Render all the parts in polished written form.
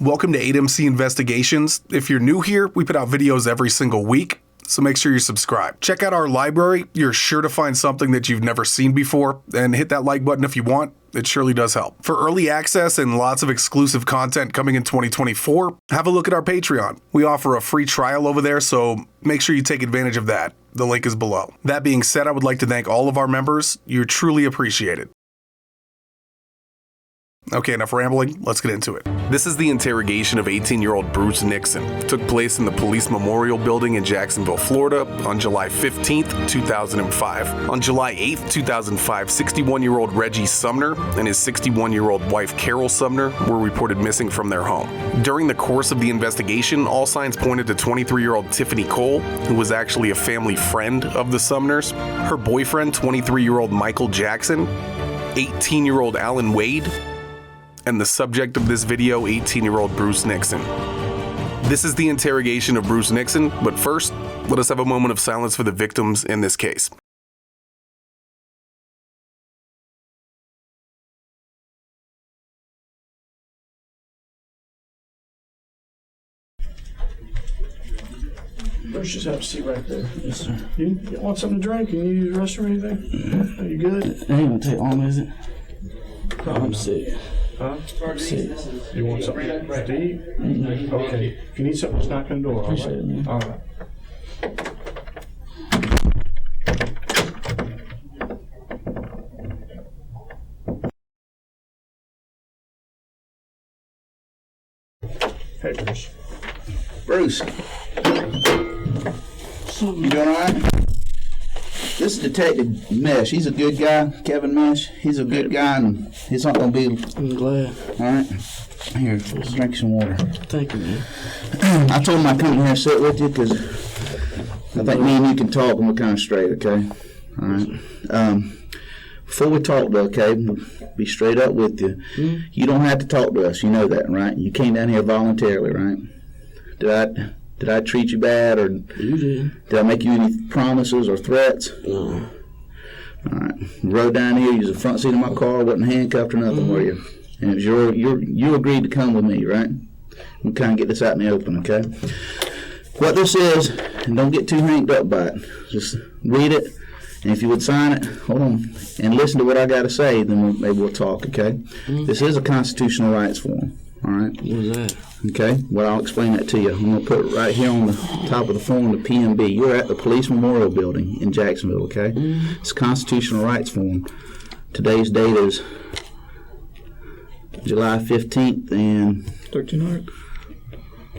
Welcome to 8MC Investigations. If you're new here, we put out videos every single week, so make sure you're subscribed. Check out our library. You're sure to find something that you've never seen before, and hit that like button if you want. It surely does help. For early access and lots of exclusive content coming in 2024, have a look at our Patreon. We offer a free trial over there, so make sure you take advantage of that. The link is below. That being said, I would like to thank all of our members. You're truly appreciated. Okay, enough rambling, let's get into it. This is the interrogation of 18-year-old Bruce Nixon. It took place in the Police Memorial Building in Jacksonville, Florida on July 15th, 2005. On July 8th, 2005, 61-year-old Reggie Sumner and his 61-year-old wife Carol Sumner were reported missing from their home. During the course of the investigation, all signs pointed to 23-year-old Tiffany Cole, who was actually a family friend of the Sumners, her boyfriend, 23-year-old Michael Jackson, 18-year-old Alan Wade, and the subject of this video, 18-year-old Bruce Nixon. This is the interrogation of Bruce Nixon, but first, let us have a moment of silence for the victims in this case. Bruce, just have a seat right there. Yes, sir. You want something to drink? Can you use the restroom or anything? Mm-hmm. Are you good? It ain't gonna take long, is it? I'm sick. Huh? Sick. You want something to eat? Mm-hmm. Okay. If you need something, just knock on the door. Appreciate it, man. All right. Hey, Bruce. Bruce. You doing all right? This is Detective Mesh. He's a good guy. Kevin Mesh. He's a good guy, and he's not going to be... I'm glad. All right? Here, drink some water. Thank you, man. I told him I'd come in here and sit with you because I think me and you can talk and we're kind of straight, okay? All right? Before we talk, though, okay, be straight up with you. Mm-hmm. You don't have to talk to us. You know that, right? You came down here voluntarily, right? Did I treat you bad, or You did. did I make you any promises or threats? No. All right. You rode down here, you was the front seat of my car, wasn't handcuffed or nothing, were you? And it was you agreed to come with me, right? We'll kind of get this out in the open, okay? What this is, and don't get too hanked up by it, just read it, and if you would sign it, hold on, and listen to what I got to say, then maybe we'll talk, okay? This is a constitutional rights form, all right? What was that? Okay, well, I'll explain that to you. I'm going to put it right here on the top of the form, the PMB. You're at the Police Memorial Building in Jacksonville, okay? It's a constitutional rights form. Today's date is July 15th, and 1300.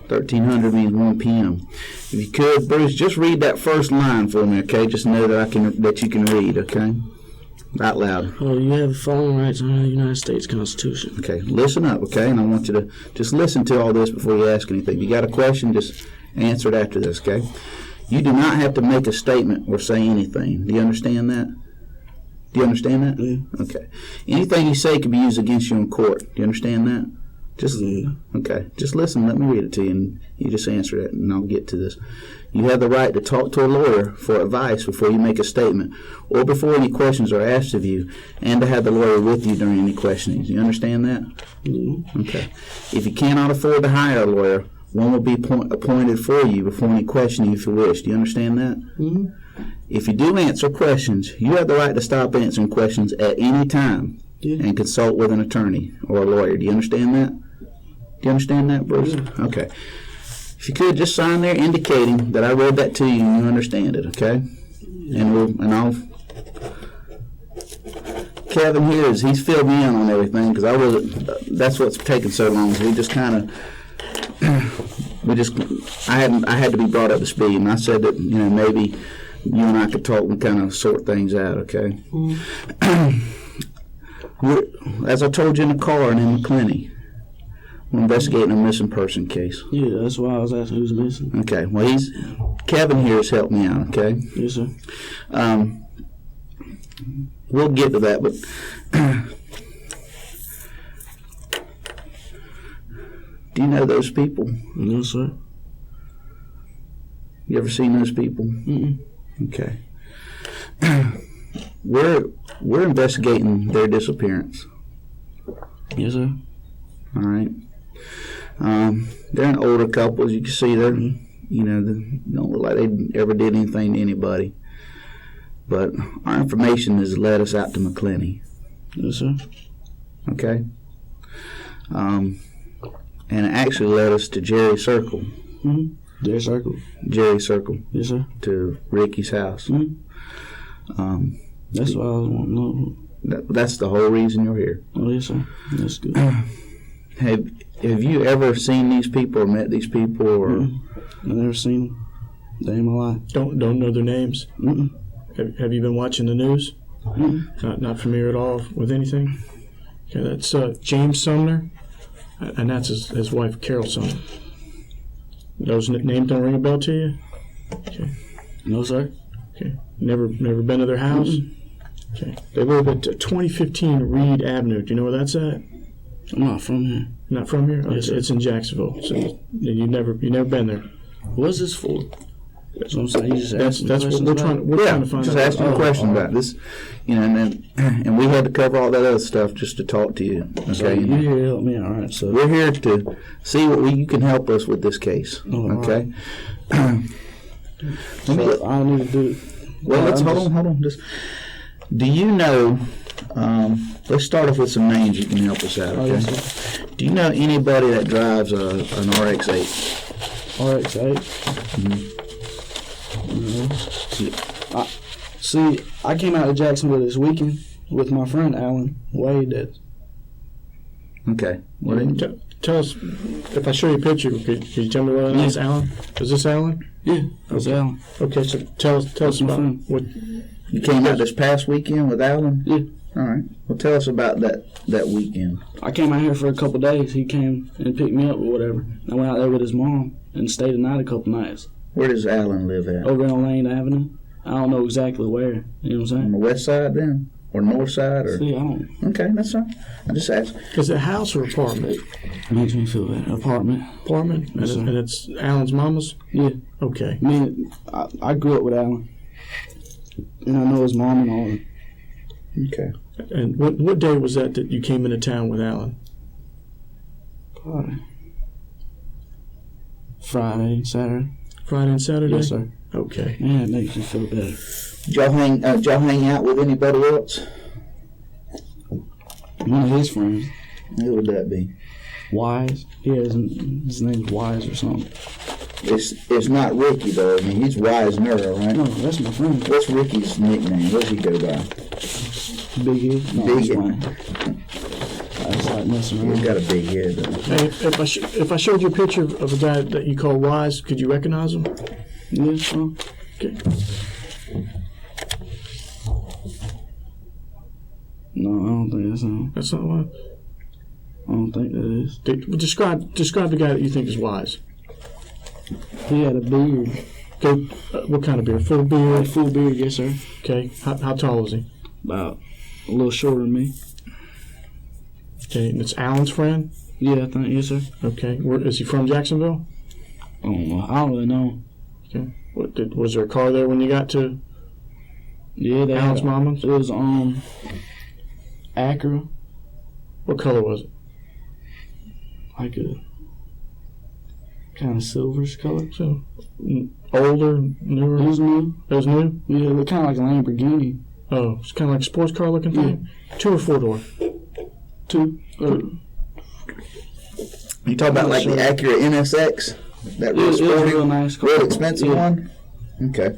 1300 means 1 p.m. If you could, Bruce, just read that first line for me, okay? Just know that that you can read, okay? Out loud. Oh, you have the following rights under the United States Constitution. Okay, listen up, okay? And I want you to just listen to all this before you ask anything. If you got a question, just answer it after this, okay? You do not have to make a statement or say anything. Do you understand that? Do you understand that? Yeah. Okay. Anything you say can be used against you in court. Do you understand that? Just Yeah. Okay. Just listen. Let me read it to you, and you just answer it, and I'll get to this. You have the right to talk to a lawyer for advice before you make a statement, or before any questions are asked of you, and to have the lawyer with you during any questioning. Do you understand that? Yeah. Okay. If you cannot afford to hire a lawyer, one will be appointed for you before any questioning if you wish. Do you understand that? Mm-hmm. If you do answer questions, you have the right to stop answering questions at any time and consult with an attorney or a lawyer. Do you understand that? Do you understand that, Bruce? Yeah. Okay. If you could, just sign there indicating that I read that to you and you understand it, okay? And I'll... Kevin here he's filled me in on everything because I wasn't... That's what's taking so long. We just kind of... I had to be brought up to speed, and I said that, maybe you and I could talk and kind of sort things out, okay? As I told you in the car and in the clinic, we're investigating a missing person case. Yeah, that's why I was asking who's missing. Okay, well, Kevin here has helped me out, okay? Yes, sir. We'll get to that, but do you know those people? No, sir. You ever seen those people? Mm-mm. Okay. We're investigating their disappearance. Yes, sir. All right. They're an older couple, as you can see. They're, you know, they don't look like they ever did anything to anybody. But our information has led us out to McClenny. Yes, sir. Okay? And it actually led us to Jerry Circle. Mm-hmm. Jerry Circle. Jerry Circle. Yes, sir. To Ricky's house. Mm-hmm. That's what I was wanting to know. That's the whole reason you're here. Oh, yes, sir. That's good. Have you ever seen these people or met these people? Or I've never seen them. Day in my life. Don't know their names? Mm-mm. Have you been watching the news? Mm-mm. Not familiar at all with anything? Okay, that's James Sumner, and that's his wife, Carol Sumner. Those names don't ring a bell to you? Okay. No, sir. Okay. Never been to their house? Mm-mm. Okay. They live at 2015 Reed Avenue. Do you know where that's at? I'm not from here. Not from here? Oh, Yes, sir. it's in Jacksonville. So you've never been there. What's this for? That's what I'm saying. You just That's what we're trying to find just out. asking a question about this, you know, and we had to cover all that other stuff just to talk to you. Okay, So you're here to help me, all right? So we're here to see what you can help us with this case. Oh, Okay. so I need to do. Well, let's hold on. Just, do you know? Let's start off with some names you can help us out. Okay. yes, Do you know anybody that drives an RX-8? RX-8. See, I came out to Jacksonville this weekend with my friend Alan Wade. Okay. Tell us, if I show you a picture, could you tell me whether that's Alan? Is this Alan? Yeah, that's Alan. Okay, so tell us my about friend. what. You came out this past weekend with Alan? Yeah. All right. Well, tell us about that weekend. I came out here for a couple of days. He came and picked me up or whatever. I went out there with his mom and stayed the night a couple nights. Where does Alan live at? Over on Lane Avenue. I don't know exactly where. You know what I'm On saying? the west side then? Or north side? Or See, I don't. Okay, that's fine. I just asked. Is it a house or apartment? Makes me feel bad. Apartment. Apartment? Yes, sir. And it's Alan's mama's? Yeah. Okay. I grew up with Alan. And I know his mom and all. Okay. And what day was that you came into town with Alan? Probably Friday, Saturday. Friday and Saturday? Yes, sir. Okay. Man, it makes me feel better. Did y'all hang out with anybody else? One of his friends, Who would that be? Wise. His name's Wise or something. It's not Ricky though. I mean, he's Wisner, right? No, that's my friend. What's Ricky's nickname? What does he go by? Big Head. No, Big it's Head. fine. I just like messing He's around. got a big head though. Hey, if I showed you a picture of a guy that you call Wise, could you recognize him? Yeah, so. Okay. No, I don't think that's him. That's not Wise. I don't think that is. Describe the guy that you think is Wise. He had a beard. Okay. What kind of beard? Full beard? Full beard, yes, sir. Okay. How tall is he? About a little shorter than me. Okay. And it's Alan's friend? Yeah, I think, yes, sir. Okay. Where is he from? Jacksonville? I don't know. I don't really know. Okay. Was there a car there when you got to Yeah, they Alan's had, mama's? it was Acura, What color was it? like a kind of silverish color. So older, It newer. was new. It was new. Yeah, it looked kind of like a Lamborghini. Oh, it's kind of like a sports car looking thing. 2 or 4 door. 2. You talk about like the Acura NSX? That real It was a sporty, real nice car. real expensive Yeah. one? Okay.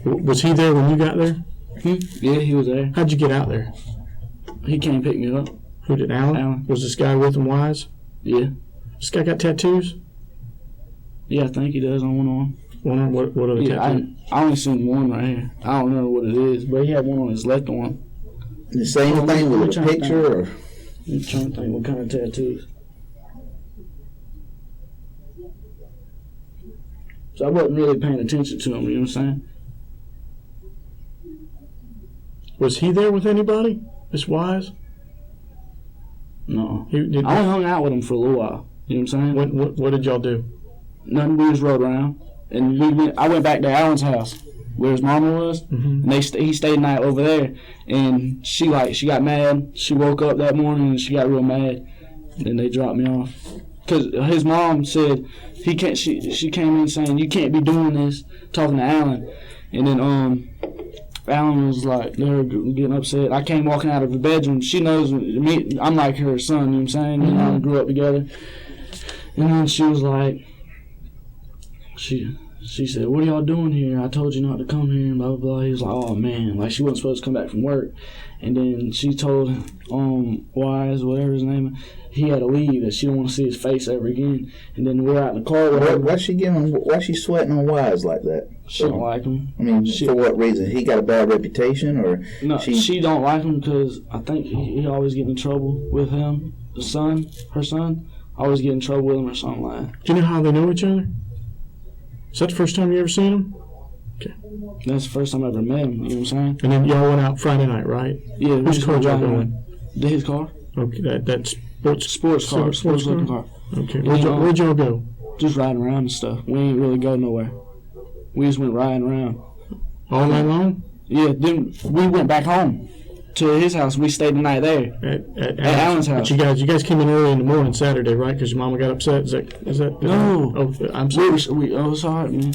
Was he there when you got there? Yeah, he was there. How'd you get out there? He came pick me up. Who did Alan? Alan. Was this guy with him Wise? Yeah. This guy got tattoos? Yeah, I think he does on one arm. What are the Yeah, tattoos? I only seen one right here. I don't remember what it is, but he had one on his left arm. The same thing with a picture or? I'm trying to think what kind of tattoos. So I wasn't really paying attention to him, you know what I'm saying? Was he there with anybody? This Wise? No. He, did, I only hung out with him for a little while. You know what I'm saying? what did y'all do? Nothing, we just rode around. And I went back to Alan's house where his mama was. Mm-hmm. And he stayed the night over there. And she got mad. She woke up that morning and she got real mad. And then they dropped me off. because his mom said he can't. She came in saying you can't be doing this, talking to Alan, and then Alan was like, they're getting upset. I came walking out of the bedroom. She knows me. I'm like her son. You know what I'm saying? Me and Alan grew up together, and then she was like, She said, what are y'all doing here? I told you not to come here, and blah, blah, blah. He was like, oh, man. Like, she wasn't supposed to come back from work. And then she told Wise, whatever his name is, he had to leave, that she didn't want to see his face ever again. And then we're out in the car with her. Why's she sweating on Wise like that? She don't like him. I mean, for what reason? He got a bad reputation, or? No, she don't like him because I think he always get in trouble with him. Her son, always get in trouble with him or something like that. Do you know how they know each other? Is that the first time you ever seen him? Okay. That's the first time I ever met him, you know what I'm saying? And then y'all went out Friday night, right? Yeah. Whose car y'all going? His car. Okay, that's sports car. Sports looking car. Okay. Where'd y'all go? Just riding around and stuff. We ain't really go nowhere. We just went riding around. All night long? Yeah, then we went back home to his house. We stayed the night there. At Alan's house. But you guys came in early in the morning Saturday, right? Because your mama got upset. Is that? No. I'm sorry. Sorry, man.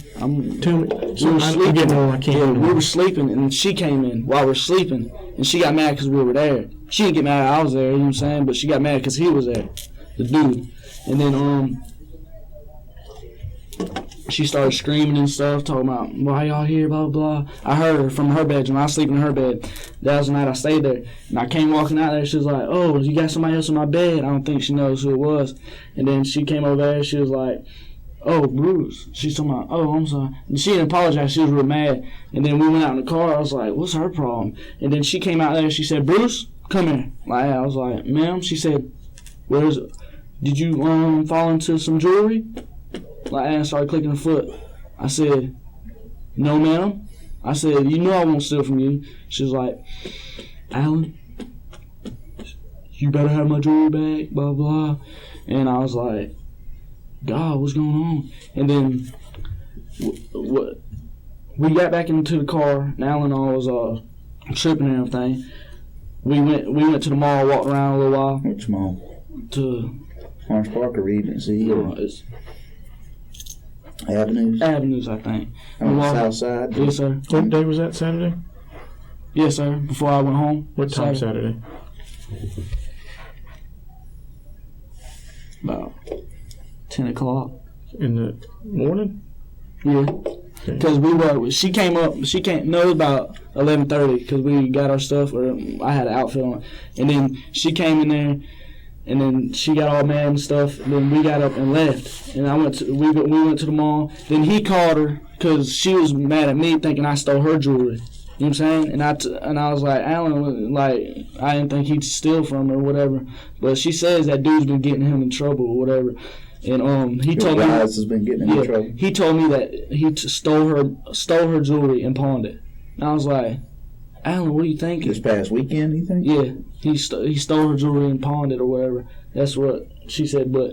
Tell me. I'm getting old. I can't. Yeah, we were sleeping, and she came in while we're sleeping, and she got mad because we were there. She didn't get mad I was there, you know what I'm saying? But she got mad because he was there, the dude. And then she started screaming and stuff, talking about, why y'all here, blah, blah, blah. I heard her from her bedroom. I was sleeping in her bed. That was the night I stayed there. And I came walking out there. She was like, oh, you got somebody else in my bed? I don't think she knows who it was. And then she came over there. She was like, oh, Bruce. She's talking about, oh, I'm sorry. And she didn't apologize. She was real mad. And then we went out in the car. I was like, what's her problem? And then she came out there. She said, Bruce, come here. Like, I was like, ma'am. She said, did you fall into some jewelry? Like, Anna started clicking her foot. I said, no, ma'am. I said, you know I won't steal from you. She was like, Alan, you better have my jewelry back, blah, blah. And I was like, God, what's going on? And then we got back into the car, and Alan was tripping and everything. We went to the mall, walked around a little while. Which mall? To Orange Park or Regency? It's Avenues, I think. On the south side? Yes, sir. What day was that, Saturday? Yes, sir. Before I went home. What time Saturday? About 10 o'clock. In the morning? Yeah. Because she came up, no, it was about 11:30 because we got our stuff, or I had an outfit on. And then she came in there, and then she got all mad and stuff. And then we got up and left. And we went to the mall. Then he called her because she was mad at me thinking I stole her jewelry. You know what I'm saying? And I was like, Alan, like, I didn't think he'd steal from her or whatever. But she says that dude's been getting him in trouble or whatever. And he told me has been getting him in trouble. He told me that he stole her jewelry and pawned it. And I was like, Alan, what are you thinking? This past weekend, you think? Yeah, he stole her jewelry and pawned it or whatever. That's what she said. But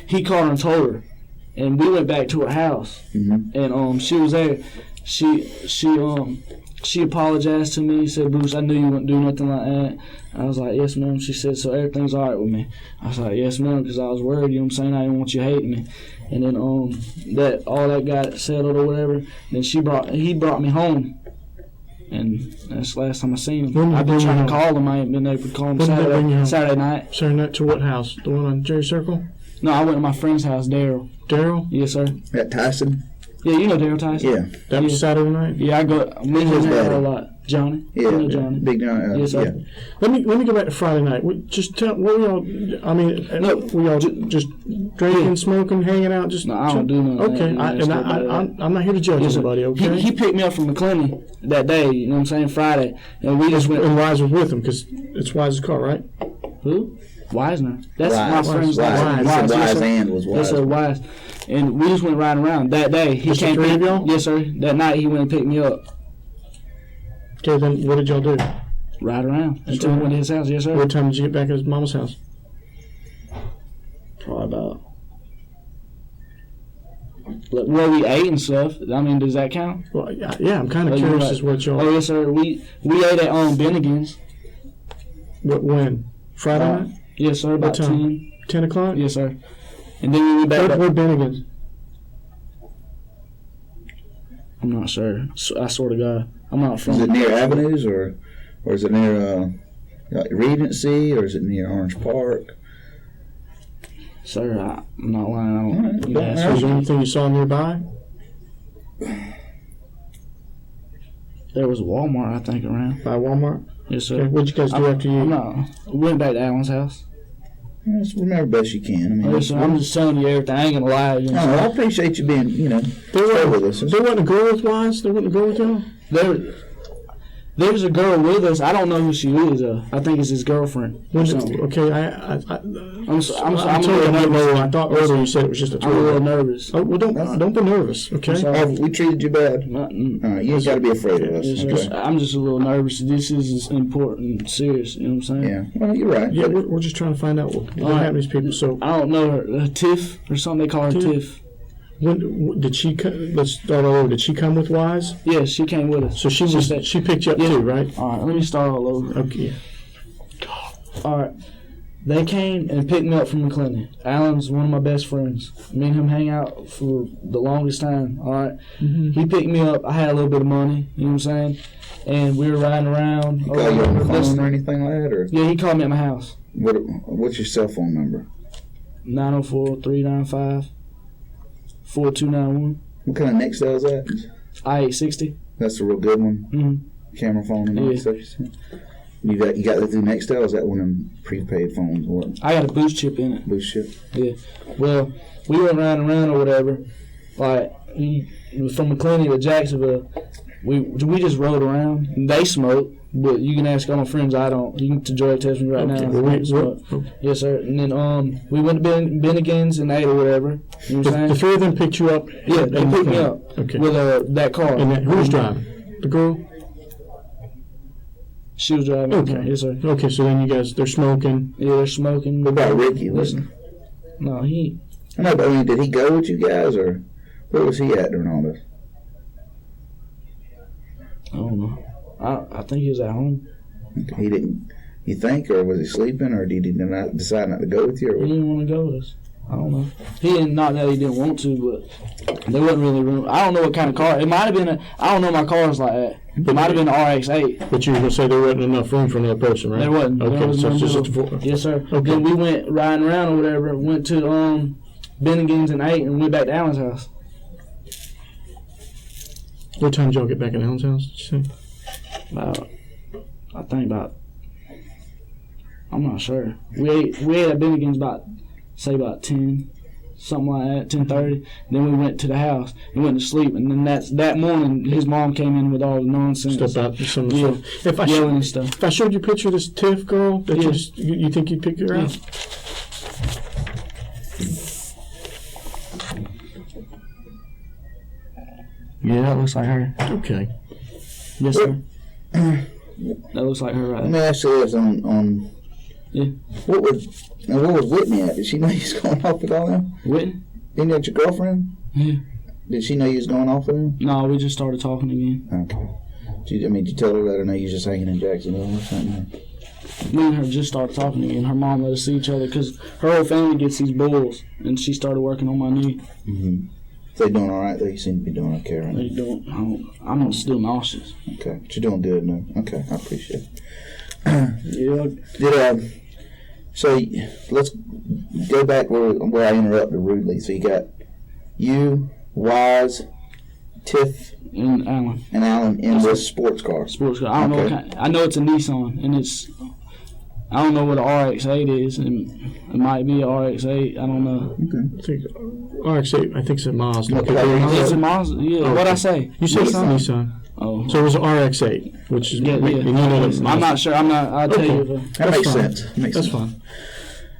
he called her and told her, and we went back to her house, and she was there. She apologized to me. Said, Bruce, I knew you wouldn't do nothing like that. I was like, yes, ma'am. She said, so everything's all right with me. I was like, yes, ma'am, because I was worried, you know what I'm saying? I didn't want you hating me. And then that all that got settled or whatever. Then he brought me home. And that's the last time I seen him. I've been trying to call him. I ain't been able to call him Saturday night. Saturday night to what house? The one on Jerry Circle? No, I went to my friend's house, Daryl. Daryl? Yes, sir. At Tyson? Yeah, you know Daryl Tyson. Yeah. That was Saturday night? Yeah, I go. We his dad a lot. Johnny. Yeah, you know Johnny. Big Johnny. Yes, sir. Yeah. Let me go back to Friday night. Just tell what were y'all. I mean, were y'all just drinking, smoking, hanging out? Just no, I don't do none of okay, that. I'm not here to judge anybody. Okay. He picked me up from McClenny that day. You know what I'm saying? Friday, and we just went. And Wise was with him because it's Wise's car, right? Who? Wisner. That's Wise. my friend's Wise. Wise. Wise and was Wise. Yes, sir. Wise. And we just went riding around that day. He just came. The three of y'all? Yes, sir. That night he went and picked me up. Okay, then what did y'all do? Ride around until we went to his house. Yes, sir. What time did you get back at his mama's house? Probably about. Where we ate and stuff. I mean, does that count? Well, yeah, I'm kind of curious as what y'all. Oh yes, sir. We ate at Bennigan's. When? Friday night? Yes, sir. About 10 o'clock? Yes, sir. And then we went back. Where Bennigan's? I'm not sure. I swear to God, I'm not from. Is it near Avenues or is it near like Regency or is it near Orange Park? Sir, I'm not lying. I don't. You Don't ask matter. Was me. there anything you saw nearby? There was a Walmart, I think, around. By Walmart? Yes, sir. Okay, what'd you guys do after you? I'm not. We went back to Alan's house. Just remember best you can. I mean, Listen, I'm just telling you everything. I ain't gonna lie. You know what I'm I saying? appreciate you being, There with us. wasn't a girl with Wise? There wasn't a girl with y'all? There's a girl with us. I don't know who she is. I think it's his girlfriend. When So, did, okay, I'm I'm a told little I nervous. I thought earlier you said it was just a I'm a little tour. nervous. Oh, well, don't be nervous, okay? sorry. Oh, we treated you bad. All right, you ain't got to be afraid of us. It's Okay. just- I'm just a little nervous. This is important, serious. You know what I'm saying? Yeah. Well, you're right. Yeah, but we're just trying to find out what All right. happened to these people. So, I don't know her. Tiff or something. They call her Tiff. when did she? Let's start all over. Did she come with Wise? Yeah, she came with us. So she picked you up Yeah. too, right? All right, let me start all over. Okay. All right. They came and picked me up from McLennan. Alan's one of my best friends. Me and him hang out for the longest time. All right. He picked me up. I had a little bit of money. You know what I'm saying? And we were riding around. call you on the phone Listen, or anything like that, or yeah, he called me at my house. what's your cell phone number? 904-395-4291. What kind of Nixdale is that? I-860. That's a real good one. Mm-hmm. Camera phone and all that Yeah. stuff. You said? You got that through Nextel? Or is that one of them prepaid phones? What? I got a boost chip in it. Boost chip? Yeah. Well, we went riding around or whatever. Like, from McLennan to Jacksonville, we just rode around. They smoke, but you can ask all my friends. I don't. You can drug test me right Okay, now. well, I smoke. Yes, sir. And then we went to Bennigan's and ate or whatever. You know what I'm The saying? three of them picked you up. Yeah, they picked me up Okay. with that car. And who was driving? The girl. She was driving. Okay. Yes, sir. Okay, so then they're smoking. Yeah, they're smoking. What about Ricky? Listen. No, he. I know, but I mean, did he go with you guys, or where was he at during all this? I don't know. I think he was at home. He didn't. You think, or was he sleeping, or did he not decide not to go with you? Or He what? didn't want to go with us. I don't know. He didn't. Not that he didn't want to, but there wasn't really room. I don't know what kind of car. It might have been. I don't know my cars like that. It might have been an RX-8. But you were going to say there wasn't enough room for another person, right? There wasn't. There Okay, was so no it's just middle. a Yes, sir. Okay. Then we went riding around or whatever. Went to Bennigan's and ate, and went back to Alan's house. What time did y'all get back at Alan's house? Did you say? I think about. I'm not sure. We ate at Bennigan's about 10. Something like that, 10:30. Then we went to the house and went to sleep. And then that morning, his mom came in with all the nonsense, Step out to some of the Yeah. stuff. If I yelling and stuff. if I showed you a picture of this Tiff girl, that Yeah. you think you'd pick her out? Yeah, that looks like her. Okay. Yes, sir. That looks like her right Let there. me ask you this: on Yeah. what was Whitney at? Did she know you was going off with all them? Whitney? Didn't you have your girlfriend? Yeah. Did she know you was going off with him? No, we just started talking again. Okay. Did you tell her that, or know you was just hanging in Jacksonville or something? Me and her just started talking again. Her mom let us see each other because her whole family gets these bulls, and she started working on my knee. Mm-hmm. They doing all right though. You seem to be doing okay right now. They don't. I'm still nauseous. Okay, but you're doing good now. Okay, I appreciate it. Yeah. So let's go back where I interrupted rudely. So you got you, Wise, Tiff, And Alan. and Alan in this sports car. Sports car. I don't know what Okay. kind. I know it's a Nissan, and it's. I don't know what an RX-8 is, and it might be an RX-8. I don't know. Okay. I think RX-8. I think it's a Mazda. Okay. It's a Mazda. Yeah. Oh, What'd I okay. say? You said it's a Nissan? Nissan. Oh. So it was an RX-8, which is Yeah, and you know that's I'm not sure. I'm not. I'll tell Okay. you. That That's makes fine. sense. Makes That's sense. fine.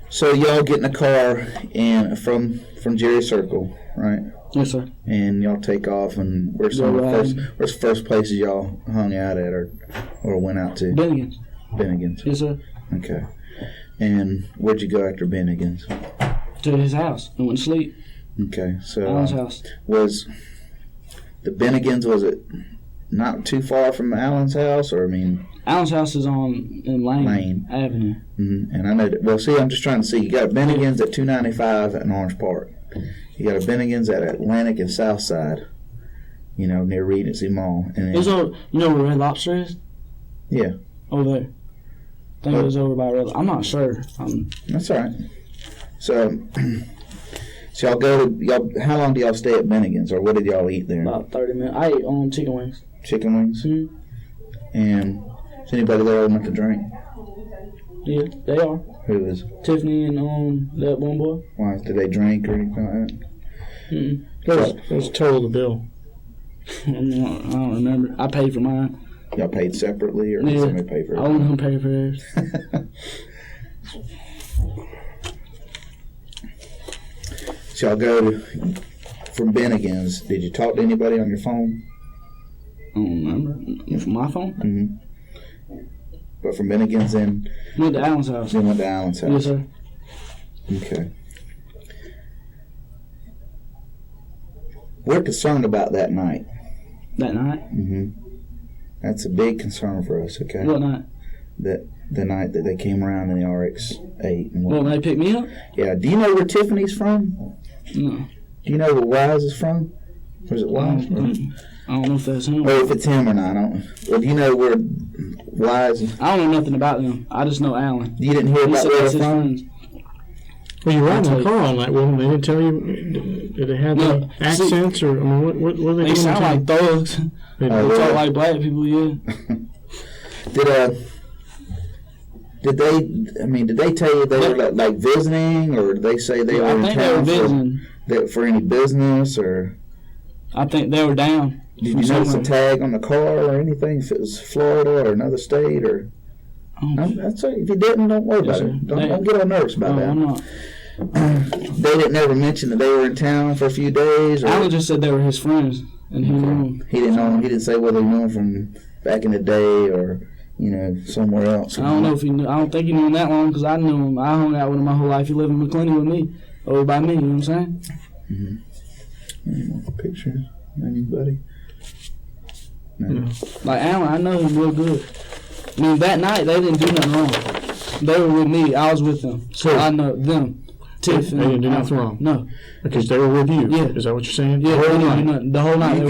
So y'all get in a car and from Jerry Circle, right? Yes, sir. And y'all take off, and where's some of the where's the first places y'all hung out at or went out to? Bennigan's. Bennigan's. Yes, sir. Okay. And where'd you go after Bennigan's? To his house and went to sleep. Okay, so Alan's house. was the Bennigan's, was it not too far from Alan's house, or I mean, Alan's house is in Lane Avenue. Mm-hmm. And I know that. Well, see, I'm just trying to see. You got Bennigan's at 295 at Orange Park. You got a Bennigan's at Atlantic and Southside. You know, near Regency Mall. And then, you know where Red Lobster is? Yeah. Over there. I think it was over by Red Lobster. I'm not sure. That's all right. So y'all go to how long do y'all stay at Bennigan's, or what did y'all eat there? About 30 minutes. I ate chicken wings. Chicken wings. Mm-hmm. And is anybody there old enough to drink? Yeah, they are. Who is? Tiffany and that one boy. Why did they drink or anything like that? Mm-mm. What was the total of the bill? I don't remember. I paid for mine. Y'all paid separately, or did somebody pay for it? I wasn't gonna pay for theirs. So y'all go from Bennigan's. Did you talk to anybody on your phone? I don't remember. From my phone? Mm-hmm. But from Bennigan's then? Went to Alan's house. Then went to Alan's house? Yes, sir. Okay. We're concerned about that night. That night? Mm-hmm. That's a big concern for us, okay? What night? The night that they came around in the RX-8. And when they picked me up? Yeah. Do you know where Tiffany's from? No. Do you know where Wise is from? Or is it Wise? I don't know if that's him. Or if it's him or not. Well, do you know where Wise is? I don't know nothing about them. I just know Alan. You didn't hear about where they're from? Well, you were in the car all night with them. They didn't tell you. Did they have any accents, or I mean, what are they? They sound like thugs. They talk like black people. Yeah. Did they tell you they were like visiting, or did they say they were in town for any business, or? I think they were down. Did you notice a tag on the car or anything? If it was Florida or another state, or? That's right. If you didn't, don't worry about it. Don't get all nervous about that. I'm not. They didn't ever mention that they were in town for a few days. Or Alan just said they were his friends, and he knew them. He didn't know them. He didn't say whether he knew them from back in the day or somewhere else. I don't know if he knew. I don't think he knew him that long because I knew him. I hung out with him my whole life. He lived in McClenny with me, over by me. You know what I'm saying? Mm-hmm. Pictures, anybody? No. Like Alan, I know him real good. I mean, that night they didn't do nothing wrong. They were with me. I was with them, so I know them. Tiff. They didn't do nothing wrong. No, because they were with you. Yeah. Is that what you're saying? Yeah, the whole night. You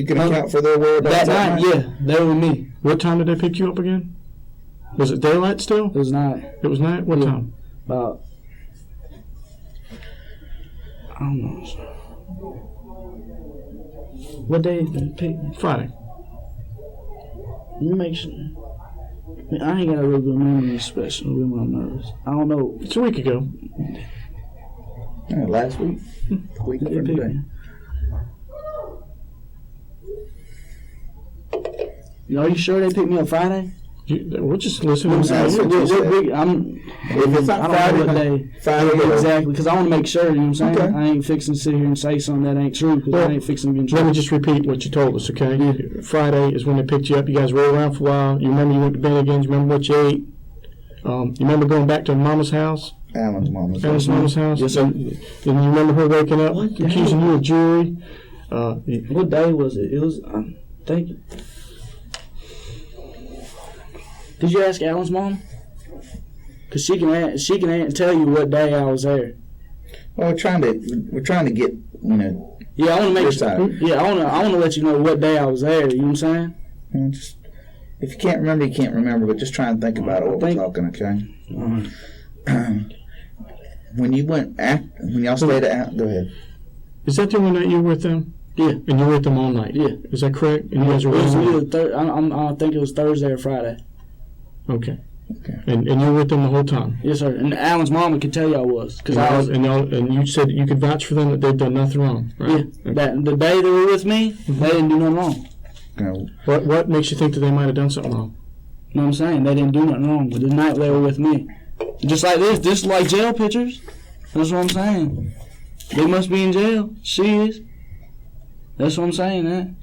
can account for their whereabouts that night. Yeah, they were with me. What time did they pick you up again? Was it daylight still? It was night. It was night. What time? About I don't know. What day did they pick me? Friday. Let me make sure. I ain't got a real good memory, especially when I'm nervous. I don't know. It's a week ago. Last week. A week from today. Are you sure they picked me up Friday? We're just listening. If it's not Friday, what day. Friday exactly, because I want to make sure. You know what I'm saying? Okay. I ain't fixing to sit here and say something that ain't true because I ain't fixing to be in trouble. Let me just repeat what you told us, okay? Yeah. Friday is when they picked you up. You guys rode around for a while. You remember you went to Bennigan's. You remember what you ate. You remember going back to Mama's house? Alan's mama's house. Yes, sir. And you remember her waking up, accusing you of jewelry. What day was it? It was. Thank you. Did you ask Alan's mom? Cause she can tell you what day I was there. Well, we're trying to get Yeah, I want to make sure. Yeah, I want to let you know what day I was there. You know what I'm saying? Just if you can't remember, you can't remember. But just try and think about it while we're talking, okay? When y'all stayed at, go ahead. Is that the only night you were with them? Yeah. And you were with them all night? Yeah. Is that correct? And you guys were I think it was Thursday or Friday. Okay. And you were with them the whole time? Yes, sir. And Alan's mama could tell you I was. And you said you could vouch for them that they've done nothing wrong, right? Yeah. Okay. The day they were with me, they didn't do nothing wrong. No. What makes you think that they might have done something wrong? You know what I'm saying? They didn't do nothing wrong. But the night they were with me. Just like this. Just like jail pictures. That's what I'm saying. They must be in jail. She is. That's what I'm saying, man.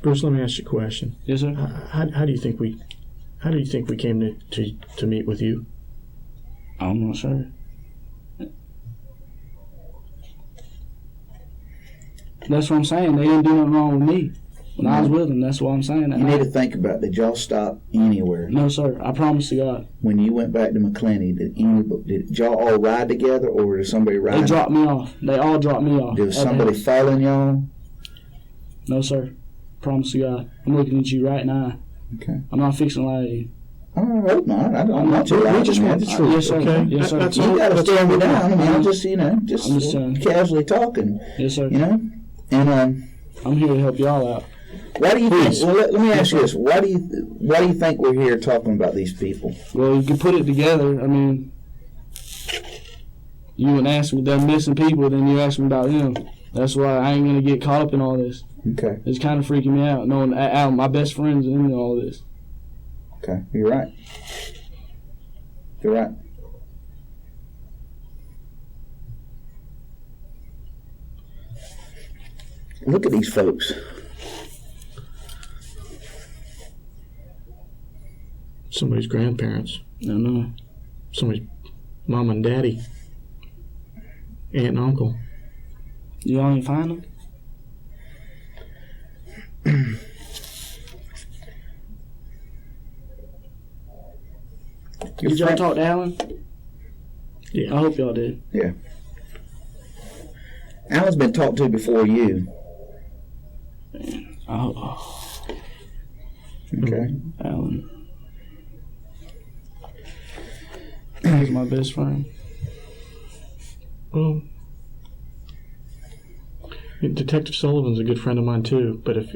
Bruce, let me ask you a question. Yes, sir. How do you think we came to meet with you? I'm not sure. That's what I'm saying. They didn't do nothing wrong with me. When I was with him, that's what I'm saying. You need to think about it. Did y'all stop anywhere? No, sir. I promise to God. When you went back to McClenny, did y'all all ride together, or did somebody ride? They dropped me off. They all dropped me off. Did somebody following y'all? No, sir. Promise to God. I'm looking at you right now. Okay. I'm not fixing to lie to you. I hope not. I don't want you to lie. We just want the truth, Yes, sir. okay? Yes, sir. That's You all. got to That's stand all me we down. I mean, want. I'm just, I'm just saying. casually talking, Yes, sir. you know? And I'm here to help y'all out. why do you think, Please. well, let me ask you this. Why do you think we're here talking about these people? Well, you can put it together. I mean, you wouldn't ask me, they're missing people, then you ask me about them. That's why I ain't going to get caught up in all this. Okay. It's kind of freaking me out knowing Al, my best friend's in all this. Okay. You're right. You're right. Look at these folks. Somebody's grandparents. No, no. Somebody's mom and daddy. Aunt and uncle. You all ain't find them? Did y'all talk to Alan? Yeah. I hope y'all did. Yeah. Alan's been talked to before you. Oh, Okay. Alan. He's my best friend. Well, Detective Sullivan's a good friend of mine too. But if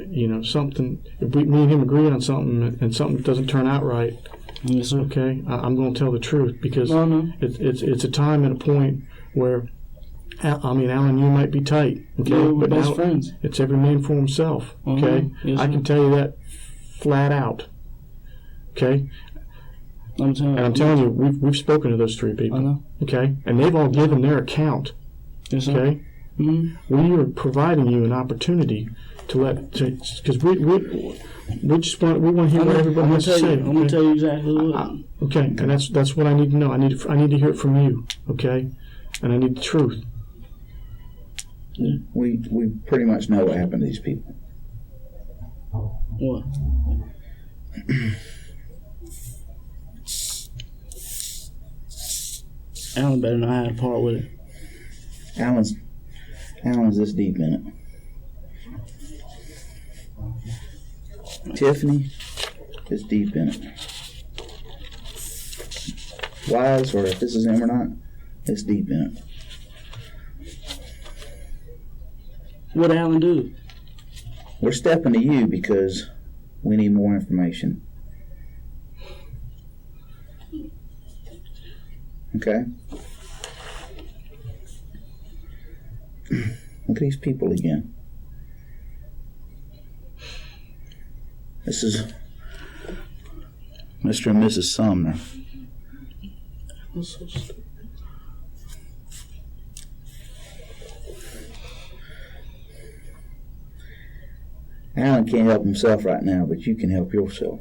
you know something, if me and him agree on something and something doesn't turn out right, Yes, sir. okay, I'm going to tell the truth because No. it's a time and a point where, I mean, Alan, you might be tight, okay, Yeah, we're but best Alan, friends. it's every man for himself, okay. Yes, I sir. can tell you that flat out, okay. I'm telling And I'm telling you, we've spoken to those three people, I know. okay, and they've all given their account, Yes, sir. okay. Mm-hmm. We are providing you an opportunity because we just want to hear what everybody has to say. I'm gonna tell you exactly what. Okay, and that's what I need to know. I need to hear it from you, okay? And I need the truth. We pretty much know what happened to these people. What? Alan better know how to part with it. Alan's this deep in it. Tiffany is deep in it. Wise, or if this is him or not, it's deep in it. What'd Alan do? We're stepping to you because we need more information. Okay? Look at these people again. This is Mr. and Mrs. Sumner. That's so stupid. Alan can't help himself right now, but you can help yourself.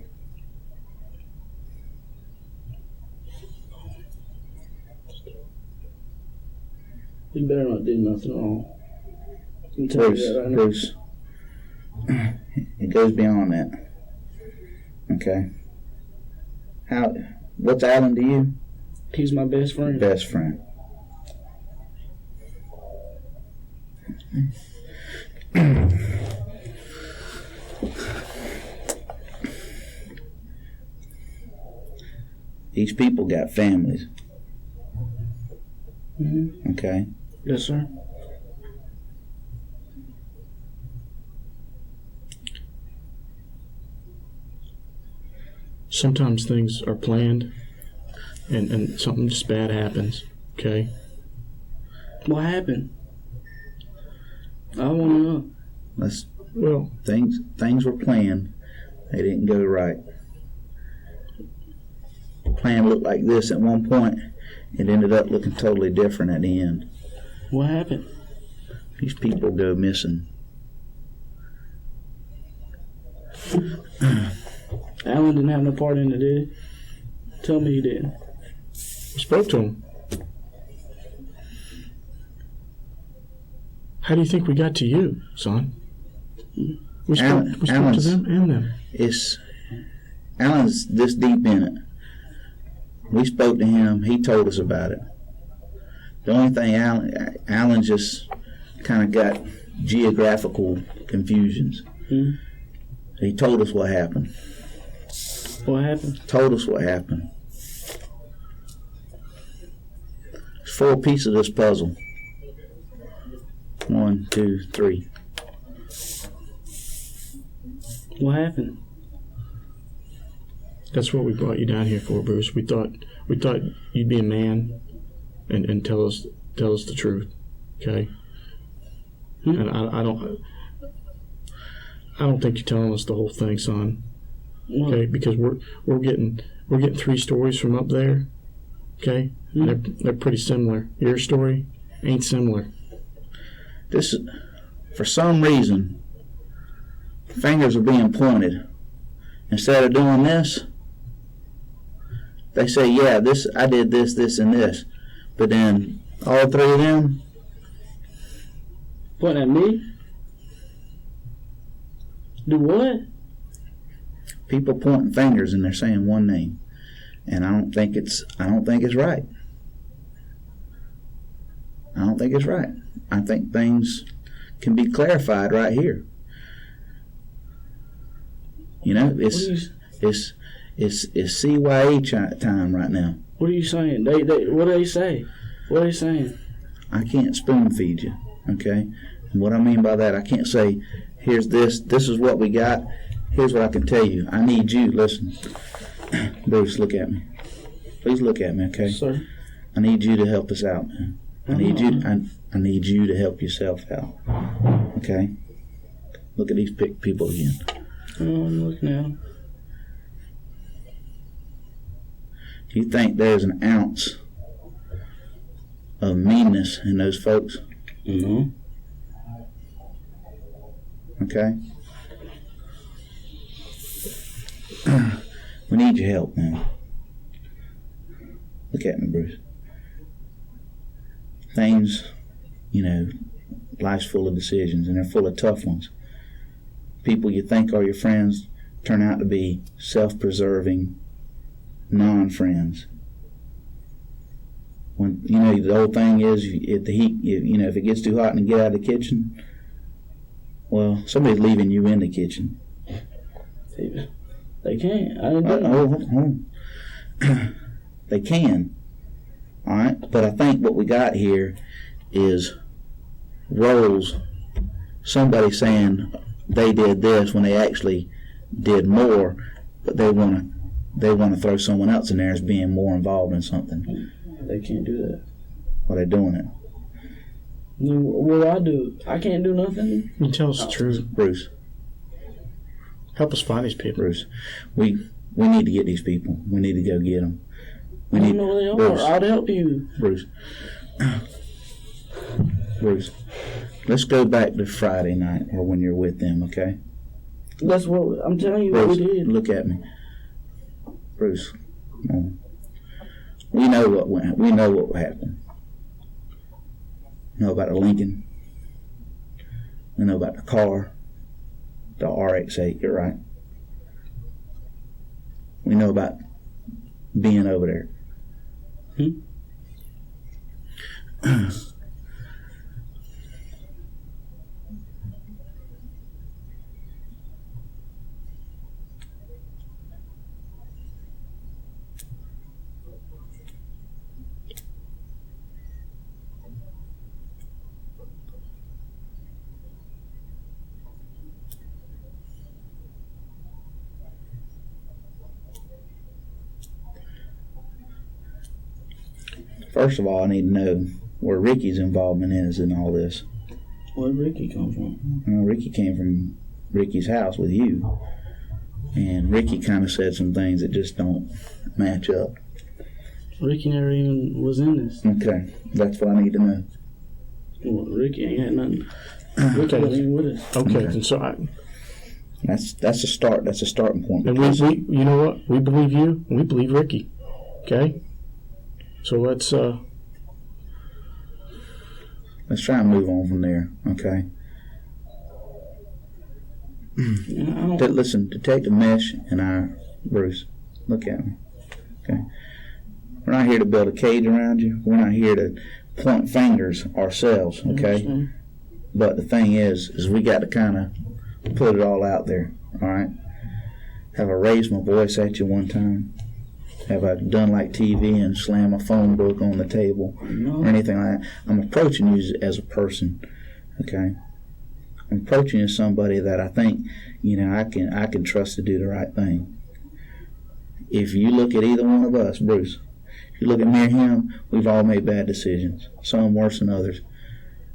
You better not do nothing wrong. I'm telling you that right now. It goes beyond that. Okay? What's Alan to you? He's my best friend. Best friend. These people got families. Mm-hmm. Okay? Yes, sir. Sometimes things are planned, and something just bad happens, okay? What happened? I want to know. Well, Things were planned. They didn't go right. The plan looked like this at one point. It ended up looking totally different at the end. What happened? These people go missing. Alan didn't have no part in it, did he? Tell me he didn't. I spoke to him. How do you think we got to you, son? We spoke to them and them. Alan's this deep in it. We spoke to him. He told us about it. The only thing Alan just kind of got geographical confusions. Hmm? He told us what happened. What happened? Told us what happened. There's 4 pieces of this puzzle. 1, 2, 3. What happened? That's what we brought you down here for, Bruce. We thought you'd be a man and tell us the truth, okay? And I don't think you're telling us the whole thing, son. Okay, because we're getting 3 stories from up there, okay? And they're pretty similar. Your story ain't similar. This, for some reason, fingers are being pointed. Instead of doing this, they say, yeah, I did this, this, and this. But then all 3 of them Pointing at me? Do what? people pointing fingers and they're saying one name. And I don't think it's right. I don't think it's right. I think things can be clarified right here. You know, it's CYA time right now. What are you saying? What do they say? What are they saying? I can't spoon feed you, okay? And what I mean by that, I can't say, here's this is what we got, here's what I can tell you. I need you, listen. Bruce, look at me. Please look at me, okay? Sir. I need you to help us out, man. I need you to help yourself out, okay? Look at these people again. I'm looking at them. Do you think there's an ounce of meanness in those folks? No. Okay? We need your help, man. Look at me, Bruce. Things, you know, life's full of decisions, and they're full of tough ones. People you think are your friends turn out to be self-preserving non-friends. When, you know, the old thing is, if the heat, you know, if it gets too hot and get out of the kitchen, well, somebody's leaving you in the kitchen. They can't. I didn't do it. They can. All right, but I think what we got here is roles. Somebody saying they did this when they actually did more, but they want to throw someone else in there as being more involved in something. They can't do that. Well, they're doing it. What do I do? I can't do nothing. You tell us the truth, Bruce. Help us find these people. Bruce, we need to get these people. We need to go get them. I don't know where they are. Bruce, I'd help you. Bruce. Bruce, let's go back to Friday night or when you're with them, okay? That's what I'm telling you. Bruce, what we did. Look at me. Bruce, come on. We know what happened. We know about the Lincoln. We know about the car, the RX-8. You're right. We know about being over there. First of all, I need to know where Ricky's involvement is in all this. Where did Ricky come from? Ricky came from Ricky's house with you. And Ricky kind of said some things that just don't match up. Ricky never even was in this. Okay, that's what I need to know. Well, Ricky ain't had nothing. Ricky wasn't even with us. Okay. And so that's a start. That's a starting point. And we you know what? We believe you, and we believe Ricky. Okay? So let's try and move on from there, okay? Listen, Detective Mesh and I, Bruce, look at me. Okay, we're not here to build a cage around you. We're not here to point fingers ourselves. Okay, but the thing is we got to kind of put it all out there. All right. Have I raised my voice at you one time? Have I done like TV and slammed my phone book on the table or anything like that? I'm approaching you as a person. Okay. I'm approaching you as somebody that I think, I can trust to do the right thing. If you look at either one of us, Bruce, if you look at me or him, we've all made bad decisions, some worse than others.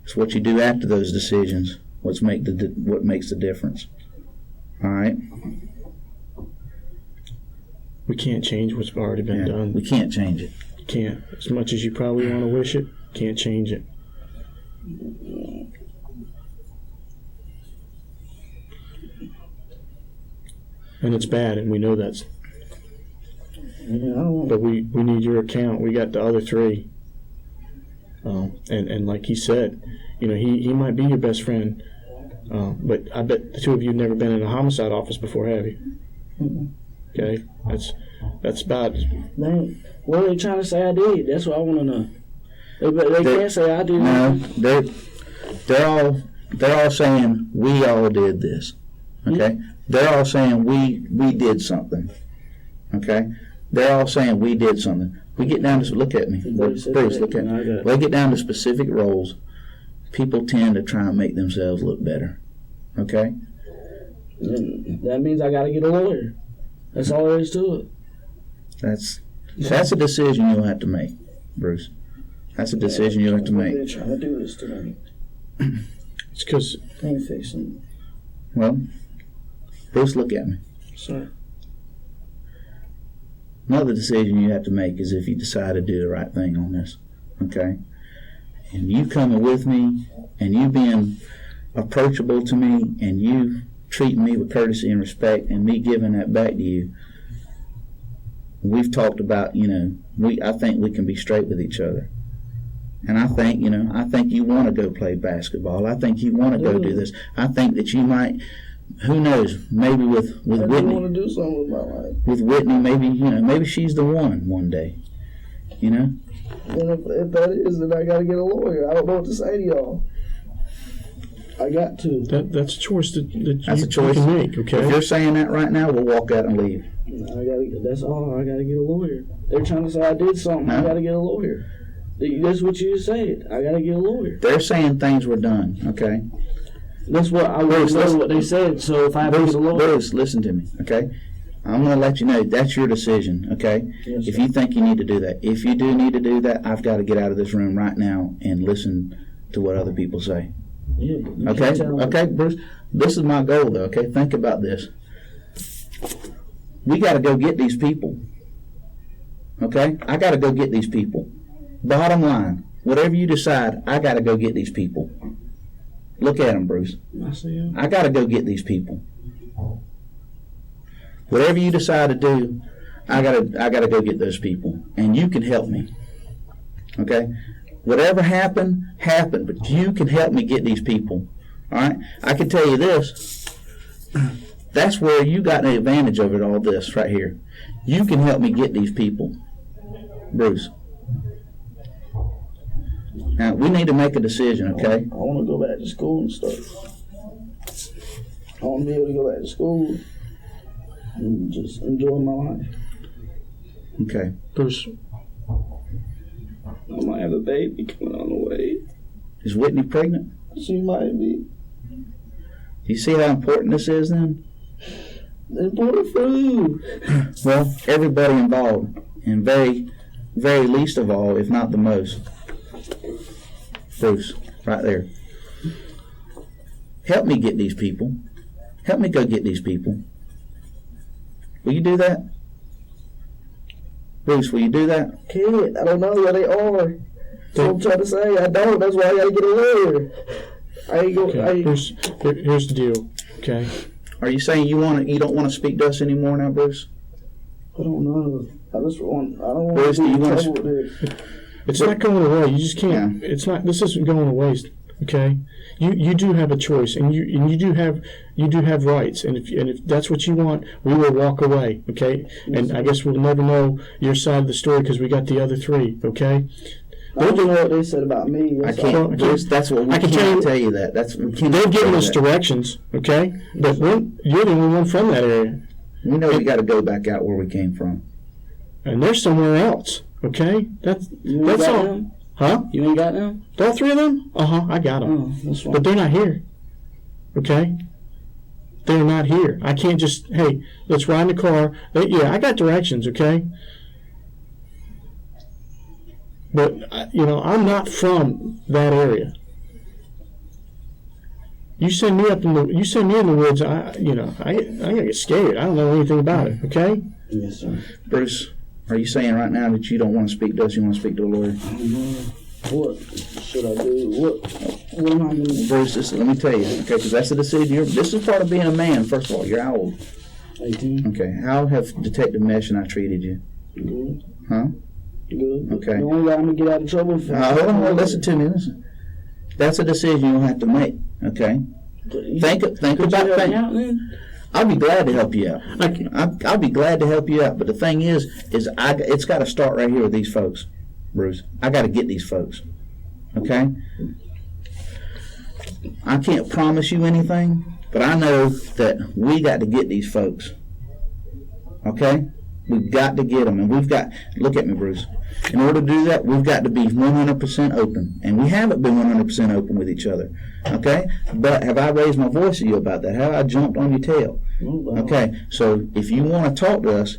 It's what you do after those decisions what makes the difference. All right? We can't change what's already been done. We can't change it. You can't. As much as you probably want to wish it, can't change it. And it's bad, and we know that's. But we need your account. We got the other three. And like he said, he might be your best friend, but I bet the two of you have never been in a homicide office before, have you? Okay, that's about. What are they trying to say I did? That's what I want to know. They can't say I did. No, they're all saying we all did this. Okay, they're all saying we did something. Okay, they're all saying we did something. We get down to look at me, Bruce. Look at me. We get down to specific roles. People tend to try and make themselves look better. Okay. That means I got to get a lawyer. That's all there is to it. That's a decision you'll have to make, Bruce. That's a decision you'll have to make. They're trying to do this to me. It's because Ain't fixing. Well, Bruce, look at me. Sorry. Another decision you have to make is if you decide to do the right thing on this. Okay? And you coming with me, and you being approachable to me, and you treating me with courtesy and respect, and me giving that back to you. We've talked about, I think we can be straight with each other. And I think you want to go play basketball. I think you want to go do this. I think that you might, who knows, maybe with Whitney. I want to do something with my life. With Whitney, maybe she's the one day. And if that is, then I got to get a lawyer. I don't know what to say to y'all. I got to. That's a choice that you choice. can make. Okay. If you're saying that right now, we'll walk out and leave. That's all. I got to get a lawyer. They're trying to say I did something. No. I got to get a lawyer. That's what you said. I got to get a lawyer. They're saying things were done. Okay. That's what I want to know what they said. So if I have to get a lawyer, Bruce, listen to me. Okay. I'm going to let you know that's your decision. Okay. Yes, if you think you need to do that, if you do need to do that, I've got to get out of this room right now and listen to what other people say. Yeah, okay, Bruce. This is my goal, though. Okay, think about this. We got to go get these people. Okay, I got to go get these people. Bottom line, whatever you decide, I got to go get these people. Look at them, Bruce. I got to go get these people. Whatever you decide to do, I gotta go get those people, and you can help me. Okay. Whatever happened, but you can help me get these people. All right? I can tell you this. That's where you got the advantage of it, all this right here. You can help me get these people. Bruce. Now, we need to make a decision, okay? I want to go back to school and stuff. I want to be able to go back to school and just enjoy my life. Okay. Bruce. I might have a baby coming on the way. Is Whitney pregnant? She might be. Do you see how important this is then? Important for who? Well, everybody involved, and very, very least of all, if not the most. Bruce, right there. Help me get these people. Help me go get these people. Will you do that? Bruce, will you do that? Kid, I don't know where they are. That's what I'm trying to say. I don't. That's why I got to get a lawyer. I ain't go. Okay. Bruce, here's the deal. Okay. Are you saying you don't want to speak to us anymore now, Bruce? I don't know. I don't want Bruce, to do you be in want trouble with this. It's not going away. You just can't. Yeah. It's not. This isn't going to waste. Okay, you do have a choice, and you do have rights, and if that's what you want, we will walk away. Okay, and I guess we'll never know your side of the story because we got the other three. Okay. I don't know what they said about me. I can't. That's what we can't tell you that. They've given us directions. Okay, but you're the only one from that area. We know we got to go back out where we came from. And they're somewhere else. Okay, that's all. Them? Huh? You ain't got them? All three of them? I got them. Oh, that's fine. But they're not here. Okay? They're not here. I can't just, hey, let's ride in the car. I got directions, okay? But, I'm not from that area. You send me in the woods, I'm going to get scared. I don't know anything about it, okay? Yes, sir. Bruce, are you saying right now that you don't want to speak to us, you want to speak to a lawyer? What should I do? What am I going to do? Bruce, let me tell you, okay, because that's the decision. This is part of being a man, first of all. You're how old? 18. Okay, how have Detective Mesh and I treated you? Good. Huh? Good. Okay. The only guy I'm going to get out of trouble for. Hold on, listen to me, listen. That's a decision you'll have to make, okay? Think about that. I'll be glad to help you out. I'll be glad to help you out. But the thing is it's got to start right here with these folks, Bruce. I got to get these folks. Okay? I can't promise you anything, but I know that we got to get these folks. Okay? We've got to get them, and look at me, Bruce. In order to do that, we've got to be 100% open, and we haven't been 100% open with each other, okay? But have I raised my voice to you about that? Have I jumped on your tail? Okay, so if you want to talk to us,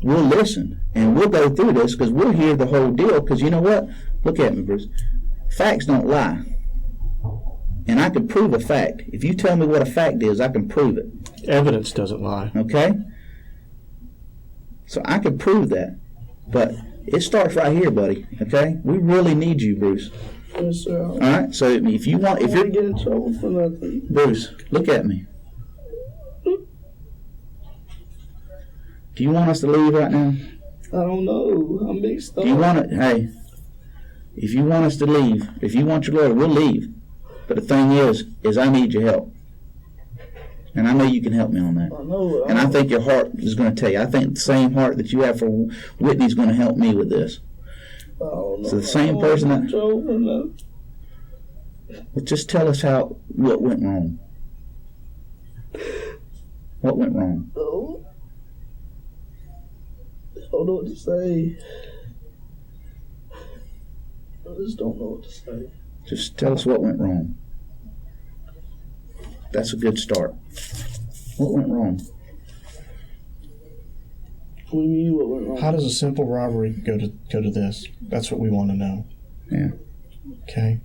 we'll listen, and we'll go through this, because we'll hear the whole deal, because you know what? Look at me, Bruce. Facts don't lie, and I can prove a fact. If you tell me what a fact is, I can prove it. Evidence doesn't lie. Okay? So I can prove that, but it starts right here, buddy. Okay, we really need you, Bruce. Yes, sir. All right. So if you're get in trouble for nothing, Bruce, look at me. Do you want us to leave right now? I don't know. I'm mixed up. Do you want it? Hey, if you want us to leave, if you want your lawyer, we'll leave. But the thing is I need your help. And I know you can help me on that. I know. And I think your heart is going to tell you. I think the same heart that you have for Whitney is going to help me with this. So the same person that... Well, just tell us what went wrong. What went wrong? Oh. I don't know what to say. I just don't know what to say. Just tell us what went wrong. That's a good start. What went wrong? What do you mean what went wrong? How does a simple robbery go to this? That's what we want to know. Yeah. Okay.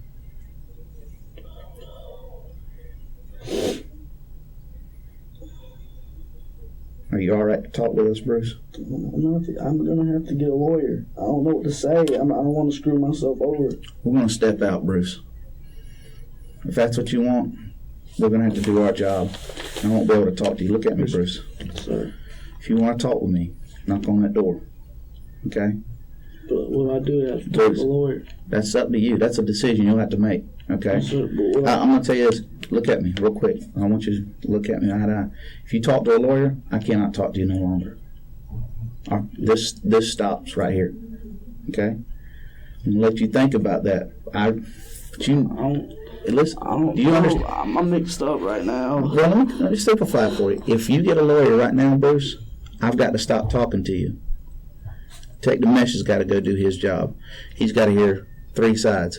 Are you all right to talk with us, Bruce? I'm gonna have to get a lawyer. I don't know what to say. I don't want to screw myself over. We're gonna step out, Bruce. If that's what you want, we're going to have to do our job. I won't be able to talk to you. Look at me, Bruce. Sir. If you want to talk with me, knock on that door. Okay? But what I do have to talk to a lawyer. That's up to you. That's a decision you'll have to make. Okay? Sir, I'm going to tell you this. Look at me real quick. I want you to look at me eye to eye. If you talk to a lawyer, I cannot talk to you no longer. This stops right here. Okay? I'm going to let you think about that. Listen, do you understand? I'm mixed up right now. Well, let me simplify it for you. If you get a lawyer right now, Bruce, I've got to stop talking to you. Detective Mesh has got to go do his job. He's got to hear three sides.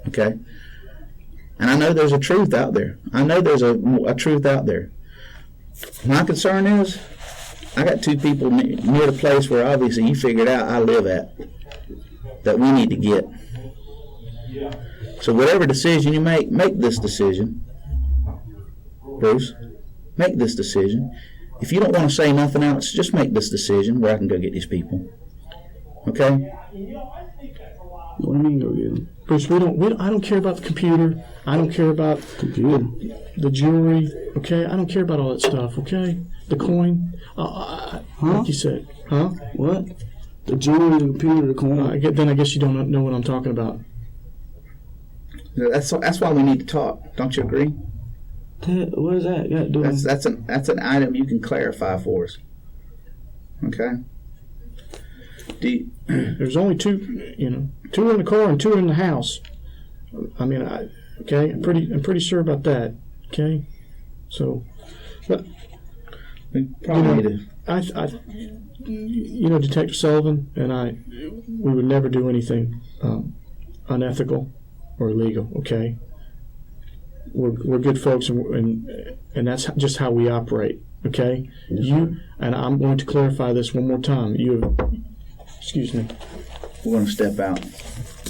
Okay? And I know there's a truth out there. I know there's a truth out there. My concern is, I got two people near the place where obviously you figured out I live at that we need to get. So whatever decision you make this decision. Bruce, make this decision. If you don't want to say nothing else, just make this decision where I can go get these people. Okay? What do you mean go get them? Bruce, I don't care about the computer. I don't care about the jewelry. Okay? I don't care about all that stuff. Okay? The coin. Like you said. Huh? What? The jewelry, the computer, the coin. Then I guess you don't know what I'm talking about. That's why we need to talk. Don't you agree? What is that got to do? That's an item you can clarify for us. Okay. There's only two in the car and 2 in the house. I mean, I'm pretty sure about that. Okay, so, but probably Detective Sullivan and we would never do anything unethical or illegal. Okay, we're good folks, and that's just how we operate. Okay, and I'm going to clarify this one more time. Excuse me. We're going to step out.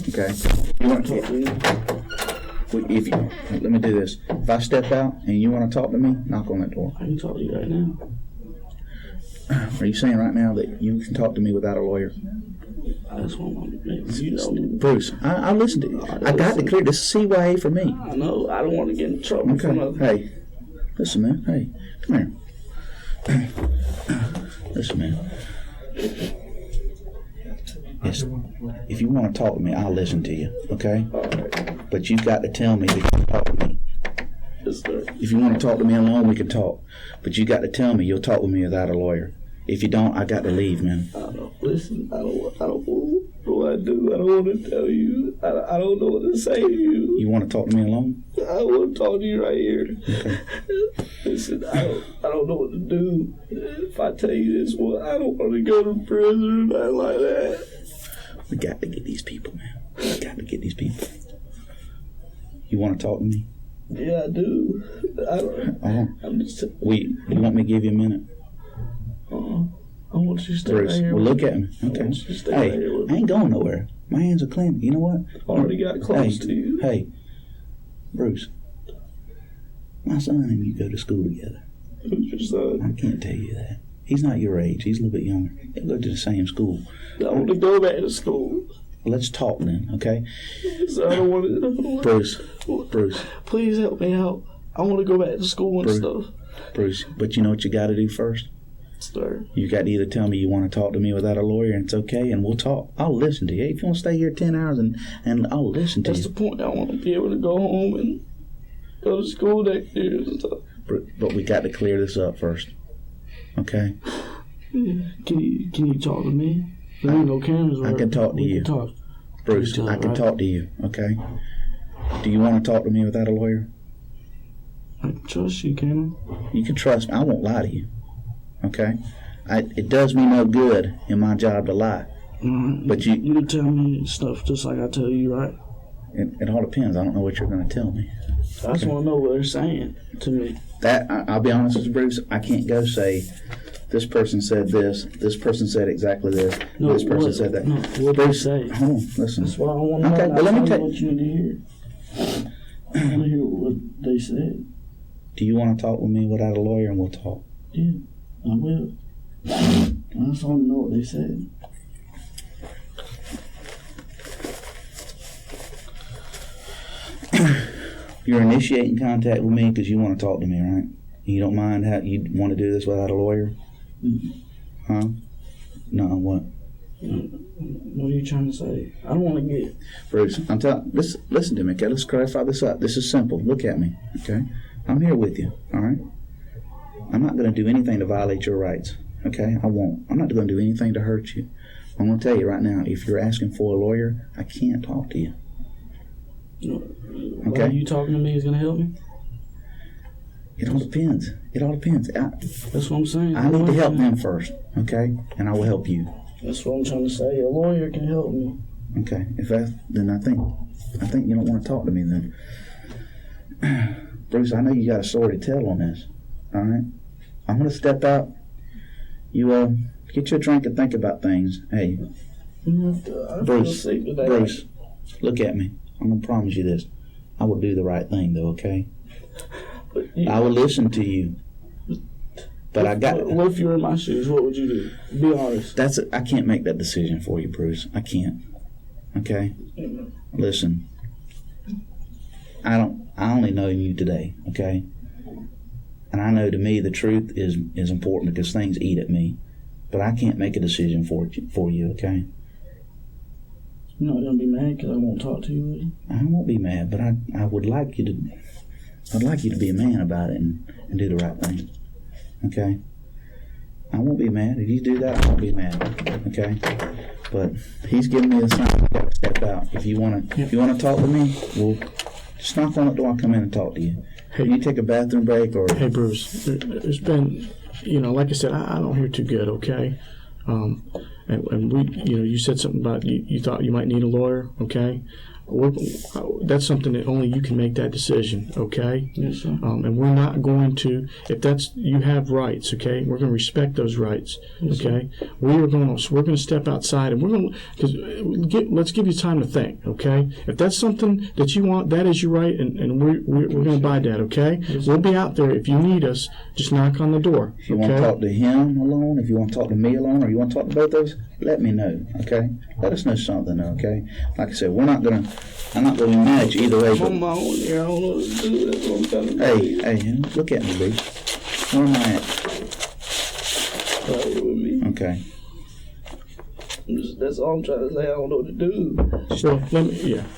Okay. You want to talk to me? Let me do this. If I step out and you want to talk to me, knock on that door. I can talk to you right now. Are you saying right now that you can talk to me without a lawyer? I just want to Bruce, I listen to you. I got to clear. This is CYA for me. I know. I don't want to get in trouble. Okay. Hey, listen, man. Hey, come here. Listen, man. Yes. If you want to talk to me, I'll listen to you, okay? But you've got to tell me that you can talk to me. Yes, sir. If you want to talk to me alone, we can talk. But you got to tell me you'll talk with me without a lawyer. If you don't, I got to leave, man. I don't listen. I don't know what I do. I don't want to tell you. I don't know what to say to you. You want to talk to me alone? I want to talk to you right here. Okay. Listen, I don't know what to do. If I tell you this, I don't want to go to prison or nothing like that. We got to get these people, man. We got to get these people. You want to talk to me? Yeah, I do. I'm just. You want me to give you a minute? I want you to stay Bruce, right here. well, look at me. Okay. Hey, I ain't going nowhere. My hands are clean. You know what? I already got close to you. Hey, Bruce. My son and you go to school together. Who's your son? I can't tell you that. He's not your age. He's a little bit younger. They go to the same school. I want to go back to school. Let's talk then, okay? So I don't want to. Bruce. Please help me out. I want to go back to school and stuff. Bruce, but you know what you got to do first? Sir. You got to either tell me you want to talk to me without a lawyer and it's okay, and we'll talk. I'll listen to you. If you want to stay here 10 hours and I'll listen to you. That's the point. I want to be able to go home and go to school next year and stuff. But we got to clear this up first. Okay? Can you talk to me? There ain't no cameras. I can talk to you. Bruce, I can talk to you, okay? Do you want to talk to me without a lawyer? I trust you, can I? You can trust me. I won't lie to you, okay? It does me no good in my job to lie. But you can tell me stuff just like I tell you, right? It all depends. I don't know what you're going to tell me. I just want to know what they're saying to me. I'll be honest with you, Bruce. I can't go say, this person said this person exactly this, this person said that. No, what do they say? Hold on, listen. That's what I want to know. Okay, but let me tell what you need to hear. I want to hear what they said. Do you want to talk with me without a lawyer, and we'll talk? Yeah, I will. I just want to know what they said. You're initiating contact with me because you want to talk to me, right? You don't mind how you want to do this without a lawyer? Huh? No, what? What are you trying to say? I don't want to get... Bruce, listen to me, okay? Let's clarify this up. This is simple. Look at me, okay? I'm here with you, all right? I'm not going to do anything to violate your rights, okay? I won't. I'm not going to do anything to hurt you. I'm going to tell you right now, if you're asking for a lawyer, I can't talk to you. Okay. Are you talking to me is going to help me? It all depends. That's what I'm saying. I need to help them first, okay? And I will help you. That's what I'm trying to say. A lawyer can help me. Okay. Then I think you don't want to talk to me then. Bruce, I know you got a story to tell on this. All right? I'm going to step out. You get you a drink and think about things. Hey, Bruce, look at me. I'm going to promise you this. I will do the right thing, though, okay? I will listen to you. But what if you were in my shoes? What would you do? Be honest. I can't make that decision for you, Bruce. I can't. Okay? Listen. I only know you today, okay? And I know to me the truth is important because things eat at me. But I can't make a decision for you, okay? You're not gonna be mad because I won't talk to you, will you? I won't be mad, but I would like you to. I'd like you to be a man about it and do the right thing. Okay? I won't be mad. If you do that, I won't be mad. Okay? But he's giving me a sign. You got to step out. If you wanna talk to me, well, just knock on the door. I'll come in and talk to you. Hey, you take a bathroom break or. Hey, Bruce. There's been, like I said, I don't hear too good. Okay. And we, you said something about you thought you might need a lawyer. Okay. That's something that only you can make that decision, okay? Yes, sir. And we're not going to, if that's, you have rights, okay? We're going to respect those rights, okay? Yes, we're going to step outside and we're going to, let's give you time to think, okay? If that's something that you want, that is your right, and we're going to abide that, okay? Yes, we'll be out there. If you need us, just knock on the door, If you want to talk to him alone, if you want to talk to me alone, or you want to talk to both of us, let me know, okay? Let us know something, okay? Like I said, I'm not going to be mad at you either way. I'm on my own here. I don't know what to do. That's what I'm telling you. Hey, look at me, Bruce. Where am I at? Right with me. Okay. That's all I'm trying to say. I don't know what to do. So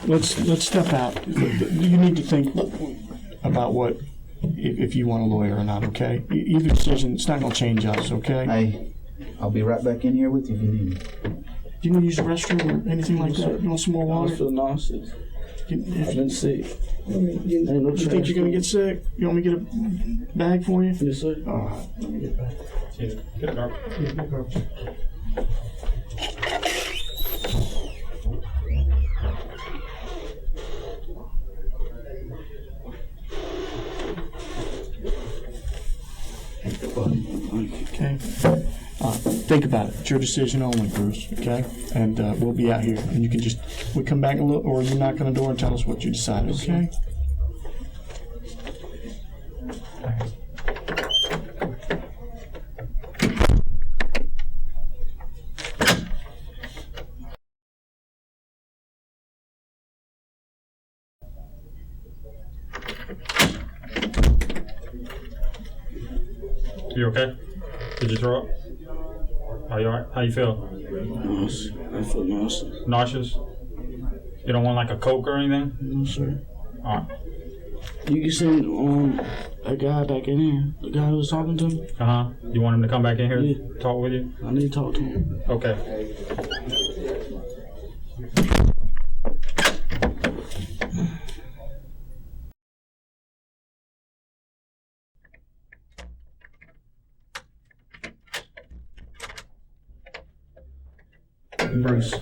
let's step out. You need to think about what if you want a lawyer or not. Okay, either decision, it's not going to change us. Okay. Hey, I'll be right back in here with you if you need me. Do you need to use the restroom or anything like that? You want some more water? I feel nauseous. I've been sick. You think you're going to get sick? You want me to get a bag for you? Yes, sir. All right. Let me get a bag. Get a garbage. Yeah, get a garbage. Okay. Think about it. It's your decision only, Bruce. Okay, and we'll be out here, and you can we come back a little, or you knock on the door and tell us what you decided. Okay. You okay? Did you throw up? Are you alright? How you feel? Nauseous. I feel nauseous. Nauseous? You don't want like a Coke or anything? No, sir. Alright. You can send a guy back in here. The guy who was talking to me. You want him to come back in here Yeah. talk with you? I need to talk to him. Okay. Bruce.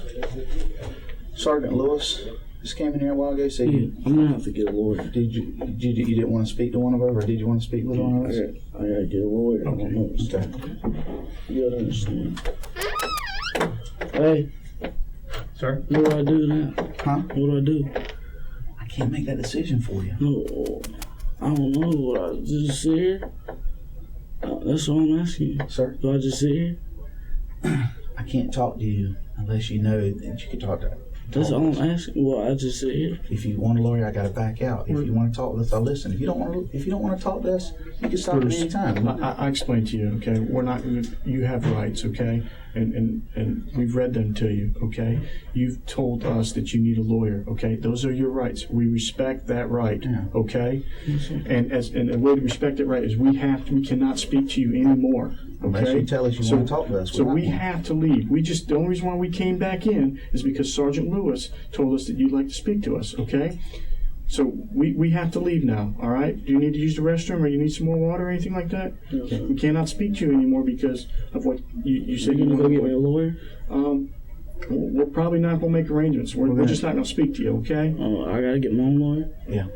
Sergeant Lewis just came in here a while ago. Said I'm gonna have to get a lawyer. Did you didn't want to speak to one of us, or did you want to speak with one of us? I gotta get a lawyer. I don't know. Okay. You gotta understand. Hey, Sir? what do I do now? Huh? What do I do? I can't make that decision for you. No, I don't know. What I just sit here? That's what I'm asking you. Sir? Do I just sit here? I can't talk to you unless you know that you can talk to. That's all I'm asking. Well, I just sit here. If you want a lawyer, I got to back out. If you want to talk to us, I'll listen. If you don't want to talk to us, you can stop at any time. I explained to you, okay? We're not. You have rights, okay? And we've read them to you, okay? You've told us that you need a lawyer, okay? Those are your rights. We respect that right, okay? And the way to respect that right is we cannot speak to you anymore. Unless Okay. you tell us you want to talk to us. So we have to leave. The only reason why we came back in is because Sergeant Lewis told us that you'd like to speak to us, okay? So we have to leave now, all right? Do you need to use the restroom or you need some more water or anything like that? Yes, sir. We cannot speak to you anymore because of what you said. You You gonna go get me a lawyer? We're probably not going to make arrangements. We're just not going to speak to you, okay? I gotta get my own lawyer. Yeah.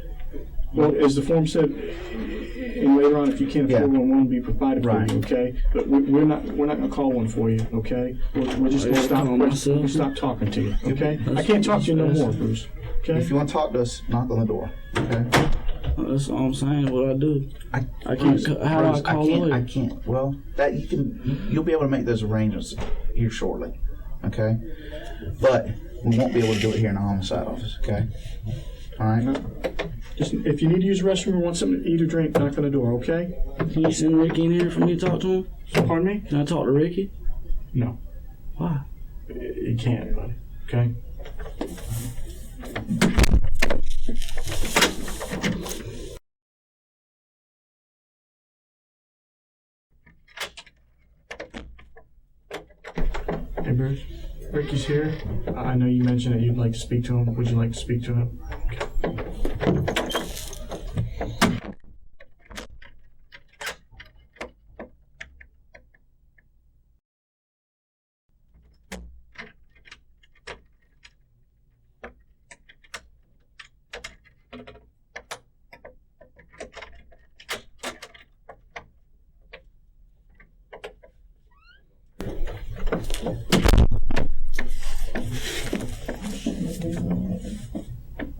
Well, as the form said, and later on, if you can't afford one will be provided for you, okay? But we're not going to call one for you, okay? We're just going to stop talking to you, okay? I can't talk to you no more, Bruce. Okay? If you want to talk to us, knock on the door. Okay. That's all I'm saying. What do I do? I can't. Bruce, How do I call a lawyer? I can't. Well, that you can. You'll be able to make those arrangements here shortly. Okay. But we won't be able to do it here in the homicide office. Okay. All right. Just, if you need to use the restroom or want something to eat or drink, knock on the door, okay? Can you send Ricky in here for me to talk to him? Pardon me? Can I talk to Ricky? No. Why? You can't, buddy. Okay? Hey, Bruce. Ricky's here. I know you mentioned that you'd like to speak to him. Would you like to speak to him?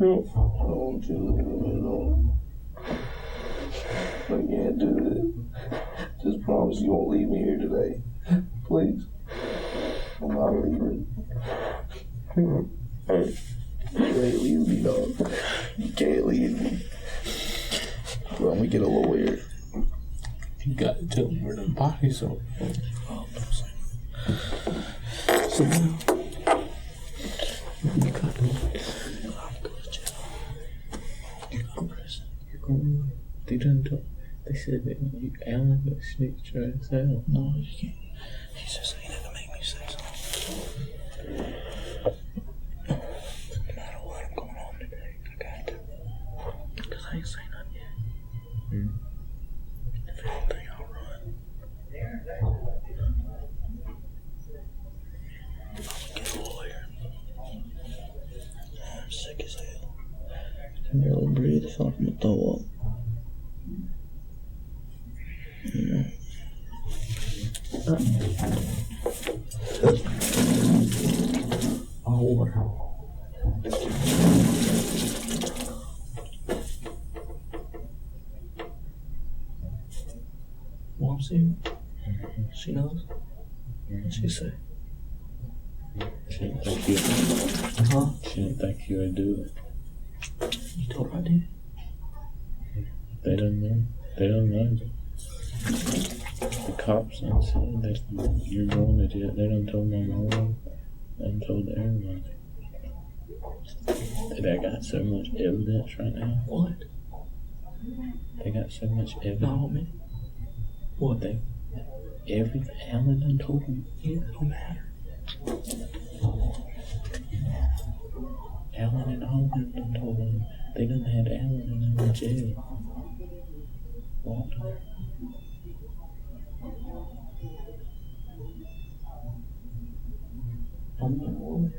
I want you to leave me alone. I can't do this. Just promise you won't leave me here today. Please. I'm not leaving. Hey, you ain't leaving me, dog. You can't leave me. Well, let me get a lawyer. You got to tell me where the bodies are. Oh, no, so now, you got to They didn't tell. They said that you, Alan, got snitched your ass out. No, you can't. He just ain't gonna make me say something. No matter what, I'm going home today. I got to. Because I ain't saying nothing yet. If anything, I'll run. I'm gonna get a lawyer. I'm sick as hell. I can barely breathe if I'm gonna throw up. All water. Mom's here. She knows. What'd she say? She didn't think you. Huh? She didn't think you would do it. You told her I did. They don't know. They don't know. The cops done said that you're going to jail. They done told my mom. They done told everybody. They got so much evidence right now. What? They got so much evidence. No, man. What? They everything Alan done told me. Yeah, it don't matter. Alan and all them done told them. They done had Alan in them in jail. What? I'm not worried.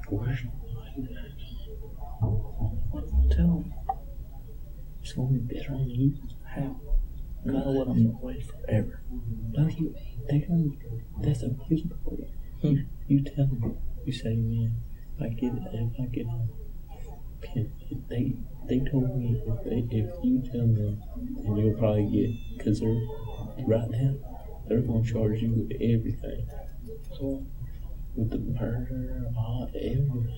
Where's Tell him. it's gonna be better on you? How? Gotta let him away forever. No, you ain't. They don't. That's a police report. You tell them. You say, man, if I get a pin, they told me if you tell them, then you'll probably get, because they're right now they're gonna charge you with everything. So, With the murder, all everything.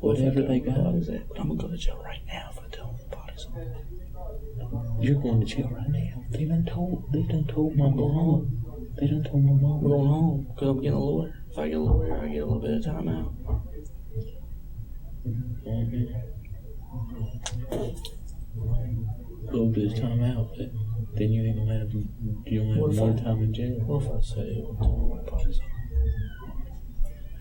Whatever they got. But I'm gonna go to jail right now if I tell them the body's on. You're going to jail right now. They done told my mom. They done told my mom. I'm going home because I'm getting a lawyer. If I get a lawyer, I get a little bit of time out. A little bit of time out, but then you ain't gonna have more time in jail. What if I say, I'll tell them the body's on?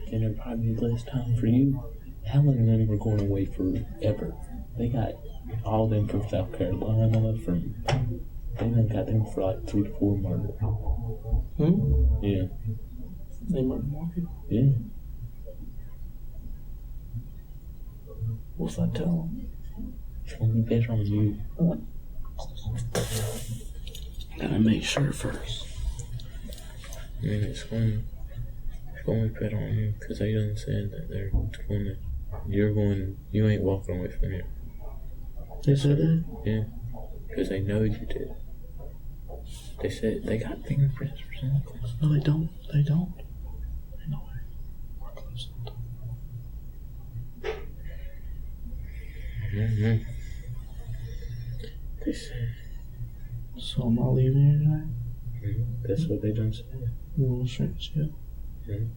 Then there'll probably be less time for you. Alan and them were going away forever. They got all them from South Carolina, they done got them for like 3 to 4 murders. Yeah. They murdered more people? Yeah. What if I tell them? It's gonna be better on you. Gotta make sure first. I mean, it's gonna be better on you, because they done said that you ain't walking away from here. They said that? Yeah. Because they know you did. They said they got fingerprints for something. No, they don't. They don't. Ain't no way. We're close. Mm-hmm. They said. So I'm not leaving here tonight. That's what they done said. You want to straight to jail?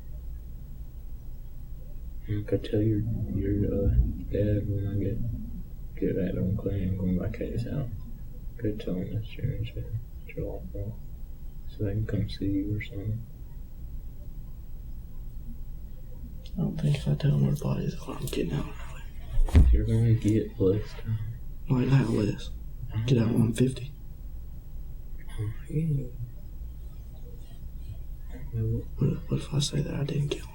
I could tell your dad when I get back on clean and going my case out. Could tell him that you're in jail, that you're locked up, so they can come see you or something. I don't think if I tell them where the bodies are, I'm getting out early. You're gonna get less time. Like not less. Get out 150. Yeah. What if I say that I didn't kill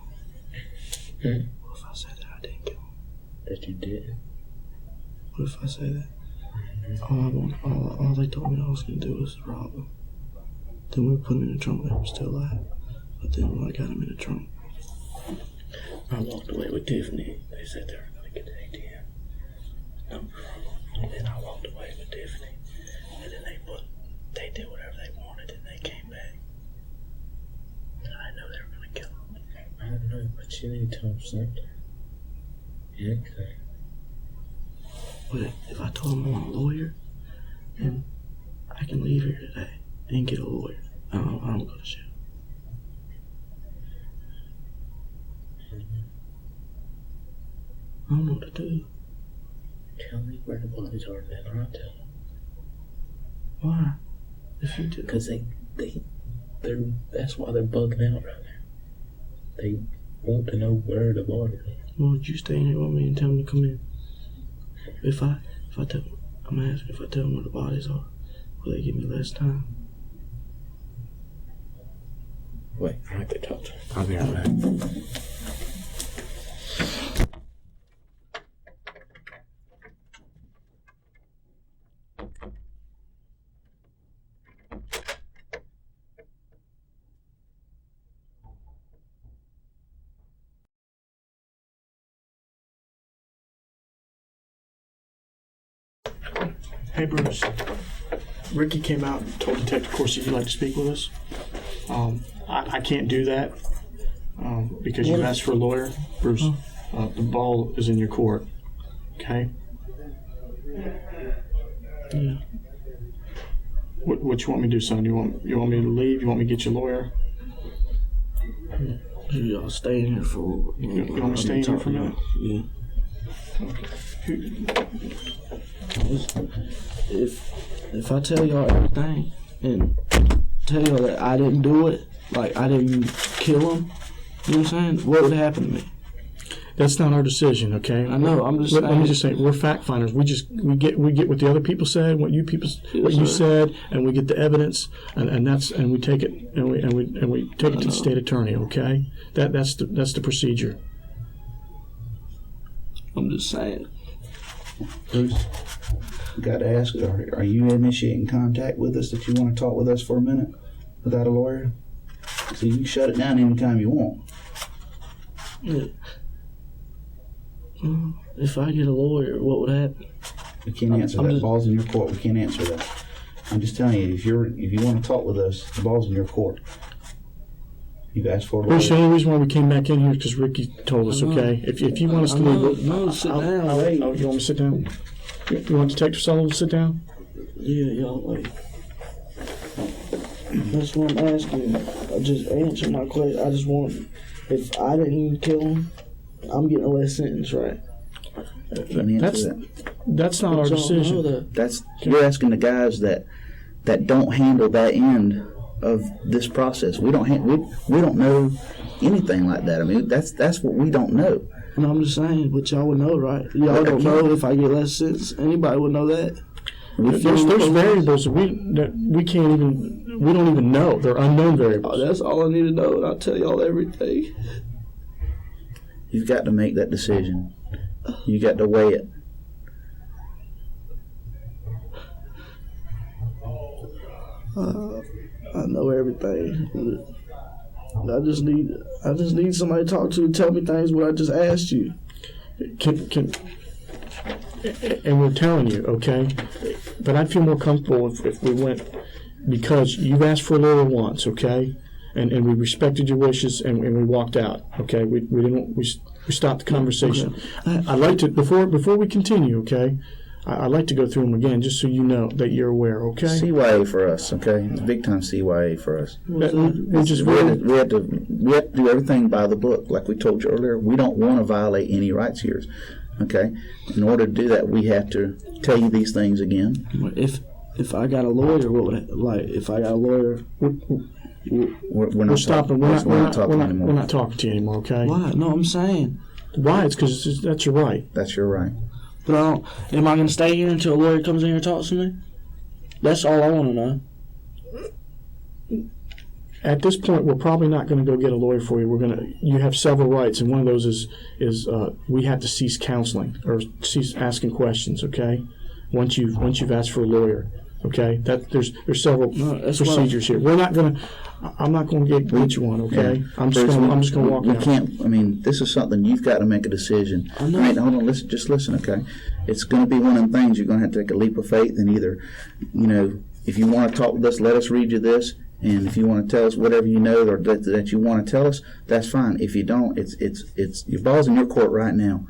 him? What if I say that I didn't kill him? That you did. What if I say that? All they told me I was going to do was rob them. Then we put him in the trunk, they were still alive. But then when I got him in the trunk, I walked away with Tiffany. They said they were going to get the ATM number. And then I walked away with Tiffany. And then they did whatever they wanted and they came back. And I know they were going to kill him. I don't know, but you need to tell them something. Yeah, okay. But if I told him I want a lawyer, then I can leave here today and get a lawyer. I don't go to jail. I don't know what to do. Tell me where the bodies are, then I'll tell them. Why? If you do. Because that's why they're bugging out right now. They want to know where the bodies are. Well, would you stay in here with me and tell them to come in? If I tell them, I'm asking if I tell them where the bodies are, will they give me less time? Wait, I have to talk to them. I'll be right back. Hey Bruce, Ricky came out and told Detective Corsi you'd like to speak with us. I can't do that because you've asked for a lawyer. Bruce, the ball is in your court, okay? Yeah. What you want me to do, son? You want me to leave? You want me to get your lawyer? I'll stay in here for. You want me to stay in here for a minute? Yeah. If I tell y'all everything and tell y'all that I didn't do it, like I didn't kill him, you know what I'm saying? What would happen to me? That's not our decision, okay? I know. I'm just. Let me just say, we're fact finders. We get what the other people said, what you said, and we get the evidence, and we take it and we take it to the state attorney, okay? That's the procedure. I'm just saying. Bruce, we got to ask, are you initiating contact with us that you want to talk with us for a minute without a lawyer? So you can shut it down anytime you want. Yeah. If I get a lawyer, what would happen? We can't answer that. The ball's in your court. We can't answer that. I'm just telling you, if you want to talk with us, the ball's in your court. You've asked for a lawyer. Bruce, the only reason why we came back in here is because Ricky told us, okay? If you want us to leave... No, sit down. Wait. Oh, you want me to sit down? You want Detective Sullivan to sit down? Yeah, y'all wait. That's what I'm asking. I just answer my question. I just want... If I didn't kill him, I'm getting a less sentence, right? That's not our decision. You're asking the guys that don't handle that end of this process. We don't know anything like that. I mean, that's what we don't know. No, I'm just saying, but y'all would know, right? Y'all don't know if I get less sentence. Anybody would know that. There's variables that we can't even, we don't even know. They're unknown variables. Oh, that's all I need to know, and I'll tell y'all everything. You've got to make that decision. You got to weigh it. I know everything. I just need somebody to talk to and tell me things what I just asked you. And we're telling you, okay? But I'd feel more comfortable if we went, because you've asked for a lawyer once, okay? And we respected your wishes and we walked out, okay? We stopped the conversation. Okay. I'd like to, before we continue, okay? I'd like to go through them again, just so you know that you're aware. Okay. CYA for us, okay? It's big time CYA for us. We just We have to do everything by the book, like we told you earlier. We don't want to violate any rights here, okay? In order to do that, we have to tell you these things again. If I got a lawyer, what would if I got a lawyer? We're not stopping. We're not talking anymore. We're not talking to you anymore. Okay. Why? No, I'm saying. Why? It's because that's your right. That's your right. But am I going to stay here until a lawyer comes in here and talks to me? That's all I want to know. At this point, we're probably not going to go get a lawyer for you. You have several rights, and one of those is we have to cease counseling or cease asking questions. Okay, once you've asked for a lawyer. Okay, there's several procedures here. I'm not going to get you one. Okay, yeah. I'm just going to walk out. We can't. I mean, this is something you've got to make a decision. I know. Right, hold on. Listen. Okay, it's going to be one of them things you're going to have to take a leap of faith and either, if you want to talk with us, let us read you this. And if you want to tell us whatever you know or that you want to tell us, that's fine. If you don't, it's your ball's in your court right now.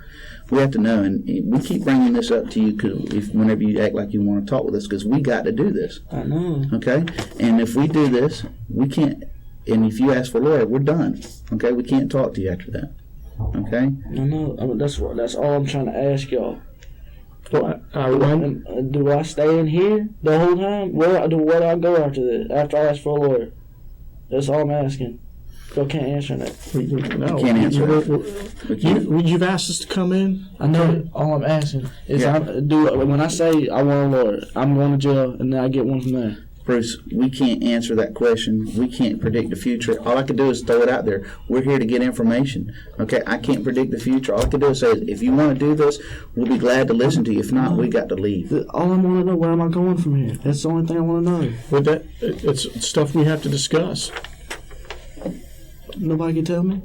We have to know, and we keep bringing this up to you whenever you act like you want to talk with us, because we got to do this. I know. Okay, and if we do this, we can't. And if you ask for a lawyer, we're done. Okay, we can't talk to you after that. Okay. I know. That's all I'm trying to ask y'all. Do I stay in here the whole time? Where do I go after this? After I ask for a lawyer? That's all I'm asking. Y'all can't answer that. No, can't answer that. You've asked us to come in. I know. All I'm asking is, when I say I want a lawyer, I'm going to jail, and then I get one from there. Bruce, we can't answer that question. We can't predict the future. All I can do is throw it out there. We're here to get information. Okay, I can't predict the future. All I can do is say, if you want to do this, we'll be glad to listen to you. If not, we got to leave. All I want to know, where am I going from here? That's the only thing I want to know. But it's stuff we have to discuss. Nobody can tell me.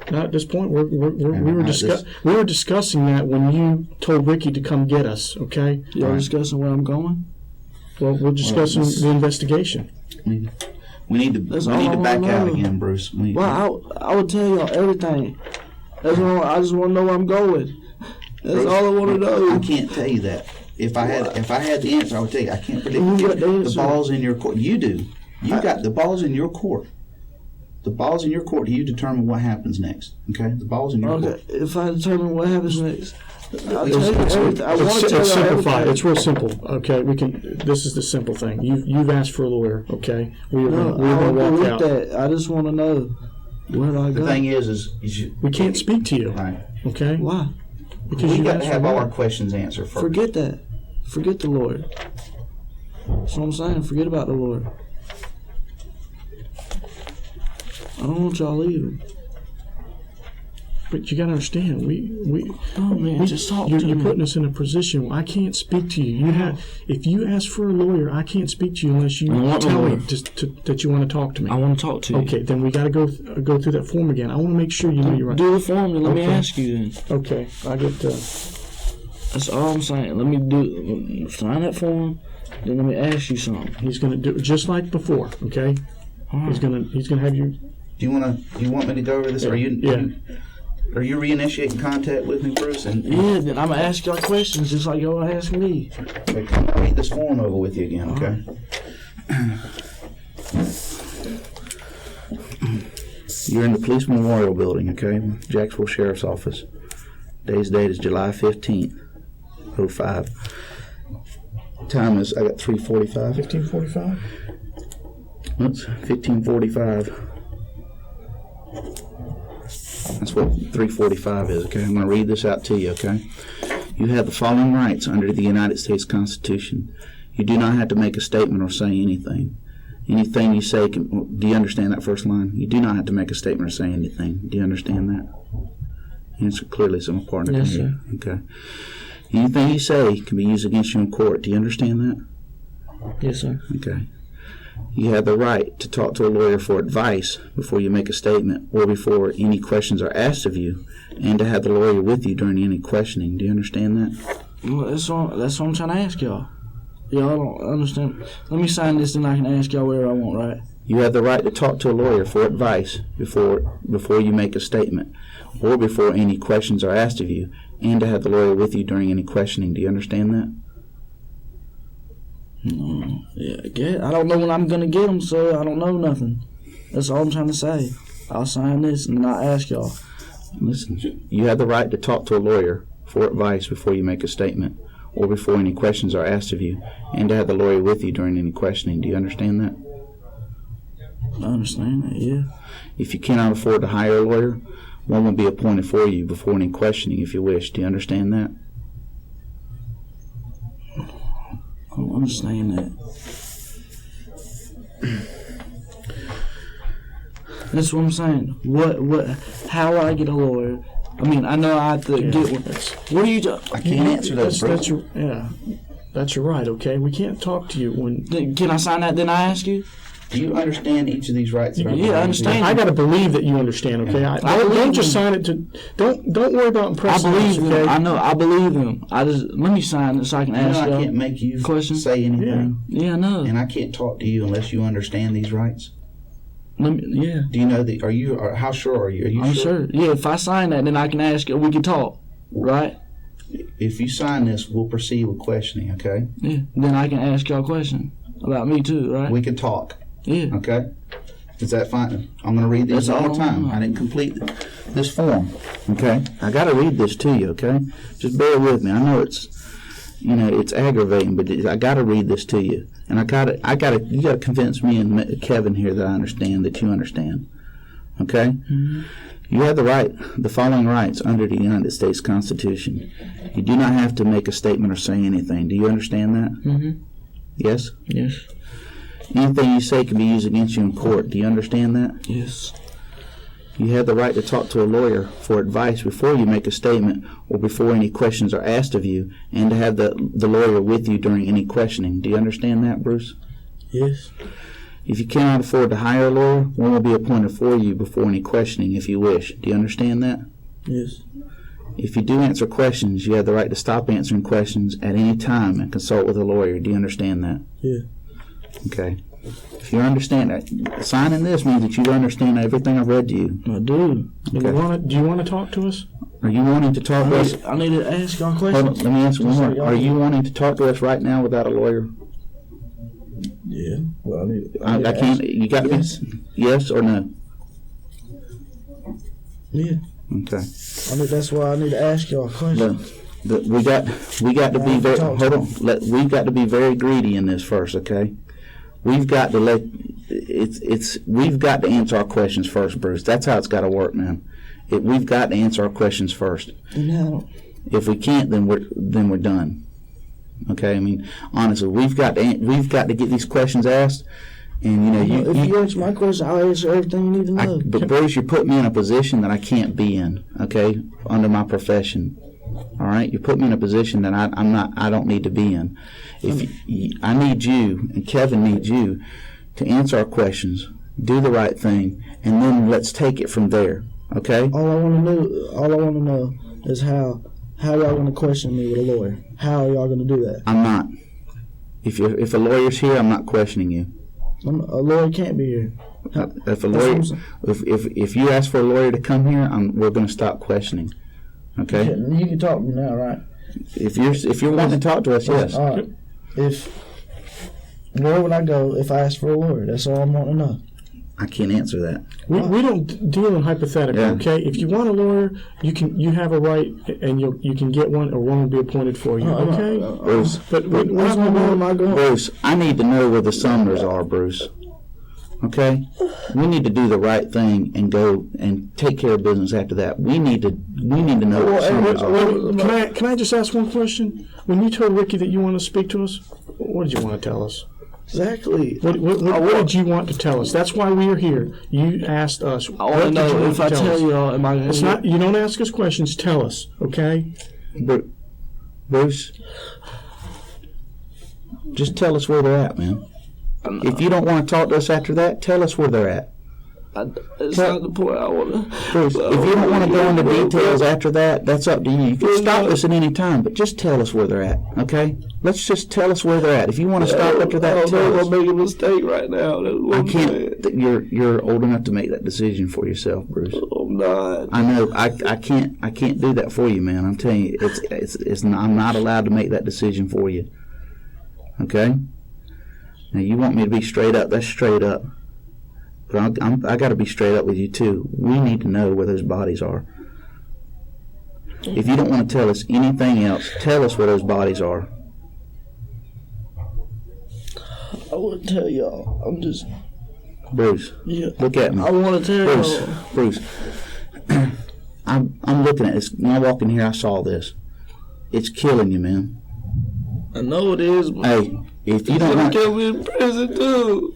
Not at this point. We were discussing that when you told Ricky to come get us. Okay. Y'all discussing where I'm going? Well, we're discussing the investigation. We need to back out again, Bruce. I would tell y'all everything. That's all. I just want to know where I'm going. That's Bruce, all I want to know. I can't tell you that. If I had the answer, I would tell you. I can't predict the ball's in your court. You do. You got the ball's in your court. The ball's in your court. You determine what happens next. Okay, the ball's in your court. If I determine what happens next. It's simplified. It's real simple. Okay, this is the simple thing. You've asked for a lawyer. Okay, we're going to walk out. I just want to know where do I go. The thing is we can't speak to you. Right. Okay. Why? Because we got to have all our questions answered first. Forget that. Forget the lawyer. That's what I'm saying. Forget about the lawyer. I don't want y'all leaving. But you got to understand, just talk to me. You're putting us in a position where I can't speak to you. If you ask for a lawyer, I can't speak to you unless you tell me that you want to talk to me. I want to talk to you. Okay, then we got to go through that form again. I want to make sure you know you're right. Do the form and let me ask you then. Okay, I get. That's all I'm saying. Let me sign that form. Then let me ask you something. He's going to do it just like before. Okay. Right. He's going to have you. Do you want me to go over this? Are you reinitiating contact with me, Bruce? Then I'm gonna ask y'all questions just like y'all ask me. Okay, come on, read this form over with you again, okay? You're in the Police Memorial Building, okay? Jacksonville Sheriff's Office. Day's date is July 15th, 05. Time is, I got 3:45. 15:45? That's 15:45. That's what 3:45 is, okay? I'm going to read this out to you, okay? You have the following rights under the United States Constitution. You do not have to make a statement or say anything. Anything you say do you understand that first line? You do not have to make a statement or say anything. Do you understand that? Answer clearly, so I'm partner. Yes, sir. Okay. Anything you say can be used against you in court. Do you understand that? Yes, sir. Okay. You have the right to talk to a lawyer for advice before you make a statement or before any questions are asked of you, and to have the lawyer with you during any questioning. Do you understand that? Well, that's what I'm trying to ask y'all. Y'all don't understand. Let me sign this and I can ask y'all whatever I want, right? You have the right to talk to a lawyer for advice before you make a statement or before any questions are asked of you, and to have the lawyer with you during any questioning. Do you understand that? Yeah, I don't know when I'm going to get them, so I don't know nothing. That's all I'm trying to say. I'll sign this and not ask y'all. Listen, you have the right to talk to a lawyer for advice before you make a statement or before any questions are asked of you, and to have the lawyer with you during any questioning. Do you understand that? I understand that, yeah. If you cannot afford to hire a lawyer, one will be appointed for you before any questioning if you wish. Do you understand that? I don't understand that. That's what I'm saying. How will I get a lawyer? I mean, I know I have to get one. What are you I can't answer that, bro. That's your right, okay? We can't talk to you when... Can I sign that, then I ask you? Do you understand each of these rights? Yeah, I understand. I got to believe that you understand, okay? Don't just sign it to... Don't worry about impressing us, okay? I believe them. I know. I believe them. Let me sign it so I can ask you. I can't make you say anything. Yeah, I know. And I can't talk to you unless you understand these rights. Yeah. Do you know how sure are you? Are you I'm sure. Yeah, if I sign that, then I can ask you. We can talk, right? If you sign this, we'll proceed with questioning, okay? Yeah. Then I can ask y'all a question about me too, right? We can talk. Yeah. Okay? Is that fine? I'm going to read this one more time. I didn't complete this form, okay? I got to read this to you, okay? Just bear with me. I know it's aggravating, but I got to read this to you. And you got to convince me and Kevin here that I understand, that you understand. Okay? Mm-hmm. You have the following rights under the United States Constitution. You do not have to make a statement or say anything. Do you understand that? Mm-hmm. Yes? Yes. Anything you say can be used against you in court. Do you understand that? Yes. You have the right to talk to a lawyer for advice before you make a statement or before any questions are asked of you, and to have the lawyer with you during any questioning. Do you understand that, Bruce? Yes. If you cannot afford to hire a lawyer, one will be appointed for you before any questioning if you wish. Do you understand that? Yes. If you do answer questions, you have the right to stop answering questions at any time and consult with a lawyer. Do you understand that? Yeah. Okay. If you understand that, signing this means that you understand everything I've read to you. I do. Okay. Do you want to talk to us? Are you wanting to talk to us? I need to ask y'all questions. Hold on, let me answer one more. Are you wanting to talk to us right now without a lawyer? Yeah. Well, I can't. You got to be yes or no. Yeah. Okay. That's why I need to ask y'all a question. We got to be very. Hold on. We've got to be very greedy in this first. Okay. We've got to we've got to answer our questions first, Bruce. That's how it's got to work, man. We've got to answer our questions first. No. If we can't, then we're done. Okay, I mean, honestly, we've got to get these questions asked, and if you answer my question, I'll answer everything you need to know. But Bruce, you're putting me in a position that I can't be in. Okay, under my profession. All right, you put me in a position that I don't need to be in. I need you, and Kevin needs you, to answer our questions, do the right thing, and then let's take it from there. Okay? All I want to know is how y'all going to question me with a lawyer. How are y'all going to do that? I'm not. If a lawyer's here, I'm not questioning you. A lawyer can't be here. If you ask for a lawyer to come here, we're going to stop questioning. Okay? You can talk to me now, right? If you're wanting to talk to us, yes. All right. Where would I go if I asked for a lawyer? That's all I want to know. I can't answer that. We don't deal in hypothetical, okay? If you want a lawyer, you have a right, and you can get one, or one will be appointed for you, okay? Bruce, Bruce, I need to know where the Sumners are, Bruce. Okay? We need to do the right thing and go and take care of business after that. We need to know where the Sumners are. Can I just ask one question? When you told Ricky that you want to speak to us, what did you want to tell us? Exactly. What did you want to tell us? That's why we are here. You asked us. I want to know if I tell you all, am I going to... It's not. You don't ask us questions. Tell us, okay? Bruce, just tell us where they're at, man. If you don't want to talk to us after that, tell us where they're at. It's not the point I want to. Bruce, if you don't want to go into details after that, that's up to you. You can stop us at any time, but just tell us where they're at, okay? Let's just tell us where they're at. If you want to stop after that, tell us. I'm making a mistake right now. I can't. You're old enough to make that decision for yourself, Bruce. I'm not. I know. I can't do that for you, man. I'm telling you, it's not, I'm not allowed to make that decision for you. Okay? Now you want me to be straight up. That's straight up. But I got to be straight up with you too. We need to know where those bodies are. If you don't want to tell us anything else, tell us where those bodies are. I want to tell y'all. I'm just. Bruce, look at me. I want to tell y'all. Bruce, I'm looking at this. When I walked in here, I saw this. It's killing you, man. I know it is. Hey, if you don't want to kill me in prison too.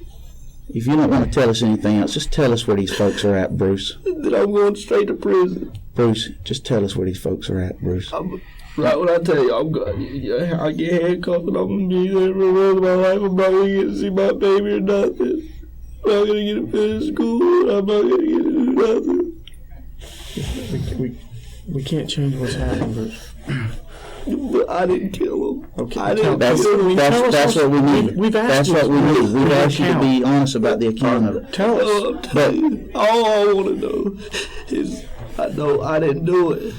If you don't want to tell us anything else, just tell us where these folks are at, Bruce. Then I'm going straight to prison. Bruce, just tell us where these folks are at, Bruce. Right when I tell you, I'm going. I get handcuffed and I'm going to be there for the rest of my life. I'm not going to get to see my baby or nothing. I'm not going to get to finish school. I'm not going to get to do nothing. We can't change what's happening, Bruce. But I didn't kill him. Okay, I didn't that's kill him. that's what we need. We've asked that's you. what we need. We've asked you to account. be honest about the account of it. Tell us. But All I want to know is I know I didn't do it.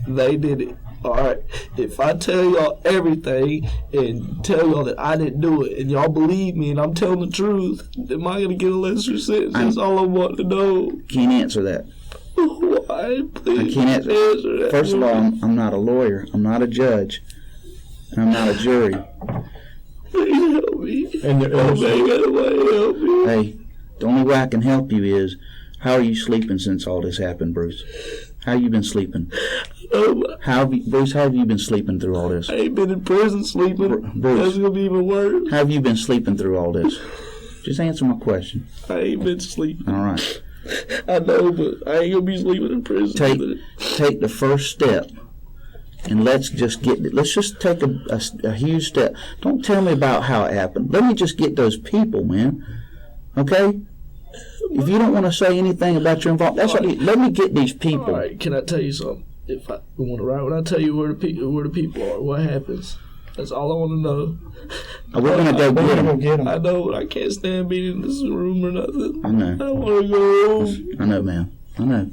They did it. All right. If I tell y'all everything and tell y'all that I didn't do it and y'all believe me and I'm telling the truth, am I going to get a lesser sentence? That's all I want to know. Can't answer that. Why? Please I can't answer that. First of all, I'm not a lawyer. I'm not a judge. And I'm not a jury. Please help me. And Help me. Hey, the only way I can help you is, how are you sleeping since all this happened, Bruce? How you been sleeping? Bruce, how have you been sleeping through all this? I ain't been in prison sleeping. Bruce, That's going to be even worse. how have you been sleeping through all this? Just answer my question. I ain't been sleeping. All right. I know, but I ain't going to be sleeping in prison. Take the first step. And let's just take a huge step. Don't tell me about how it happened. Let me just get those people, man. Okay? If you don't want to say anything about your involvement, let me get these people. All right, can I tell you something? If I want to write, when I tell you where the people are, what happens? That's all I want to know. We're gonna go get them. I know, but I can't stand being in this room or nothing. I know. I want to go home. I know, man. I know.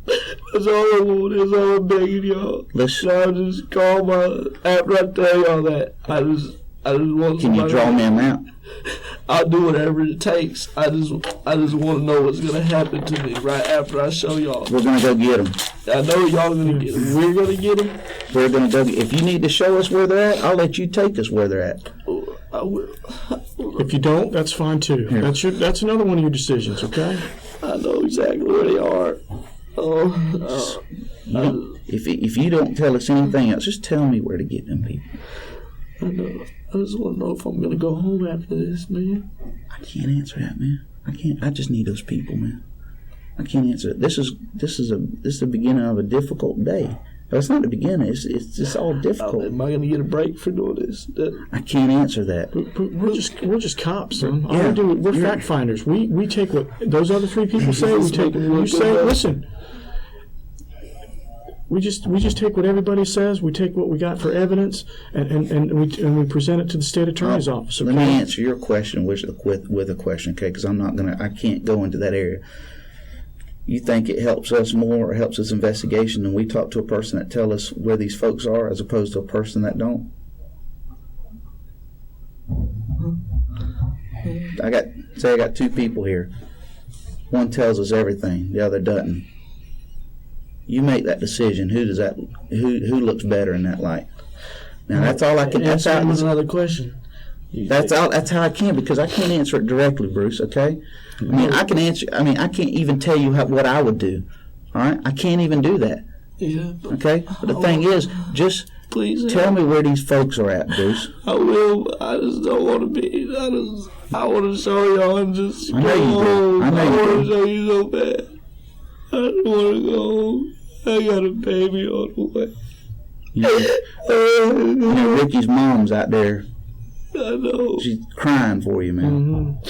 That's all I want. That's all I'm begging y'all. Listen. So I just call after I tell y'all that. I just want. Can you draw me a map? I'll do whatever it takes. I just want to know what's gonna happen to me right after I show y'all. We're gonna go get them. I know y'all gonna get them. We're gonna get them. We're gonna go. If you need to show us where they're at, I'll let you take us where they're at. I will. If you don't, that's fine too. Here. That's another one of your decisions, okay? I know exactly where they are. If you don't tell us anything else, just tell me where to get them people. I know. I just want to know if I'm gonna go home after this, man. I can't answer that, man. I can't. I just need those people, man. I can't answer it. This is the beginning of a difficult day. No, it's not the beginning. It's just all difficult. Am I gonna get a break for doing this? I can't answer that. We're just cops, son. All we do, we're fact finders. We take what those other three people say. We take what you say. Listen. We just take what everybody says. We take what we got for evidence, and we present it to the state attorney's office. Okay? Let me answer your question with a question, okay? Because I can't go into that area. You think it helps us more or helps us investigation when we talk to a person that tell us where these folks are as opposed to a person that don't? I got two people here. One tells us everything, the other doesn't. You make that decision. Who looks better in that light? Now that's all I can. That's another question. That's how I can, because I can't answer it directly, Bruce. Okay. I mean, I can answer. I mean, I can't even tell you what I would do. All right. I can't even do that. Yeah. Okay. But the thing is, just please tell me where these folks are at, Bruce. I will. But I just don't want to be. I want to show y'all and just. I know you do. I want to show you so bad. I don't want to go home. I got a baby on the way. You know, Ricky's mom's out there. I know. She's crying for you, man.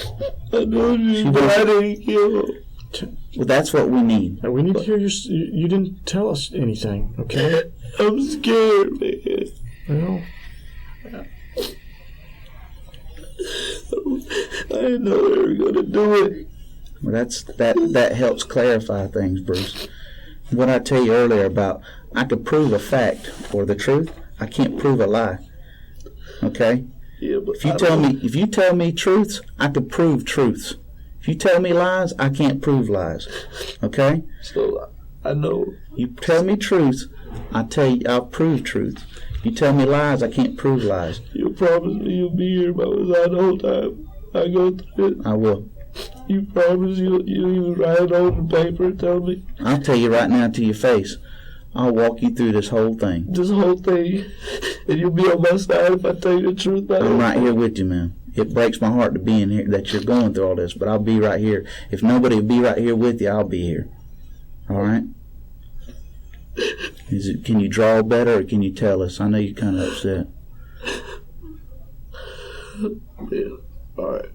I know. I didn't kill him. Well, that's what we need. We need to hear you didn't tell us anything, okay? I'm scared, man. Well, I didn't know they were gonna do it. Well, that helps clarify things, Bruce. What I tell you earlier about I could prove a fact or the truth, I can't prove a lie. Okay? Yeah, but If you tell me truths, I could prove truths. If you tell me lies, I can't prove lies. Okay? So I know. You tell me truths, I'll prove truth. You tell me lies, I can't prove lies. You promised me you'll be here by the side the whole time I go through it. I will. You promised you even write it on the paper and tell me. I'll tell you right now to your face. I'll walk you through this whole thing. This whole thing. And you'll be on my side if I tell you the truth. I'm right here with you, man. It breaks my heart to be in here, that you're going through all this, but I'll be right here. If nobody will be right here with you, I'll be here. All right? Can you draw better, or can you tell us? I know you're kind of upset. Yeah. All right.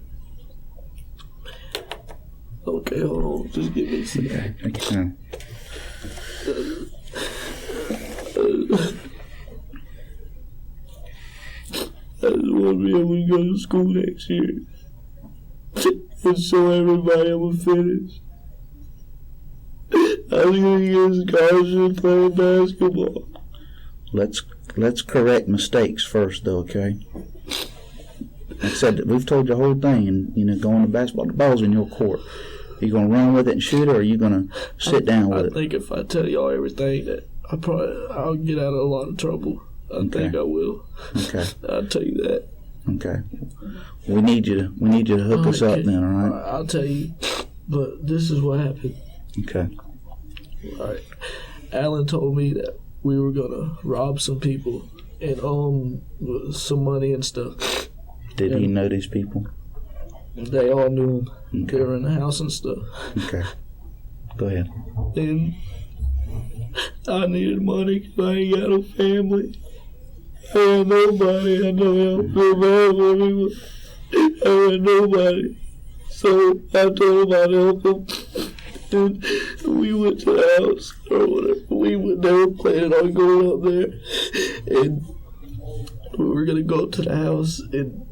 Okay, hold on. Just give me a second. Okay, take your time. I just want to be able to go to school next year and show everybody I'm a finish. I was going to get a scholarship playing basketball. Let's correct mistakes first, though, okay? Like I said, we've told you the whole thing, and going to basketball, the ball's in your court. Are you going to run with it and shoot it, or are you going to sit down with it? I think if I tell y'all everything, that I'll get out of a lot of trouble. I think I will. Okay. I'll tell you that. Okay. We need you to hook us up then, all right? I'll tell you, but this is what happened. Okay. All right. Alan told me that we were gonna rob some people and some money and stuff. Did he know these people? They all knew him. Okay. They were in the house and stuff. Okay. Go ahead. And I needed money because I ain't got no family. I had nobody. I had no help. Nobody. I had nobody. So I told him I'd help him. And we went to the house or whatever. They were planning on going up there. And we were going to go up to the house. And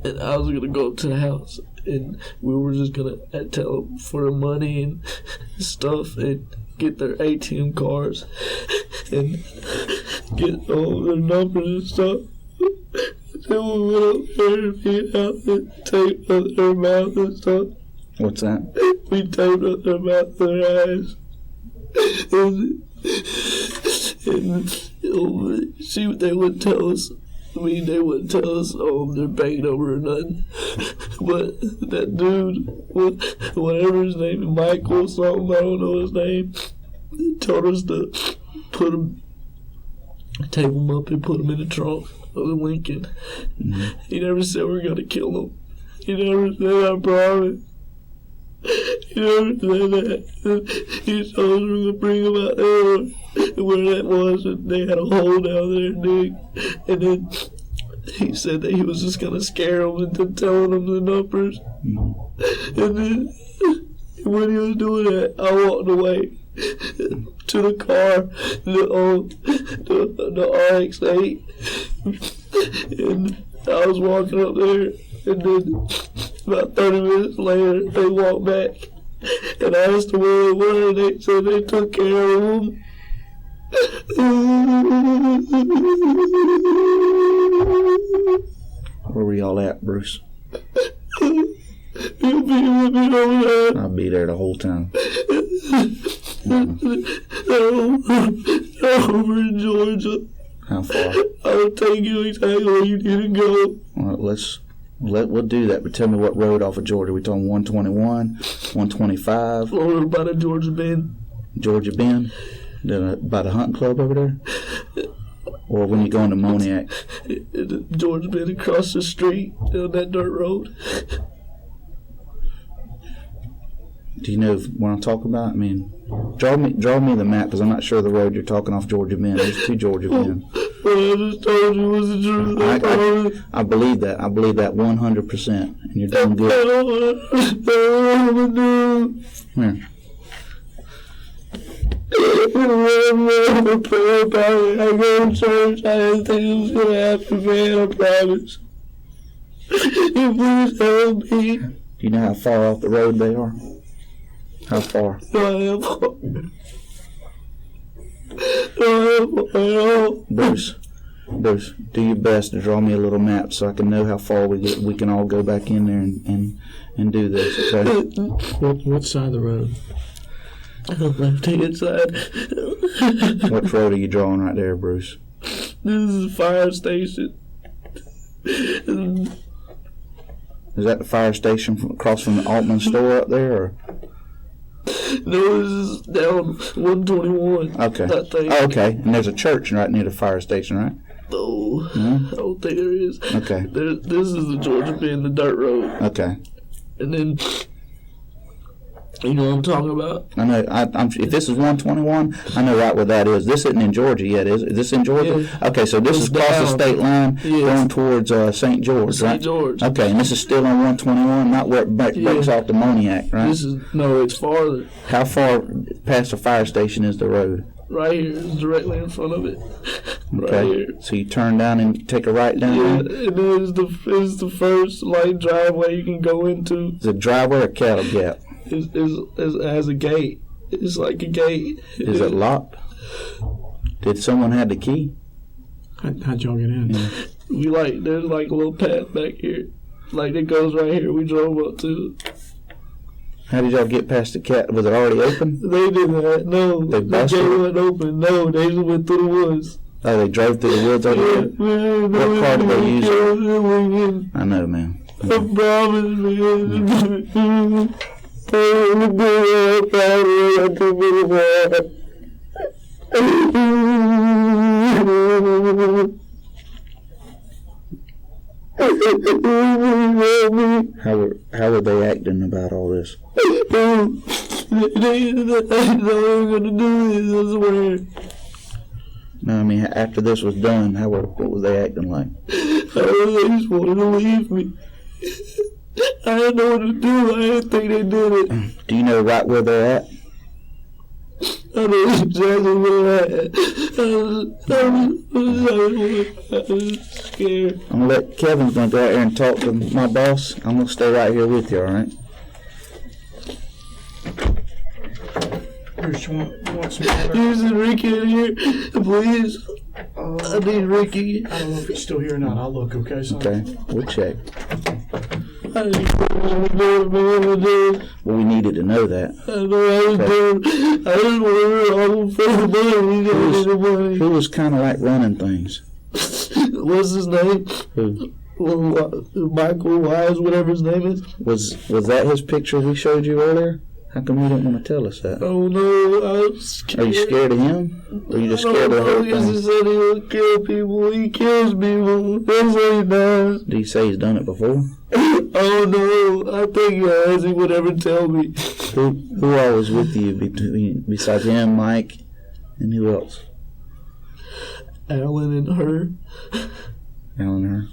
I was going to go up to the house. And we were just going to tell them for the money and stuff and get their ATM cards and get all their numbers and stuff. Then we went up there and beat out and taped up their mouth and stuff. What's that? We taped up their mouth and their eyes. And see what they wouldn't tell us. I mean, they wouldn't tell us, they're banged over or nothing. But that dude, whatever his name is, Michael or something, I don't know his name, told us to tape him up and put him in the trunk of the Lincoln. Mm-hmm. He never said we're going to kill him. He never said, I promise. He never said that. He told us we were going to bring him out there. Where that was, and they had a hole down there and dig. And then he said that he was just gonna scare them into telling them the numbers. And then when he was doing that, I walked away to the car, the RX-8, and I was walking up there, and then about 30 minutes later, they walked back, and I asked them where they were, and they said they took care of them. Where were y'all at, Bruce? You'll be with me over there. I'll be there the whole time. Over in Georgia. How far? I'll take you exactly where you need to go. All right, we'll do that, but tell me what road off of Georgia. We talking 121, 125? Over by the Georgia Bend. Georgia Bend? By the hunting club over there? Or when you go into Moniac? Georgia Bend across the street on that dirt road. Do you know what I'm talking about? I mean, draw me the map, because I'm not sure the road you're talking off Georgia Bend. There's two Georgia Bend. What I just told you was the truth. I believe that. I believe that 100%. And you're doing good. Here. I go to church. I didn't think it was gonna happen, man. I promise. You please help me. Do you know how far off the road they are? How far? Bruce, do your best to draw me a little map so I can know how far we can all go back in there and do this, okay? What side of the road? The left-hand side. What road are you drawing right there, Bruce? This is a fire station. Is that the fire station across from the Altman store up there, or? No, this is down 121. Okay. That thing. Oh, okay. And there's a church right near the fire station, right? No, No? I don't think there is. Okay. This is the Georgia Bend, the dirt road. Okay. And then, you know what I'm talking about? I know. If this is 121, I know right where that is. This isn't in Georgia yet, is it? Is this in Georgia? Yeah. Okay, so this It's is across the down. state line Yeah. going towards St. George, right? St. George. Okay, and this is still on 121, not where it breaks off the Moniac, right? This is, no, it's farther. How far past the fire station is the road? Right here. It's directly in front of it. Okay. Right here. So you turn down and take a right down Yeah, there? and then it's the first light driveway you can go into. Is it a driveway or cattle gap? It has a gate. It's like a gate. Is it locked? Did someone have the key? How'd y'all get in? There's like a little path back here. Like it goes right here. We drove up to. How did y'all get past the cat? Was it already open? They did that. No, They the busted gate it? wasn't open. No, they just went through the woods. Oh, they drove through the woods over there? What car did they use? I know, man. I promise, man. How were they acting about all this? They were gonna do this, I swear. No, I mean after this was done, what were they acting like? They just wanted to leave me. I didn't know what to do. I didn't think they did it. Do you know right where they're at? I know exactly where they're at. I was scared. I'm gonna let Kevin's gonna go out there and talk to my boss. I'm gonna stay right here with you, all right? Bruce, you want some water? Is Ricky in here? Please. I need Ricky. I don't know if he's still here or not. I'll look, okay, son? Okay, we'll check. I need to Well, we needed to know that. I know I was doing. I just wanted for the money. Who was kind of like running things? What's his name? Who Michael Wise, whatever his name is. was that his picture we showed you earlier? How come you didn't want to tell us that? Oh no, I was scared. Are you scared of him? Or are you just scared of the whole Because he thing? said he would kill people. He kills people. That's what he does. Did he say he's done it before? Oh no, I think he has. He would never tell me. Who all was with you besides him, Mike, and who else? Alan and her. Alan,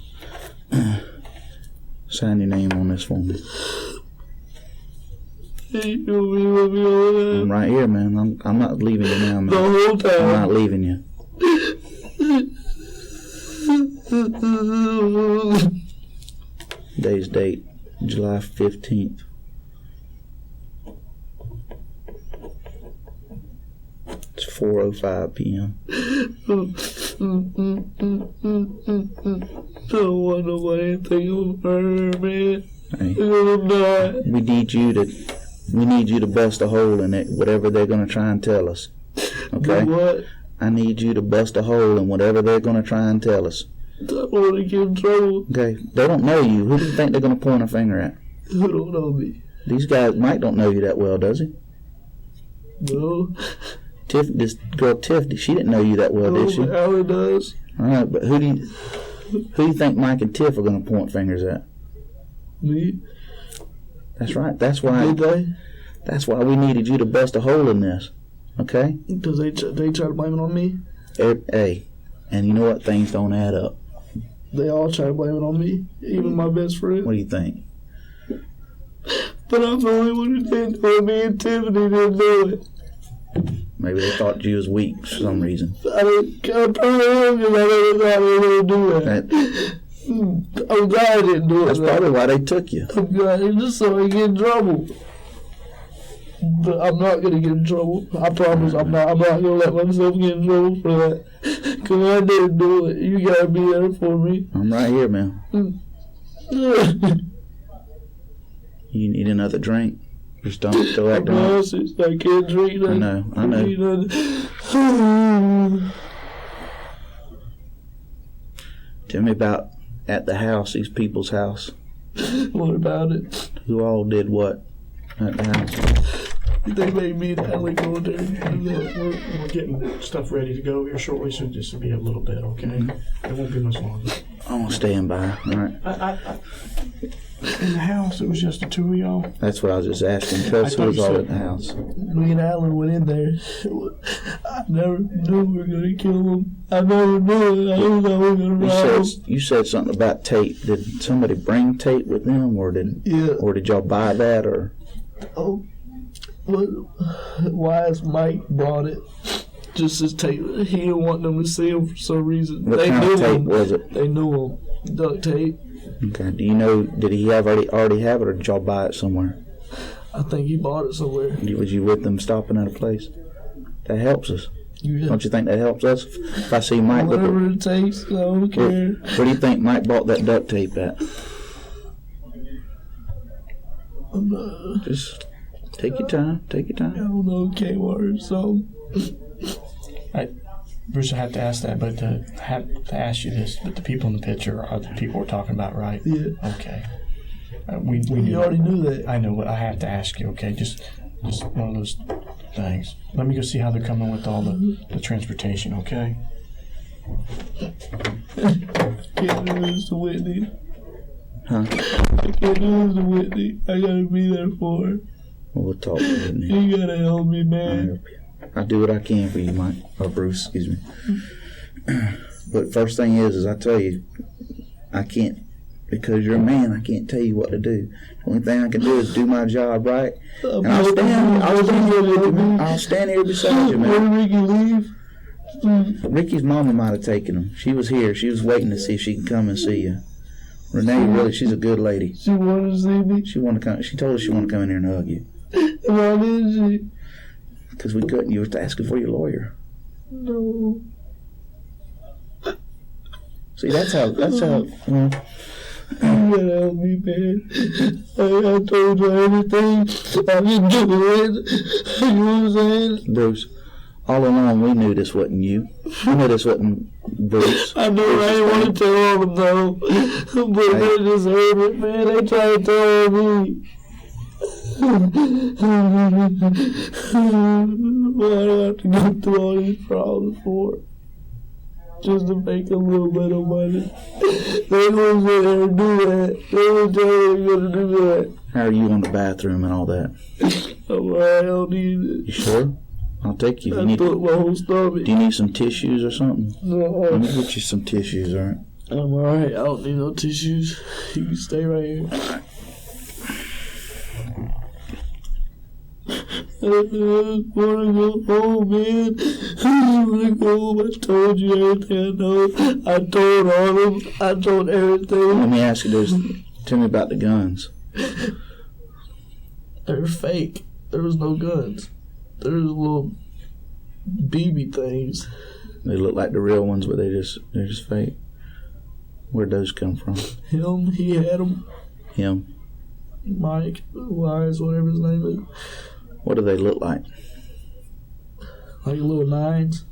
her. Sign your name on this for me. I'm right here, man. I'm not leaving you now, The man. whole I'm time. not leaving you. Today's date, July 15th. It's 4:05 p.m. Don't want nobody to think of her, man. Hey, I'm not. we need you to bust a hole in it, whatever they're gonna try and tell us. Okay? Do what? I need you to bust a hole in whatever they're gonna try and tell us. I don't want to get in trouble. Okay? They don't know you. Who do you think they're gonna point a finger at? Who don't know me? These guys, Mike don't know you that well, does he? No. This girl Tiff, she didn't know you that well, did she? Alan does. All right, but who do you think Mike and Tiff are gonna point fingers at? Me? That's right. That's why. Did they? That's why we needed you to bust a hole in this. Okay? Because they try to blame it on me. Hey, and you know what? Things don't add up. They all try to blame it on me. Even my best friend. What do you think? But I'm the only one who didn't do it. Me and Tiffany didn't do it. Maybe they thought you was weak for some reason. I probably am because I never thought they were going to do that. I'm glad I didn't do it. That's probably why they took you. I'm glad just so I get in trouble. But I'm not going to get in trouble. I promise I'm not going to let myself get in trouble for that. Because I didn't do it. You got to be there for me. I'm right here, man. You need another drink? Just don't still acting up. I can't drink that. I know. Tell me about at the house, these people's house. What about it? Who all did what at the house? They made me and Allie go in there. We're getting stuff ready to go here shortly, so this will be a little bit, okay? It won't be much longer. I'm gonna stand by. All right. In the house, it was just the two of y'all. That's what I was just asking. Tell us who was all at the house. Me and Alan went in there. I never knew we were going to kill him. I never knew it. I didn't know we were going to rob him. You said something about tape. Did somebody bring tape with them, or did y'all buy that, or? Oh, Wise Mike brought it. Just his tape. He didn't want them to see him for some reason. What kind of tape was it? They knew him. Duct tape. Okay. Do you know? Did he already have it, or did y'all buy it somewhere? I think he bought it somewhere. Was you with them stopping at a place? That helps us. Yeah. Don't you think that helps us? If I see Mike, whatever it takes, I don't care. Where do you think Mike bought that duct tape at? Just take your time. Take your time. I don't know, Kmart or something. Bruce, I have to ask that, but to ask you this, but the people in the picture are the people we're talking about, right? Yeah. Okay. We already knew that. I know, but I have to ask you, okay? Just one of those things. Let me go see how they're coming with all the transportation, okay? Can't do this to Whitney. Huh? I can't do this to Whitney. I gotta be there for her. Well, we'll talk to Whitney. You gotta help me, man. I do what I can for you, Mike. Or Bruce, excuse me. But first thing is I tell you, I can't, because you're a man, I can't tell you what to do. The only thing I can do is do my job right. And I'll stand here with you, man. I'll stand here beside you, man. Where did Ricky leave? Ricky's mama might have taken him. She was here. She was waiting to see if she can come and see you. Renee, really, she's a good lady. She wanted to see me? She told us she wanted to come in here and hug you. Why did she? Because we couldn't. You were asking for your lawyer. No. See, that's how. You gotta help me, man. I told you everything. I didn't do it. You know what I'm saying? Bruce, all along we knew this wasn't you. We knew this wasn't Bruce. I knew I didn't want to tell them though. But they just heard it, man. They tried to tell me. Why do I have to go through all these problems for? Just to make a little bit of money. They gonna sit there and do that. They gonna tell me they're gonna do that. How are you on the bathroom and all that? I'm alright, I don't need it. You sure? I'll take you. I put my whole stomach. Do you need some tissues or something? No. Let me get you some tissues, alright? I'm alright, I don't need no tissues. You can stay right here. I wanna go home, man. I wanna go home. I told you everything I know. I told all of them. I told everything. Let me ask you this. Tell me about the guns. They're fake. There was no guns. There was little BB things. They look like the real ones, but they're just fake. Where'd those come from? Him, he had them. Him. Mike, Wise, whatever his name is. What do they look like? Like little nines.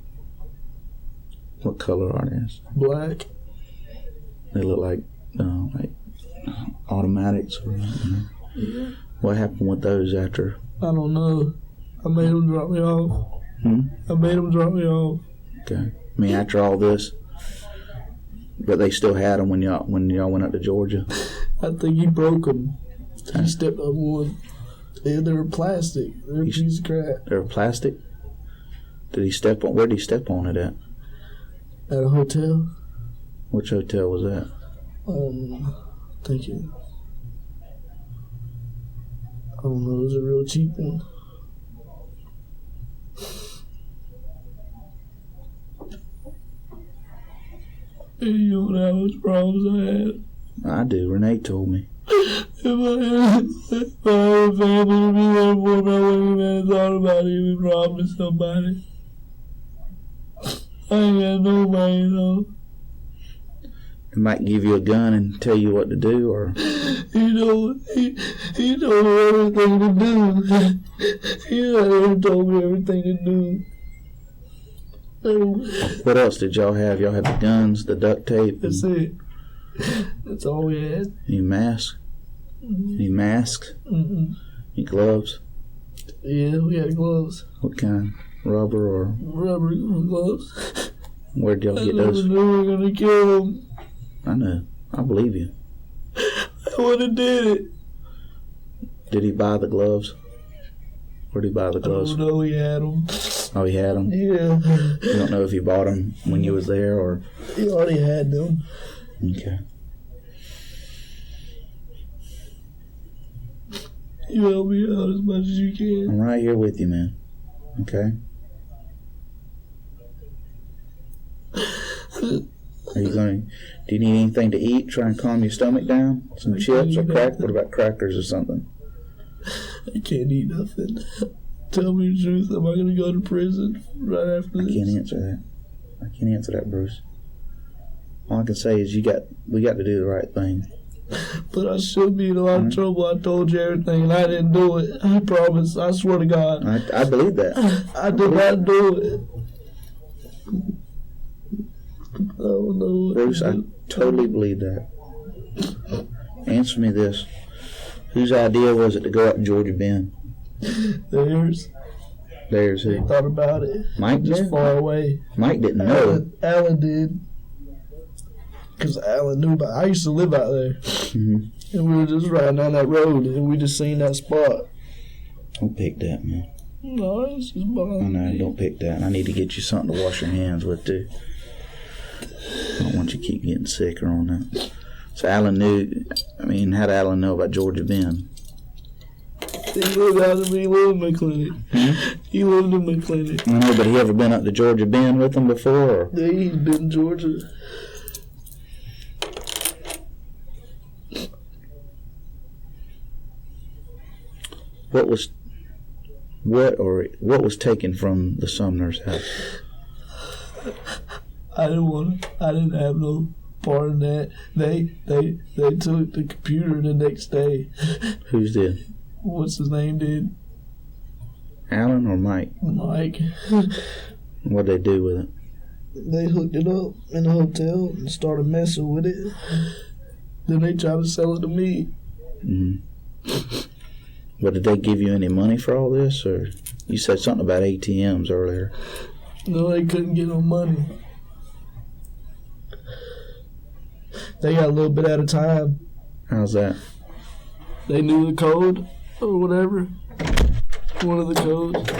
What color are they? Black. They look like automatics. Or, Yeah. What happened with those after? I don't know. I made him drop me off. I made him drop me off. Okay. I mean, after all this, but they still had them when y'all went up to Georgia. I think he broke them. He stepped on one. They were plastic. They were a piece of crap. They were plastic? Did he step on? Where did he step on it at? At a hotel. Which hotel was that? Thank you. don't know. It was a real cheap one. You don't know how much problems I had. I do. Renee told me. If I had a family to be there for me, I wouldn't even thought about even robbing somebody. I ain't got nobody though. He might give you a gun and tell you what to do, or He told me everything to do. He told me everything to do. what else did y'all have? Y'all had the guns, the duct tape, That's it. That's all we had. any masks? Any masks? Mm-mm. Any gloves? Yeah, we had gloves. What kind? Rubber or Rubber gloves. where'd y'all I get never those? knew we were gonna kill him. I know. I believe you. I would have did it. Did he buy the gloves? Where'd he buy the I gloves? don't know he had them. Oh, he had them? Yeah, You don't know if he bought them when you was there or... he already had them. Okay. You help me out as much as you can. I'm right here with you, man. Okay? Are you going? Do you need anything to eat? Try and calm your stomach down. Some chips or crack? What about crackers or something? I can't eat nothing. Tell me the truth. Am I gonna go to prison right after I this? can't answer that. I can't answer that, Bruce. All I can say is we got to do the right thing. But I should be in a lot of trouble. I told you everything, and I didn't do it. I promise. I swear to God. I believe that. I did not do it. I don't know what Bruce, to I do. totally believe that. Answer me this. Whose idea was it to go up to Georgia Bend? Theirs. There's They who? thought about it. Mike Just did? far away. Mike didn't know. Alan did. Because Alan knew about. I used to live out there, Mhm. and we were just riding down that road, and we just seen that spot. Don't pick that, man. No, it's just I bothering know, me. don't pick that. I need to get you something to wash your hands with, too. I don't want you to keep getting sicker on that. So Alan knew, how did Alan know about Georgia Bend? He lived out of me. He lived in my clinic. He lived in my clinic. I know, but he ever been up to Georgia Bend with them before? Or? Yeah, he's been in Georgia. What was taken from the Sumner's house? I didn't have no part in that. They took the computer the next day. Who's did? What's his name did? Alan or Mike? Mike. What'd they do with it? They hooked it up in the hotel and started messing with it. Then they tried to sell it to me. Mm-hmm. But did they give you any money for all this? Or you said something about ATMs earlier. No, they couldn't get no money. They got a little bit at a time. How's that? They knew the code or whatever. One of the codes.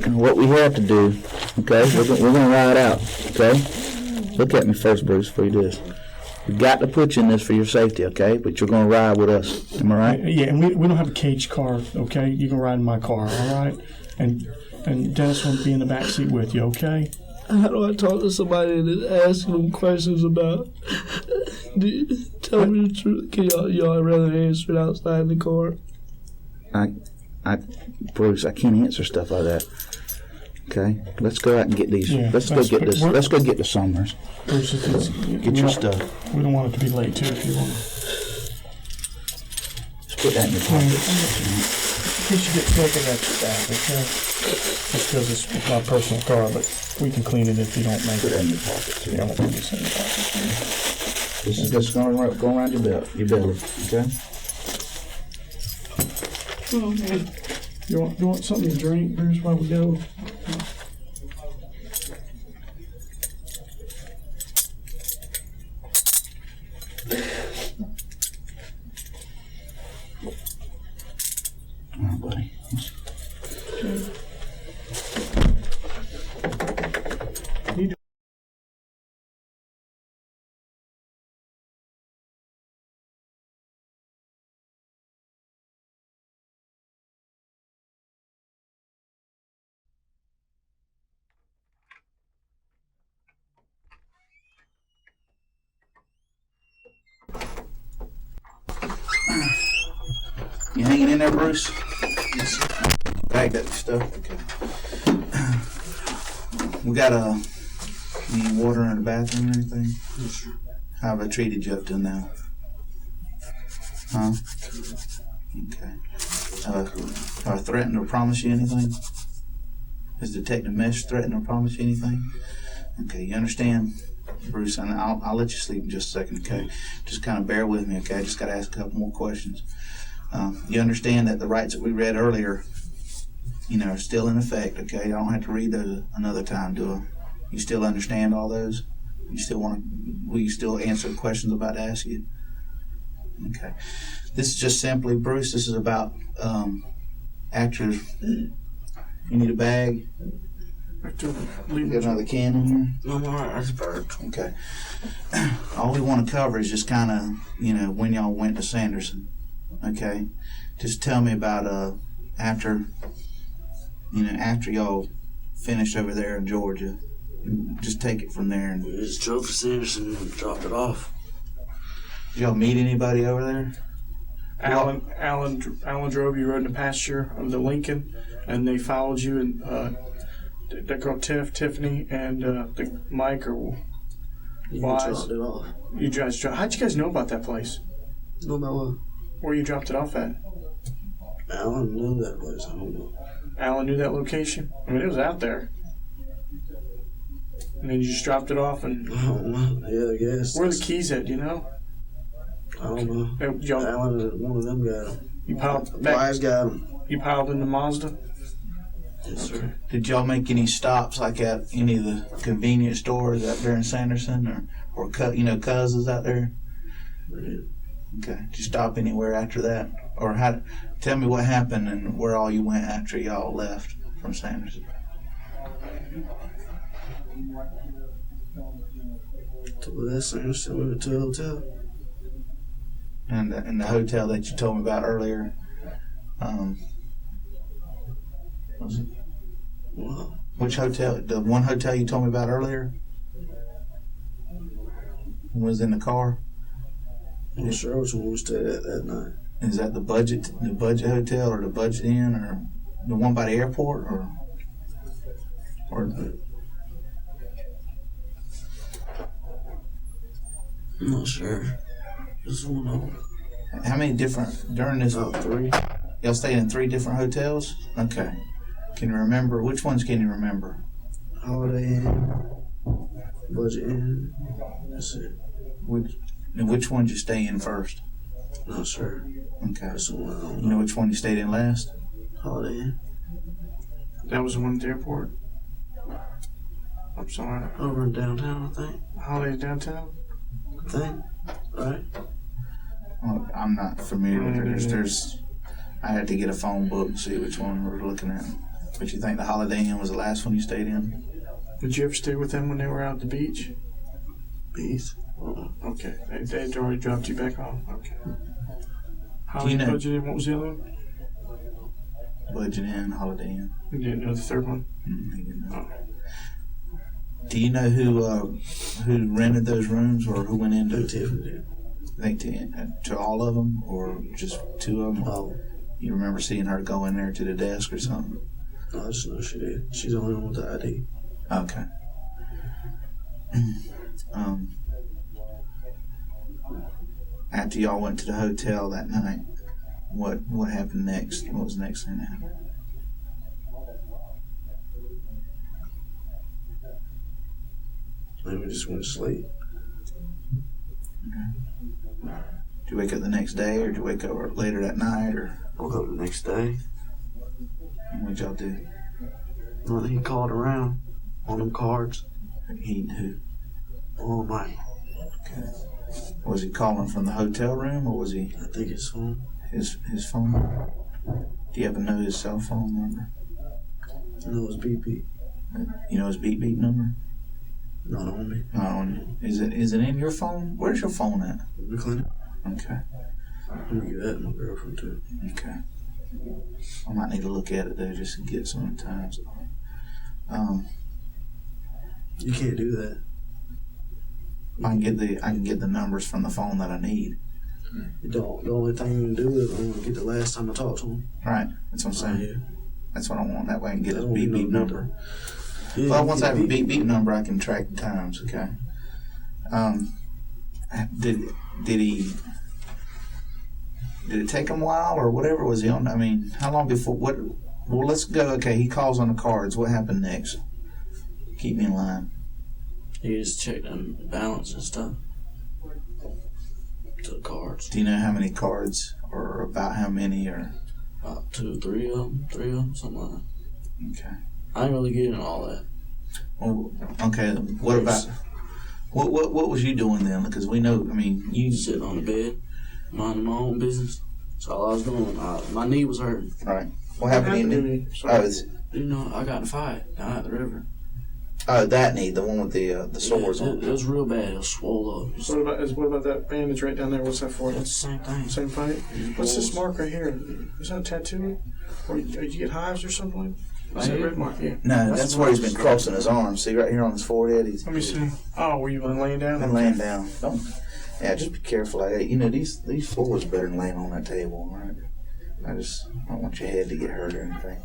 What we have to do, okay? We're gonna ride out, okay? Look at me first, Bruce, before you do this. We've got to put you in this for your safety, okay? But you're gonna ride with us. Am I right? Yeah, and we don't have a cage car, okay? You can ride in my car, all right? And Dennis will be in the back seat with you, okay? How do I talk to somebody that asks them questions about? Tell me the truth. Can y'all rather answer it outside the car? Bruce, I can't answer stuff like that. Okay, let's go out and get these. Yeah, let's go get this. Let's go get the Summers. Bruce, Get your stuff. We don't want it to be late, too, if you want. Just put that in your pocket. In case you get sick of that stuff, okay? Just because it's my personal car, but we can clean it if you don't make Put that it. in your pocket. Too. Yeah, I won't put this in your pocket. This is just going around your belly. Okay. Oh, man. You want something to drink, Bruce, while we go? All right, buddy. You hanging in there, Bruce? Bag that stuff. Okay. We got any water in the bathroom or anything? Yes, sir. How have I treated you up till now? Huh? Okay. Have I threatened or promised you anything? Has Detective Mesh threatened or promised you anything? Okay, you understand, Bruce? And I'll let you sleep in just a second, okay? Just kind of bear with me, okay? I just got to ask a couple more questions. You understand that the rights that we read earlier, are still in effect, okay? I don't have to read those another time, do I? You still understand all those? Will you still answer the questions I'm about to ask you? Okay. This is just simply, Bruce, this is about after you need a bag. You got another can in here? No, I'm alright. I just Okay. All we want to cover is just kind of, when y'all went to Sanderson. Okay? Just tell me about after y'all finished over there in Georgia. Just take it from there. We just drove to Sanderson and dropped it off. Did y'all meet anybody over there? Alan drove you, rode in the pasture of the Lincoln, and they followed you, and that girl Tiffany, and the Mike or Wise. Dropped it off. You guys, how'd you guys know about that place? No, about what? Where you dropped it off at? Alan knew that place. I don't know. Alan knew that location. I mean, it was out there. And then you just dropped it off, and I don't know. Yeah, I guess. where are the keys at? Do you know? I don't know. Alan, One of them got them. you piled back. Wise got them. You piled in the Mazda. Yes, sir. Did y'all make any stops like at any of the convenience stores out there in Sanderson or Cuz's out there? Yeah. Okay. Did you stop anywhere after that? Or tell me what happened and where all you went after y'all left from Sanderson. To that Sanderson, we went to a hotel. And the hotel that you told me about earlier, was it? Wow. Which hotel? The one hotel you told me about earlier? Was in the car? I'm not sure which one we stayed at that night. Is that the budget hotel or the budget inn or the one by the airport or I'm not sure. Just one of them. how many different during this? About 3. Y'all stayed in 3 different hotels? Okay. Can you remember which ones? Can you remember? Holiday Inn, Budget Inn. That's it. Which one did you stay in first? Not sure. Okay. That's the one I don't You know. know which one you stayed in last? Holiday Inn. That was the one at the airport. I'm sorry. Over in downtown, I think. Holiday downtown. Right? Well, I'm not familiar with it. I had to get a phone book and see which one we're looking at. But you think the Holiday Inn was the last one you stayed in? Did you ever stay with them when they were out at the beach? Beef. Okay. They had already dropped you back off. Okay. Do you know- Budget, what was the other one? Budget Inn, Holiday Inn. You didn't know the third one? You didn't know. Do you know who rented those rooms or who went into it? Tiffany. I think to all of them or just 2 of them? Oh, You remember seeing her go in there to the desk or something? no, I just know she did. She's the only one with the ID. Okay. After y'all went to the hotel that night, what happened next? What was the next thing that happened? And we just went to sleep. Did you wake up the next day, or did you wake up later that night, or Woke up the next day. what'd y'all do? And he called around on them cards He who? all night. Okay. Was he calling from the hotel room, or was he I think his phone. his phone? Do you happen to know his cell phone number? No, it was BP. You know his beep beep number? Not on me. Is it in your phone? Where's your phone at? In the clinic. Okay. I'm gonna give that to my girlfriend too. Okay. I might need to look at it though, just to get some times. You can't do that. I can get the numbers from the phone that I need. The only thing you can do is I want to get the last time I talked to him. Right. That's what I'm saying. Yeah. That's what I want. That way I can get I his don't beep need beep no number. Yeah, Well, once I have a beep. beep beep number, I can track the times. Okay. Did it take him a while or whatever was he on? I mean, how long before what? Well, let's go. Okay, he calls on the cards. What happened next? Keep me in line. He just checked on balance and stuff. To the cards. Do you know how many cards or about how many or? About 2, 3 of them, something like that. Okay. I ain't really getting all that. Well, okay. What about what was you doing then? Because we know. I mean, you Sitting on the bed, minding my own business. That's all I was doing. My knee was hurting. right. What happened to you? Oh, You know, I got in a fight down at the river. that knee, the one with the sores on. It was real bad. It was swollen up. What about that bandage right down there? What's that for? That's the same thing. Same fight? What's this mark right here? Is that a tattoo? Or you get hives or something? Right Is that here? red mark? Yeah. No, that's where he's been crossing his arms. See right here on his forehead, he's Let me see. Oh, were you laying down? been laying down. Don't. Yeah, just be careful. These floors are better than laying on that table, all right? I don't want your head to get hurt or anything.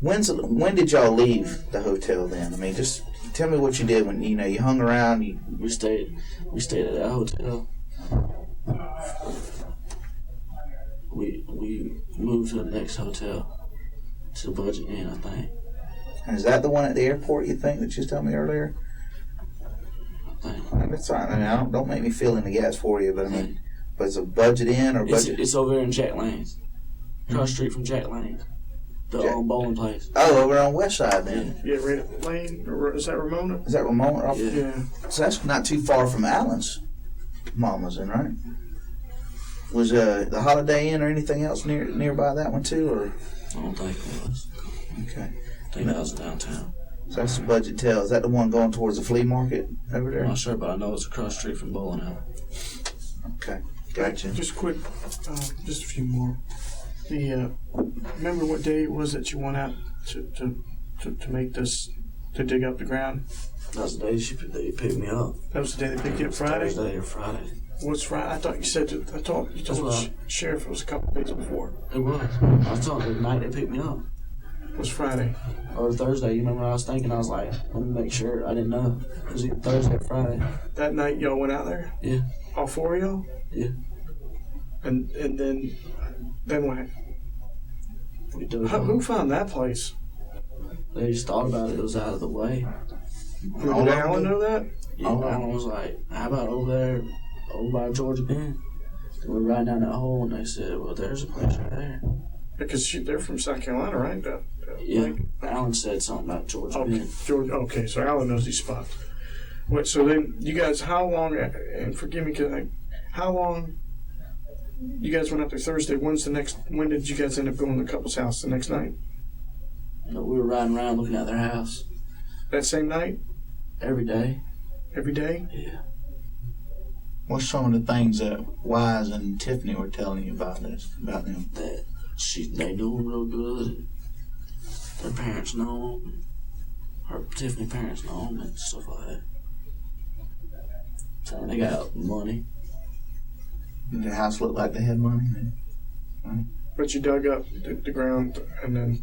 When did y'all leave the hotel then? I mean, just tell me what you did when you hung around. We stayed at that hotel. We moved to the next hotel. To the Budget Inn, I think. And is that the one at the airport? You think that you was telling me earlier? I think. That's fine. I mean, don't make me fill in the gaps for you, but I mean, but it's a Budget Inn or Budget? It's over there in Jack Lane's. Across the street from Jack Lane's. The bowling place. Oh, over on West Side then. Yeah, right at Lane. Or is that Ramona? Is that Ramona? Yeah. So that's not too far from Allen's Mama's then, right? Was the Holiday Inn or anything else nearby that one too, or? I don't think it was. Okay. I think that was downtown. So that's the Budget Tel. Is that the one going towards the flea market over I'm there? not sure, but I know it's across the street from bowling alley. Okay. Gotcha. Just quick, just a few more. Remember what day it was that you went out to make this, to dig up the ground? That was the day they picked me up. That was the day they picked you up, Friday? Thursday or Friday. What's Friday? I thought you said, I thought you told the sheriff it was a couple days before. It was. I was talking the night they picked me up. What's Friday? Or Thursday. You remember what I was thinking? I was like, let me make sure. I didn't know. It was either Thursday or Friday. That night y'all went out there? Yeah. All four of y'all? Yeah. And then what? We do it. Who found that place? They just thought about it. It was out of the way. Did Alan know that? Yeah, Alan was like, how about over by Georgia Bend? They were right down that hole, and they said, well, there's a place right there. Because they're from South Carolina, right? Yeah. Like, Alan said something about Georgia Bend. George. Okay, so Alan knows these spots. Wait, so then you guys, how long? And forgive me, how long? You guys went up there Thursday. When did you guys end up going to the couple's house? The next night? No, we were riding around looking at their house. That same night? Every day. Every day? Yeah. What's some of the things that Wise and Tiffany were telling you about them? That they knew him real good. Their parents know him. Her Tiffany parents know him and stuff like that. So they got money. Did the house look like they had money? But you dug up the ground, and then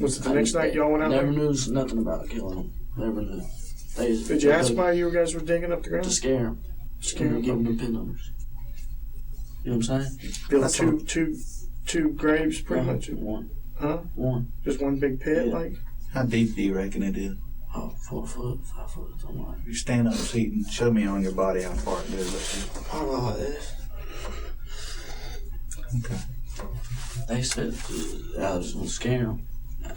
was it the next night y'all went out Never there? knew nothing about killing him. Never knew. Did you ask why you guys were digging up the ground? To scare him. Scare him. Give him the pin numbers. You know what I'm saying? Built two graves, pretty much. One. Huh? One. Just one big pit, Yeah. like? How deep do you reckon it is? Oh, 4 foot, 5 foot, something like that. You stand up and see and show me on your body how far it is. Probably like this. Okay. They said I was gonna scare him.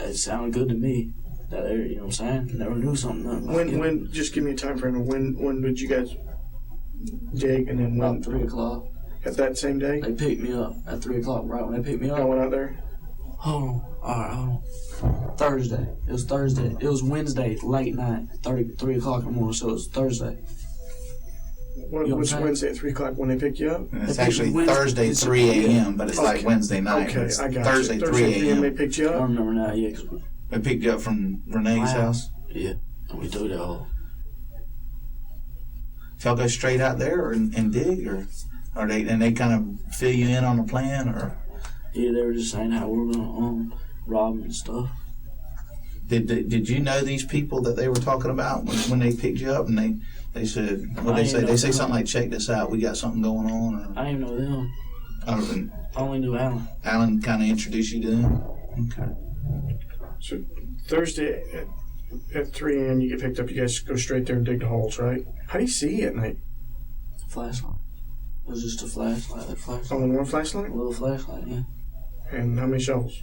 It sounded good to me. That area, you know what I'm saying? Never knew something. When? Just give me a time frame. When did you guys dig, and then About when? 3 o'clock. At that same day? They picked me up at 3 o'clock. Right when they picked me I up. went out there. Hold on. All right, hold on. Thursday. It was Thursday. It was Wednesday, late night, 3 o'clock in the morning. So it was Thursday. What's Wednesday at 3 o'clock when they pick you up? And it's They picked actually Wednesday. Thursday, 3 a.m., but it's like Wednesday night. Okay, It's I got Thursday, you. 3 a.m. They picked you I don't up. remember now. Yeah, 'cause They picked you up from Renee's house. yeah, and we do it all. If y'all go straight out there and dig, or they kind of fill you in on the plan, or Yeah, they were just saying how we were gonna rob them and stuff. did you know these people that they were talking about when they picked you up, and they said what they say? They say something like, "Check this out, we got something going on." Or, I didn't know them. I only knew Alan. Alan kind of introduced you to them. Okay. So Thursday at 3 a.m. you get picked up. You guys go straight there and dig the holes, right? How do you see at night? Flashlight. It was just a flashlight. Only one flashlight? A little flashlight, yeah. And how many shovels?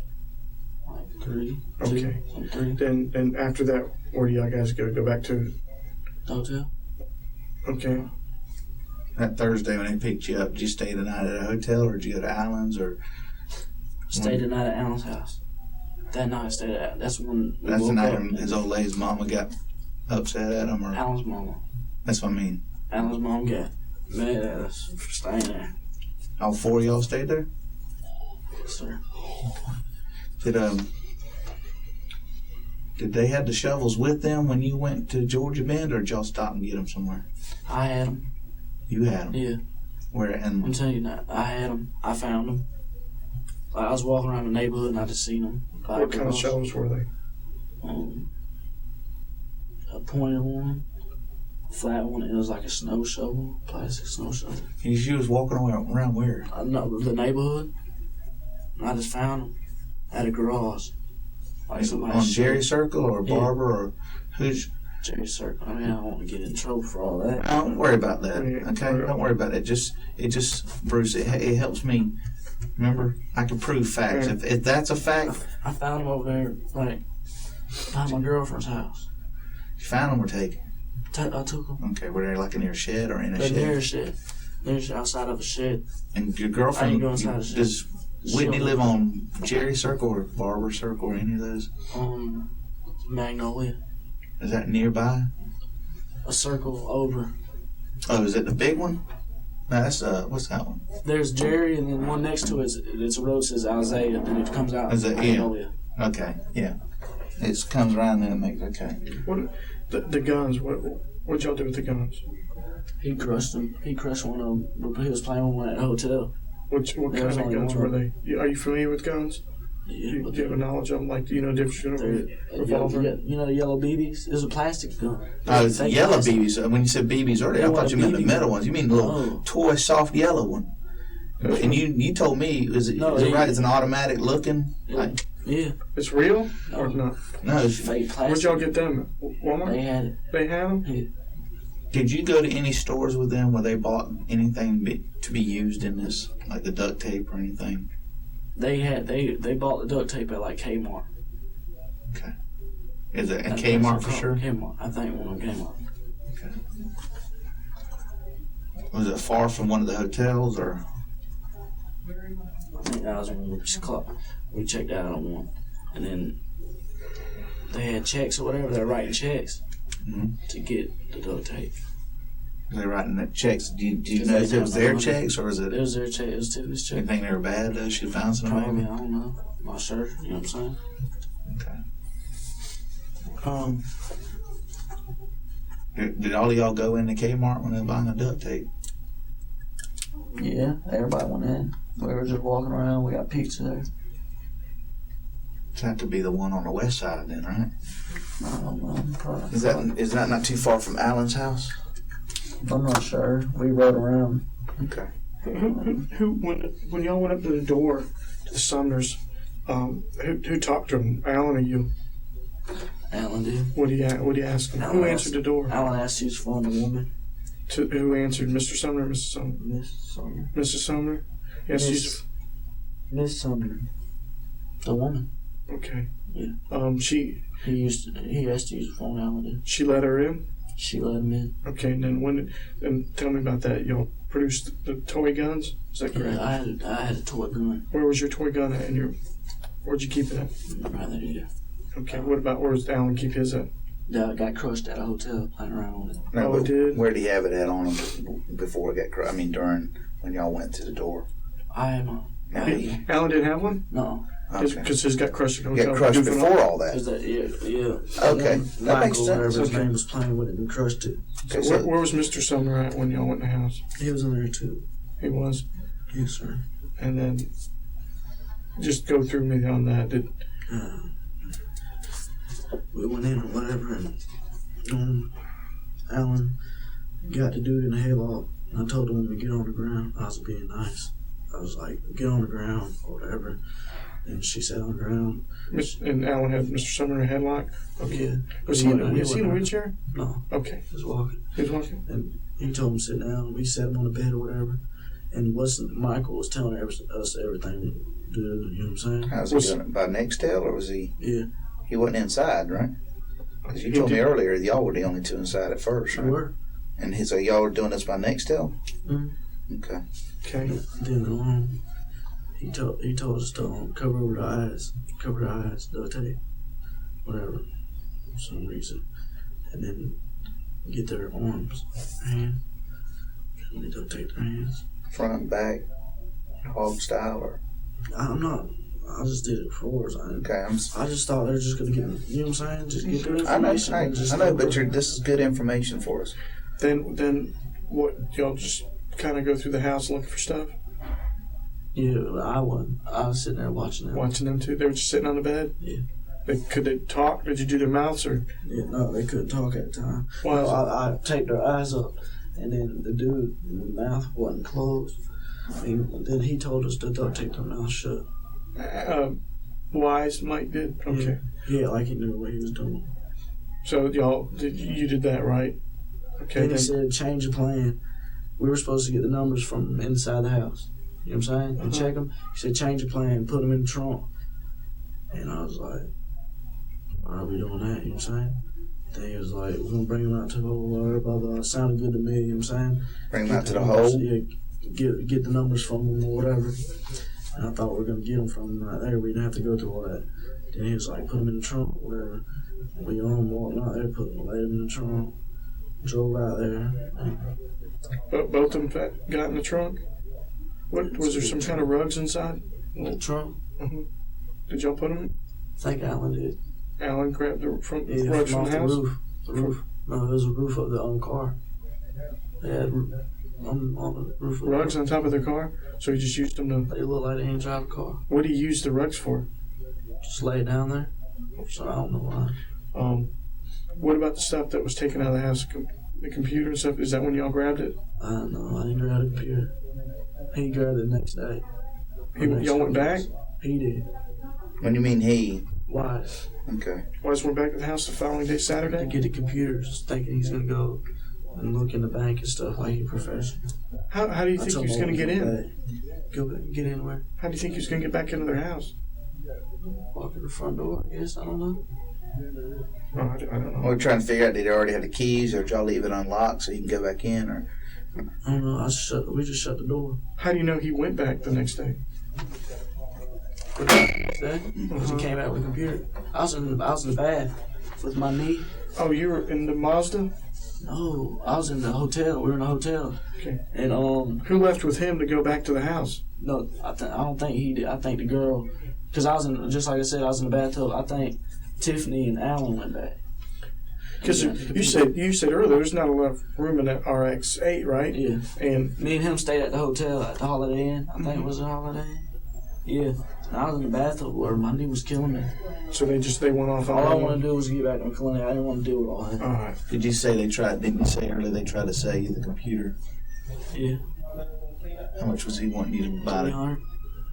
Like 3. Okay. 3. Then after that, where do y'all guys go? Go back to The hotel. Okay. That Thursday when they picked you up, did you stay the night at a hotel, or did you go to Alan's, or? Stayed the night at Alan's house. That night I stayed at. That's when. That's the night when his old lady's mama got upset at him, or? Alan's mama. That's what I mean. Alan's mom got mad at us for staying there. All 4 of y'all stayed there? Yes, sir. Did they have the shovels with them when you went to Georgia Bend, or did y'all stop and get them somewhere? I had them. You had them? Yeah. Where? And I'm telling you that. I had them. I found them. Like, I was walking around the neighborhood and I just seen them. What kind of shovels were they? A pointed one, a flat one. It was like a snow shovel, plastic snow shovel. you was walking around where? The neighborhood. And I just found them at a garage. Like somebody On Jerry Circle or Barber, or who's? Jerry Circle. I mean, I don't want to get in trouble for all that. Don't worry about that. Okay, don't worry about it. It just Bruce. It helps me. Remember, I can prove facts. If that's a fact, I found them over there, like by my girlfriend's house. you found them or taken. I took them. Okay, were they like in your shed or in a They're shed? near a shed. They're outside of a shed. And your I girlfriend, ain't go inside the shed. does Whitney live on Jerry Circle or Barber Circle or any of those? Magnolia. Is that nearby? A circle over. Oh, is it the big one? No, that's what's that one? There's Jerry, and then one next to it it's a road that says Isaiah, and then it comes out. Is it? Magnolia. Yeah. Okay, yeah. It comes around there and makes okay. What the guns? What'd y'all do with the guns? He crushed them. He crushed one of them. He was playing with one at a hotel. What kind of guns were they? Are you familiar with guns? Yeah, Do you have a knowledge of them? Like, do you know the difference between a revolver? You know the yellow BBs? It was a plastic gun. Oh, it's Fake yellow plastic. BBs. When you said BBs earlier, I Yeah, thought you meant the BB. metal ones. You mean the little toy, soft yellow one. And you told me, is it right? It's an automatic looking? Like, Yeah. It's real or not? no. It's, Fake plastic. Where'd y'all get them? Walmart? They had it. They had them? Yeah. did you go to any stores with them where they bought anything to be used in this, like the duct tape or anything? They bought the duct tape at like Kmart. Okay. Is it a Kmart for sure? Kmart. I think one of them Kmart. Okay. Was it far from one of the hotels or? I think that was when we checked out on one. And then they had checks or whatever. They're writing checks to get the duct tape. Were they writing the checks? Do you know if it was their checks or is it? It was their check. It was Tiffany's You check. think they were bad though? She found some. Probably, I don't know. Not sure. You know what I'm saying? Okay. Did all of y'all go into Kmart when they were buying the duct tape? Yeah, everybody went in. We were just walking around. We got pizza there. That could be the one on the west side then, right? I don't know. Probably. Is that not too far from Alan's house? I'm not sure. We rode around. Okay. When y'all went up to the door to the Sumners, who talked to them? Alan or you? Alan did. What do you ask them? Who answered the door? Alan asked you to find a woman. Who answered? Mr. Sumner or Mrs. Sumner? Miss Sumner. Mrs. Sumner? Yes, she's Miss Sumner. The woman. okay. Yeah. He asked to use the phone. Alan did. she let her in. She let him in. Okay, and then and tell me about that. Y'all produced the toy guns. Is that correct? Yeah, I had a toy gun. Where was your toy gun at? Where'd you keep it at? Right there. Yeah. Okay. What about where does Alan keep his at? That got crushed at a hotel playing around with it. No, Oh, it did? Where did he have it at on him before it got crushed? I mean, during when y'all went to the door. I am. Alan didn't have one. No. Because his got crushed at the Get hotel. crushed Goofing before off. all that. Is that, yeah. Okay, that makes Michael, sense. whatever his Okay. name, was playing with it and crushed it. Okay, So so where was Mr. Sumner at when y'all went in the house? He was in there too. He was. Yes, sir. And then just go through me on that. We went in or whatever, and Alan got the dude in the hayloft. I told him to get on the ground. I was being nice. I was like, get on the ground or whatever. And she sat on the ground. And Alan had Mr. Sumner in a headlock? Okay. Yeah. Was he in a wheelchair? No. Okay. He was walking. He was walking? And he told him to sit down. We sat him on the bed or whatever. And Michael was telling us everything to do. You know what I'm saying? how's he doing it? By Nextel, or was he? Yeah. He wasn't inside, right? Because you He told me did. earlier y'all were the only two inside at first, We right? were. And so y'all were doing this by Nextel? Mhm. Okay. Okay. Then he told us to cover over the eyes, duct tape, whatever, for some reason, and then get their arms, hands, and we duct tape their hands. Front, back, hog style, or? I'm not. I just did it for us. Okay, I just thought they were just gonna get, you know what I'm saying? Just get their I know, information. and just I know, go. but this is good information for us. Then what, y'all just kind of go through the house looking for stuff? Yeah, but I wasn't. I was sitting there watching them. Watching them too? They were just sitting on the bed? Yeah. Could they talk? Did you do their mouths or? Yeah, no, they couldn't talk at the time. Why is it? I taped their eyes up, and then the dude, the mouth wasn't closed. And then he told us to duct tape their mouth shut. Wise Mike did? Okay. Yeah, like he knew what he was doing. So you did that right? Okay. Then he said, change the plan. We were supposed to get the numbers from inside the house. You know what I'm saying? And check them. He said, change the plan, put them in the trunk. And I was like, why are we doing that? You know what I'm saying? Then he was like, we're going to bring them out to the hole, blah, blah, blah. It sounded good to me, you know what I'm saying? Bring them out to the numbers, hole? Yeah, get the numbers from them or whatever. And I thought we were going to get them from them right there. We didn't have to go through all that. Then he was like, put them in the trunk or whatever. We on walking out there, laid them in the trunk, drove out there. Both of them got in the trunk? What was there some kind of rugs inside? The trunk? Did y'all put them in? I think Alan did. Alan grabbed the rugs from off the house? roof. The roof. No, it was the roof of the car. They had on the roof of the Rugs car. on top of their car? So he just used them to... They look like they ain't drive a car. What did he use the rugs for? Just lay it down there. So I don't know why. What about the stuff that was taken out of the house? The computer and stuff? Is that when y'all grabbed it? I don't know. I didn't grab the computer. He grabbed it the next day. Y'all went back? He did. When you mean he? Why? Okay. Wise went back to the house the following day, To Saturday? get the computers, thinking he's gonna go and look in the bank and stuff like he professional. How do you I think he told was him going to I get was in? back. Go back, get in where? How do you think he was going to get back into their house? Walk in the front door, I guess. I don't know. Oh, I don't know. We're trying to figure out, did they already have the keys, or did y'all leave it unlocked so you can go back in, or? I don't know. We just shut the door. How do you know he went back the next day? Because he came out with a computer. I was in the bath with my knee. Oh, you were in the Mazda? No, I was in the hotel. We were in a hotel. Okay. And Who left with him to go back to the house? no, I don't think he did. I think the girl, because I was in, just like I said, I was in the bathtub. I think Tiffany and Alan went back. Because you said earlier there's not a lot of room in that RX-8, right? Yeah. And Me and him stayed at the hotel at the Holiday Inn. I think it was the Holiday Inn. Yeah. And I was in the bathtub where my knee was killing me. so they went off. All I wanted to do was get back to my clinic. I didn't want to deal with all that. All right. Did you say didn't you say earlier they tried to sell you the computer? Yeah. How much was he wanting you to buy it? $300.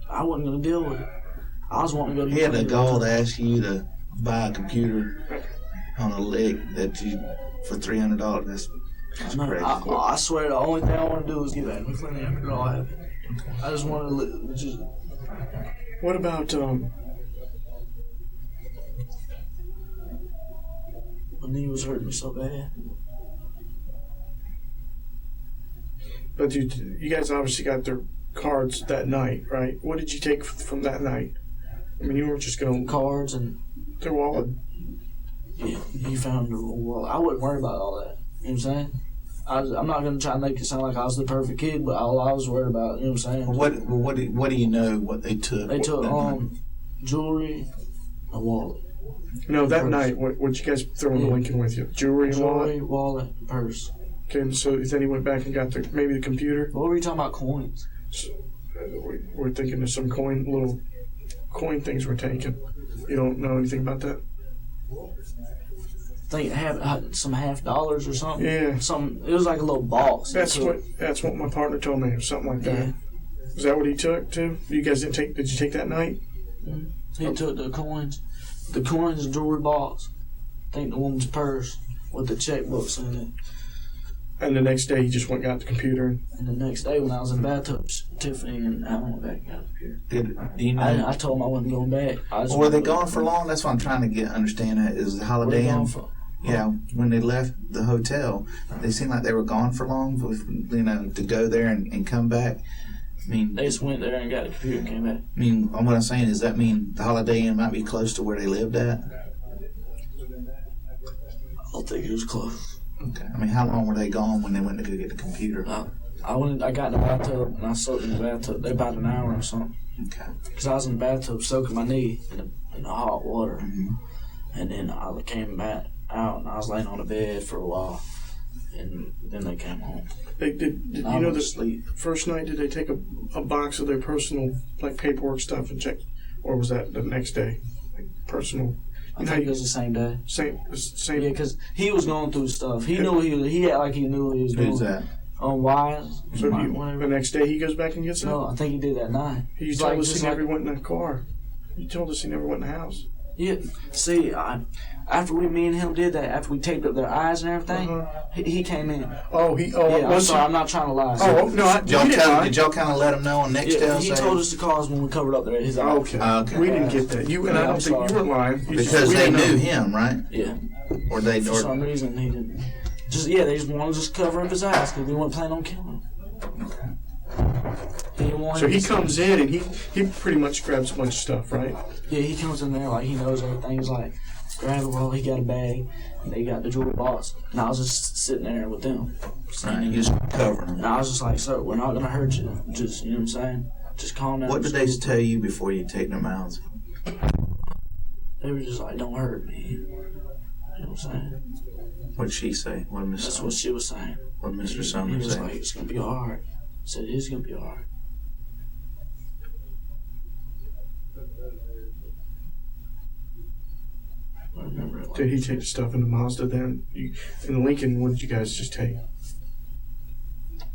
I wasn't going to deal with it. I was wanting to go to He had the clinic. goal to ask you to buy a computer on a lick for $300. That's No, crazy. I swear the only thing I want to do is get back to my clinic after it all happened. I just want to just. What about My knee was hurting me so bad. But you guys obviously got their cards that night, right? What did you take from that night? I mean, you weren't just going to Cards and their wallet. yeah, he found the wall. I wouldn't worry about all that. You know what I'm saying? I'm not going to try to make it sound like I was the perfect kid, but all I was worried about, you know what I'm saying? What do you know what they took? They took jewelry, a wallet. No, that Purse. night, what you guys throw in the Lincoln with you? Jewelry and wallet? Jewelry, wallet, and purse. Okay, and so then he went back and got maybe the computer? What were you talking about, coins? We're thinking of some little coin things we're taking. You don't know anything about that? I think some $50 or something. Yeah. It was like a little box. That's what my partner told me, something like that. Yeah. Is that what he took too? You guys did you take that night? He took the coins, jewelry box. I think the woman's purse with the checkbooks in it. And the next day he just went and got the computer. And the next day when I was in the bathtub, Tiffany and Alan went back and got the computer. Do you know? I told them I wasn't going back. Were they gone for long? That's what I'm trying to understand. Is the Holiday Inn? Yeah, when they left the hotel, they seemed like they were gone for long. To go there and come back. I mean, they just went there and got the computer and came back. I mean, what I'm saying is that mean the Holiday Inn might be close to where they lived at. I don't think it was close. Okay. I mean, how long were they gone when they went to go get the computer? I got in the bathtub and I soaked in the bathtub. They about an hour or something. Okay. Because I was in the bathtub soaking my knee in the hot water. Mm-hmm. And then I came back out and I was laying on the bed for a while. And then they came home. Did you know the first night, did they take a box of their personal paperwork stuff and check, or was that the next day? Personal. I think it was the same day. Same. Yeah, because he was going through stuff. He knew he acted like he knew what he was doing. Who's that? Wise. So the next day he goes back and gets it? No, I think he did that night. You told us he never went in the car. You told us he never went in the house. Yeah. See, after me and him did that, after we taped up their eyes and everything, he came in. Yeah, I'm sorry, I'm not trying to lie. Did y'all kind of let him know on Nextel? He told us the cause when we covered up his eyes. Okay. We didn't get that. I don't think you were lying. Because they knew him, right? Yeah. For some reason he didn't. They just wanted to just cover up his eyes because they weren't planning on killing him. So he comes in and he pretty much grabs a bunch of stuff, right? Yeah, he comes in there like he knows everything. He's like, grab it, he got a bag, and they got the jewelry box. And I was just sitting there with them. Right, just covering them. And I was just like, sir, we're not going to hurt you. Just, you know what I'm saying? Just calm down. What did they tell you before you take their mouths? They were just like, don't hurt me. You know what I'm saying? What did she say? That's what she was saying. What did Mr. Summers say? He was like, it's going to be hard. I said, it is going to be hard. I remember it. Did he take the stuff in the Mazda then? In the Lincoln, what did you guys just take?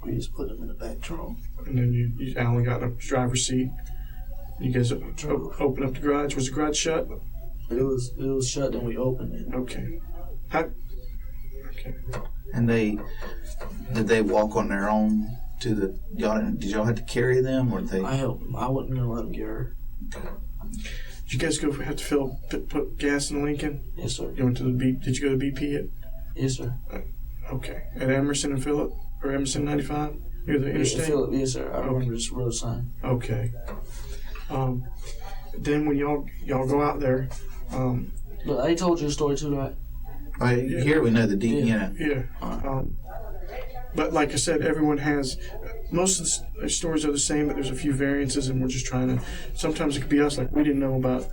We just put them in the back trunk. And then Alan got in the driver's seat. You guys opened up the garage. Was the garage shut? It was shut, then we opened it. Okay. Okay. And did they walk on their own to the y'all? Did y'all have to carry them, or did they? I helped them. I wasn't gonna let them get hurt. Okay. Did you guys have to put gas in Lincoln? Yes, sir. You went to the Did you go to BP yet? Yes, sir. Okay. At Emerson and Phillip, or Emerson 95 near the interstate. Phillip, yes, sir. I remember this road sign. Okay. Then when y'all go out there, but I told you a story too, right? Here we know the deep. Yeah. But like I said, everyone has. Most of the stories are the same, but there's a few variances, and we're just trying to. Sometimes it could be us, like we didn't know about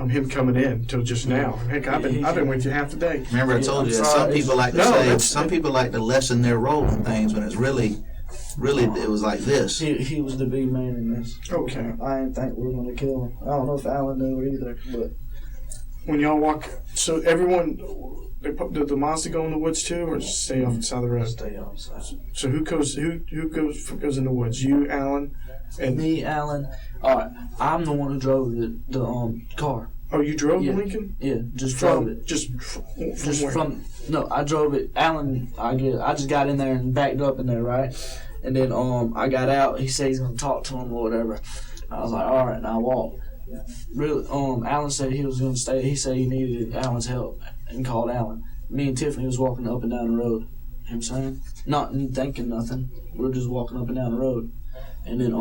him coming in until just now. Heck, I've been with you half the day. Remember, I told you that some people like to say some people like to lessen their role in things when it's really it was like this. He was the big man in this. Okay. I didn't think we were gonna kill him. I don't know if Alan knew it either, but when y'all walk, so everyone. Did the Mazda go in the woods too, or just stay off the side of the road? Stay off the side. So who goes in the woods? You, Alan, and me, Alan. All right, I'm the one who drove the car. Oh, you drove the Lincoln? Yeah, just drove it. Just from no, I drove it. Alan, I just got in there and backed up in there, right? And then I got out. He said he's gonna talk to him or whatever. I was like, all right, and I walked. Really, Alan said he was gonna stay. He said he needed Alan's help and called Alan. Me and Tiffany was walking up and down the road. You know what I'm saying? Not thinking nothing. We were just walking up and down the road. And then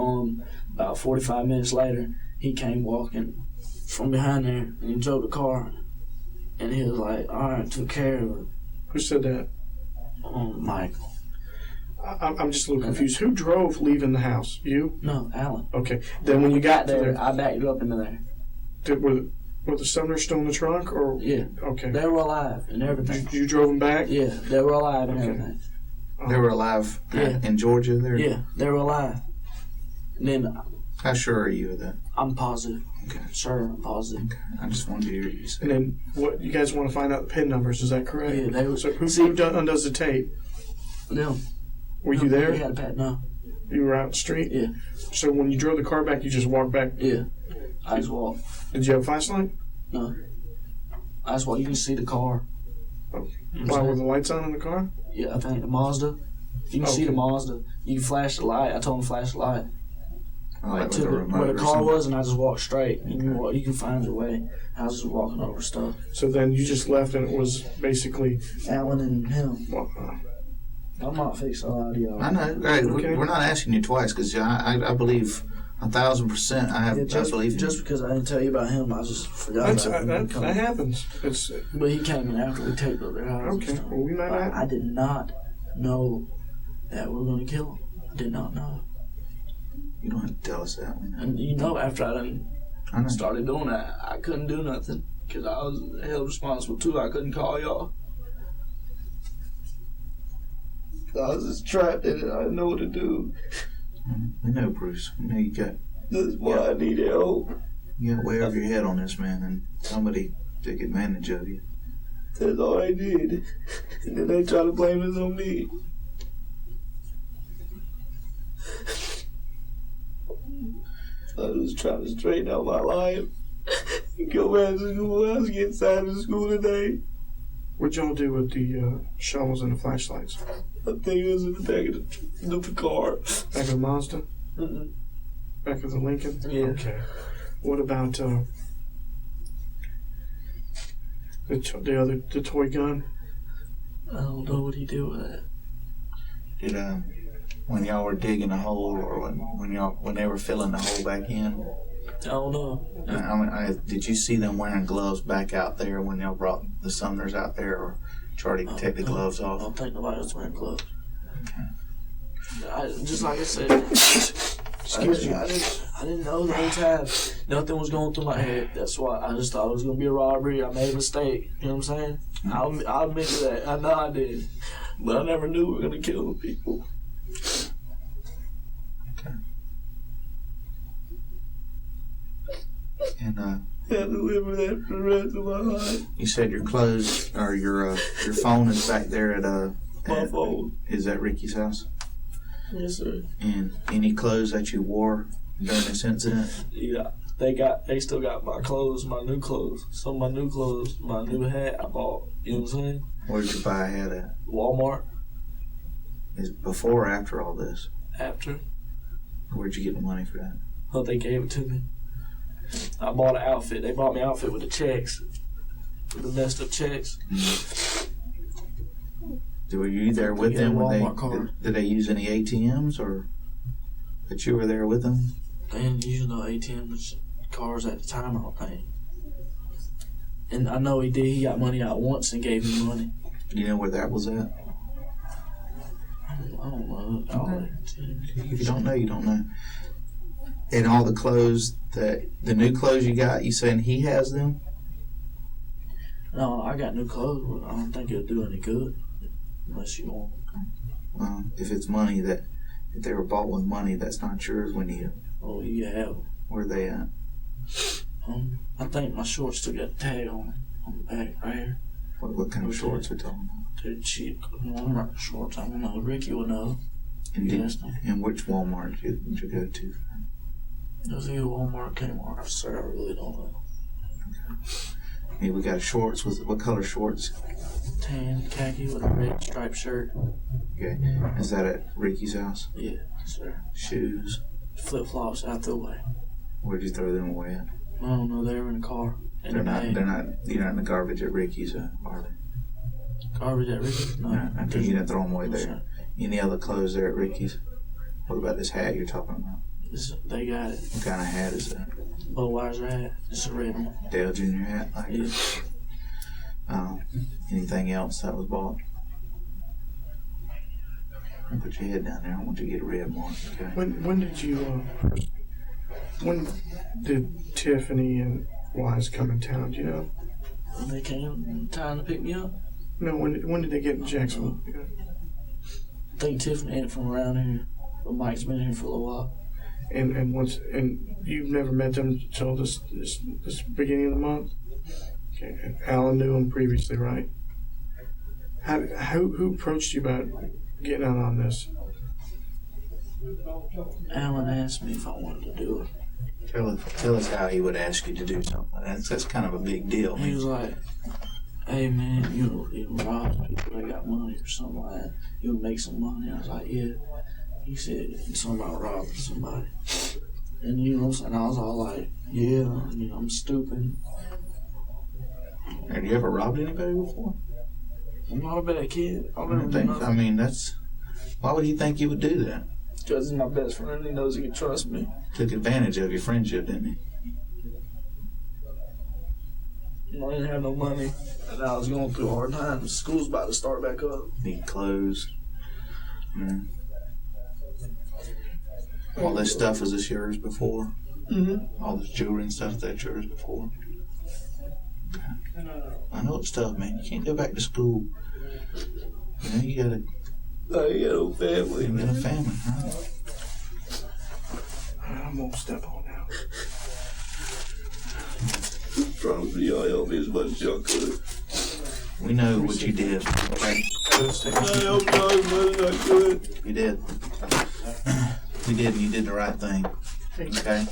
about 45 minutes later, he came walking from behind there and he drove the car. And he was like, all right, took care of it. Who said that? Michael. I'm just a little confused. Who drove leaving the house? You? No, Alan. Okay. Then when you got there, I backed up into there. Were the Sumners still in the trunk, or Yeah. okay? They were alive and everything. You drove them back. Yeah, they were alive and everything. They were alive Yeah. in Georgia there? Yeah, they were alive. And then How sure are you of that? I'm positive. Okay. Sure, I'm positive. Okay. I just wanted to hear you say. And then what? You guys want to find out the pin numbers? Is that correct? Yeah, they were. So who undoes the tape? No. Were you there? We had a pat. No. You were out the street. Yeah. So when you drove the car back, you just walked back. Yeah. I just walked. Did you have a flashlight? No. I just walked. You can see the car. Why were the lights on in the car? Yeah, I think the Mazda. You can see the Mazda. You can flash the light. I told him to flash the light. Like To where the car was, and I just walked straight. And you can find your way. I was just walking over stuff. So then you just left, and it was basically. Alan and him. Well, I'm not fixing a lot of y'all. I know. Hey, Okay. we're not asking you twice because I believe 1,000%. I believe just because I didn't tell you about him, I just forgot about him. that happens. It's But he came in after we taped over their house. okay. Well, we might not. I did not know that we were going to kill him. I did not know. you don't have to tell us that one. And you know, after I done I know. started doing that, I couldn't do nothing because I was held responsible too. I couldn't call y'all. I was just trapped in it. I didn't know what to do. We know, Bruce. We know you got That's why I need help. way over your head on this, man, and somebody took advantage of you. That's all I did. And then they try to blame it on me. I was trying to straighten out my life. Go back to school. I was getting signed to school today. What'd y'all do with the shovels and the flashlights? I think it was in the back of the car. Back of the Mazda? Mm-mm. Back of the Lincoln? Yeah. Okay. What about the toy gun? I don't know what he did with that. Did when y'all were digging a hole, or when they were filling the hole back in? I don't know. Did you see them wearing gloves back out there when y'all brought the Sumners out there, or try to take the gloves I off? don't think nobody was wearing gloves. Just like I said, I didn't know the whole time. Nothing was going through my head. That's why I just thought it was going to be a robbery. I made a mistake. You know what I'm saying? I'll admit to that. I know I did. But I never knew we were going to kill the people. And I had to live with that for the rest of my life. you said your clothes or your phone is back there at My phone. is at Ricky's house. Yes, sir. And any clothes that you wore during this incident? Yeah. They still got my clothes, my new clothes. Some of my new clothes, my new hat I bought. You know what I'm saying? Where did you buy a hat at? Walmart. Is it before or after all this? After. Where'd you get the money for that? Well, they gave it to me. I bought an outfit. They bought me an outfit with the checks. With the messed up checks. Were you there with Yeah, them when Walmart card. did they use any ATMs, or that you were there with them? They didn't use no ATM cars at the time, I don't think. And I know he did. He got money out once and gave me money. Do you know where that was at? I don't know. If you don't know, you don't know. And all the clothes, the new clothes you got, you saying he has them? No, I got new clothes, but I don't think it'll do any good unless you want. Well, if it's money if they were bought with money, that's not yours. We need them. Oh, you have them. Where are they at? I think my shorts still got a tag on the back right here. What kind of shorts we talking about? They're cheap Walmart shorts. I don't know. Ricky will know. And which Walmart did you go to? It was either Walmart or Kmart, sir. I really don't know. Hey, we got shorts. What color shorts? Tan khaki with a red striped shirt. Okay. Is that at Ricky's house? Yeah, sir. Shoes. Flip flops out the way. Where'd you throw them away at? I don't know. They were in the car. You're not in the garbage at Ricky's, are they? Garbage at Ricky's? No. I think you didn't throw them away No, there. sir. Any other clothes there at Ricky's? What about this hat you're talking about? They got it. What kind of hat is that? Budweiser hat. It's a red one. Dale Jr. hat? Like Yeah. Anything else that was bought? Put your head down there. I don't want you to get a red mark. Okay. When did Tiffany and wise come in town, do you know? When they came in time to pick me up, No, when did they get in Jacksonville? I think Tiffany ain't from around here, but Mike's been here for a little while. And you've never met them until this beginning of the month? Okay. And Alan knew him previously, right? Who approached you about getting out on this? Alan asked me if I wanted to do it. Tell us how he would ask you to do something. That's kind of a big deal. He was like, hey man, you rob people that got money or something like that. You would make some money. I was like, yeah. He said something about robbing somebody. And you know what I'm saying? I was all like, yeah, I'm stupid. Have you ever robbed anybody before? I'm not a bad kid. I don't think. I mean, why would he think you would do that? Because he's my best friend. He knows he can trust me. Took advantage of your friendship, didn't he? I didn't have no money, and I was going through a hard time. School's about to start back up. Need clothes. All this stuff, was this yours before? Mm-hmm. All this jewelry and stuff, that's yours before? Okay. I know it's tough, man. You can't go back to school. You gotta... I got no family. You got a family, huh? I'm gonna step on now. Promise me y'all help me as much as y'all could. We know what you did. Okay? I'm sorry, but I could. You did. You did, and you did the right thing. Okay?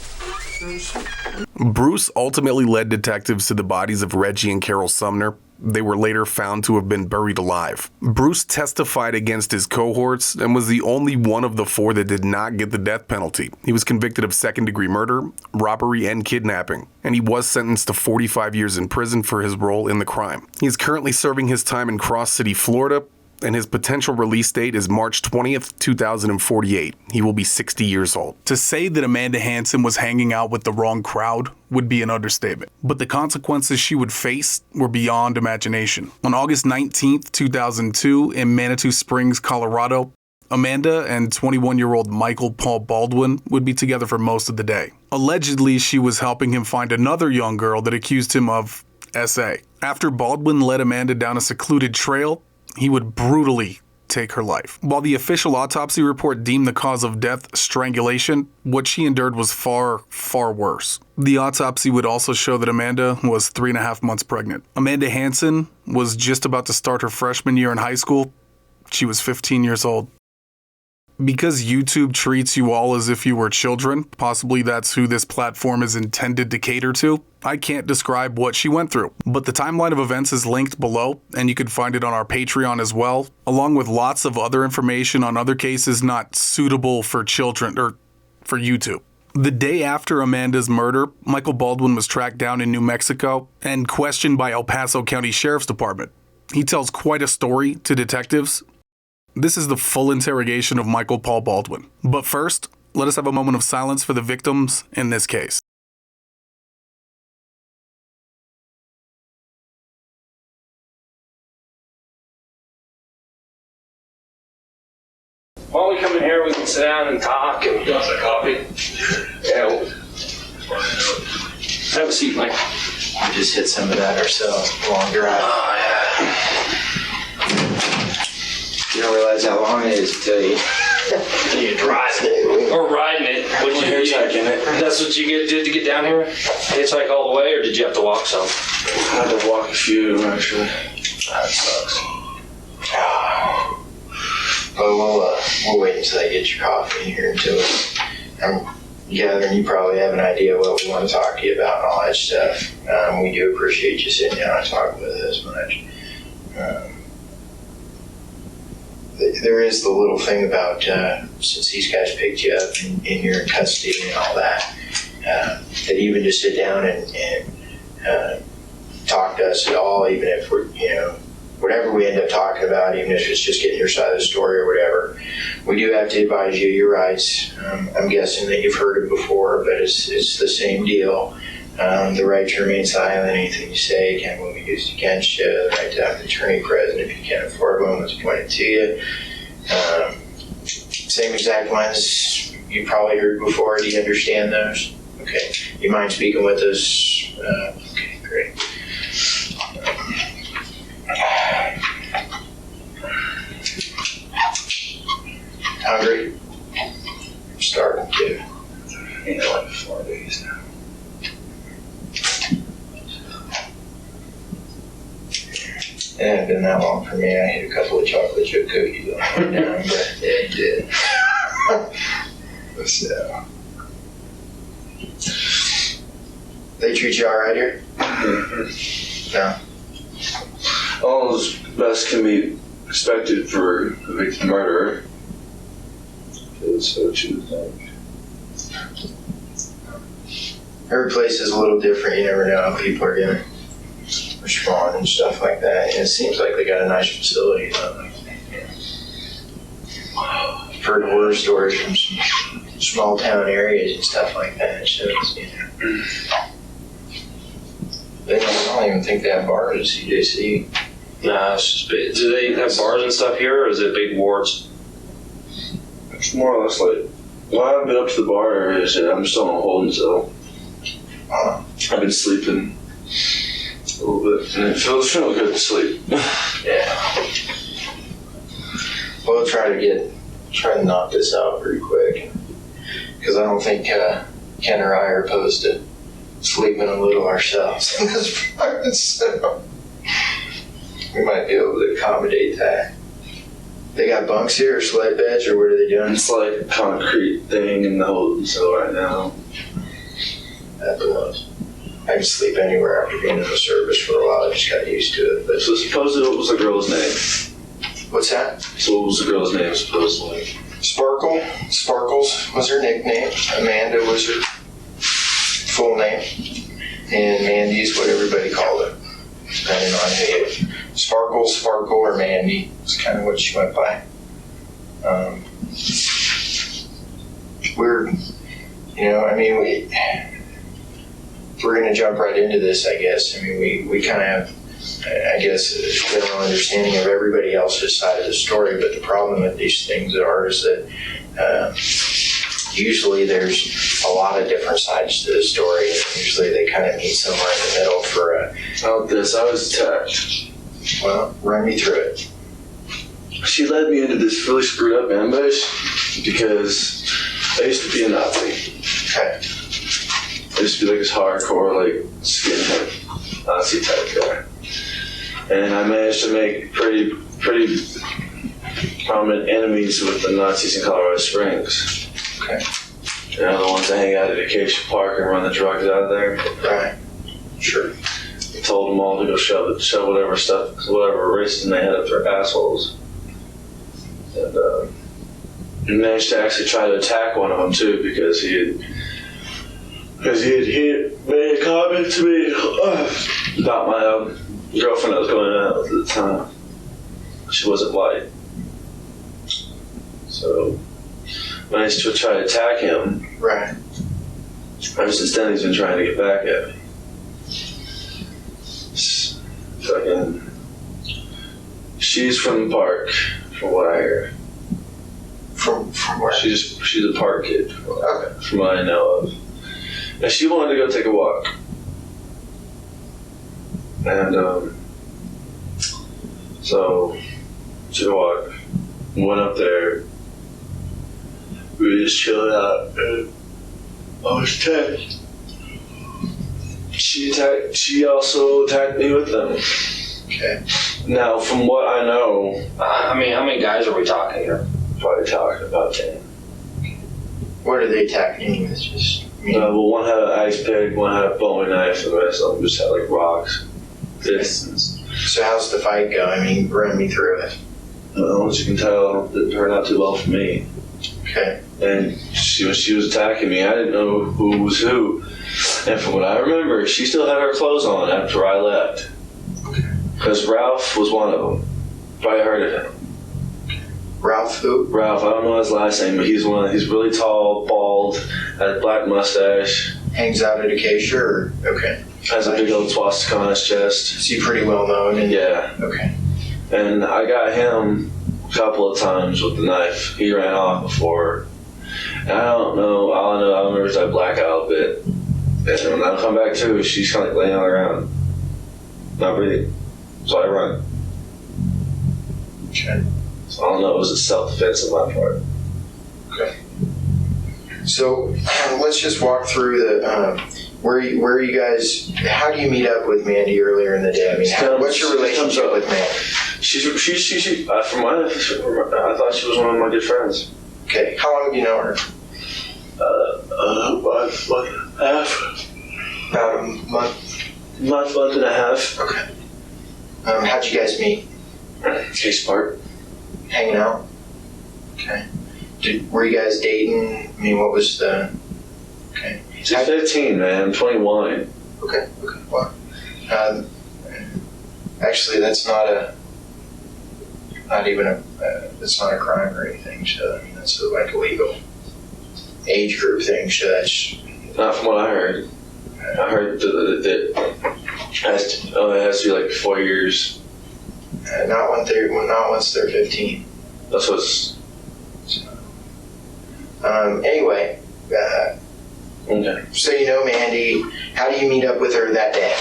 Bruce ultimately led detectives to the bodies of Reggie and Carol Sumner. They were later found to have been buried alive. Bruce testified against his cohorts and was the only one of the four that did not get the death penalty. He was convicted of second-degree murder, robbery, and kidnapping, and he was sentenced to 45 years in prison for his role in the crime. He is currently serving his time in Cross City, Florida, and his potential release date is March 20th, 2048. He will be 60 years old. To say that Amanda Hansen was hanging out with the wrong crowd would be an understatement. But the consequences she would face were beyond imagination. On August 19th, 2002, in Manitou Springs, Colorado, Amanda and 21-year-old Michael Paul Baldwin would be together for most of the day. Allegedly, she was helping him find another young girl that accused him of SA. After Baldwin led Amanda down a secluded trail, he would brutally take her life. While the official autopsy report deemed the cause of death strangulation, what she endured was far, far worse. The autopsy would also show that Amanda was 3.5 months pregnant. Amanda Hansen was just about to start her freshman year in high school. She was 15 years old. Because YouTube treats you all as if you were children, possibly that's who this platform is intended to cater to, I can't describe what she went through. But the timeline of events is linked below, and you can find it on our Patreon as well, along with lots of other information on other cases not suitable for children or for YouTube. The day after Amanda's murder, Michael Baldwin was tracked down in New Mexico and questioned by El Paso County Sheriff's Department. He tells quite a story to detectives. This is the full interrogation of Michael Paul Baldwin. But first, let us have a moment of silence for the victims in this case. Why don't we come in here, we can sit down and talk and... You want some coffee? Yeah. Have a seat, Mike. We just hit some of that ourselves. Long drive. Oh, yeah. You don't realize how long it is until you drive it. Or riding it. What did you hitchhiking it? That's what you did to get down here? Hitchhike all the way, or did you have to walk some? I had to walk a few, actually. That sucks. But we'll wait until they get your coffee in here until I'm gathering you probably have an idea what we want to talk to you about and all that stuff. We do appreciate you sitting down and talking with us much. There is the little thing about since these guys picked you up and you're in custody and all that, that even to sit down and talk to us at all, even if we're, whatever we end up talking about, even if it's just getting your side of the story or whatever, we do have to advise you your rights. I'm guessing that you've heard it before, but it's the same deal. The right to remain silent, anything you say can be used against you. The right to have an attorney present if you can't afford one was pointed to you. Same exact ones you probably heard before. Do you understand those? Okay. You mind speaking with us? Okay, great. Hungry? I'm starting to. Like 4 days now. It hasn't been that long for me. I hit a couple of chocolate chip cookies on the way down, but it did. So, they treat you all right here? No. All as best can be expected for a victim murderer. That's what you would think. Every place is a little different. You never know how people are going to respond and stuff like that. And it seems like they got a nice facility, though. I've heard horror stories from some small town areas and stuff like that. So, I don't even think they have bars at CJC. Nah, it's just big. Do they have bars and stuff here, or is it big wards? It's more or less like, well, I haven't been up to the bar area yet. I'm still on a holding cell. I've been sleeping a little bit, and it feels real good to sleep. Yeah. We'll try to knock this out pretty quick, because I don't think Ken or I are opposed to sleeping a little ourselves in this part, so we might be able to accommodate that. They got bunks here, or sled beds, or what are they doing? It's like a concrete thing in the holding cell right now. That blows. I can sleep anywhere after being in the service for a while. I just got used to it. But So supposedly, what was the girl's name? what's that? So what was the girl's name supposedly? Sparkles was her nickname. Amanda was her full name. And Mandy's what everybody called her, depending on who you Sparkle, or Mandy was kind of what she went by. We're going to jump right into this, I guess. I mean, we kind of have, I guess, a general understanding of everybody else's side of the story, but the problem with these things is that usually there's a lot of different sides to the story, and usually they kind of meet somewhere in the middle for a... I was attacked. Well, run me through it. She led me into this really screwed up ambush because I used to be a Nazi. Okay. I used to be like this hardcore, like, skinhead Nazi type guy. And I managed to make pretty prominent enemies with the Nazis in Colorado Springs. Okay. They're the ones that hang out at Acacia Park and run the drugs out of there. Right. Sure. I told them all to go shove whatever racism they had up their assholes. And managed to actually try to attack one of them too, because he had made a comment to me about my girlfriend that was going out at the time. She wasn't white. So managed to try to attack him. Right. Ever since then, he's been trying to get back at me. She's from the park, from what I hear. From where? She's a park kid, from what I know of. And she wanted to go take a walk. And so took a walk, went up there. We were just chilling out, and I was attacked. She also attacked me with them. Okay. Now, from what I know, I mean, how many guys are we talking here? Probably talking about 10. What are they attacking you with? Just well, one had an ice pick, one had a Bowie knife, and the rest of them just had like rocks. Distance. So how's the fight go? I mean, run me through it. Well, as you can tell, it didn't turn out too well for me. Okay. And when she was attacking me, I didn't know who was who. And from what I remember, she still had her clothes on after I left. Because Ralph was one of them. Probably heard of him. Ralph who? Ralph, I don't know his last name, but he's really tall, bald, has a black mustache. Hangs out at Acacia, or? Okay. Has a big old swastika on his chest. Is he pretty well known? Yeah. Okay. And I got him a couple of times with the knife. He ran off before. And I don't know. All I know, I remember is I black out a bit. And when I come back to, she's kind of like laying on the ground, not breathing. So I run. Okay. So I don't know. It was a self-defense on my part. Okay. So let's just walk through the where you guys. How do you meet up with Mandy earlier in the day? I mean, what's your relationship with Mandy? She. From my, I thought she was one of my good friends. Okay. How long have you known her? About a month and a half. Okay. How'd you guys meet? Case Park. Hanging out. Okay. Were you guys dating? I mean, what was the? Okay. She's 15, man. I'm 21. Okay. Well, actually, that's not even a. That's not a crime or anything. So I mean, that's like a legal age group thing. So that's not from what I heard. I heard that it has to be like 4 years. Not once they're 15. That's what's. Anyway. Okay. So you know Mandy. How do you meet up with her that day?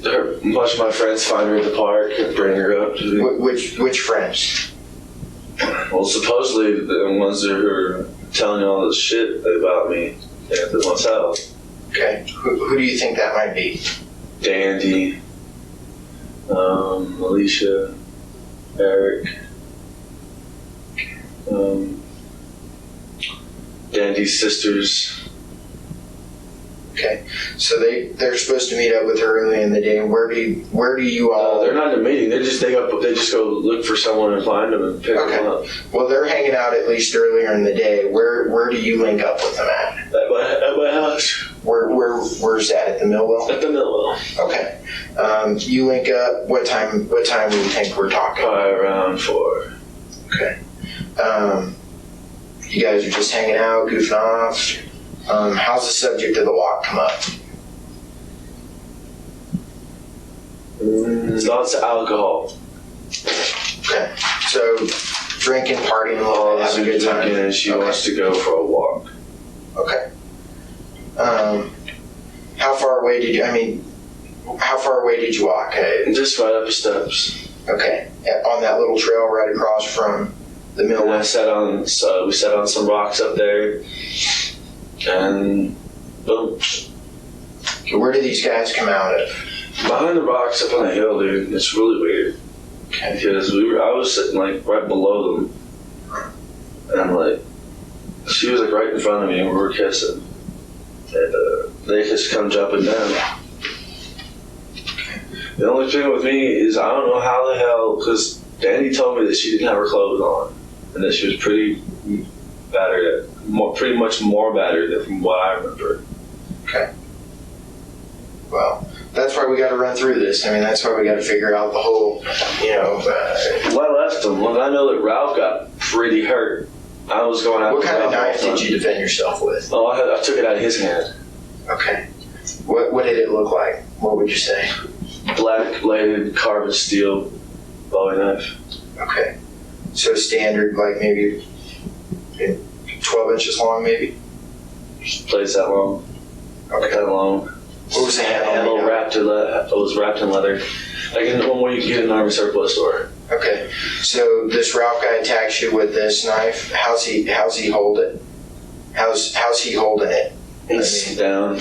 A bunch of my friends find her at the park and bring her up to Which friends? Well, supposedly the ones that are telling you all this shit about me at the motel. Okay. Who do you think that might be? Dandy, Alicia, Eric, Dandy's sisters. Okay, so they're supposed to meet up with her early in the day. Where do you all? They're not in a meeting. They just go look for someone and find them and pick them up. Well, they're hanging out at least earlier in the day. Where do you link up with them at? At my house. Where's that? At the Millwell? At the Millwell. Okay. You link up. What time do you think we're talking? Probably around 4. Okay. You guys are just hanging out, goofing off. How's the subject of the walk come up? Lots of alcohol. Okay. So, drinking, partying a little bit, having a good time. And she wants to go for a walk. Okay. How far away did you walk? Just right up the steps. Okay. On that little trail right across from the mill. And we sat on some rocks up there. And boom. Where do these guys come out of? Behind the rocks up on the hill, dude. It's really weird. Okay. Because I was sitting like right below them. And like, she was like right in front of me and we were kissing. And they just come jumping down. The only thing with me is I don't know how the hell, because Danny told me that she didn't have her clothes on. And that she was pretty battered, pretty much more battered than from what I remember. Okay. Well, that's why we got to run through this. I mean, that's why we got to figure out the whole, Well, I left him. Well, I know that Ralph got pretty hurt. I was going after What kind of Ralph knife did you defend yourself with? Oh, I took it out of his hand. Okay. What did it look like? What would you say? Black bladed carbon steel Bowie knife. Okay. So standard, like maybe 12 inches long, maybe? Plays that long. Okay. That long. What was the handle? It was wrapped in leather. Like in the one where you can get in an army surplus store. Okay. So this Ralph guy attacks you with this knife. How's he hold it? How's he holding it? He's down.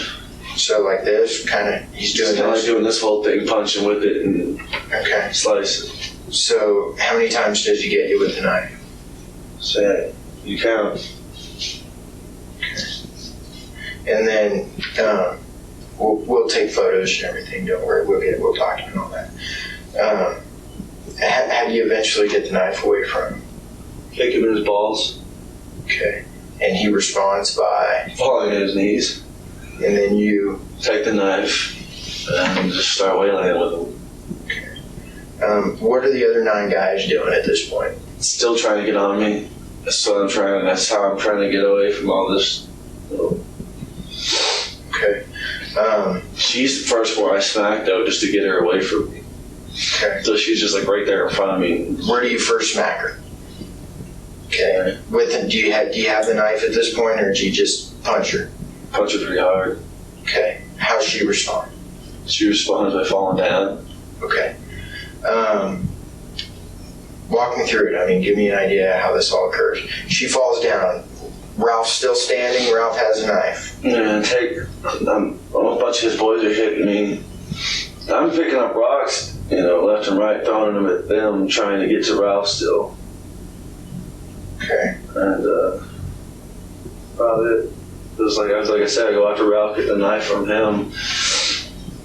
So like this, kind of, he's doing kind of this? like doing this whole thing, punching with it and slice it. So how many times does he get you with the knife? So you count. And then we'll take photos and everything. Don't worry, we'll talk to him and all that. How do you eventually get the knife away from him? Kick him in his balls. Okay. And he responds by falling to his knees. And then you take the knife and just start wailing with him. Okay. What are the other 9 guys doing at this point? Still trying to get on me. That's how I'm trying to get away from all this. Okay. She's the first one I smacked though, just to get her away from me. Okay. So she's just like right there in front of me. Where do you first smack her? Okay. Do you have the knife at this point, or did you just punch her? Punch her pretty hard. Okay. How's she respond? She responds by falling down. Okay. Walk me through it. I mean, give me an idea how this all occurs. She falls down. Ralph's still standing. Ralph has a knife. Yeah, a bunch of his boys are hitting me. I'm picking up rocks, left and right, throwing them at them, trying to get to Ralph still. Okay. And about it. It was like I said, I go after Ralph, get the knife from him,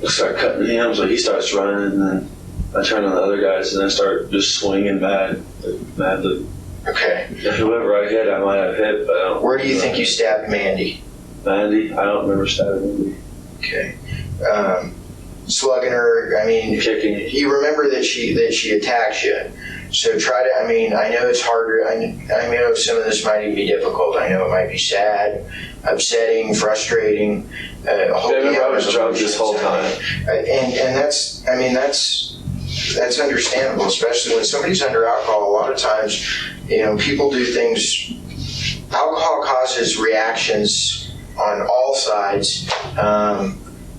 start cutting him, so he starts running, and then I turn on the other guys, and I start just swinging madly. Okay. Whoever I hit, I might have hit, but I don't. Where do you think you stabbed Mandy? Mandy? I don't remember stabbing Mandy. Okay. Slugging her. I mean, kicking. You remember that she attacks you. So try to. I mean, I know it's harder. I know some of this might even be difficult. I know it might be sad, upsetting, frustrating. I was drunk this whole time. And that's. I mean, that's understandable, especially when somebody's under alcohol. A lot of times, people do things. Alcohol causes reactions on all sides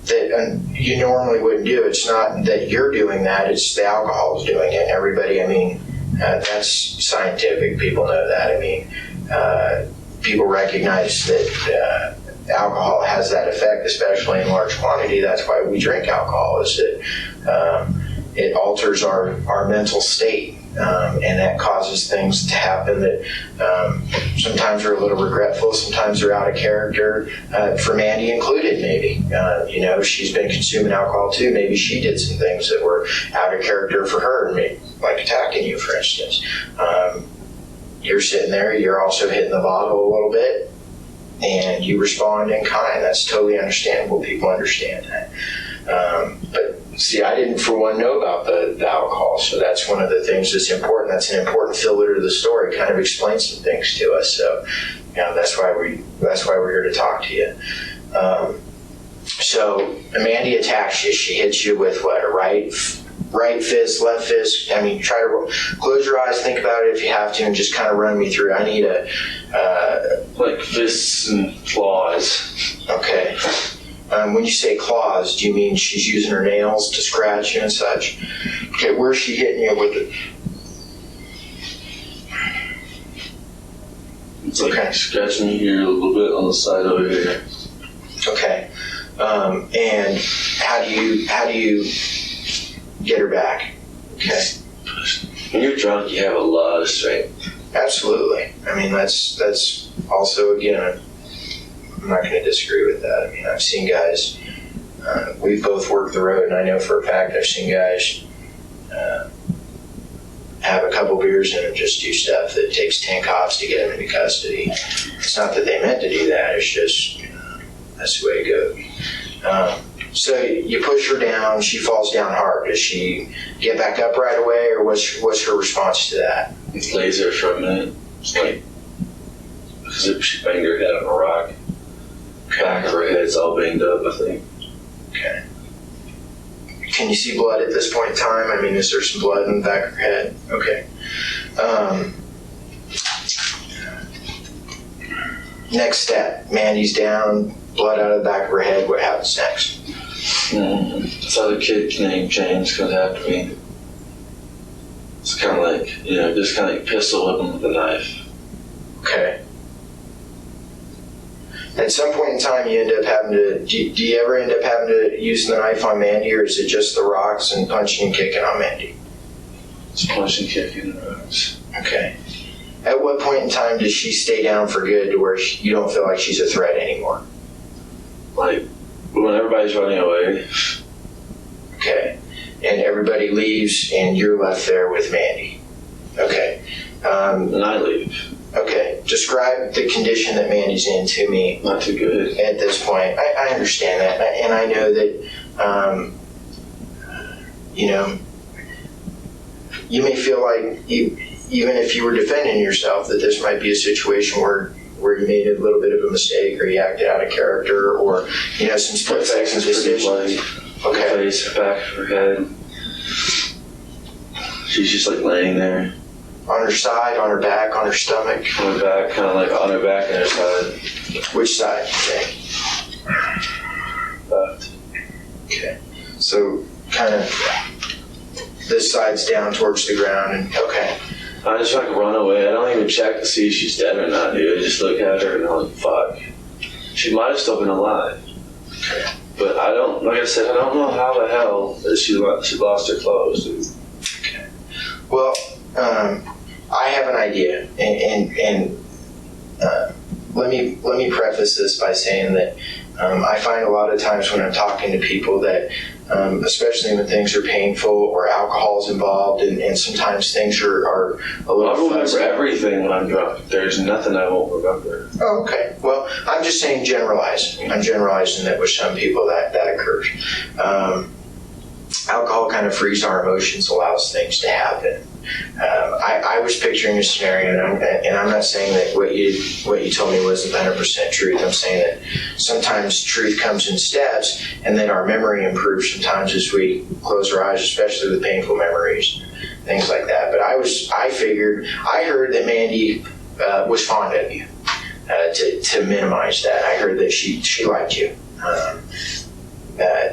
that you normally wouldn't do. It's not that you're doing that, it's the alcohol is doing it. Everybody, I mean, that's scientific. People know that. I mean, people recognize that alcohol has that effect, especially in large quantity. That's why we drink alcohol, is that it alters our mental state. And that causes things to happen that sometimes are a little regretful, sometimes they're out of character, for Mandy included, maybe. She's been consuming alcohol too. Maybe she did some things that were out of character for her, like attacking you, for instance. You're sitting there, you're also hitting the bottle a little bit, and you respond in kind. That's totally understandable. People understand that. But see, I didn't, for one, know about the alcohol, so that's one of the things that's important. That's an important filler to the story. Kind of explains some things to us. So, that's why we're here to talk to you. So, Mandy attacks you. She hits you with what? A right fist, left fist. I mean, try to close your eyes, think about it if you have to, and just kind of run me through. I need like fists and claws. Okay. When you say claws, do you mean she's using her nails to scratch you and such? Okay, where's she hitting you with it? It's like scratching me here a little bit on the side over here. Okay. And how do you get her back? Okay. When you're drunk, you have a lot of strength. Absolutely. I mean, that's also, again, I'm not going to disagree with that. I mean, I've seen guys, we've both worked the road, and I know for a fact I've seen guys have a couple beers in and just do stuff that takes 10 cops to get them into custody. It's not that they meant to do that, it's just, that's the way it goes. So you push her down, she falls down hard. Does she get back up right away, or what's her response to that? It lays there for a minute. It's like, as if she banged her head on a rock. Back of her head's all banged up, I think. Okay. Can you see blood at this point in time? I mean, is there some blood in the back of her head? Okay. Next step. Mandy's down, blood out of the back of her head. What happens next? This other kid named James comes after me. It's kind of like, just kind of like pistol whip him with a knife. Okay. At some point in time, you end up having to. Do you ever end up having to use the knife on Mandy, or is it just the rocks and punching and kicking on Mandy? It's punching, kicking, and rocks. Okay. At what point in time does she stay down for good, to where you don't feel like she's a threat anymore? Like when everybody's running away. Okay. And everybody leaves, and you're left there with Mandy. Okay. And I leave. Okay. Describe the condition that Mandy's in to me. Not too good. At this point. I understand that. And I know that, you may feel like, even if you were defending yourself, that this might be a situation where you made a little bit of a mistake, or you acted out of character, or, some split-second decisions. Okay. Her face, her back of her head. She's just like laying there. On her side, on her back, on her stomach? On her back, kind of like on her back and her side. Which side, you think? Left. Okay. So, kind of, this side's down towards the ground, and okay. I just like run away. I don't even check to see if she's dead or not, dude. I just look at her and I'm like, fuck. She might have still been alive. Okay. But I don't, like I said, I don't know how the hell that she lost her clothes, dude. Okay. Well, I have an idea, and let me preface this by saying that I find a lot of times when I'm talking to people that, especially when things are painful or alcohol's involved, and sometimes things are a little. I remember fuzzy. everything when I'm drunk. There's nothing I won't remember. Oh, okay. Well, I'm just saying generalizing. I'm generalizing that with some people that occurs. Alcohol kind of frees our emotions, allows things to happen. I was picturing a scenario, and I'm not saying that what you told me wasn't 100% truth. I'm saying that sometimes truth comes in steps, and then our memory improves sometimes as we close our eyes, especially with painful memories, things like that. But I heard that Mandy was fond of you. To minimize that, I heard that she liked you.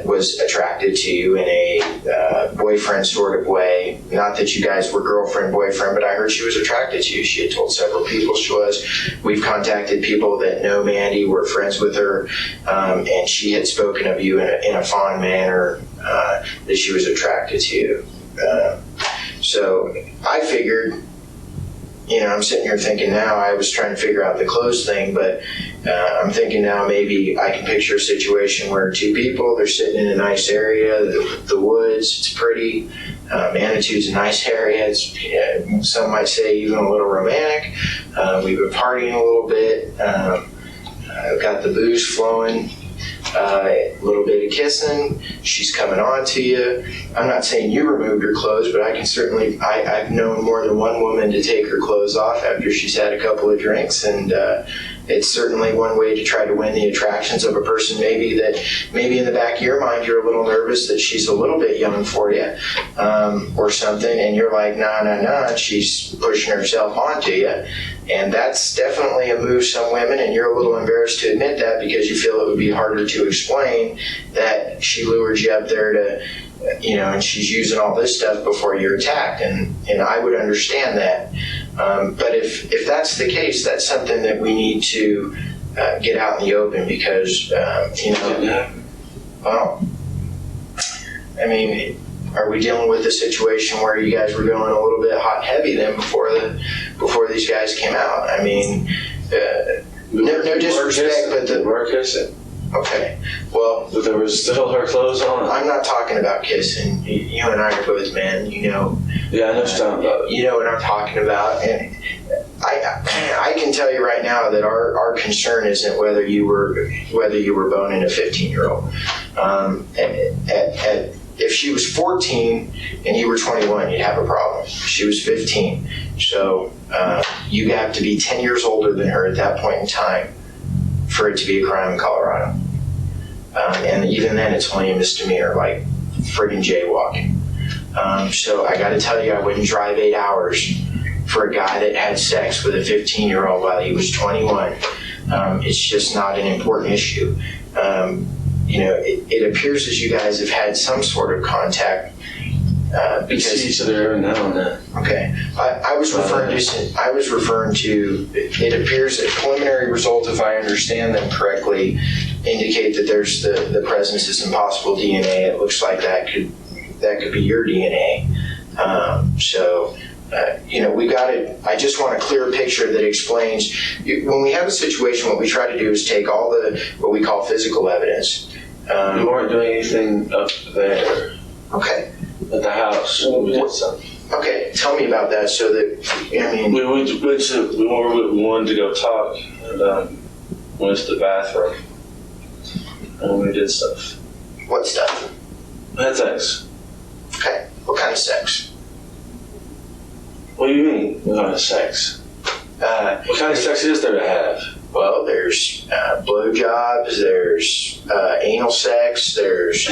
Was attracted to you in a boyfriend sort of way. Not that you guys were girlfriend, boyfriend, but I heard she was attracted to you. She had told several people she was. We've contacted people that know Mandy, were friends with her, and she had spoken of you in a fond manner, that she was attracted to you. So I figured, I'm sitting here thinking now, I was trying to figure out the clothes thing, but I'm thinking now maybe I can picture a situation where two people, they're sitting in a nice area, the woods, it's pretty, Manitou's a nice area, it's, some might say even a little romantic. We've been partying a little bit, I've got the booze flowing, a little bit of kissing, she's coming on to you. I'm not saying you removed her clothes, but I can certainly, I've known more than one woman to take her clothes off after she's had a couple of drinks, and it's certainly one way to try to win the attractions of a person. Maybe in the back of your mind you're a little nervous that she's a little bit young for you, or something, and you're like, nah, she's pushing herself onto you. And that's definitely a move some women, and you're a little embarrassed to admit that because you feel it would be harder to explain that she lured you up there to, and she's using all this stuff before you're attacked, and I would understand that. But if that's the case, that's something that we need to get out in the open because, well, I mean, are we dealing with a situation where you guys were going a little bit hot and heavy then before these guys came out? I mean, no disrespect, but we were kissing. Okay, well, but there was still her clothes on. I'm not talking about kissing. You and I are both men, Yeah, I know what you're talking about. You know what I'm talking about, and I can tell you right now that our concern isn't whether you were boning a 15-year-old. If she was 14 and you were 21, you'd have a problem. She was 15, so you have to be 10 years older than her at that point in time for it to be a crime in Colorado. And even then, it's only a misdemeanor, like friggin' jaywalking. So I got to tell you, I wouldn't drive 8 hours for a guy that had sex with a 15-year-old while he was 21. It's just not an important issue. It appears as you guys have had some sort of contact. We see each other every now and then. Okay, I was referring to. It appears that preliminary results, if I understand them correctly, indicate that there's the presence of some possible DNA. It looks like that could be your DNA. We got it. I just want a clear picture that explains. When we have a situation, what we try to do is take all what we call physical evidence. We weren't doing anything up there. Okay. At the house, we did something. Okay, tell me about that. So that we wanted to go talk, and went to the bathroom, and we did stuff. What stuff? We had sex. Okay, what kind of sex? What do you mean? What kind of sex? What kind of sex is there to have? Well, there's blowjobs, there's anal sex, there's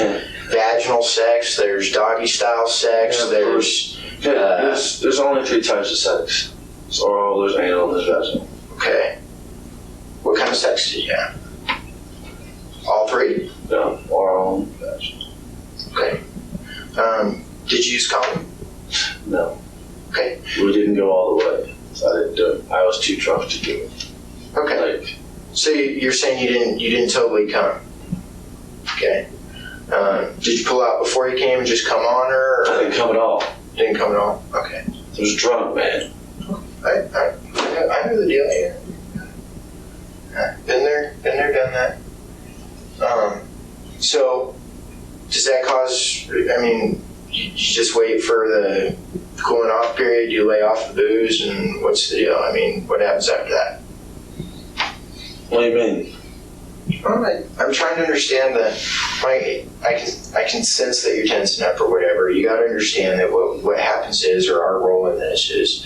vaginal sex, there's doggy style sex, there's Yeah, there's only 3 types of sex. So there's anal and there's vaginal. Okay. What kind of sex did you have? All 3? No, oral and vaginal. Okay. Did you use condom? No. Okay. We didn't go all the way. So I didn't do it. I was too drunk to do it. Okay. Like, so you're saying you didn't totally come? Okay. Did you pull out before you came and just come on her? Or? I didn't come at all. Didn't come at all? Okay. I was drunk, man. I know the deal here. Been there, done that. So, does that cause, I mean, you just wait for the cooling off period, you lay off the booze, and what's the deal? I mean, what happens after that? What do you mean? I'm trying to understand I can sense that you're tensing up or whatever. You got to understand that what happens is, or our role in this is,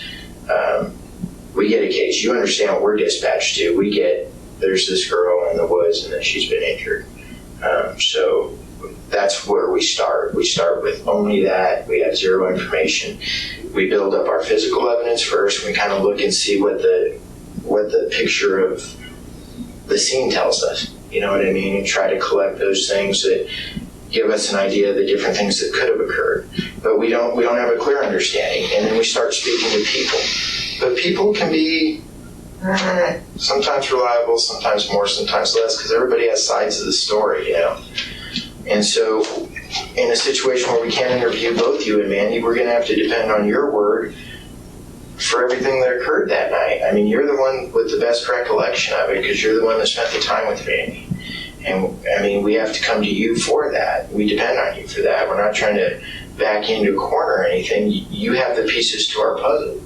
we get a case. You understand what we're dispatched to. We get, there's this girl in the woods and then she's been injured. So that's where we start. We start with only that. We have zero information. We build up our physical evidence first. We kind of look and see what the picture of the scene tells us. You know what I mean? And try to collect those things that give us an idea of the different things that could have occurred. But we don't have a clear understanding. And then we start speaking to people. But people can be sometimes reliable, sometimes more, sometimes less, because everybody has sides of the story, you know. And so in a situation where we can't interview both you and Mandy, we're going to have to depend on your word for everything that occurred that night. I mean, you're the one with the best recollection of it because you're the one that spent the time with Mandy. And, I mean, we have to come to you for that. We depend on you for that. We're not trying to back you into a corner or anything. You have the pieces to our puzzle.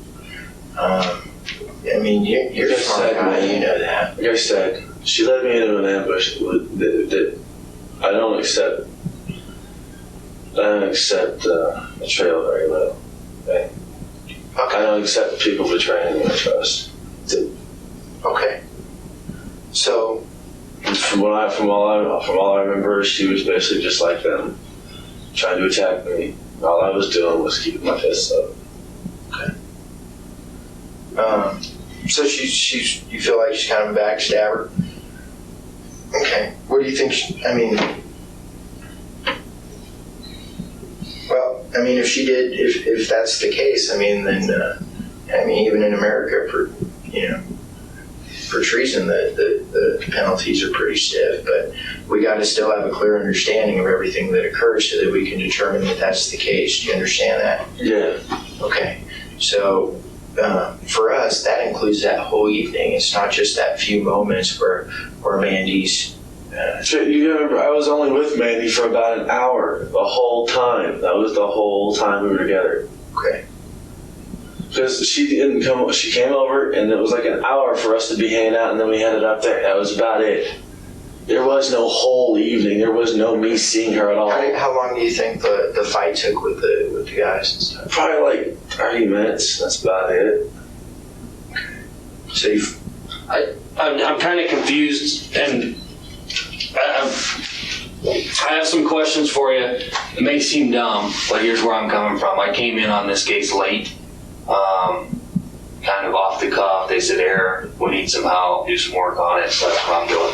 I mean, you're a smart guy. You know that. Like I said, she led me into an ambush that I don't accept. I don't accept betrayal very well. Okay? I don't accept people betraying my trust. Okay. So, from all I remember, she was basically just like them, trying to attack me. All I was doing was keeping my fists up. Okay. So you feel like she's kind of a backstabber? Okay. What do you think? If she did, if that's the case, then even in America, for treason, the penalties are pretty stiff. But we got to still have a clear understanding of everything that occurs so that we can determine that that's the case. Do you understand that? Yeah. Okay. So for us, that includes that whole evening. It's not just that few moments where Mandy's. You remember, I was only with Mandy for about an hour the whole time. That was the whole time we were together. Okay. Because she didn't come. She came over, and it was like an hour for us to be hanging out, and then we headed up there. That was about it. There was no whole evening. There was no me seeing her at all. How long do you think the fight took with the guys and stuff? Probably like 30 minutes. That's about it. So I'm kind of confused, and I have some questions for you. It may seem dumb, but here's where I'm coming from. I came in on this case late, kind of off the cuff. They said, "Eric, we need some help, do some work on it." So that's what I'm doing.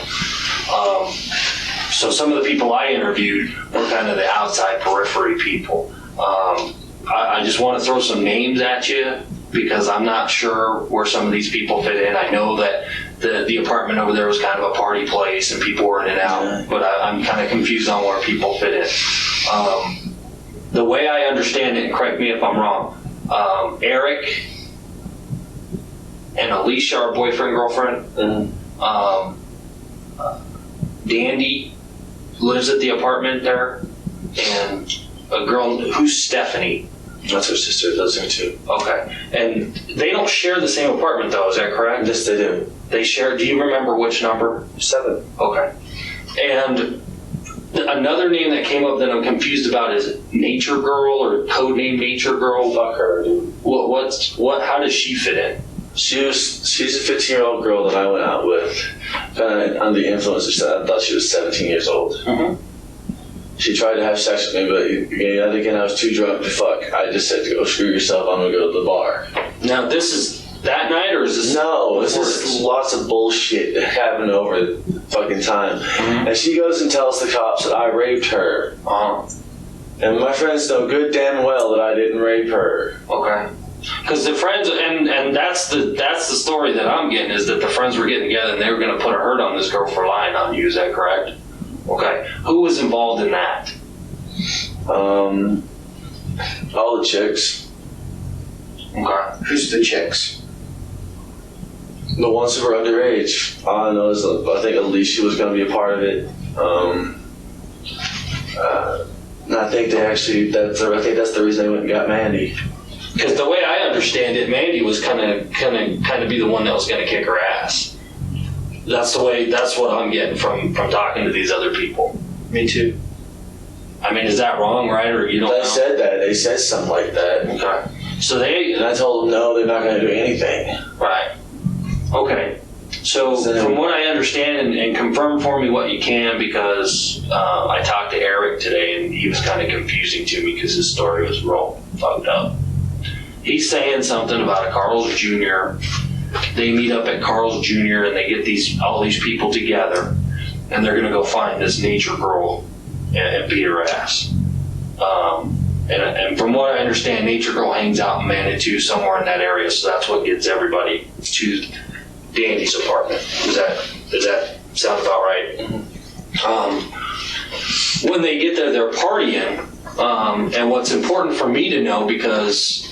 So some of the people I interviewed were kind of the outside periphery people. I just want to throw some names at you because I'm not sure where some of these people fit in. I know that the apartment over there was kind of a party place and people were in and out, but I'm kind of confused on where people fit in. The way I understand it, and correct me if I'm wrong, Eric and Alicia, our boyfriend, girlfriend, Dandy lives at the apartment there, and a girl who's Stephanie. That's her sister lives there too. Okay. And they don't share the same apartment though, is that correct? Yes, they do. They share, do you remember which number? 7. Okay. And another name that came up that I'm confused about is Nature Girl or codename Nature Girl. Fuck her, dude. How does she fit in? She's a 15-year-old girl that I went out with. Under the influence of I thought she was 17 years old. Mm-hmm. She tried to have sex with me, but again, I was too drunk to fuck. I just said, go screw yourself, I'm gonna go to the bar. Now, this is that night, or is this? No, this is lots of bullshit that happened over the fucking time. Mm-hmm. And she goes and tells the cops that I raped her. And my friends know good damn well that I didn't rape her. Okay. Because the friends, and that's the story that I'm getting, is that the friends were getting together and they were going to put a hurt on this girl for lying on you. Is that correct? Okay. Who was involved in that? All the chicks. Okay. Who's the chicks? The ones who were underage. All I know is I think Alicia was going to be a part of it. And I think I think that's the reason they went and got Mandy. Because the way I understand it, Mandy was kind of be the one that was going to kick her ass. That's what I'm getting from talking to these other people. Me too. I mean, is that wrong, right? Or you don't know? They said that. They said something like that. Okay. So and I told them, no, they're not going to do anything. Right. Okay. So from what I understand, and confirm for me what you can, because I talked to Eric today, and he was kind of confusing to me because his story was real fucked up. He's saying something about a Carl's Jr. They meet up at Carl's Jr. and they get all these people together, and they're going to go find this nature girl and beat her ass. And from what I understand, Nature Girl hangs out in Manitou, somewhere in that area, so that's what gets everybody to Dandy's apartment. Does that sound about right? Mm-hmm. When they get there, they're partying, and what's important for me to know, because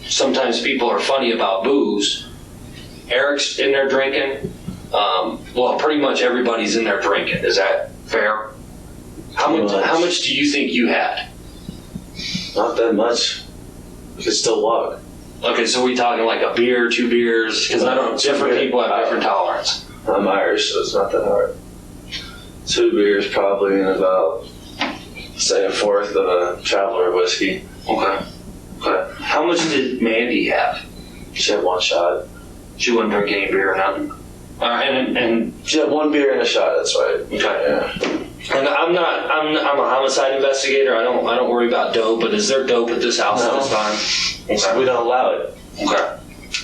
sometimes people are funny about booze, Eric's in there drinking. Well, pretty much everybody's in there drinking. Is that fair? How much do you think you had? Not that much. You can still walk. Okay, so we talking like a beer, 2 beers? Because different people have different tolerance. I'm Irish, so it's not that hard. 2 beers probably, and about, say, a fourth of a Traveler whiskey. Okay. How much did Mandy have? She had 1 shot. She wouldn't drink any beer or nothing? And she had 1 beer and a shot, that's right. Okay. Yeah. And I'm a homicide investigator. I don't worry about dope, but is there dope at this house at this time? Okay. We don't allow it. Okay.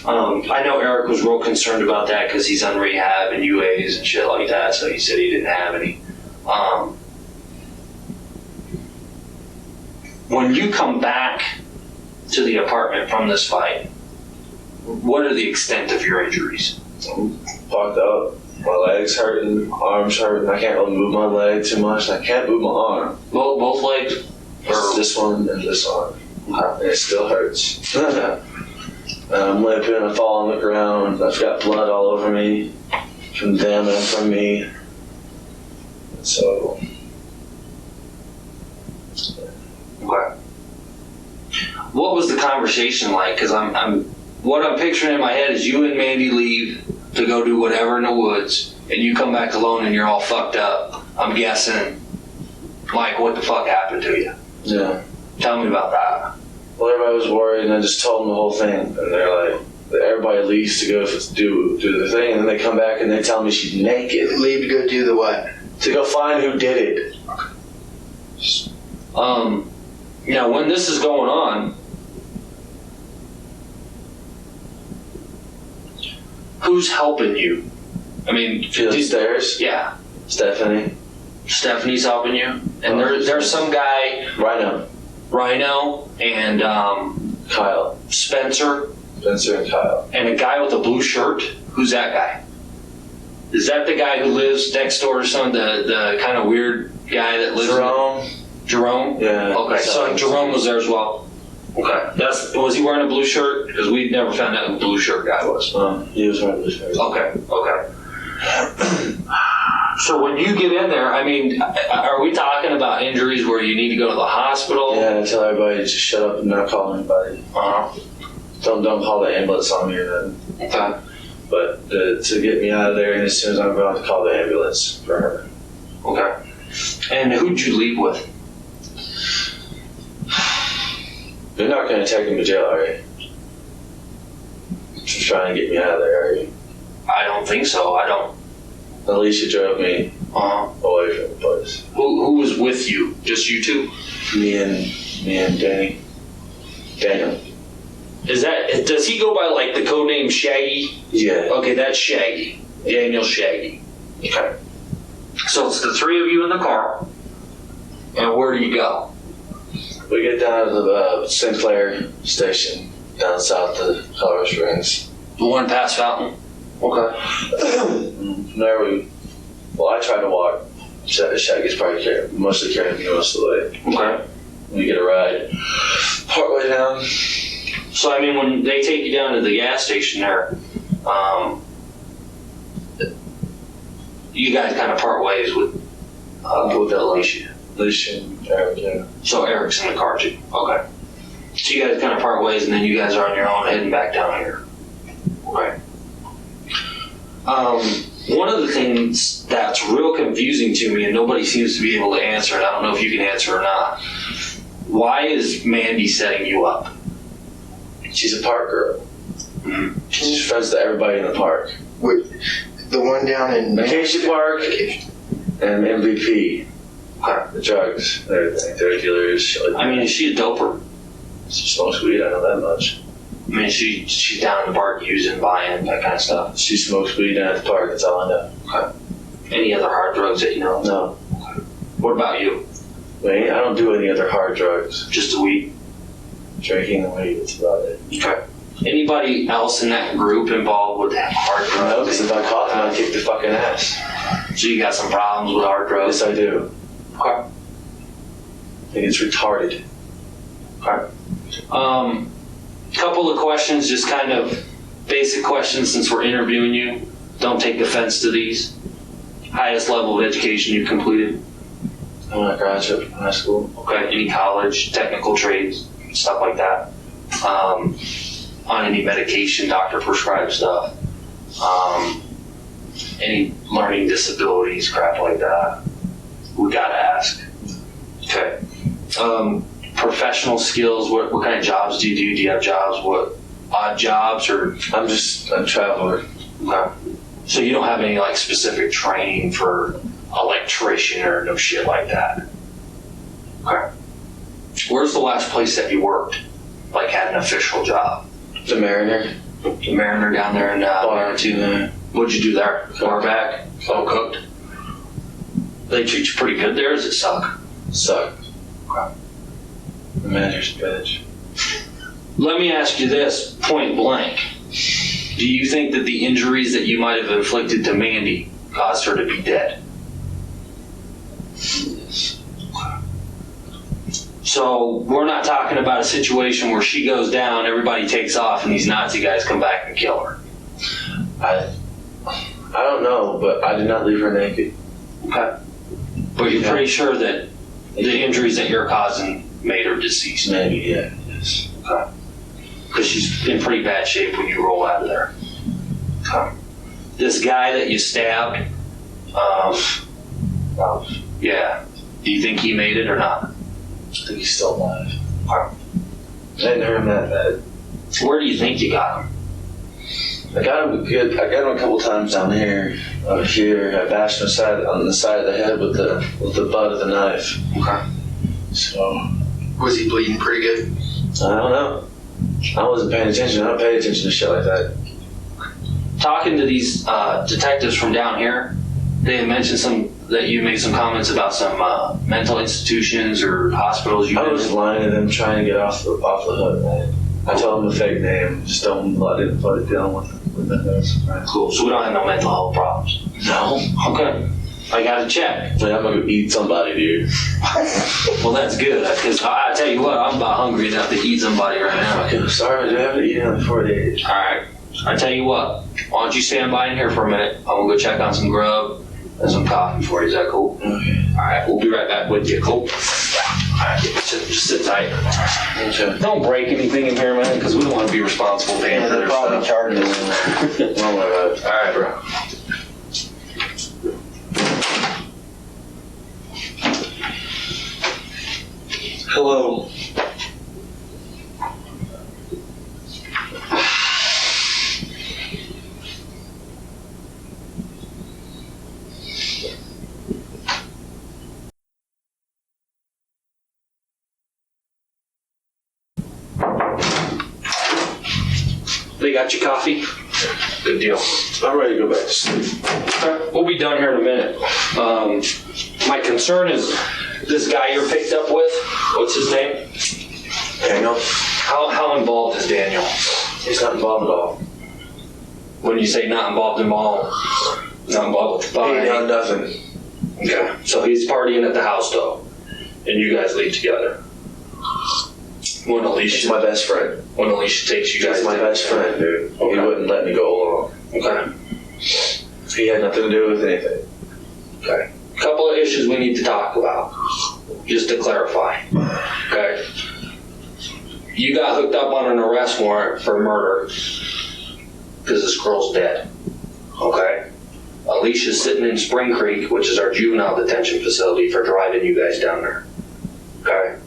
I know Eric was real concerned about that because he's on rehab and UAs and shit like that, so he said he didn't have any. When you come back to the apartment from this fight, what are the extent of your injuries? I'm fucked up. My legs hurting, arms hurting. I can't really move my leg too much. I can't move my arm. Both legs? Or this one and this arm. And it still hurts. I'm limping, I fall on the ground. I've got blood all over me from them and from me. So. Okay. What was the conversation like? Because what I'm picturing in my head is you and Mandy leave to go do whatever in the woods, and you come back alone and you're all fucked up. I'm guessing, Mike, what the fuck happened to you? Yeah. Tell me about that. Well, everybody was worried, and I just told them the whole thing. And they're like, everybody leaves to go do the thing, and then they come back and they tell me she's naked. Leave to go do the what? To go find who did it. Now, when this is going on, who's helping you? I mean, upstairs? Yeah. Stephanie's helping you? And there's some guy... Rhino and Kyle. Spencer and Kyle. And a guy with a blue shirt. Who's that guy? Is that the guy who lives next door to the kind of weird guy that lives Jerome? Yeah. Okay, so Jerome was there as well. Okay. Was he wearing a blue shirt? Because we never found out who the blue shirt guy was. He was wearing a blue shirt. Okay. So when you get in there, I mean, are we talking about injuries where you need to go to the hospital? Yeah, I tell everybody to just shut up and not call anybody. Don't call the ambulance on me or nothing. Okay. But to get me out of there, and as soon as I'm about to call the ambulance for her. Okay. And who'd you leave with? You're not going to take him to jail, are you? Just trying to get me out of there, are you? I don't think so. I don't. Alicia drove me away from the place. Who was with you? Just you two? Me and Danny. Daniel. Does he go by like the code name Shaggy? Yeah. Okay, that's Shaggy. Daniel Shaggy. Okay. So it's the three of you in the car. And where do you go? We get down to the Sinclair station down south of Colorado Springs. The one past Fountain? Okay. From there I tried to walk. Shaggy's probably mostly carrying me most of the way. Okay. We get a ride partway down. So, I mean, when they take you down to the gas station there, you guys kind of part ways with Alicia. Alicia and Eric, yeah. So Eric's in the car too. Okay. So you guys kind of part ways, and then you guys are on your own heading back down here. Okay. One of the things that's real confusing to me, and nobody seems to be able to answer it, I don't know if you can answer or not. Why is Mandy setting you up? She's a park girl. Mm-hmm. She's friends with everybody in the park. Wait, the one down in Acacia Park and MVP. The drugs and everything. They're dealers. Shit like I mean, is she a doper? She smokes weed, I know that much. I mean, she's down in the park using, buying, that kind of stuff. She smokes weed down at the park, that's all I know. Okay. Any other hard drugs that you know? No. Okay. What about you? I don't do any other hard drugs. Just the weed? Drinking and weed, that's about it. Okay. Anybody else in that group involved with hard drugs? No, because if I caught them, I'd kick their fucking ass. So you got some problems with hard drugs? Yes, I do. Okay. I think it's retarded. Okay. Couple of questions, just kind of basic questions since we're interviewing you. Don't take offense to these. Highest level of education you've completed? I'm a graduate from high school. Okay. Any college, technical trades, stuff like that? On any medication, doctor prescribed stuff? Any learning disabilities, crap like that? We gotta ask. Okay. Professional skills, what kind of jobs do you do? Do you have jobs? What odd jobs or? I'm just a traveler. Okay. So you don't have any like specific training for electrician or no shit like that? Okay. Where's the last place that you worked? Like had an official job? The Mariner. The Mariner down there in Manitou. What'd you do there? Bar back? All cooked? They treat you pretty good there, or does it suck? Suck. Okay. The manager's a bitch. Let me ask you this, point blank. Do you think that the injuries that you might have inflicted to Mandy caused her to be dead? Yes. So we're not talking about a situation where she goes down, everybody takes off, and these Nazi guys come back and kill her. I don't know, but I did not leave her naked. Okay. But you're pretty sure that the injuries that you're causing made her deceased? Maybe, yeah. Yes. Okay. Because she's in pretty bad shape when you roll out of there. Okay. This guy that you stabbed, yeah. Do you think he made it or not? I think he's still alive. Okay. I didn't hurt him that bad. Where do you think you got him? I got him a couple times down here. Up here, I bashed him on the side of the head with the butt of the knife. Okay. So. Was he bleeding pretty good? I don't know. I wasn't paying attention. I don't pay attention to shit like that. Talking to these detectives from down here, they had mentioned that you made some comments about some mental institutions or hospitals. I was lying to them, trying to get off the hook, man. I told them a fake name. Just I didn't put it down with that. Right. Cool. So we don't have no mental health problems. No. Okay. I gotta check. Like, I'm gonna go eat somebody, dude. Well, that's good, because I tell you what, I'm about hungry enough to eat somebody right now. Okay, sorry, I haven't eaten in 4 days. All right. I tell you what, why don't you stand by in here for a minute? I'm gonna go check on some grub and some coffee for you. Is that cool? Okay. All right, we'll be right back with you. Cool. All right, just sit tight. Okay. Don't break anything in here, man, because we don't want to be responsible paying for their stuff. Oh my God. All right, bro. Hello. They got you coffee? Good deal. I'm ready to go back to sleep. Okay, we'll be done here in a minute. My concern is this guy you're picked up with. What's his name? Daniel? How involved is Daniel? He's not involved at all. When you say not involved, not involved with the He ain't buying. done nothing. Okay, so he's partying at the house though, and you guys leave together. When He's my best friend. Takes you guys, He's my best friend, dude. Okay. He wouldn't let me go along. Okay. He had nothing to do with anything. Okay. Couple of issues we need to talk about, just to clarify. Okay. You got hooked up on an arrest warrant for murder because this girl's dead. Okay. Alicia's sitting in Spring Creek, which is our juvenile detention facility, for driving you guys down there. Okay.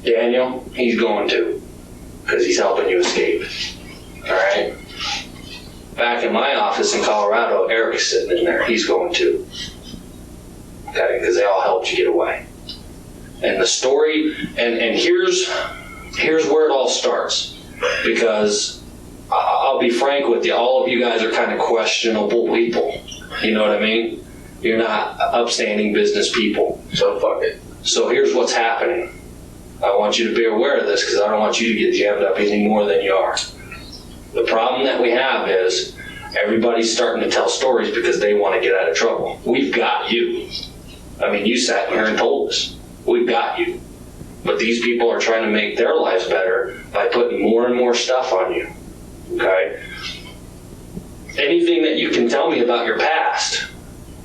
Daniel, he's going to, because he's helping you escape. All right. Back in my office in Colorado, Eric's sitting in there. He's going to. Okay, because they all helped you get away. And the story, and here's where it all starts. Because I'll be frank with you, all of you guys are kind of questionable people. You know what I mean? You're not upstanding business people. So fuck it. So here's what's happening. I want you to be aware of this because I don't want you to get jammed up any more than you are. The problem that we have is everybody's starting to tell stories because they want to get out of trouble. We've got you. I mean, you sat here and told us. We've got you. But these people are trying to make their lives better by putting more and more stuff on you. Okay? Anything that you can tell me about your past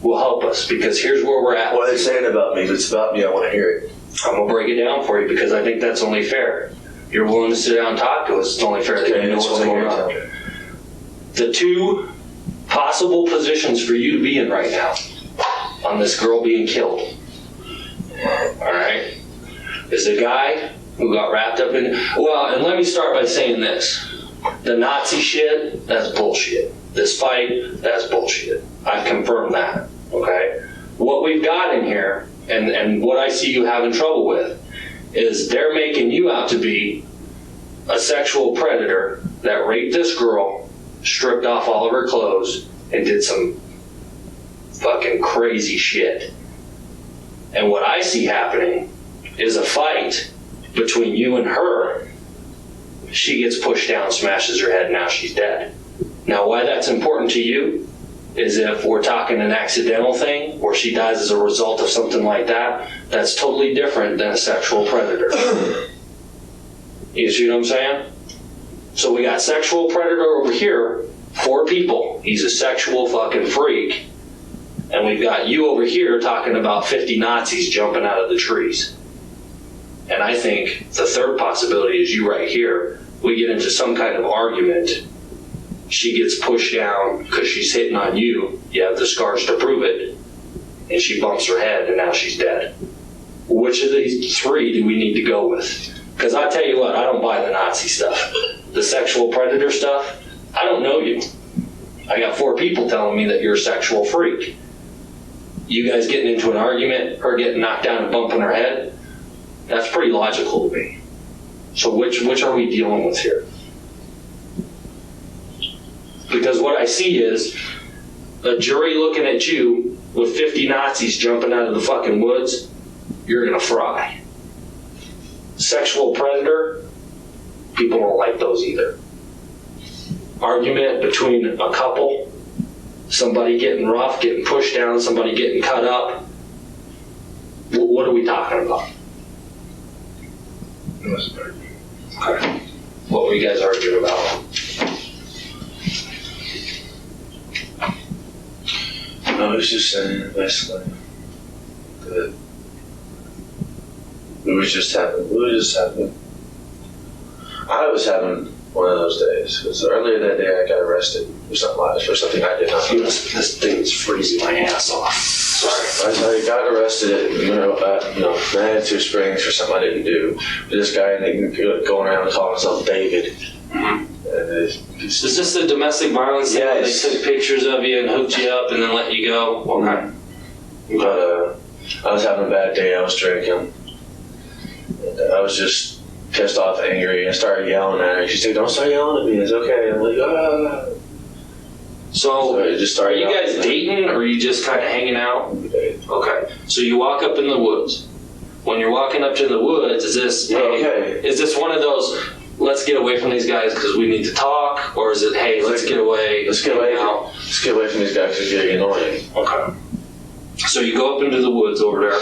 will help us because here's where we're at. What are they saying about me? If it's about me, I want to hear it. I'm going to break it down for you because I think that's only fair. You're willing to sit down and talk to us. It's only fair that you know what's going on. The two possible positions for you to be in right now on this girl being killed, all right, is a guy who got wrapped up in, well, and let me start by saying this. The Nazi shit, that's bullshit. This fight, that's bullshit. I've confirmed that, okay? What we've got in here, and what I see you having trouble with, is they're making you out to be a sexual predator that raped this girl, stripped off all of her clothes, and did some fucking crazy shit. And what I see happening is a fight between you and her. She gets pushed down, smashes her head, and now she's dead. Now, why that's important to you is if we're talking an accidental thing where she dies as a result of something like that, that's totally different than a sexual predator. You see what I'm saying? So we got sexual predator over here, 4 people. He's a sexual fucking freak. And we've got you over here talking about 50 Nazis jumping out of the trees. And I think the third possibility is you right here. We get into some kind of argument. She gets pushed down because she's hitting on you. You have the scars to prove it. And she bumps her head and now she's dead. Which of these 3 do we need to go with? Because I tell you what, I don't buy the Nazi stuff. The sexual predator stuff, I don't know you. I got 4 people telling me that you're a sexual freak. You guys getting into an argument, her getting knocked down and bumping her head, that's pretty logical to me. So which are we dealing with here? Because what I see is a jury looking at you with 50 Nazis jumping out of the fucking woods, you're gonna fry. Sexual predator, people don't like those either. Argument between a couple, somebody getting rough, getting pushed down, somebody getting cut up. What are we talking about? Okay. What were you guys arguing about? I was just saying, basically, that we were just having. I was having one of those days because earlier that day I got arrested for something I did not do. This thing's freezing my ass off. Sorry. I got arrested at Manitou Springs for something I didn't do. This guy going around calling himself David. Mm-hmm. Is this the domestic violence thing where they took pictures of you and hooked you up and then let you go? Okay. But I was having a bad day. I was drinking. And I was just pissed off, angry, and I started yelling at her. She's like, "Don't start yelling at me. It's okay." I'm like, "Ah." So I just started. are you guys yelling. dating, or are you just kind of hanging out? Okay. So you walk up in the woods. When you're walking up to the woods, is this is this one of those, let's get away from these guys because we need to talk, or is it, hey, let's get away, Let's get away from these guys because they're getting annoying. Okay. So you go up into the woods over there,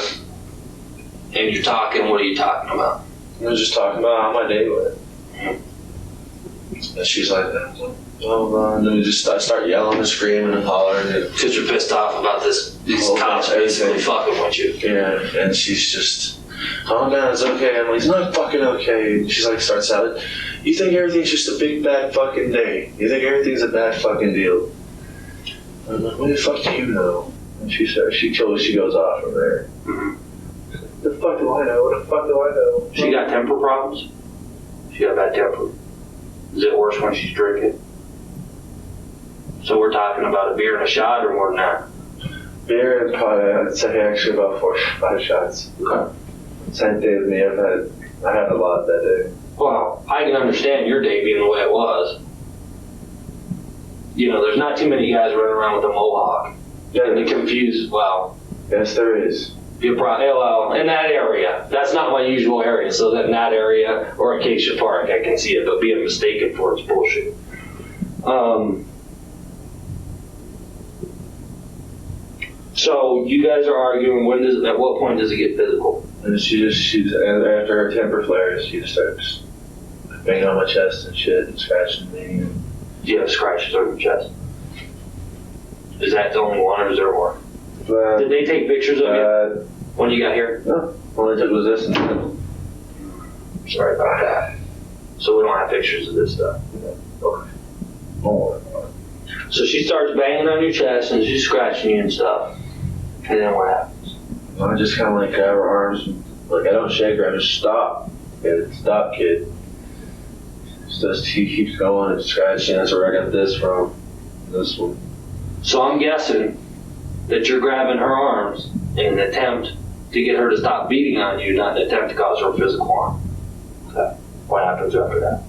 and you're talking. What are you talking about? I was just talking about how my day went. And she's like, "Oh, and then I start yelling and screaming and hollering. Because you're pissed off about these cops basically fucking with you. Yeah, and she's just, calm down, it's okay. I'm like, it's not fucking okay. And she's like, starts out, you think everything's just a big bad fucking day? You think everything's a bad fucking deal? I'm like, what the fuck do you know? And she goes off from there. Mm-hmm. The fuck do I know? What the fuck do I know? She got temper problems? She got bad temper. Is it worse when she's drinking? So we're talking about a beer and a shot, or more than that? Beer and probably, I'd say actually about 4 or 5 shots. Okay. Same day with me. I had a lot that day. Well, I can understand your day being the way it was. You know, there's not too many guys running around with a mohawk. Yeah, and they're confused. Well, yes, there is. Well, in that area, that's not my usual area. So that in that area or Acacia Park, I can see it, but being mistaken for it's bullshit. So you guys are arguing. At what point does it get physical? And she's after her temper flares, she just starts banging on my chest and shit and scratching me. And Do you have scratches on your chest? Is that the only one, or is there more? Did they take pictures of you when you got here? No, all I took was this and that. Sorry about that. So we don't have pictures of this stuff. Okay. So she starts banging on your chest and she's scratching you and stuff. And then what happens? I just kind of like grab her arms, and, like I don't shake her, I just stop. Kid, stop, kid. She keeps going and scratching. That's where I got this from. This one. So I'm guessing that you're grabbing her arms in an attempt to get her to stop beating on you, not an attempt to cause her physical harm. Okay. What happens after that?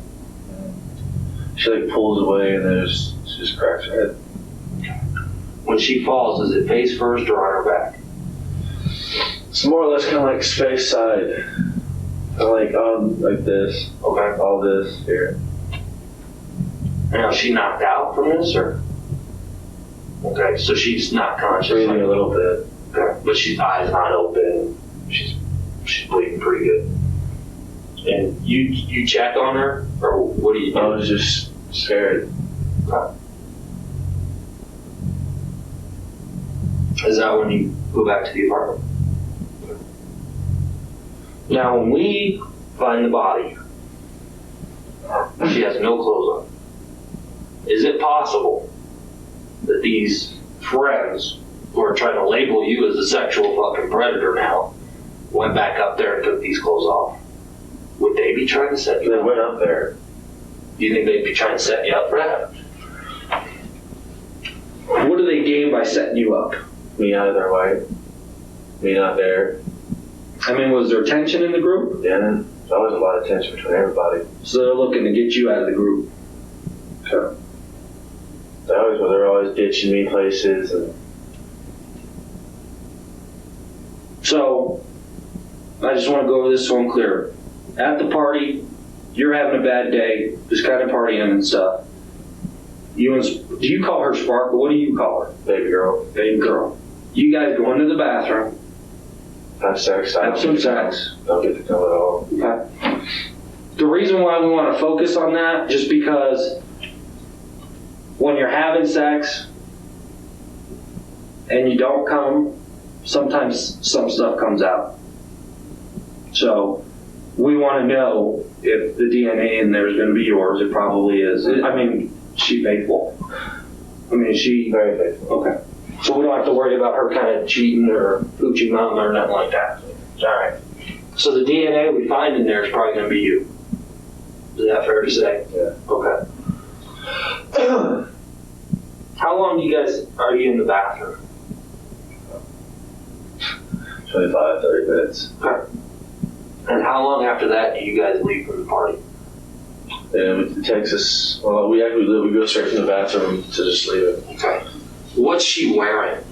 She like pulls away and then she just cracks her head. When she falls, is it face first or on her back? It's more or less kind of like space side. Kind of like this. Okay. All this here. Now, is she knocked out from this, or? Okay, so she's not conscious. Breathing a little bit. Okay, but she's eyes not open. She's bleeding pretty good. And you check on her, or what do you do? I was just scared. Okay. Is that when you go back to the apartment? Now, when we find the body, she has no clothes on. Is it possible that these friends who are trying to label you as a sexual fucking predator now went back up there and took these clothes off? Would they be trying to set you up? They went up there. Do you think they'd be trying to set you up for that? What do they gain by setting you up? Me out of their way. Me not there. I mean, was there tension in the group? Yeah, there's always a lot of tension between everybody. So they're looking to get you out of the group. So they're always ditching me places and. So I just want to go over this so I'm clear. At the party, you're having a bad day, just kind of partying and stuff. Do you call her Sparkle? What do you call her? Baby girl. Baby girl. You guys go into the bathroom. Have sex. Have some sex. Don't get to come at all. Okay. The reason why we want to focus on that, just because when you're having sex and you don't come, sometimes some stuff comes out. So we want to know if the DNA in there is going to be yours. It probably is. I mean, she faithful. I mean, she very faithful. Okay. So we don't have to worry about her kind of cheating or pooching mama or nothing like that. All right. So the DNA we find in there is probably going to be you. Is that fair to say? Yeah. Okay. How long are you in the bathroom? 25, 30 minutes. Okay. And how long after that do you guys leave from the party? And we went to Texas. Well, we go straight from the bathroom to just leave it. Okay. What's she wearing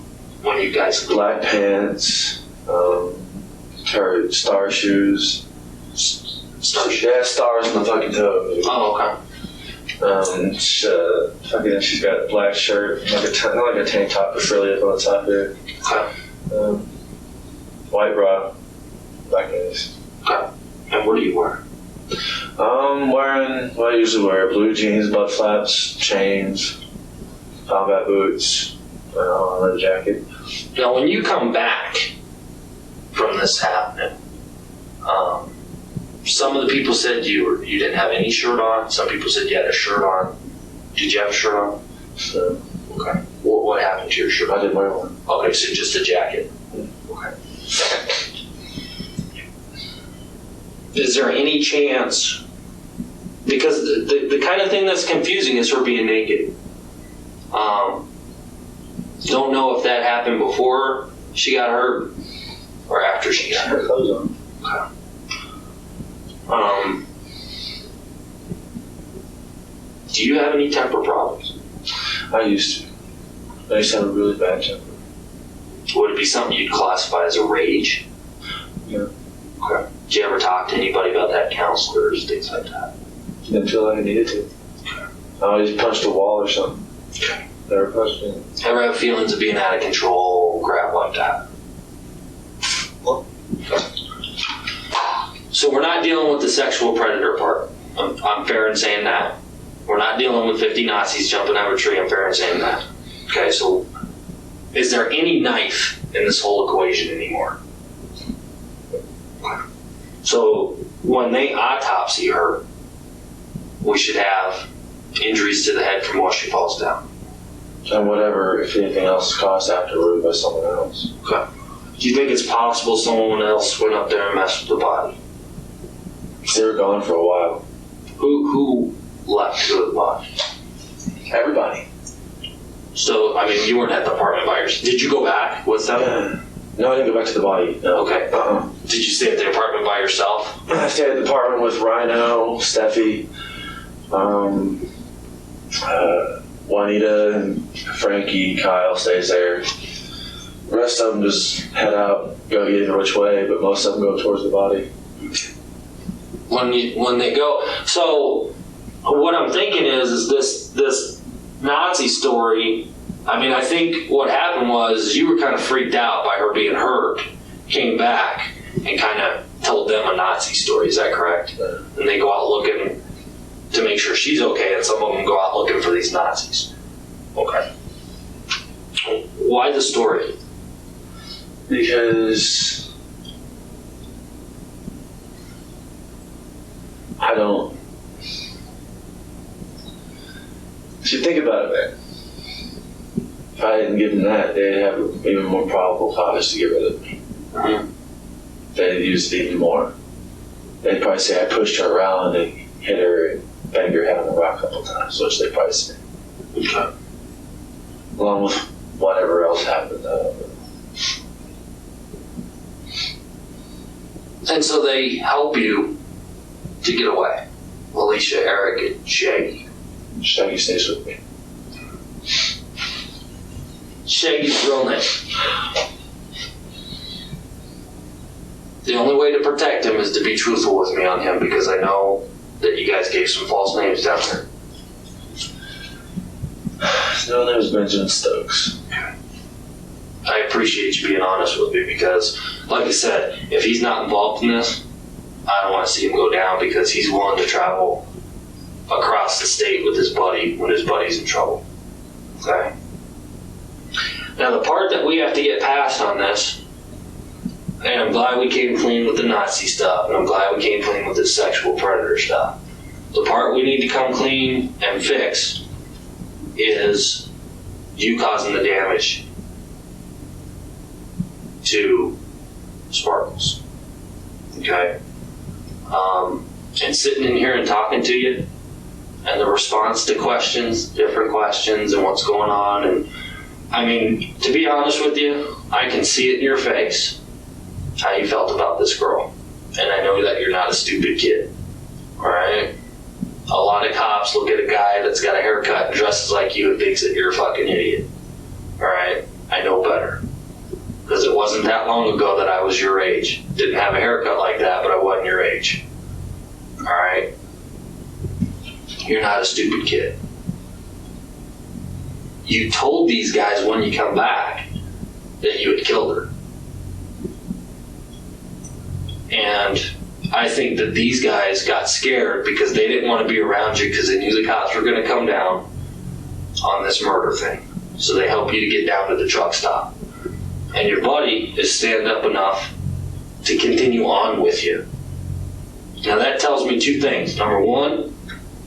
when you guys leave? Black pants, her star shoes. Stars? Yeah, stars on the fucking toe. Oh, okay. She's got a black shirt, not like a tank top, but frilly up on the top here. Okay. White bra, black pants. Okay. And what do you wear? Wearing what I usually wear: blue jeans, butt flaps, chains, combat boots, leather jacket. Now, when you come back from this happening, some of the people said you didn't have any shirt on. Some people said you had a shirt on. Did you have a shirt on? So, okay. What happened to your shirt? I didn't wear one. Okay, so just a jacket. Okay. Is there any chance? Because the kind of thing that's confusing is her being naked. Don't know if that happened before she got hurt or after she got hurt. Her clothes on. Okay. Do you have any temper problems? I used to. I used to have a really bad temper. Would it be something you'd classify as a rage? Yeah. Okay. Did you ever talk to anybody about that, counselors, things like that? Didn't feel like I needed to. Okay. I always punched a wall or something. Okay. Never punched me. Ever have feelings of being out of control, crap like that? Well, so we're not dealing with the sexual predator part. I'm fair in saying that. We're not dealing with 50 Nazis jumping out of a tree. I'm fair in saying that. Okay, so is there any knife in this whole equation anymore? So when they autopsy her, we should have injuries to the head from while she falls down. And whatever, if anything else is caused afterward by someone else. Okay. Do you think it's possible someone else went up there and messed with the body? They were gone for a while. Who left to the body? Everybody. So, I mean, you weren't at the apartment by yourself. Did you go back? What's that? Yeah. No, I didn't go back to the body. No. Okay. Did you stay at the apartment by yourself? I stayed at the apartment with Rhino, Steffi, Juanita, and Frankie, Kyle stays there. The rest of them just head out, go either which way, but most of them go towards the body. When they go, so what I'm thinking is this Nazi story. I mean, I think what happened was you were kind of freaked out by her being hurt, came back and kind of told them a Nazi story. Is that correct? And they go out looking to make sure she's okay, and some of them go out looking for these Nazis. Okay. Why the story? Because I don't. So think about it, man. If I didn't give them that, they'd have an even more probable cause to get rid of me. Mm-hmm. They'd use it even more. They'd probably say I pushed her around and hit her and banged her head on the rock a couple times, which they probably say. Okay. Along with whatever else happened. And so they help you to get away. Alicia, Eric, and Shaggy. Shaggy stays with me. Shaggy's real name. The only way to protect him is to be truthful with me on him, because I know that you guys gave some false names down there. His real name is Benjamin Stokes. I appreciate you being honest with me, because, like I said, if he's not involved in this, I don't want to see him go down, because he's willing to travel across the state with his buddy when his buddy's in trouble. Okay? Now, the part that we have to get past on this, and I'm glad we came clean with the Nazi stuff, and I'm glad we came clean with the sexual predator stuff. The part we need to come clean and fix is you causing the damage to Sparkles. Okay? And sitting in here and talking to you, and the response to questions, different questions, and what's going on, and I mean, to be honest with you, I can see it in your face how you felt about this girl. And I know that you're not a stupid kid. Alright? A lot of cops look at a guy that's got a haircut and dresses like you and thinks that you're a fucking idiot. Alright? I know better. Because it wasn't that long ago that I was your age. Didn't have a haircut like that, but I wasn't your age. Alright? You're not a stupid kid. You told these guys when you come back that you had killed her. And I think that these guys got scared because they didn't want to be around you because they knew the cops were going to come down on this murder thing. So they help you to get down to the truck stop. And your buddy is stand up enough to continue on with you. Now that tells me two things. Number one,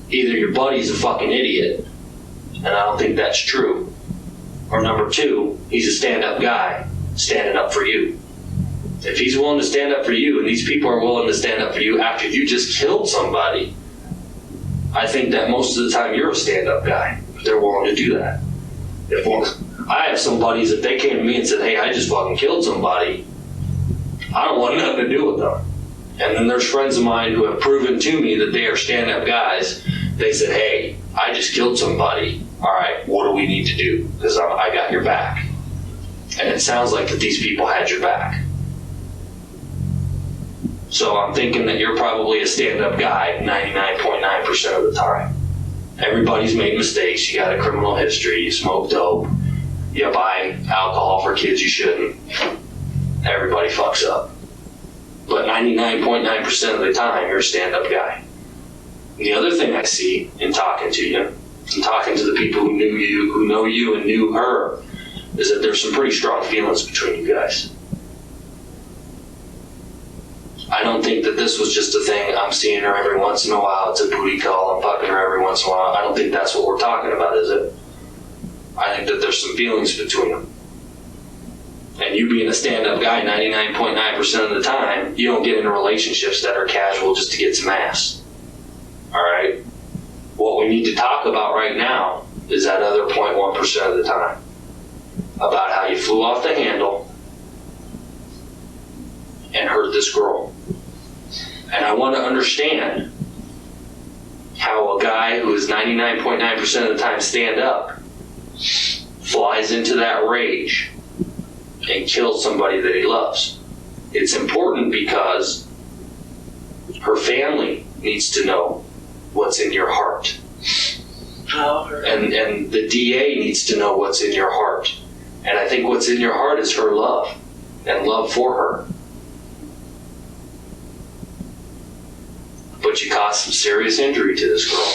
either your buddy's a fucking idiot, and I don't think that's true. Or number two, he's a stand-up guy standing up for you. If he's willing to stand up for you, and these people are willing to stand up for you after you just killed somebody, I think that most of the time you're a stand-up guy. If they're willing to do that. I have some buddies, if they came to me and said, hey, I just fucking killed somebody, I don't want nothing to do with them. And then there's friends of mine who have proven to me that they are stand-up guys. They said, hey, I just killed somebody. All right, what do we need to do? Because I got your back. And it sounds like that these people had your back. So I'm thinking that you're probably a stand-up guy 99.9% of the time. Everybody's made mistakes. You got a criminal history. You smoke dope. You buy alcohol for kids you shouldn't. Everybody fucks up. But 99.9% of the time, you're a stand-up guy. The other thing I see in talking to you, and talking to the people who knew you, who know you and knew her, is that there's some pretty strong feelings between you guys. I don't think that this was just a thing, I'm seeing her every once in a while, it's a booty call, I'm fucking her every once in a while. I don't think that's what we're talking about, is it? I think that there's some feelings between them. And you being a stand-up guy 99.9% of the time, you don't get into relationships that are casual just to get some ass. Alright? What we need to talk about right now is that other 0.1% of the time. About how you flew off the handle and hurt this girl. And I want to understand how a guy who is 99.9% of the time stand up flies into that rage and kills somebody that he loves. It's important because her family needs to know what's in your heart. And the DA needs to know what's in your heart. And I think what's in your heart is her love and love for her. But you caused some serious injury to this girl.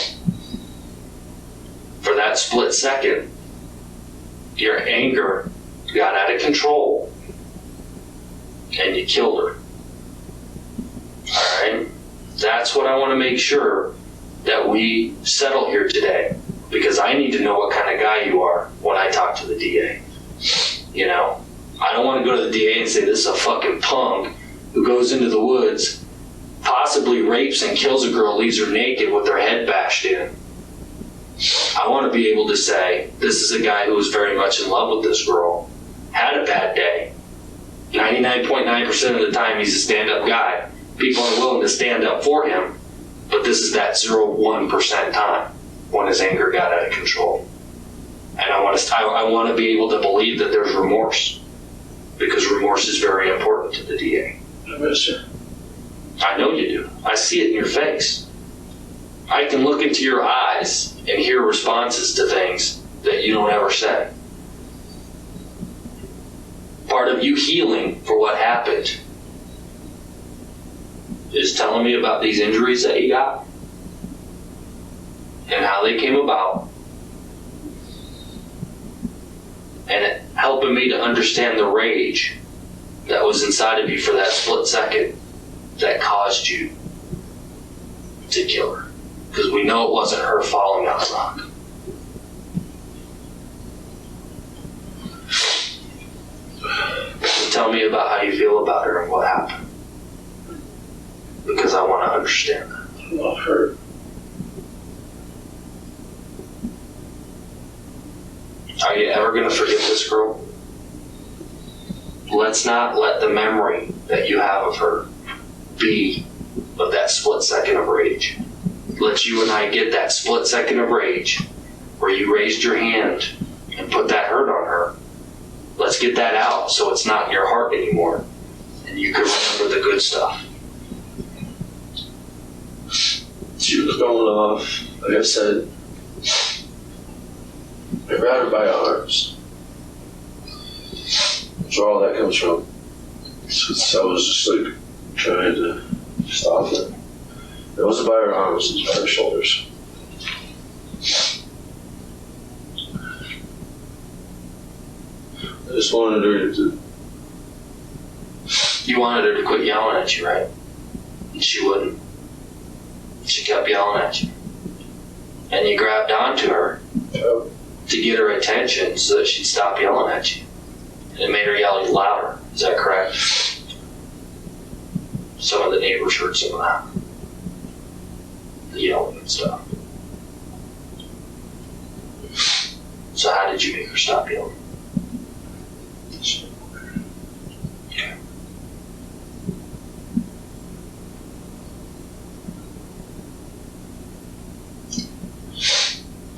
For that split second, your anger got out of control and you killed her. Alright? That's what I want to make sure that we settle here today, because I need to know what kind of guy you are when I talk to the DA. You know, I don't want to go to the DA and say this is a fucking punk who goes into the woods, possibly rapes and kills a girl, leaves her naked with her head bashed in. I want to be able to say this is a guy who was very much in love with this girl, had a bad day. 99.9% of the time he's a stand-up guy. People are willing to stand up for him, but this is that 0.1% time when his anger got out of control. And I want to be able to believe that there's remorse, because remorse is very important to the DA. Yes, sir. I know you do. I see it in your face. I can look into your eyes and hear responses to things that you don't ever say. Part of you healing for what happened is telling me about these injuries that you got and how they came about, and it helping me to understand the rage that was inside of you for that split second that caused you to kill her. Because we know it wasn't her falling on the rock. So tell me about how you feel about her and what happened. Because I want to understand that. I'm not hurt. Are you ever going to forget this girl? Let's not let the memory that you have of her be of that split second of rage. Let you and I get that split second of rage where you raised your hand and put that hurt on her. Let's get that out so it's not in your heart anymore. And you can remember the good stuff. She was going off, like I said. I grabbed her by her arms. That's where all that comes from. So I was just like trying to stop it. It wasn't by her arms, it was by her shoulders. I just wanted her to... You wanted her to quit yelling at you, right? And she wouldn't. She kept yelling at you. And you grabbed onto her to get her attention so that she'd stop yelling at you. And it made her yell louder. Is that correct? Some of the neighbors heard some of that. The yelling and stuff. So how did you make her stop yelling? Okay.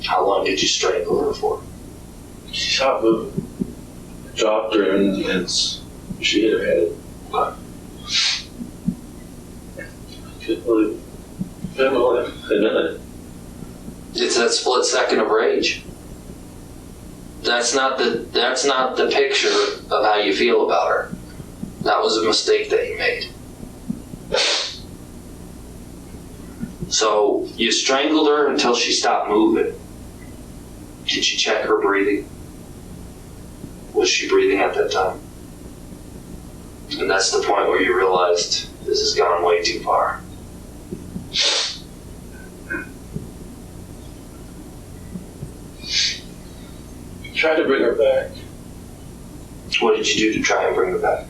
How long did you strangle her for? She stopped moving. Dropped her and she hit her head. What? Couldn't believe it. It's that split second of rage. That's not the picture of how you feel about her. That was a mistake that you made. So you strangled her until she stopped moving. Did you check her breathing? Was she breathing at that time? And that's the point where you realized this has gone way too far. Tried to bring her back. What did you do to try and bring her back?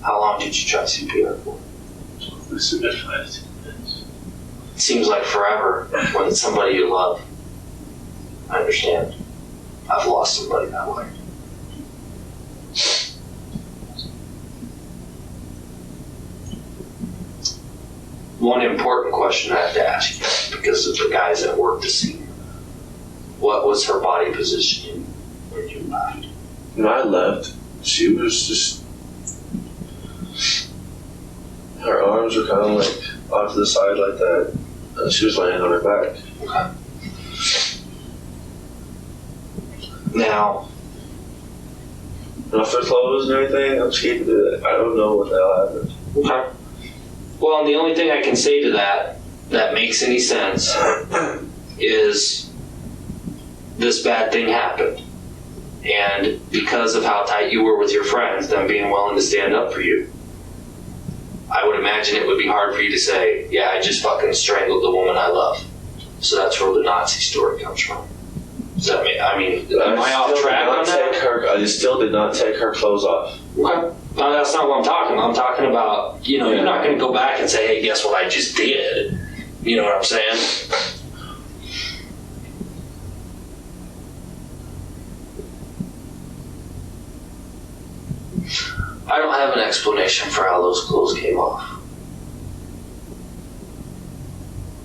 How long did you try CPR for? It It seems like forever when it's somebody you love. I understand. I've lost somebody that way. One important question I have to ask you, because of the guys that worked the scene. What was her body position when you left? When I left, she was just... Her arms were kind of like off to the side like that. And she was laying on her back. Okay. Now, off her clothes and everything, I'm keeping it. I don't know what the hell happened. okay. Well, and the only thing I can say to that makes any sense is this bad thing happened. And because of how tight you were with your friends, them being willing to stand up for you, I would imagine it would be hard for you to say, yeah, I just fucking strangled the woman I love. So that's where the Nazi story comes from. Does that mean, am I off track on that? I still did not take her clothes off. Okay. No, that's not what I'm talking about. I'm talking about, you're not going to go back and say, hey, guess what I just did? You know what I'm saying? I don't have an explanation for how those clothes came off.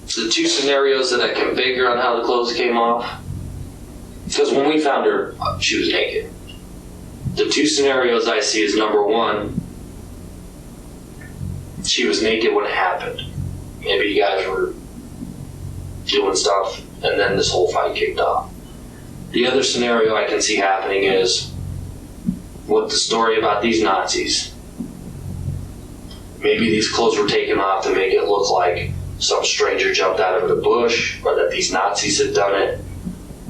The two scenarios that I can figure on how the clothes came off, because when we found her, she was naked. The two scenarios I see is, number one, she was naked when it happened. Maybe you guys were doing stuff, and then this whole fight kicked off. The other scenario I can see happening is, with the story about these Nazis, maybe these clothes were taken off to make it look like some stranger jumped out of the bush, or that these Nazis had done it.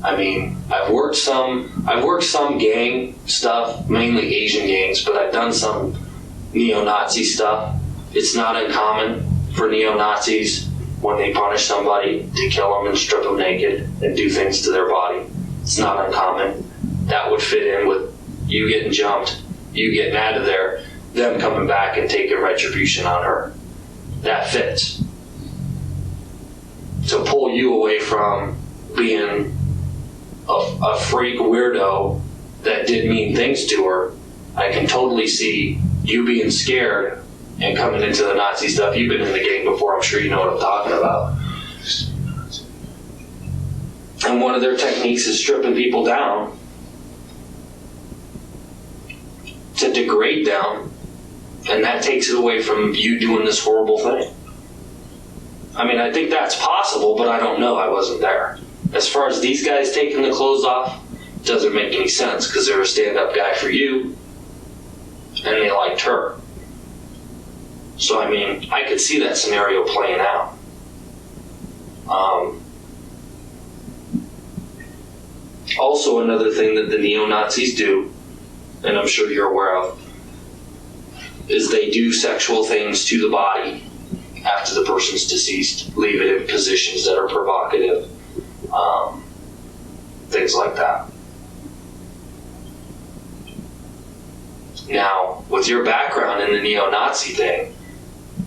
I mean, I've worked some gang stuff, mainly Asian gangs, but I've done some neo-Nazi stuff. It's not uncommon for neo-Nazis, when they punish somebody, to kill them and strip them naked and do things to their body. It's not uncommon. That would fit in with you getting jumped, you getting out of there, them coming back and taking retribution on her. That fits. To pull you away from being a freak weirdo that did mean things to her. I can totally see you being scared and coming into the Nazi stuff. You've been in the game before, I'm sure you know what I'm talking about. And one of their techniques is stripping people down to degrade them, and that takes it away from you doing this horrible thing. I mean, I think that's possible, but I don't know. I wasn't there. As far as these guys taking the clothes off, it doesn't make any sense because they're a stand-up guy for you, and they liked her. So, I mean, I could see that scenario playing out. Also, another thing that the neo-Nazis do, and I'm sure you're aware of, is they do sexual things to the body after the person's deceased, leave it in positions that are provocative, things like that. Now, with your background in the neo-Nazi thing,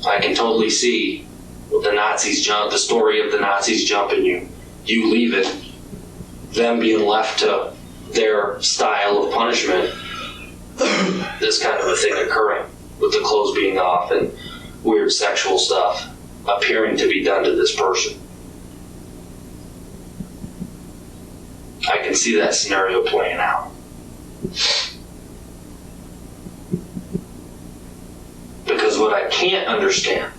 I can totally see the Nazis the story of the Nazis jumping you. You leave it, them being left to their style of punishment, this kind of a thing occurring with the clothes being off and weird sexual stuff appearing to be done to this person. I can see that scenario playing out. Because what I can't understand,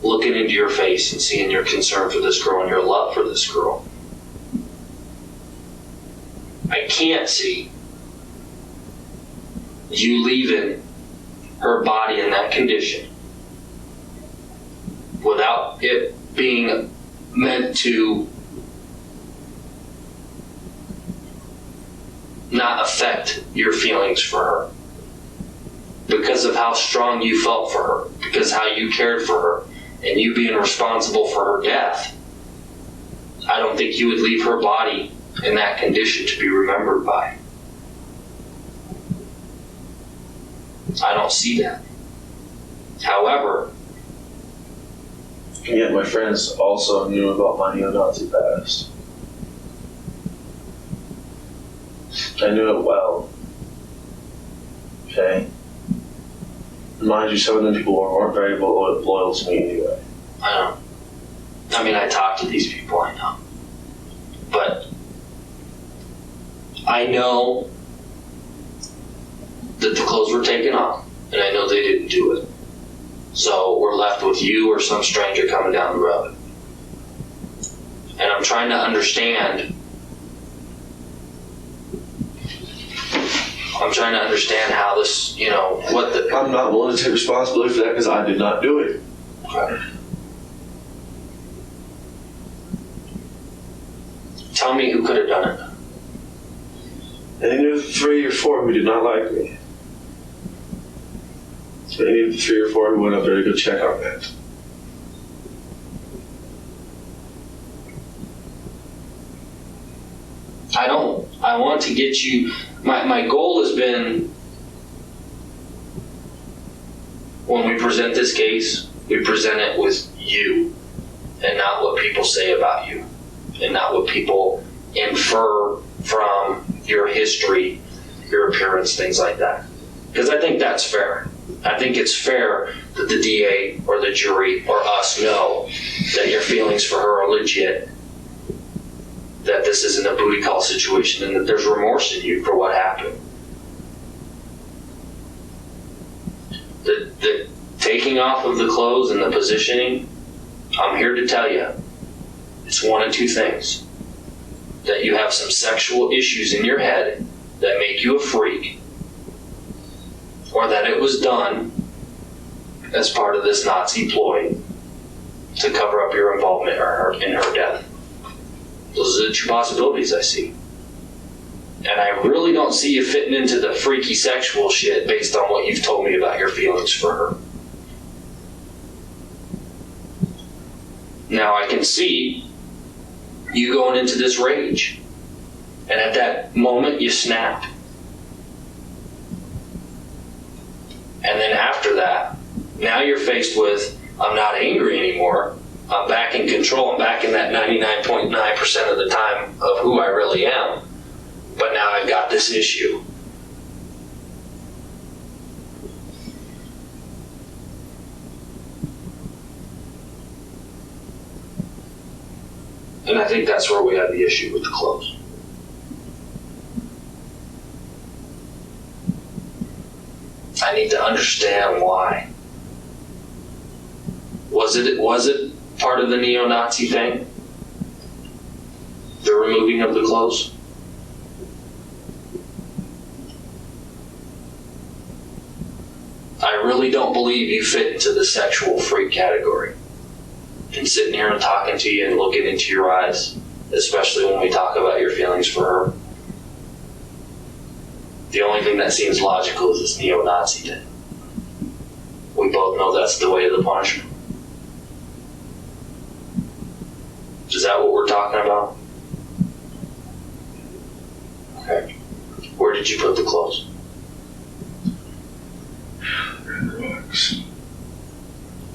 looking into your face and seeing your concern for this girl and your love for this girl, I can't see you leaving her body in that condition without it being meant to not affect your feelings for her because of how strong you felt for her, because how you cared for her, and you being responsible for her death. I don't think you would leave her body in that condition to be remembered by. I don't see that. However, yet my friends also knew about my neo-Nazi past. I knew it well. Okay? Mind you, some of them people weren't very loyal to me anyway. I know. I mean, I talk to these people, I know. But I know that the clothes were taken off, and I know they didn't do it. So we're left with you or some stranger coming down the road. And I'm trying to understand. How this, what the... I'm not willing to take responsibility for that because I did not do it. Okay. Tell me who could have done it. Any of the 3 or 4 who did not like me. So any of the 3 or 4 who went up there to go check on that. I want to get you... My goal has been, when we present this case, we present it with you and not what people say about you and not what people infer from your history, your appearance, things like that. Because I think that's fair. I think it's fair that the DA or the jury or us know that your feelings for her are legit, that this isn't a booty call situation, and that there's remorse in you for what happened. The taking off of the clothes and the positioning, I'm here to tell you, it's one of 2 things. That you have some sexual issues in your head that make you a freak, or that it was done as part of this Nazi ploy to cover up your involvement in her death. Those are the 2 possibilities I see. And I really don't see you fitting into the freaky sexual shit based on what you've told me about your feelings for her. Now I can see you going into this rage. And at that moment you snap. And then after that, now you're faced with, I'm not angry anymore. I'm back in control. I'm back in that 99.9% of the time of who I really am. But now I've got this issue. And I think that's where we have the issue with the clothes. I need to understand why. Was it part of the neo-Nazi thing? The removing of the clothes? I really don't believe you fit into the sexual freak category. And sitting here and talking to you and looking into your eyes, especially when we talk about your feelings for her, the only thing that seems logical is this neo-Nazi thing. We both know that's the way of the punishment. Is that what we're talking about? Okay. Where did you put the clothes?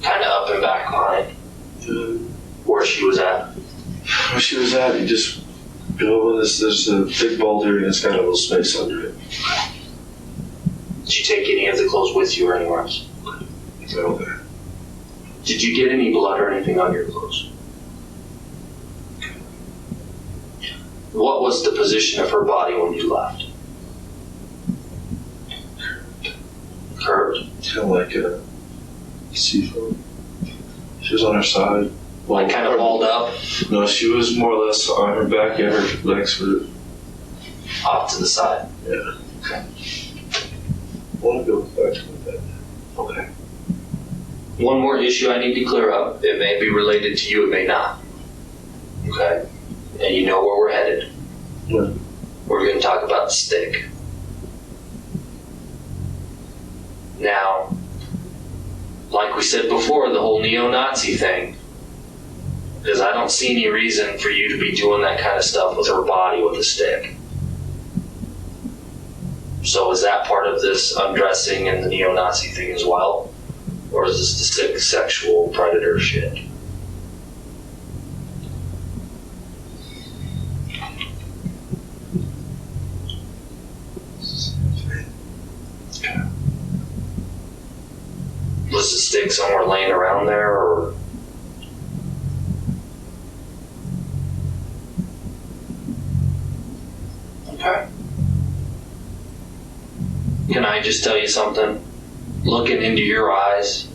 Kind of up and back behind. Where she was at? Where she was at, you just go in this, there's a big boulder and it's got a little space under it. Did you take any of the clothes with you or anywhere else? Okay. Did you get any blood or anything on your clothes? What was the position of her body when you left? Curved. Kind of like a seafoam. She was on her side. Like kind of balled up? No, she was more or less on her back and her legs were off to the side. Yeah. Okay. I want to go back to my bed. Okay. One more issue I need to clear up. It may be related to you, it may not. Okay? And you know where we're headed. Yeah. We're going to talk about the stick. Now, like we said before, the whole neo-Nazi thing, because I don't see any reason for you to be doing that kind of stuff with her body with a stick. So is that part of this undressing and the neo-Nazi thing as well? Or is this the sick sexual predator shit? Okay. Was the stick somewhere laying around there, or? Okay. Can I just tell you something? Looking into your eyes,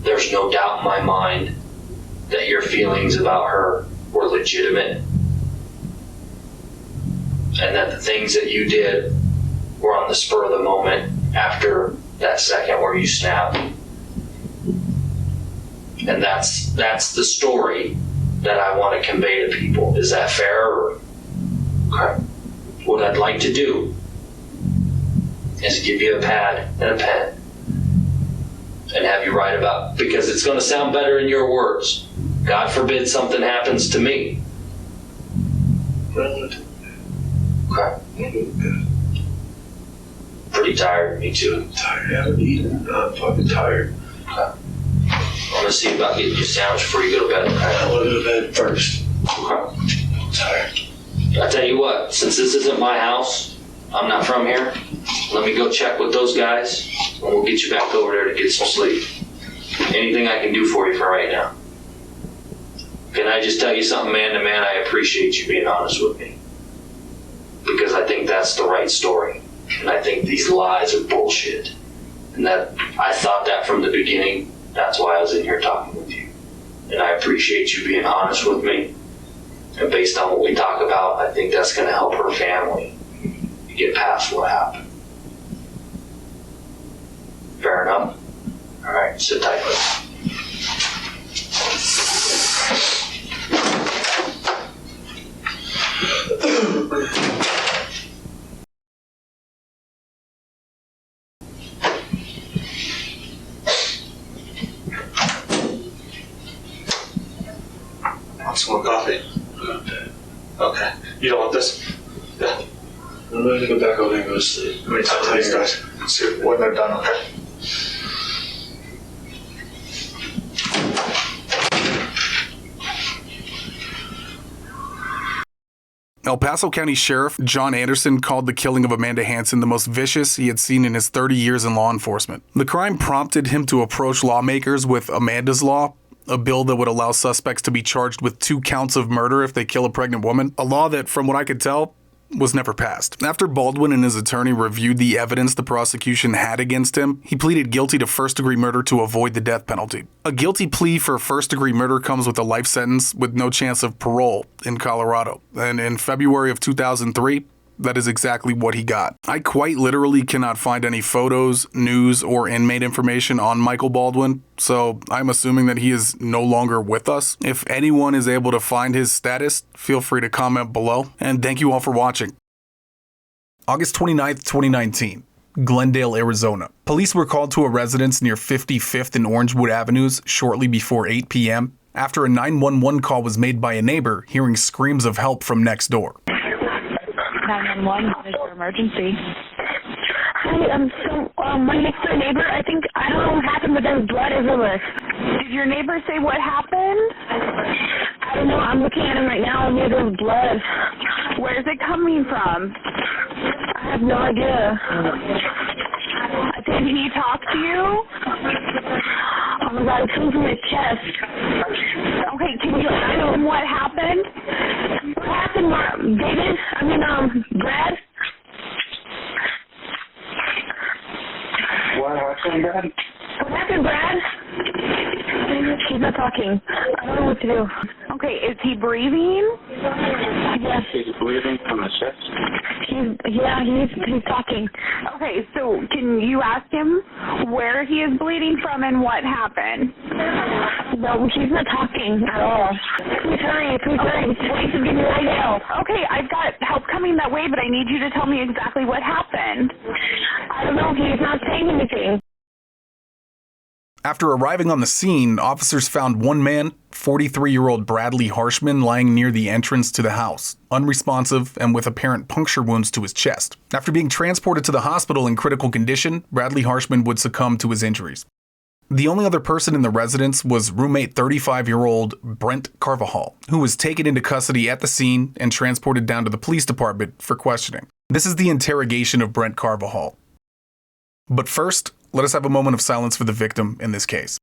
there's no doubt in my mind that your feelings about her were legitimate, and that the things that you did were on the spur of the moment after that second where you snapped. And that's the story that I want to convey to people. Is that fair? Or? Okay. What I'd like to do is give you a pad and a pen and have you write about, because it's going to sound better in your words. God forbid something happens to me. Okay. Pretty tired, me too. Tired, I haven't eaten. I'm fucking tired. Okay. I'm gonna see about getting you a sandwich before you go to bed, okay? I want to go to bed first. Okay. I'm tired. I tell you what, since this isn't my house, I'm not from here, let me go check with those guys, and we'll get you back over there to get some sleep. Anything I can do for you for right now. Can I just tell you something, man to man? I appreciate you being honest with me. Because I think that's the right story. And I think these lies are bullshit. And that I thought that from the beginning. That's why I was in here talking with you. And I appreciate you being honest with me. And based on what we talk about, I think that's going to help her family get past what happened. Fair enough? All right, sit tight, buddy. Want some more coffee? Okay. You don't want this? Yeah. I'm ready to go back over there and go to sleep. Let me talk to these guys and see when they're done, okay? El Paso County Sheriff John Anderson called the killing of Amanda Hansen the most vicious he had seen in his 30 years in law enforcement. The crime prompted him to approach lawmakers with Amanda's Law, a bill that would allow suspects to be charged with 2 counts of murder if they kill a pregnant woman, a law that, from what I could tell, was never passed. After Baldwin and his attorney reviewed the evidence the prosecution had against him, he pleaded guilty to first-degree murder to avoid the death penalty. A guilty plea for first-degree murder comes with a life sentence with no chance of parole in Colorado. And in February of 2003, that is exactly what he got. I quite literally cannot find any photos, news, or inmate information on Michael Baldwin, so I'm assuming that he is no longer with us. If anyone is able to find his status, feel free to comment below, and thank you all for watching. August 29th, 2019. Glendale, Arizona. Police were called to a residence near 55th and Orangewood Avenues shortly before 8 p.m. after a 911 call was made by a neighbor hearing screams of help from next door. 911, what is your emergency? Hi, my next door neighbor, I don't know what happened, but there's blood everywhere. Did your neighbor say what happened? I don't know, I'm looking at him right now, and there's blood. Where is it coming from? I have no idea. Did he talk to you? Oh my God, it's coming from his chest. Okay, can you let me know what happened? What happened, David? Brad? What happened, Brad? What happened, Brad? He's not talking. I don't know what to do. Okay, is he breathing? Yes. He's bleeding from the chest? He's talking. Okay, so can you ask him where he is bleeding from and what happened? No, he's not talking at all. Please hurry. Police is getting right now. Okay, I've got help coming that way, but I need you to tell me exactly what happened. I don't know, he's not saying anything. After arriving on the scene, officers found one man, 43-year-old Bradley Harshman, lying near the entrance to the house, unresponsive and with apparent puncture wounds to his chest. After being transported to the hospital in critical condition, Bradley Harshman would succumb to his injuries. The only other person in the residence was roommate 35-year-old Brent Carvajal, who was taken into custody at the scene and transported down to the police department for questioning. This is the interrogation of Brent Carvajal. But first, let us have a moment of silence for the victim in this case.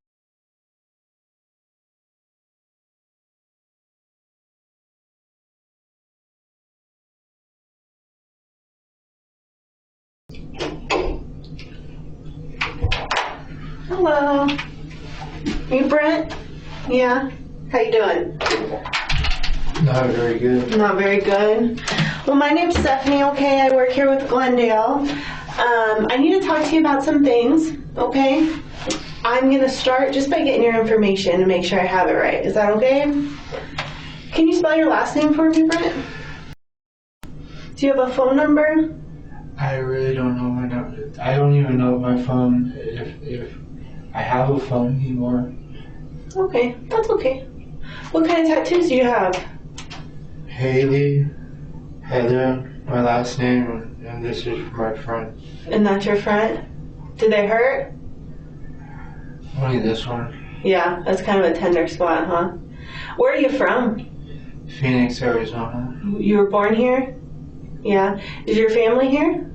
Hello. Are you Brent? Yeah. How you doing? Not very good. Not very good. Well, my name's Stephanie, okay? I work here with Glendale. I need to talk to you about some things, okay? I'm going to start just by getting your information to make sure I have it right. Is that okay? Can you spell your last name for me, Brent? Do you have a phone number? I really don't know my number. I don't even know my phone, if I have a phone anymore. Okay, that's okay. What kind of tattoos do you have? Haley, Heather, my last name, and this is for my friend. And that's your friend? Did they hurt? Only this one. Yeah, that's kind of a tender spot, huh? Where are you from? Phoenix, Arizona. You were born here? Yeah. Is your family here?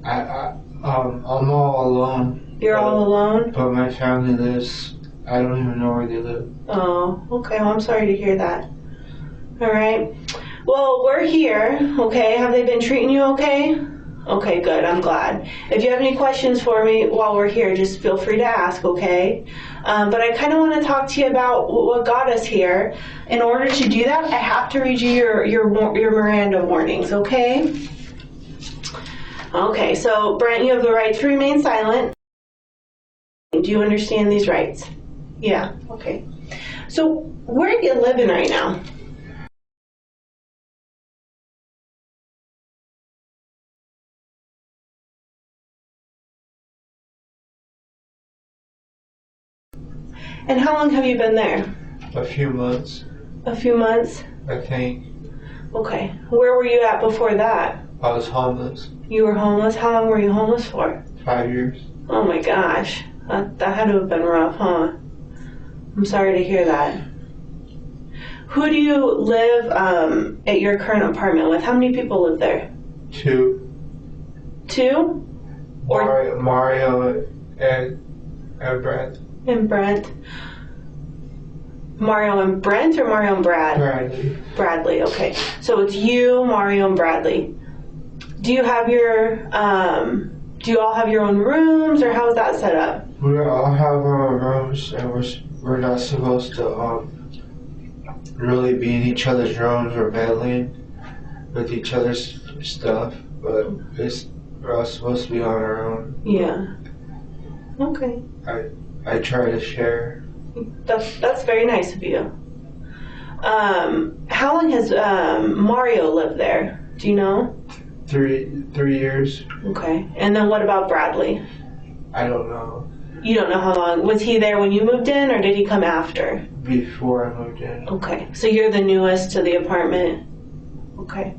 I'm all alone. You're all alone? But my family lives, I don't even know where they live. Oh, okay. Well, I'm sorry to hear that. All right. Well, we're here, okay? Have they been treating you okay? Okay, good. I'm glad. If you have any questions for me while we're here, just feel free to ask, okay? But I kind of want to talk to you about what got us here. In order to do that, I have to read you your Miranda warnings, okay? Okay, so Brent, you have the right to remain silent. Do you understand these rights? Yeah, okay. So where are you living right now? And how long have you been there? A few months. A few months? I think. Okay. Where were you at before that? I was homeless. You were homeless? How long were you homeless for? 5 years. Oh my gosh. That had to have been rough, huh? I'm sorry to hear that. Who do you live at your current apartment with? How many people live there? 2. 2? Mario and Brent. And Brent. Mario and Brent or Mario and Brad? Bradley. Bradley, okay. So it's you, Mario, and Bradley. Do you have your, do you all have your own rooms, or how is that set up? We all have our own rooms, and we're not supposed to really be in each other's rooms or meddling with each other's stuff, but we're all supposed to be on our own. Yeah. Okay. I try to share. That's very nice of you. How long has Mario lived there? Do you know? 3 years. Okay. And then what about Bradley? I don't know. You don't know how long. Was he there when you moved in, or did he come after? Before I moved in. Okay. So you're the newest to the apartment. Okay.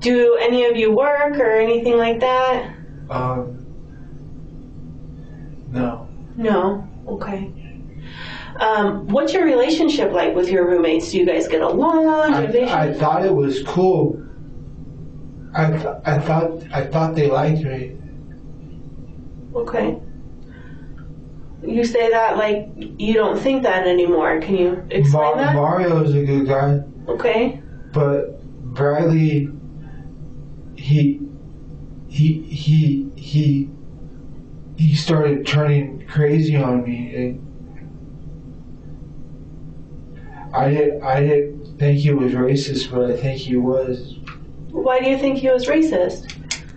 Do any of you work or anything like that? No. No. Okay. What's your relationship like with your roommates? Do you guys get along? I thought it was cool. I thought they liked me. Okay. You say that like you don't think that anymore. Can you explain that? Mario is a good guy. Okay. But Bradley, he started turning crazy on me, and I didn't think he was racist, but I think he was. Why do you think he was racist?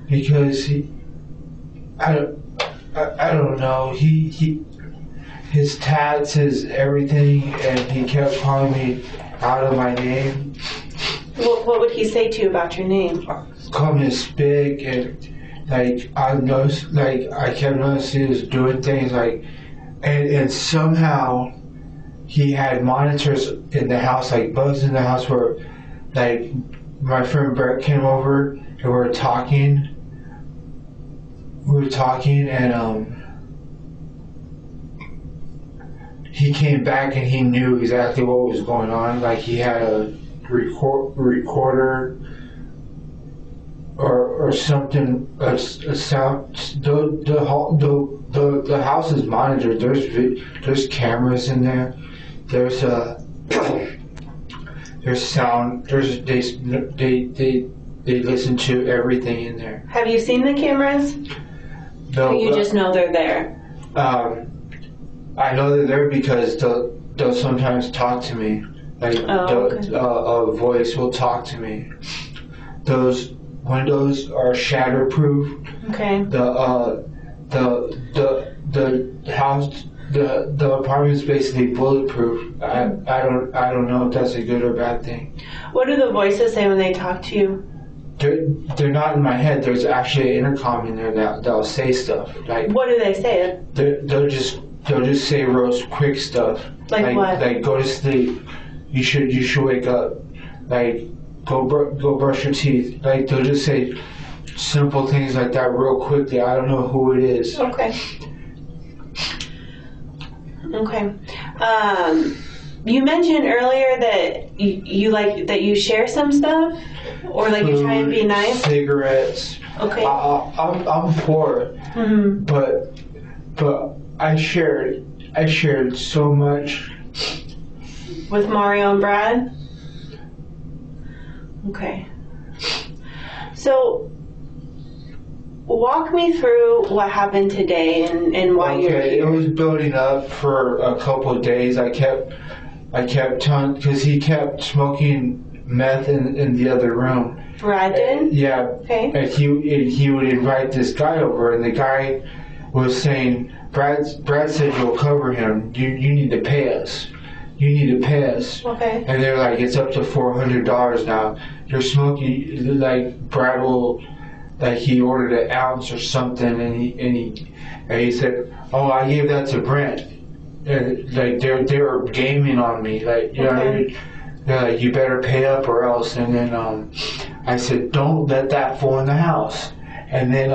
Because I don't know. His tats, his everything, and he kept calling me out of my name. What would he say to you about your name? Call me a spick, and like I noticed, like I kept noticing he was doing things like, and somehow he had monitors in the house, like bugs in the house, where like my friend Brett came over and we were talking. And he came back and he knew exactly what was going on. Like he had a recorder or something, a sound. The house is monitored. There's cameras in there. There's sound. They listen to everything in there. Have you seen the cameras? No. Or you just know they're there? I know they're there because they'll sometimes talk to me. Like a voice will talk to me. Those windows are shatterproof. Okay. The house, the apartment is basically bulletproof. I don't know if that's a good or bad thing. What do the voices say when they talk to you? They're not in my head. There's actually an intercom in there that'll say stuff. Like what do they say? They'll just say real quick stuff. Like what? Like go to sleep. You should wake up. Like go brush your teeth. Like they'll just say simple things like that real quickly. I don't know who it is. Okay. Okay. You mentioned earlier that you like that you share some stuff, or like you try and be nice. Cigarettes. Okay. I'm poor, but I shared so much with Mario and Brad. Okay. So walk me through what happened today and why you're here. It was building up for a couple of days. I kept telling, because he kept smoking meth in the other room. Brad did? Yeah. Okay. And he would invite this guy over, and the guy was saying, Brad said you'll cover him. You need to pay us. You need to pay us. Okay. And they're like, it's up to $400 now. You're smoking, like Brad will, like he ordered an ounce or something, and he said, oh, I gave that to Brent. And like they were gaming on me, like you know, they're like, you better pay up or else. And then I said, don't let that fall in the house. And then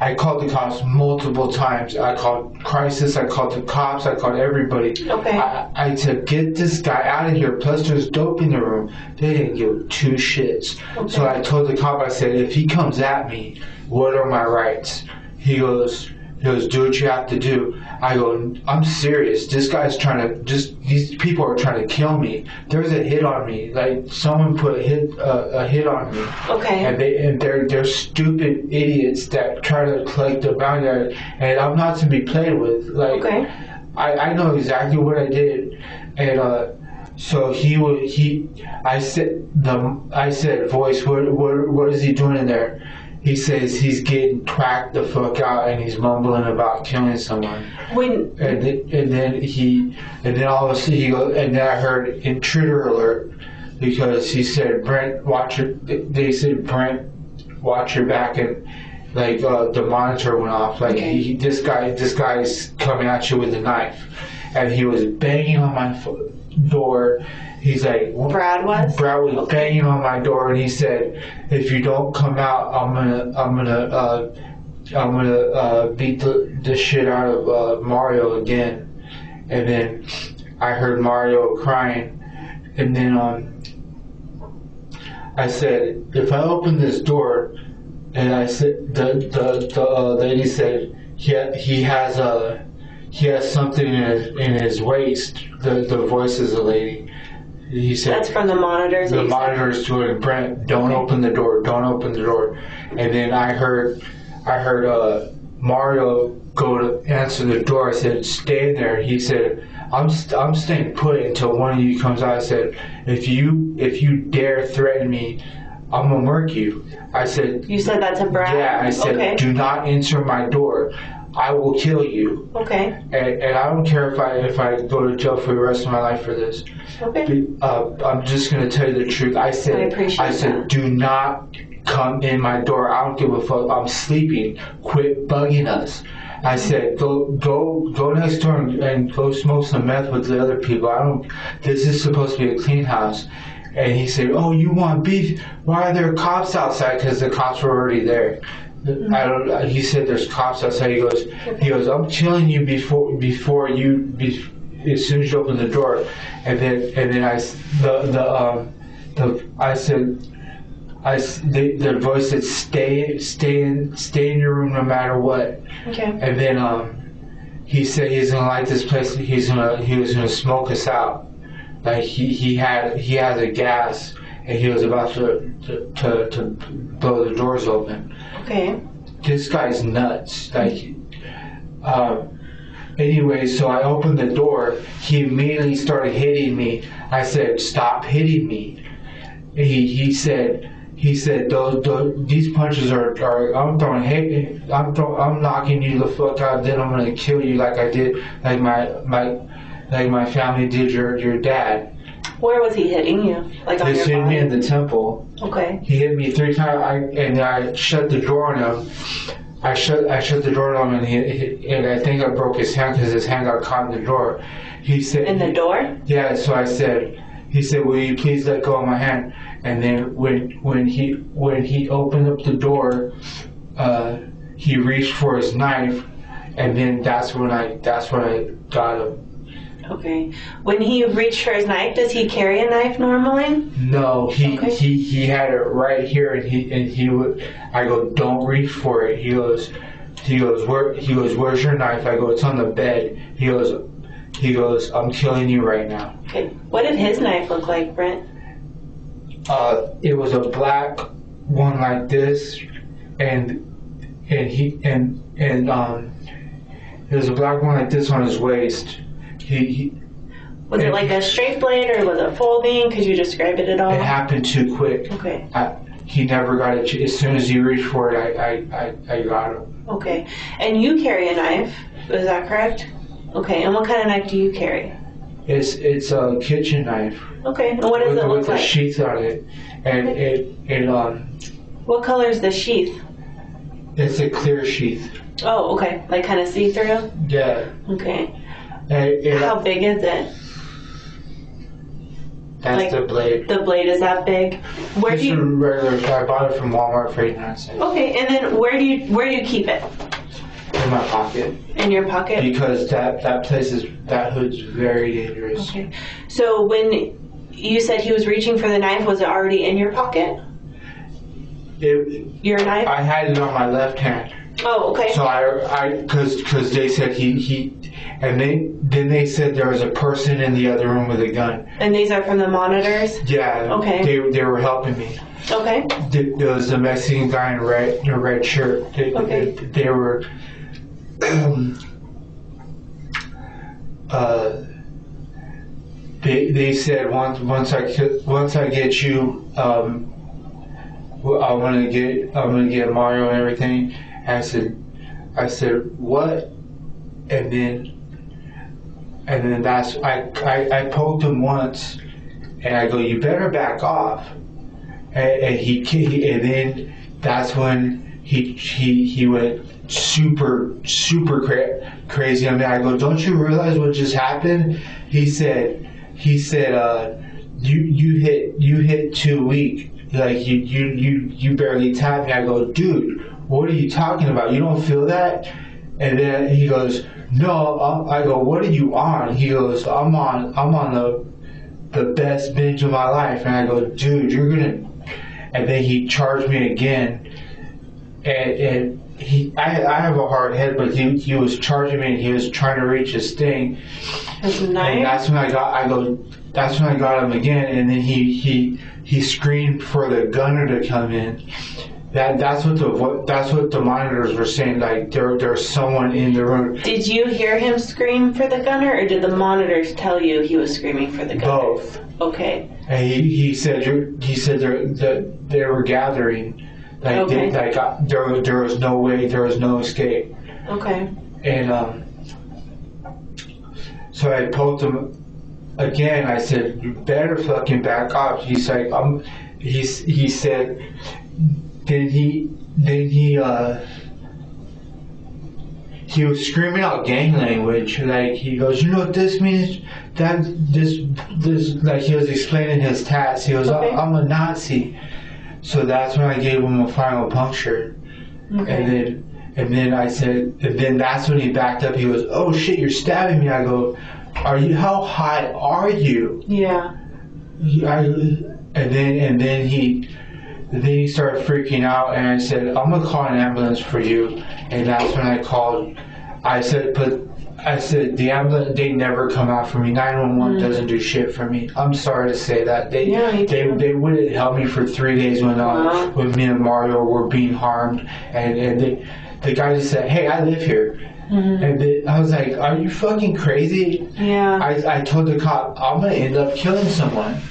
I called the cops multiple times. I called crisis. I called the cops. I called everybody. Okay. I said, get this guy out of here. Plus, there's dope in the room. They didn't give two shits. Okay. So I told the cop, I said, if he comes at me, what are my rights? He goes, do what you have to do. I go, I'm serious. This guy's these people are trying to kill me. There's a hit on me. Like, someone put a hit on me. Okay. And they're stupid idiots that try to collect the bounty. And I'm not to be played with. Like, okay. I know exactly what I did. And, so I said, voice, what is he doing in there? He says he's getting twacked the fuck out and he's mumbling about killing someone. And then all of a sudden he goes, and then I heard intruder alert because he said, Brent, they said, Brent, watch your back, and like the monitor went off. Like this guy's coming at you with a knife, and he was banging on my door. He's like, Brad was banging on my door, and he said, if you don't come out, I'm gonna beat the shit out of Mario again. And then I heard Mario crying, and then I said, if I open this door, and I said the lady said he has something in his waist. The voice is a lady. He said, that's from the monitors. The monitors to it. Brent, don't open the door. Don't open the door. And then I heard Mario go to answer the door. I said, stay in there. He said, I'm staying put until one of you comes out. I said, if you dare threaten me, I'm gonna murk you. I said. You said that to Brad? Yeah. I said, okay. Do not enter my door. I will kill you. Okay. And I don't care if I go to jail for the rest of my life for this. Okay. I'm just gonna tell you the truth. I said, that. Do not come in my door. I don't give a fuck. I'm sleeping. Quit bugging us. I said, go next door and go smoke some meth with the other people. This is supposed to be a clean house. And he said, oh, you want beef? Why are there cops outside? Because the cops were already there. He said there's cops outside. He goes, I'm killing you before you, as soon as you open the door. And then the voice said, stay in your room no matter what. Okay. And then he said he's gonna light this place. He was gonna smoke us out. Like he has a gas, and he was about to blow the doors open. Okay. This guy's nuts. Like, anyway, so I opened the door. He immediately started hitting me. I said, "Stop hitting me." He said, these punches are I'm throwing hate. I'm knocking you the fuck out. Then I'm gonna kill you like I did, like my family did your dad. Where was he hitting you? Like on your body? He hit me in the temple. Okay. He hit me 3 times, and I shut the door on him. I shut the door on him, and I think I broke his hand because his hand got caught in the door. He said, in the door? Yeah. So he said, will you please let go of my hand? And then when he opened up the door, he reached for his knife, and then that's when I got him. Okay. When he reached for his knife, does he carry a knife normally? No, he had it right here, and he would. I go, don't reach for it. He goes, where's your knife? I go, it's on the bed. He goes, I'm killing you right now. Okay. What did his knife look like, Brent? It was a black one like this, and it was a black one like this on his waist. Was it like a straight blade or was it folding? Could you describe it at all? It happened too quick. Okay. He never got it. As soon as he reached for it, I got him. Okay. And you carry a knife, is that correct? Okay. And what kind of knife do you carry? It's a kitchen knife. Okay. And what does it look with like? With a sheath on it, and What color is the sheath? It's a clear sheath. Oh, okay. Like kind of see-through? Yeah. Okay. How big is it? That's the blade. The blade is that big. Where Just do you? a regular. I bought it from Walmart for 89 cents. Okay, and then where do you keep it? In my pocket. In your pocket? Because that hood's very dangerous. Okay. So when you said he was reaching for the knife, was it already in your pocket? Your knife? I had it on my left hand. Oh, okay. So because they said then they said there was a person in the other room with a gun. And these are from the monitors? Yeah. Okay. They were helping me. Okay. There was a Mexican guy in a red shirt. They were. They said once I get you, I'm gonna get Mario and everything. I said what? And then that's I poked him once, and I go, you better back off. And then that's when he went super crazy on me. I go, don't you realize what just happened? He said you hit too weak, like you barely tapped me. I go, dude, what are you talking about? You don't feel that? And then he goes, no. I go, what are you on? He goes, I'm on the best binge of my life. And I go, dude, you're gonna. And then he charged me again, and I have a hard head, but he was charging me, and he was trying to reach his thing. And that's when I got him again, and then he screamed for the gunner to come in. That's what the monitors were saying. Like there's someone in the room. Did you hear him scream for the gunner, or did the monitors tell you he was screaming for the gunner? Both. Okay. And he said they were gathering. Like okay. There was no way, there was no escape. Okay. And so I poked him again. I said, you better fucking back off. He's like, he said. Then he was screaming out gang language. Like he goes, you know what this means? That this like he was explaining his tats. He goes, okay. I'm a Nazi. So that's when I gave him a final puncture. Okay. And then I said, and then that's when he backed up. He goes, oh shit, you're stabbing me. I go, how high are you? Yeah. And then he started freaking out, and I said, I'm gonna call an ambulance for you. And that's when I called. I said the ambulance, they never come out for me. 911 doesn't do shit for me. I'm sorry to say that. They wouldn't help me for 3 days when me and Mario were being harmed, and the guy just said, hey, I live here. And I was like, are you fucking crazy? Yeah. I told the cop, I'm gonna end up killing someone.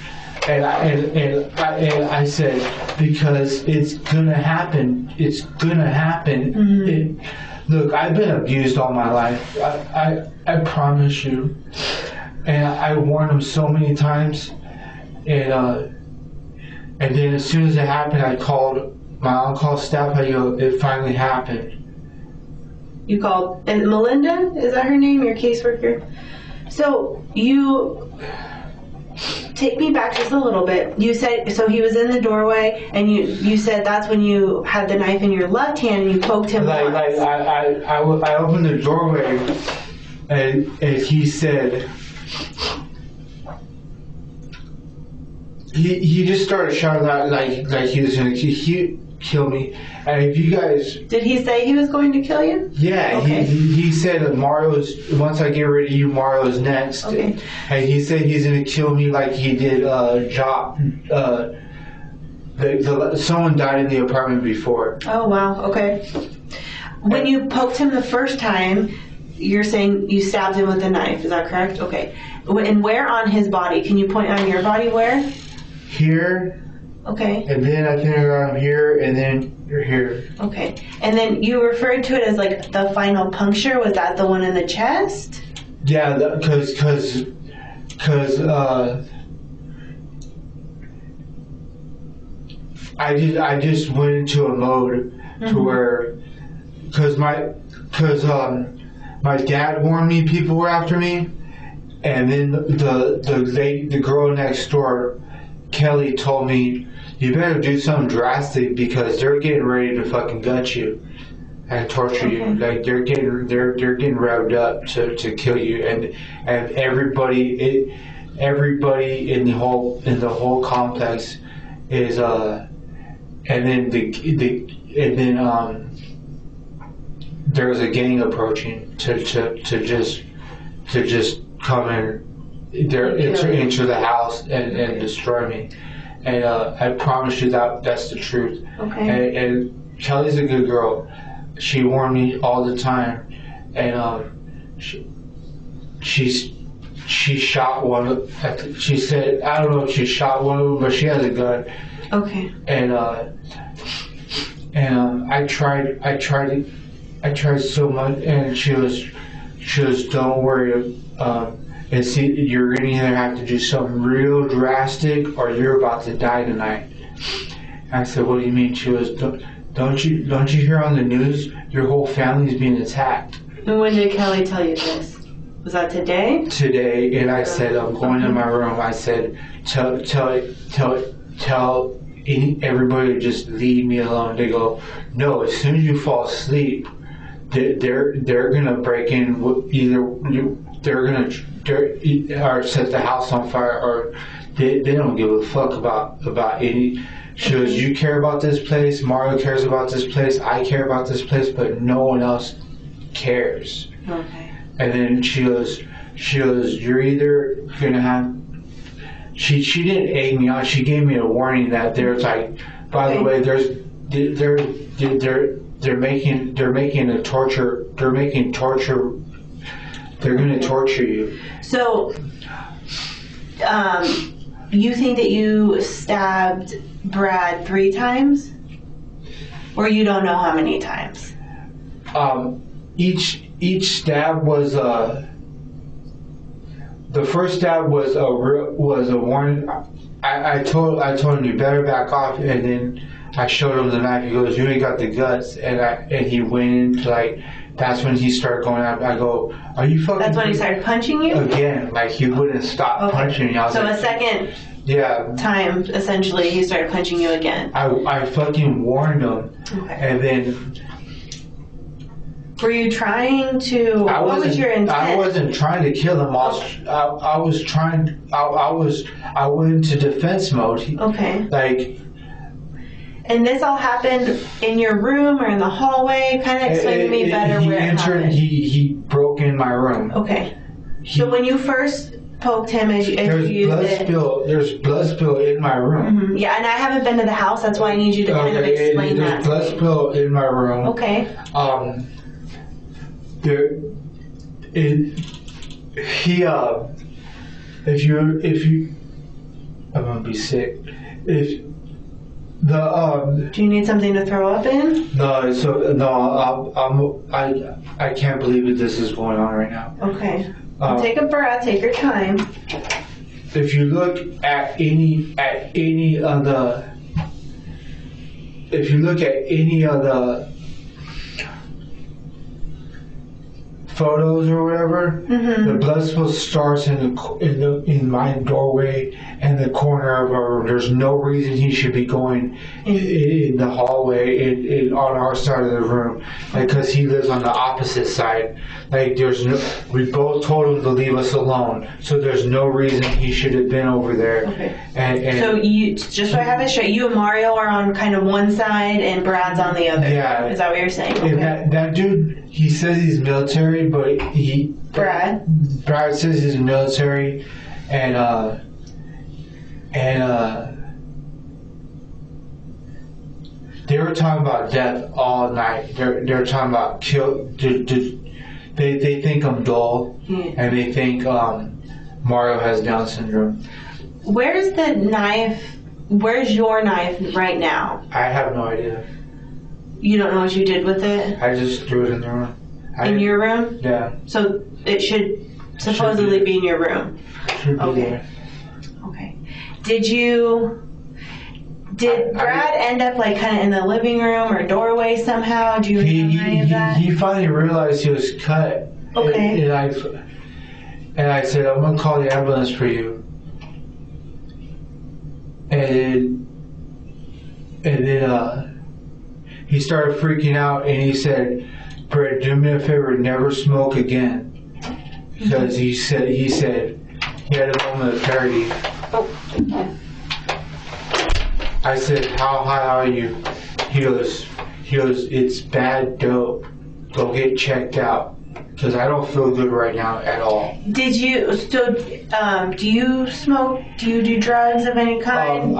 And I said, because it's gonna happen. It's gonna happen. Look, I've been abused all my life. I promise you. And I warned him so many times. And then as soon as it happened, I called my on-call staff. I go, it finally happened. You called, and Melinda, is that her name? Your caseworker. So you. Take me back just a little bit. You said, so he was in the doorway, and you said that's when you had the knife in your left hand and you poked him once. I opened the doorway, and he said, he just started shouting out like he was going to kill me. And if you guys... Did he say he was going to kill you? Yeah, okay. he said that once I get rid of you, Mario's next. Okay. And he said he's going to kill me like he did Jock. Someone died in the apartment before. Oh, wow. Okay. When you poked him the first time, you're saying you stabbed him with a knife. Is that correct? Okay. And where on his body? Can you point on your body where? Here. Okay. And then I think around here, and then you're here. Okay. And then you referred to it as like the final puncture. Was that the one in the chest? Yeah, because I just went into a mode to where because my dad warned me people were after me, And then the girl next door, Kelly, told me, you better do something drastic because they're getting ready to fucking gut you and torture you. Like they're getting revved up to kill you, and everybody in the whole complex is and then there's a gang approaching to just come in, enter the house and destroy me. And I promise you that's the truth. Okay. And Kelly's a good girl. She warned me all the time, and she shot one. She said, I don't know if she shot one of them, but she has a gun. Okay. And I tried so much, and she was don't worry. And see, you're gonna either have to do something real drastic, or you're about to die tonight. I said, what do you mean? She was, don't you hear on the news your whole family's being attacked? And when did Kelly tell you this? Was that today? Today, and I said, I'm going in my room. I said, tell everybody to just leave me alone. They go, no, as soon as you fall asleep, they're gonna break in. They're gonna or set the house on fire, or they don't give a fuck about any. She goes, you care about this place, Mario cares about this place, I care about this place, but no one else cares. Okay. And then she goes, you're either gonna have. She didn't egg me on. She gave me a warning that there's like, by the way, they're making torture. They're gonna torture you. So, you think that you stabbed Brad 3 times? Or you don't know how many times? Each stab was the first stab was a warning. I told him you better back off, and then I showed him the knife. He goes, you ain't got the guts, and he went into like. That's when he started going out. I go, are you fucking... That's when he started punching you? Again, like he wouldn't stop punching me. I was so like, a second time, essentially, he started punching you again. I fucking warned him. Okay. And then... Were you trying to... What was your intent? I wasn't trying to kill him. I went into defense mode. Okay. Like... And this all happened in your room or in the hallway? Kind of explain to me better where it happened. He broke in my room. Okay. So when you first poked him as you used it... There's blood spill in my room. Mm-hmm. Yeah, and I haven't been to the house. That's why I need you to kind of explain that. There's blood spill in my room. Okay. If you... I'm gonna be sick. Do you need something to throw up in? No, I can't believe that this is going on right now. Okay. Take a breath. Take your time. If you look at any of the photos or whatever, the blood spill starts in my doorway and the corner of our room. There's no reason he should be going in the hallway on our side of the room, because he lives on the opposite side. Like we both told him to leave us alone, so there's no reason he should have been over there. Okay. And so you, just so I have it straight, you and Mario are on kind of one side and Brad's on the other. Yeah. Is that what you're saying? Okay. And that dude, he says he's military, but Brad says he's military, and they were talking about death all night. They're talking about kill. They think I'm dull, and they think Mario has Down syndrome. Where's the knife? Where's your knife right now? I have no idea. You don't know what you did with it? I just threw it in the room. In your room? Yeah. So it should supposedly be in your room. Should be there. Okay. Did Brad end up like kind of in the living room or doorway somehow? Do you remember any of that? He finally realized he was cut. Okay. And I said, I'm gonna call the ambulance for you. And then he started freaking out, and he said, Brett, do me a favor, never smoke again. Because he said he had a moment of clarity. I said, how high are you? He goes, it's bad dope. Go get checked out. Because I don't feel good right now at all. Do you smoke? Do you do drugs of any kind?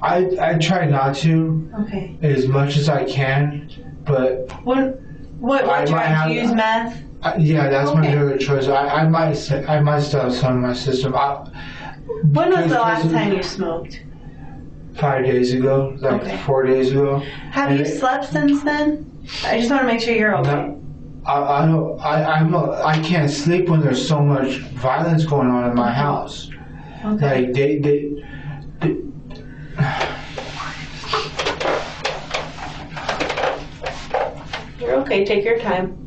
I try not to. Okay. As much as I can, but what drugs? Do you use meth? Yeah, that's my other choice. I might still have some in my system. When was the last time you smoked? 5 days ago, 4 days ago. Have you slept since then? I just want to make sure you're okay. I can't sleep when there's so much violence going on in my house. Okay. Like they You're okay. Take your time.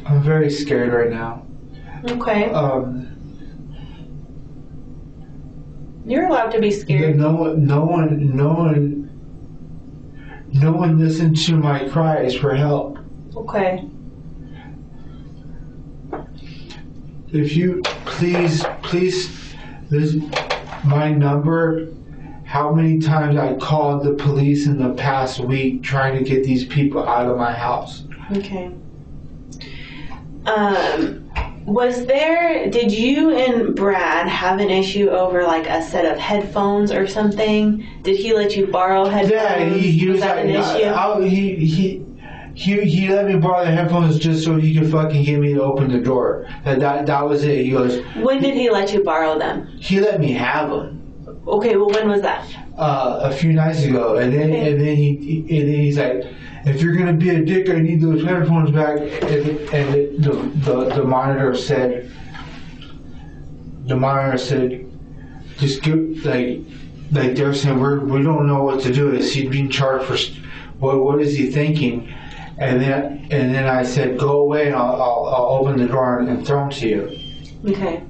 I'm very scared right now. Okay. You're allowed to be scared. No one listened to my cries for help. Okay. If you please, this my number. How many times I called the police in the past week trying to get these people out of my house. Okay. Did you and Brad have an issue over like a set of headphones or something? Did he let you borrow headphones? Yeah, he was that like, an issue? He let me borrow the headphones just so he could fucking get me to open the door. That was it. He goes. When did he let you borrow them? He let me have them. Okay, well, when was that? A few nights ago, and then he's like, if you're gonna be a dick, I need those headphones back. And the monitor said, just give like they're saying we don't know what to do. Is he being charged for what is he thinking? And then I said, go away, and I'll open the door and throw them to you. Okay.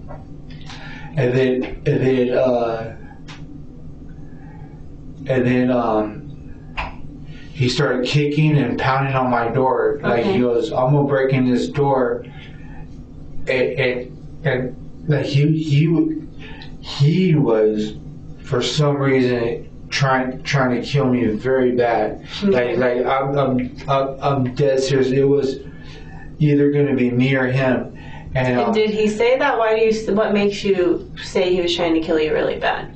And then he started kicking and pounding on my door. Like he goes, I'm gonna break in this door. And like he was for some reason trying to kill me very bad. Like I'm dead serious. It was either gonna be me or him. And did he say that? What makes you say he was trying to kill you really bad?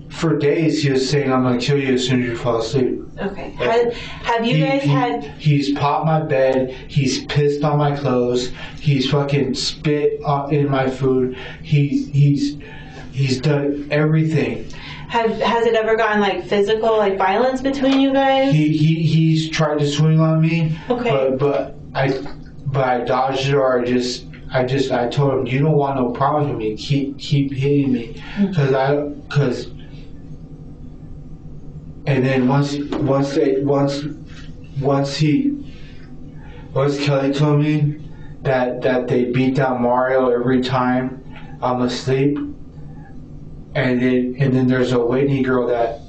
For days he was saying, I'm going to kill you as soon as you fall asleep. Okay. Have you guys had... He's popped my bed. He's pissed on my clothes. He's fucking spit in my food. He's done everything. Has it ever gotten like physical, like violence between you guys? He's tried to swing on me. Okay. But I dodged it, or I told him, you don't want no problems with me. Keep hitting me, and then once Kelly told me that they beat down Mario every time I'm asleep, and then there's a Whitney girl that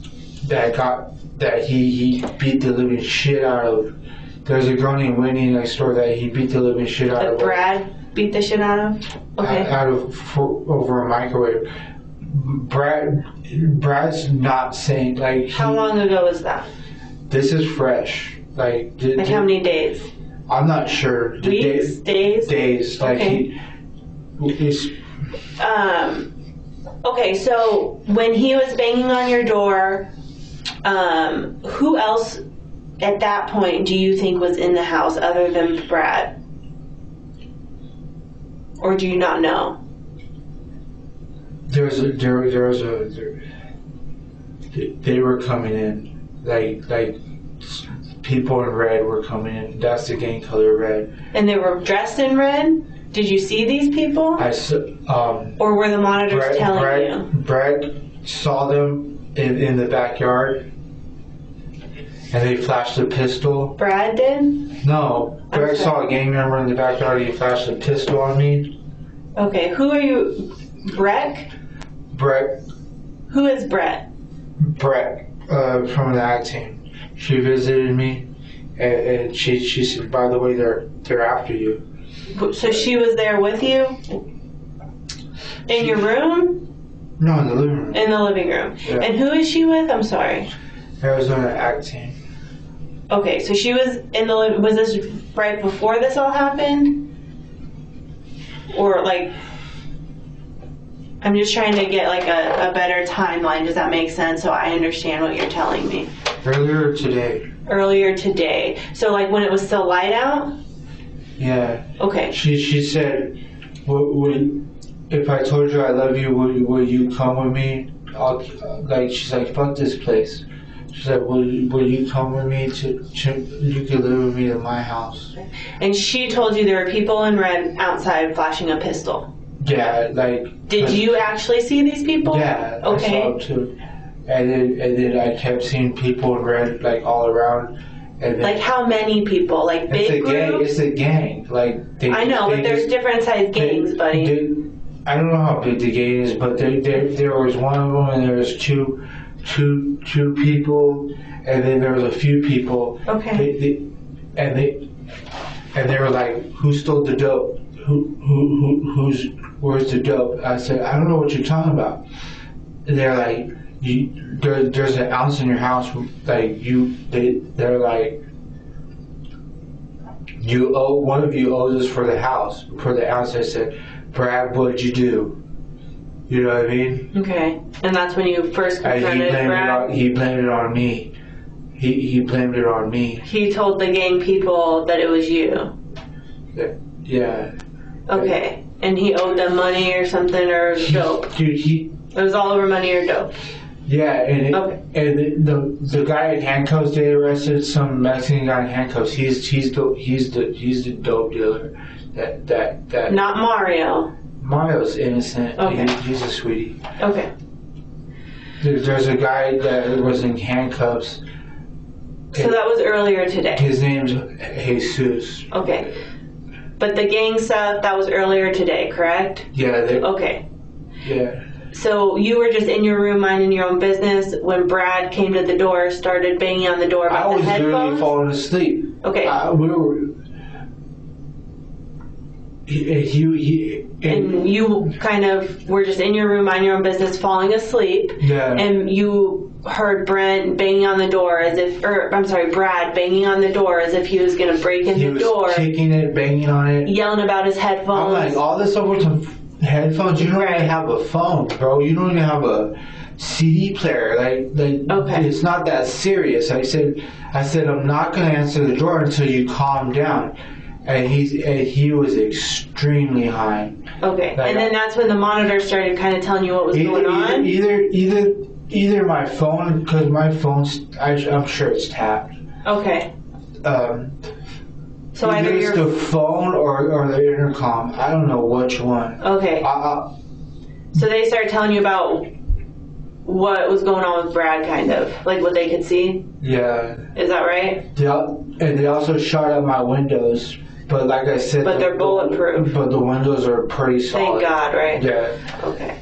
he beat the living shit out of. There's a girl named Whitney next door that he beat the living shit out of. Brad beat the shit out of? Okay. Over a microwave. Brad's not saying like. How long ago was that? This is fresh. Like how many days? I'm not sure. Weeks, days. Days. Okay. Okay, so when he was banging on your door, who else at that point do you think was in the house other than Brad? Or do you not know? They were coming in, like people in red were coming in. That's the gang color, red. And they were dressed in red? Did you see these people? Or were the monitors telling you? Brad saw them in the backyard, and they flashed a pistol. Brad did? No, Brad saw a gang member in the backyard. He flashed a pistol on me. Okay, who are you? Brett? Brett. Who is Brett? Brett, from the ag team. She visited me, and she said, by the way, they're after you. So she was there with you? In your room? No, in the living room. In the living room. Yeah. And who is she with? I'm sorry. Arizona ag team. Okay, so she was in the living. Was this right before this all happened? Or like, I'm just trying to get like a better timeline. Does that make sense? So I understand what you're telling me. Earlier today. Earlier today. So like when it was still light out? Yeah. Okay. She said, if I told you I love you, will you come with me? She's like, fuck this place. She's like, will you come with me you can live with me at my house. And she told you there were people in red outside flashing a pistol. Yeah, Did you actually see these people? Yeah, Okay. I saw them too. And then I kept seeing people in red all around. And then, like how many people? Like big group? It's a gang. I know, but there's different sized gangs, buddy. I don't know how big the gang is, but there was one of them, and there was two people, and then there was a few people. Okay. And they were like, "Who stole the dope? Where's the dope?" I said, "I don't know what you're talking about." And they're like, there's an ounce in your house. They're like, one of you owes us for the house, for the ounce. I said, "Brad, what'd you do?" You know what I mean? Okay. And that's when you first confronted Brad? He blamed it on me. He blamed it on me. He told the gang people that it was you? Yeah. Okay. And he owed them money or something, or dope? Dude, it was all over money or dope? Yeah, and the guy in handcuffs, they arrested some Mexican guy in handcuffs. He's the dope dealer. That Not Mario. Mario's innocent. Okay. He's a sweetie. Okay. There's a guy that was in handcuffs. So that was earlier today? His name's Jesus. Okay. But the gang stuff, that was earlier today, correct? Yeah. Okay. Yeah. So you were just in your room minding your own business when Brad came to the door, started banging on the door about the headphones? I was literally falling asleep. Okay. And you kind of were just in your room minding your own business, falling asleep. Yeah. And you heard Brad banging on the door as if he was going to break in the door. He was kicking it, banging on it. Yelling about his headphones. I'm like, all this over some headphones? You don't even have a phone, bro. You don't even have a CD player. Okay. It's not that serious. I said, I'm not going to answer the door until you calm down. And he was extremely high. Okay. And then that's when the monitor started kind of telling you what was going on? Either my phone, because my phone's, I'm sure it's tapped. Okay. So either it's the phone or the intercom. I don't know which one. Okay. So they started telling you about what was going on with Brad, kind of like what they could see. Yeah. Is that right? Yeah. And they also shot out my windows, but like I said, they're bulletproof. But the windows are pretty solid. Thank God, right? Yeah. Okay.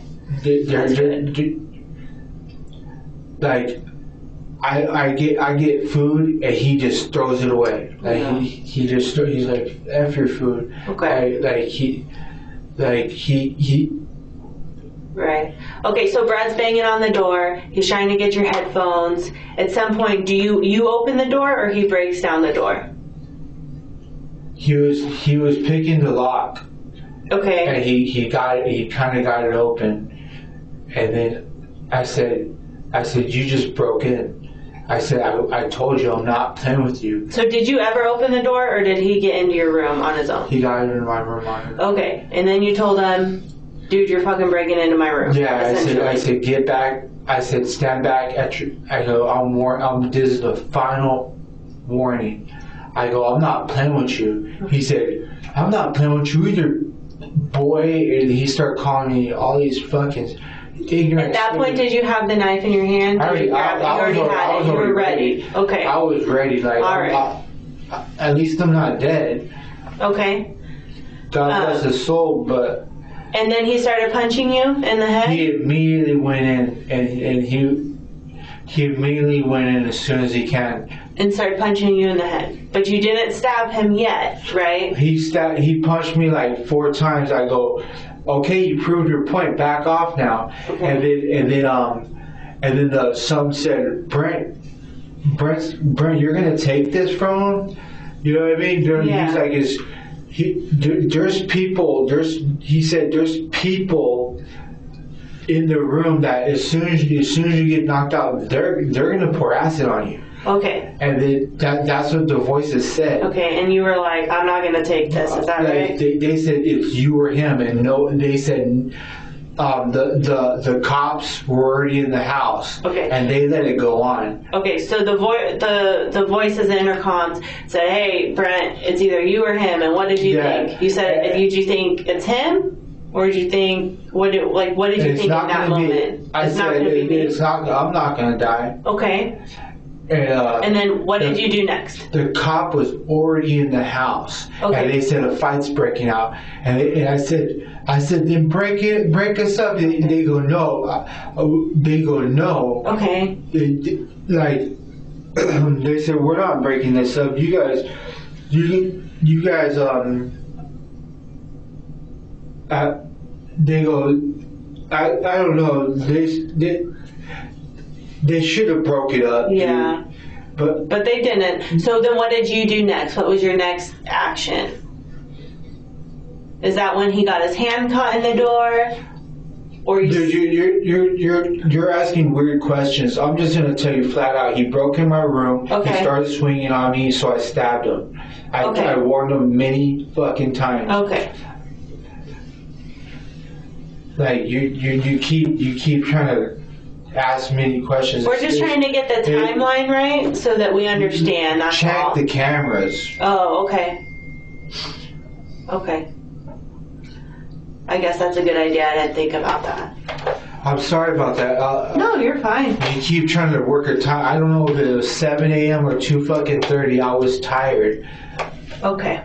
I get food and he just throws it away. He's like, F your food. Okay. Right. Okay, so Brad's banging on the door. He's trying to get your headphones. At some point, do you open the door or he breaks down the door? He was picking the lock. Okay. And he kind of got it open. And then I said, you just broke in. I said, I told you I'm not playing with you. So did you ever open the door or did he get into your room on his own? He got into my room on his own. Okay. And then you told him, dude, you're fucking breaking into my room. Yeah, I said, get back. I said, stand back at your. I go, this is the final warning. I go, I'm not playing with you. He said, I'm not playing with you either, boy. And he started calling me all these fucking ignorant. At that point, did you have the knife in your hand? You were ready. Okay. I was ready. All right. At least I'm not dead. Okay. God bless his soul, but And then he started punching you in the head? He immediately went in, and he immediately went in as soon as he can. And started punching you in the head. But you didn't stab him yet, right? He punched me like 4 times. I go, okay, you proved your point. Back off now. Okay. And then some said, Brent, you're gonna take this from him? You know what I mean? He's like, there's people. He said there's people in the room that as soon as you get knocked out, they're gonna pour acid on you. Okay. And then that's what the voices said. Okay, and you were like, I'm not gonna take this. Is that right? They said it's you or him, and no, they said the cops were already in the house. Okay. And they let it go on. Okay, so the voices in intercoms said, "Hey, Brent, it's either you or him." And what did you think? You said, "Did you think it's him?" Or did you think what did you think in that moment? I said it's not. I'm not gonna die. Okay. And then what did you do next? The cop was already in the house, and they said a fight's breaking out. And I said, then break us up. And they go no. They go no. Okay. They said we're not breaking this up. You guys. They go. I don't know. They should have broke it up. Yeah. But they didn't. So then what did you do next? What was your next action? Is that when he got his hand caught in the door? Or you're asking weird questions. I'm just gonna tell you flat out. He broke in my room. Okay. He started swinging on me, so I stabbed him. I warned him many fucking times. Okay. Like you keep trying to ask many questions. We're just trying to get the timeline right so that we understand. That's check all. The cameras. Oh, okay. Okay. I guess that's a good idea. I didn't think about that. I'm sorry about that. No, you're fine. You keep trying to work a time. I don't know if it was 7 a.m. or 2:30. I was tired. Okay.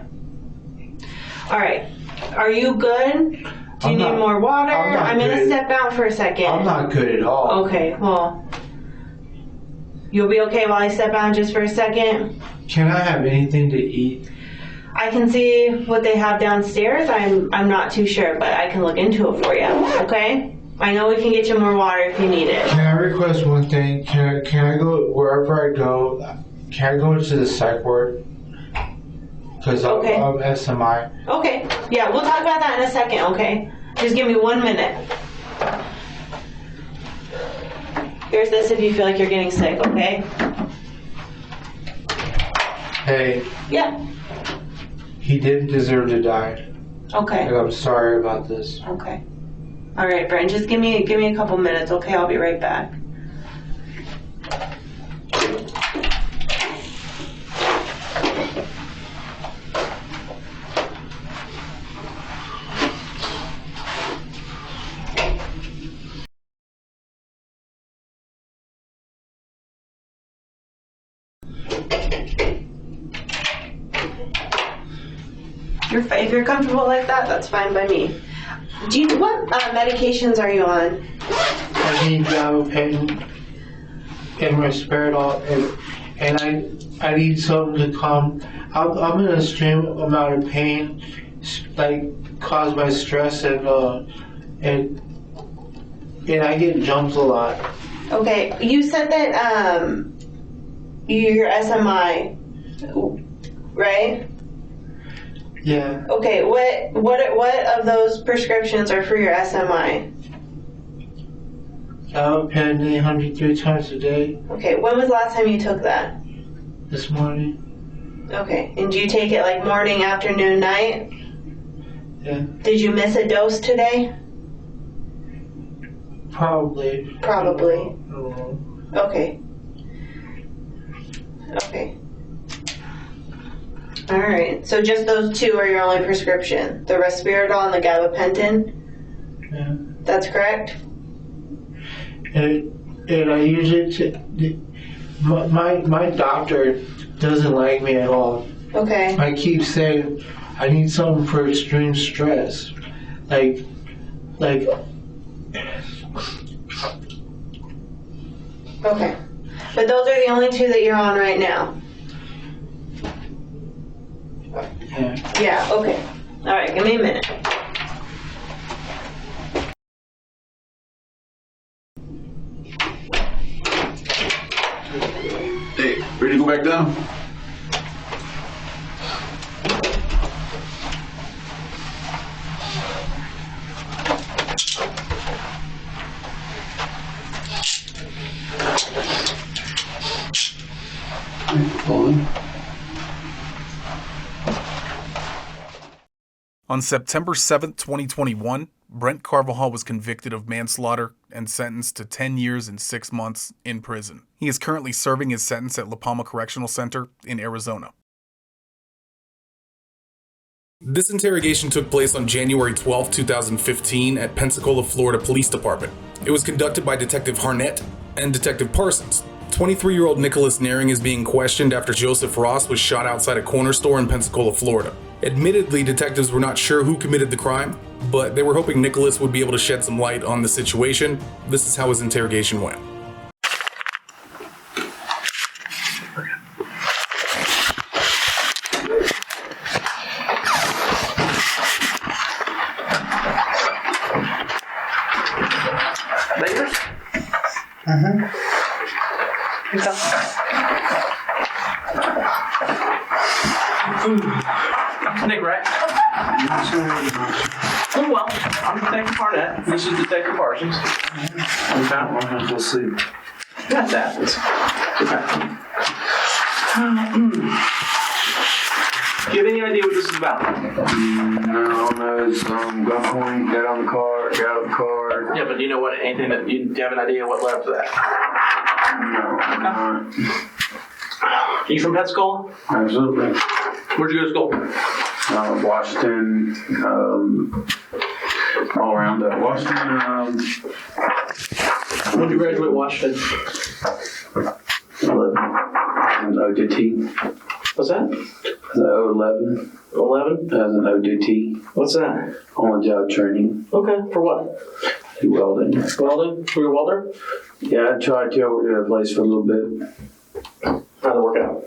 All right. Are you good? Do you need more water? I'm going to step out for a second. I'm not good at all. Okay, well, you'll be okay while I step out just for a second? Can I have anything to eat? I can see what they have downstairs. I'm not too sure, but I can look into it for you, okay? I know we can get you more water if you need it. Can I request one thing? Can I go wherever I go? Can I go into the psych ward? Because I'm SMI. Okay. Yeah, we'll talk about that in a second, okay? Just give me 1 minute. Here's this if you feel like you're getting sick, okay? Hey. Yeah. He didn't deserve to die. Okay. And I'm sorry about this. Okay. All right, Brent, just give me a couple minutes, okay? I'll be right back. If you're comfortable like that, that's fine by me. What medications are you on? I need gabapentin and risperidol, and I need something to calm. I'm in a extreme amount of pain, like caused by stress, and I get jumped a lot. Okay, you said that you're SMI, right? Yeah. Okay, what of those prescriptions are for your SMI? Gabapentin 803 times a day. Okay, when was the last time you took that? This morning. Okay, and do you take it like morning, afternoon, night? Yeah. Did you miss a dose today? Probably. Probably. Okay. Okay. All right. So just those two are your only prescription: the risperidol and the gabapentin. Yeah. That's correct. And I usually my doctor doesn't like me at all. Okay. I keep saying I need something for extreme stress. Like Like, okay. But those are the only two that you're on right now? Yeah. Yeah, okay. All right, give me a minute. Hey, ready to go back down? Baldwin. On September 7th, 2021, Brent Carvajal was convicted of manslaughter and sentenced to 10 years and 6 months in prison. He is currently serving his sentence at La Palma Correctional Center in Arizona. This interrogation took place on January 12, 2015 at Pensacola, Florida Police Department. It was conducted by Detective Harnett and Detective Parsons. 23-year-old Nicholas Nehring is being questioned after Joseph Ross was shot outside a corner store in Pensacola, Florida. Admittedly, detectives were not sure who committed the crime, but they were hoping Nicholas would be able to shed some light on the situation. This is how his interrogation went. Nick, right? Oh, well, I'm Detective Harnett. This is Detective Parsons. Okay. We'll see. Got that. Okay. Do you have any idea what this is about? No, no, it's gunpoint, get out of the car. Yeah, but do you know what, anything that, do you have an idea what led up to that? No, okay. Are you from Pensacola? Absolutely. Where'd you go to school? Washington, all around Washington. When did you graduate Washington? 11. ODT. What's that? 11. 11? As an ODT. What's that? On-the-job training. Okay, for what? Welding. Welding? For your welder? Yeah, I tried to work at a place for a little bit. How'd it work out?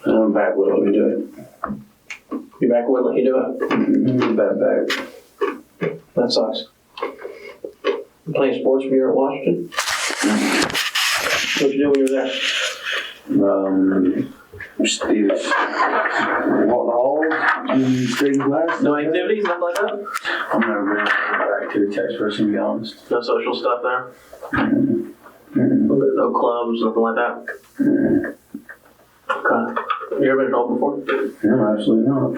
I'm back with let me do it. You back with let you do it? Mm-hmm. Back. That sucks. You playing sports when you were at Washington? What'd you do when you were there? Just walk the halls, taking class. No activities, nothing like that? I'm never really an activity type person, to be honest. No social stuff there? No clubs, nothing like that? Okay. You ever been in trouble before? No, absolutely not.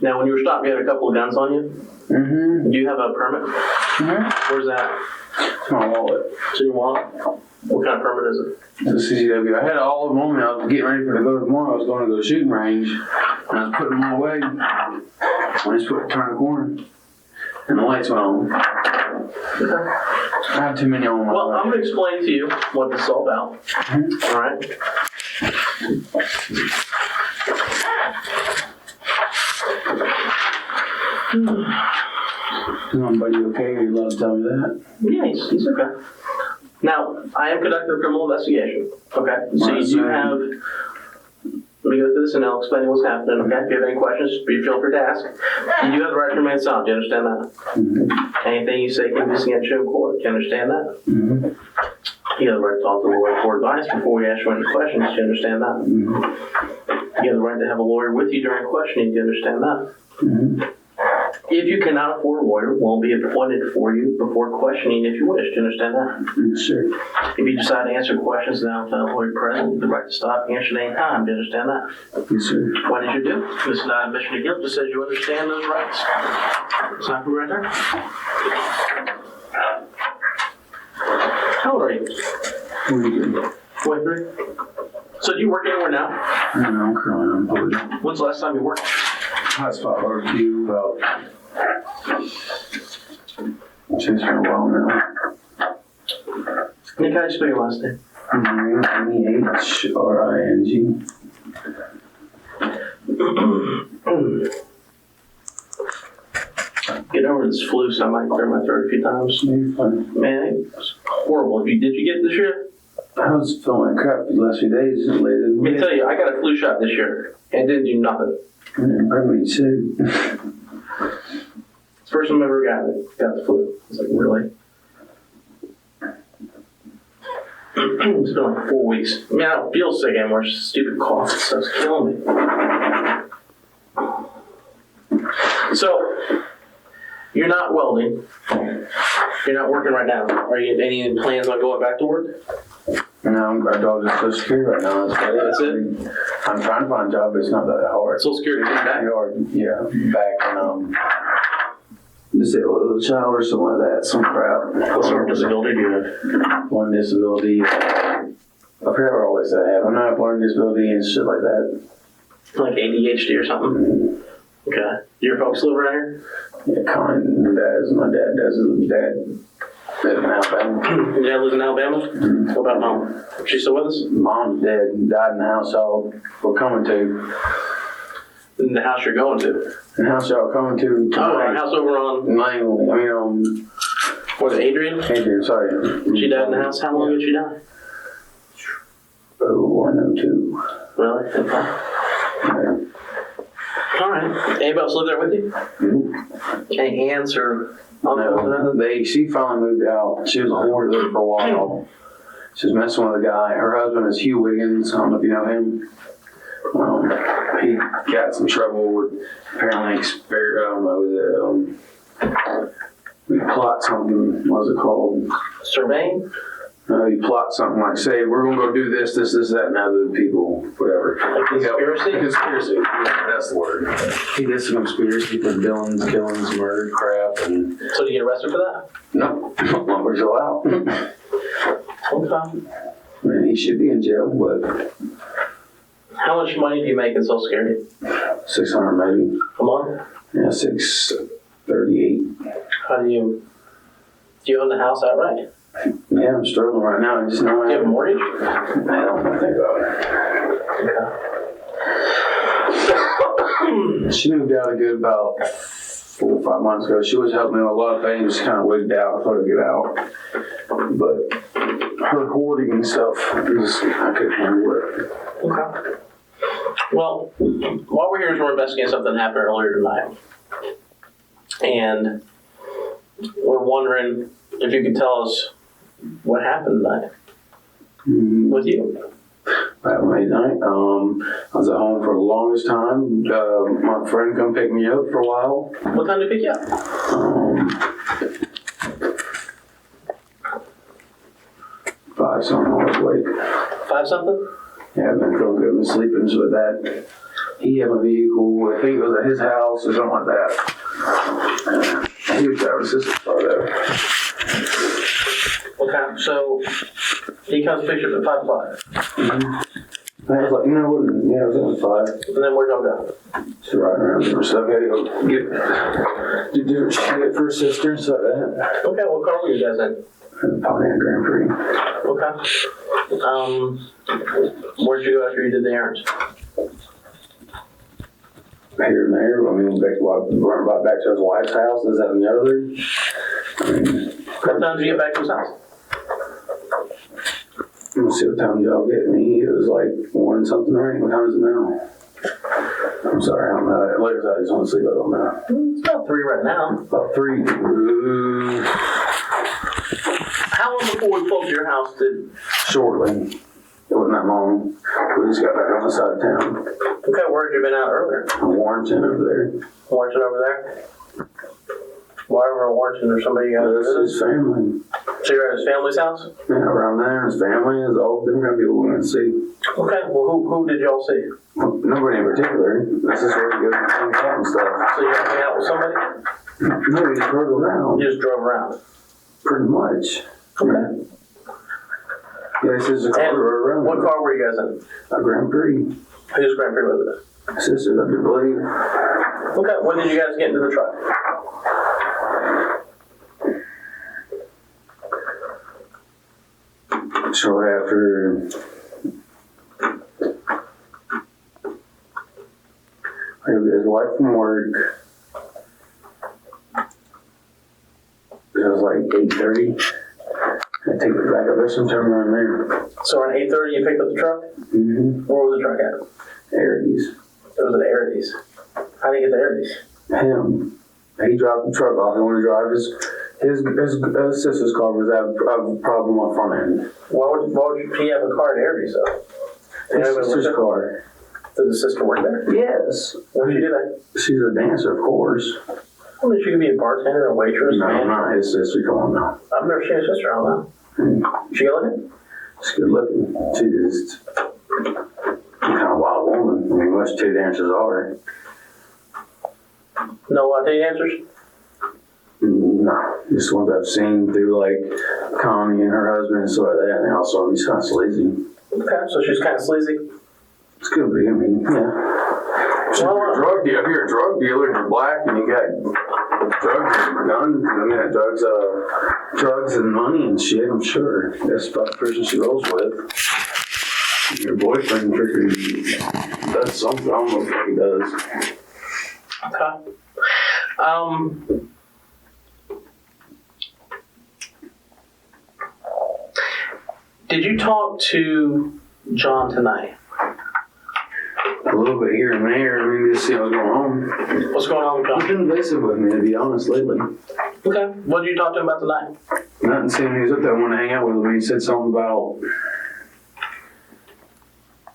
Now, when you were stopped, you had a couple of guns on you? Mm-hmm. Do you have a permit? Mm-hmm. Where's that? It's my wallet. It's in your wallet? What kind of permit is it? It's a CCW. I had all of them on me. I was getting ready to go tomorrow. I was going to go shooting range. And I was putting them away. I just turned the corner. And the lights went on. Okay. I have too many on my Well, light. I'm going to explain to you what this is all about. Mm-hmm. All right? Is my buddy okay? Are you allowed to tell me that? Yeah, he's okay. Now, I am conducting a criminal investigation. Okay? So you do have... Let me go through this and I'll explain what's happening, okay? If you have any questions, feel free to ask. You do have the right to remain silent. Do you understand that? Mm-hmm. Anything you say can be against you in court. Do you understand that? Mm-hmm. You have the right to talk to a lawyer for advice before we ask you any questions. Do you understand that? Mm-hmm. You have the right to have a lawyer with you during questioning. Do you understand that? Mm-hmm. If you cannot afford a lawyer, won't be appointed for you before questioning if you wish. Do you understand that? Yes, sir. If you decide to answer questions now without a lawyer present, you have the right to stop and answer at any time. Do you understand that? Yes, sir. What did you do? This is not admission of guilt. Just says you understand those rights. Sign for me right there. How old are you? 23. So do you work anywhere now? No, I'm currently unemployed. When's the last time you worked? Hotspot barbecue about... It's been a while now. Nick, how do you spell your last name? Nehring. Get over this flu, so I might clear my throat a few times. Man, it was horrible. Did you get it this year? I was feeling like crap the last few days. Let me tell you, I got a flu shot this year and didn't do nothing. I mean, too. It's the first time I ever got the flu. I was like, really? It's been like 4 weeks. I mean, I don't feel sick anymore. It's just stupid cough and stuff's killing me. So, you're not welding. You're not working right now. Are you any plans on going back to work? No, our dog is Social Security right now. That's it. I'm trying to find a job, but it's not that hard. Social Security, back? Yeah, back and disabled child or something like that. Some crap. What sort of disability do you have? Learning disability. I forgot what all they said I have. I'm not a learning disability and shit like that. Like ADHD or something? Mm-hmm. Okay. Your folks live around here? Yeah, Colin, my dad does. His dad lives in Alabama. Your dad lives in Alabama? Mm-hmm. What about mom? She still with us? Mom's dead. Died in the house y'all we're coming to. In the house you're going to? The house y'all coming to. The house over on Langley. Was it Adrian? Adrian, sorry. She died in the house? How long ago did she die? 102. Really? Okay. Yeah. All right. Anybody else live there with you? Mm-hmm. Any aunts or uncles? No. She finally moved out. She was a whore there for a while. She was messing with a guy. Her husband is Hugh Wiggins. I don't know if you know him. He got some trouble with apparently we plot something. What was it called? Surveying? You plot something like, say, we're going to go do this, that, and other people, whatever. Like conspiracy? Conspiracy. Yeah, that's the word. He did some conspiracy for villains, killings, murder, crap, and... So did you get arrested for that? No. We're still out. Okay. I mean, he should be in jail, but... How much money do you make in Social Security? 600 maybe. A month? Yeah, 638. How do you own the house outright? Yeah, I'm struggling right now. I just know. Do you have a mortgage? I don't think about it. Okay. She moved out a good about 4 or 5 months ago. She was helping me with a lot of things. Just kind of wigged out. I thought I'd get out, but her hoarding and stuff, I couldn't handle it. Okay. Well, while we're here, we're investigating something that happened earlier tonight, and we're wondering if you could tell us what happened tonight with you. That late night, I was at home for the longest time. My friend come pick me up for a while. What time did he pick you up? 5 something. I was awake. 5 something? Yeah, I've been feeling good. I've been sleeping with that. He had a vehicle. I think it was at his house or something like that. He was driving his sister's car there. Okay, so he comes pick you up at 5 o'clock. Mm-hmm. I was like, no, yeah, it was at 5. And then where'd y'all go? Just riding around doing stuff. I had to go get do shit for her sister and stuff like that. Okay, what car were you guys in? Pontiac Grand Prix. Okay. Where'd you go after you did the errands? Here and there. I mean, back to his wife's house. Is that in the other? What time did you get back to his house? Let's see what time y'all get me. It was like 1 something, right? What time is it now? I'm sorry, I don't know. Like I said, I just want to sleep. I don't know. It's about 3 right now. About 3. How long before we pulled to your house did? Shortly. It wasn't that long. We just got back on the side of town. Okay, where had you been out earlier? Warrenton over there. Warrenton over there? Why over in Warrenton or somebody you guys visit? His family. So you're at his family's house? Yeah, around there. His family is all different kind of people we're going to see. Okay, well, who did y'all see? Well, nobody in particular. That's just where he goes and hangs out and stuff. So you hang out with somebody? No, we just drove around. You just drove around? Pretty much. Okay. Yeah, this is a car around. What car were you guys in? A Grand Prix. Whose Grand Prix was it? Sisters, I do believe. Okay, when did you guys get into the truck? Shortly after I got his wife from work. 8:30. I take it back up there sometime around there. So around 8:30 you picked up the truck? Mm-hmm. Where was the truck at? Arides. It was at Arides. How did you get to Arides? Him. He dropped the truck off. He wanted to drive his sister's car was have a problem on front end. Why would he have a car at Arides though? His sister's car. Does his sister work there? Yes. What did she do there? She's a dancer, of course. Well, she could be a bartender, a waitress. No, man. not his sister. Come on now. I've never seen his sister. I don't know. She good looking? She's good looking. She's just kind of wild woman. I mean, most two dancers are. No Latin dancers? No, just ones I've seen through like Connie and her husband and stuff like that. And they also he's kind of sleazy. Okay, so she's kind of sleazy. It's good, be. I mean, yeah. So if you're a drug dealer and you're black and you got drugs and guns, I mean, drugs and money and shit, I'm sure that's about the person she rolls with. Your boyfriend trickery does something. I don't know what he does. Okay. Did you talk to John tonight? A little bit here and there. I mean, just see what's going on. What's going on with John? He's been invasive with me, to be honest, lately. Okay. What did you talk to him about tonight? Nothing. Seeing he was up there wanting to hang out with him. He said something about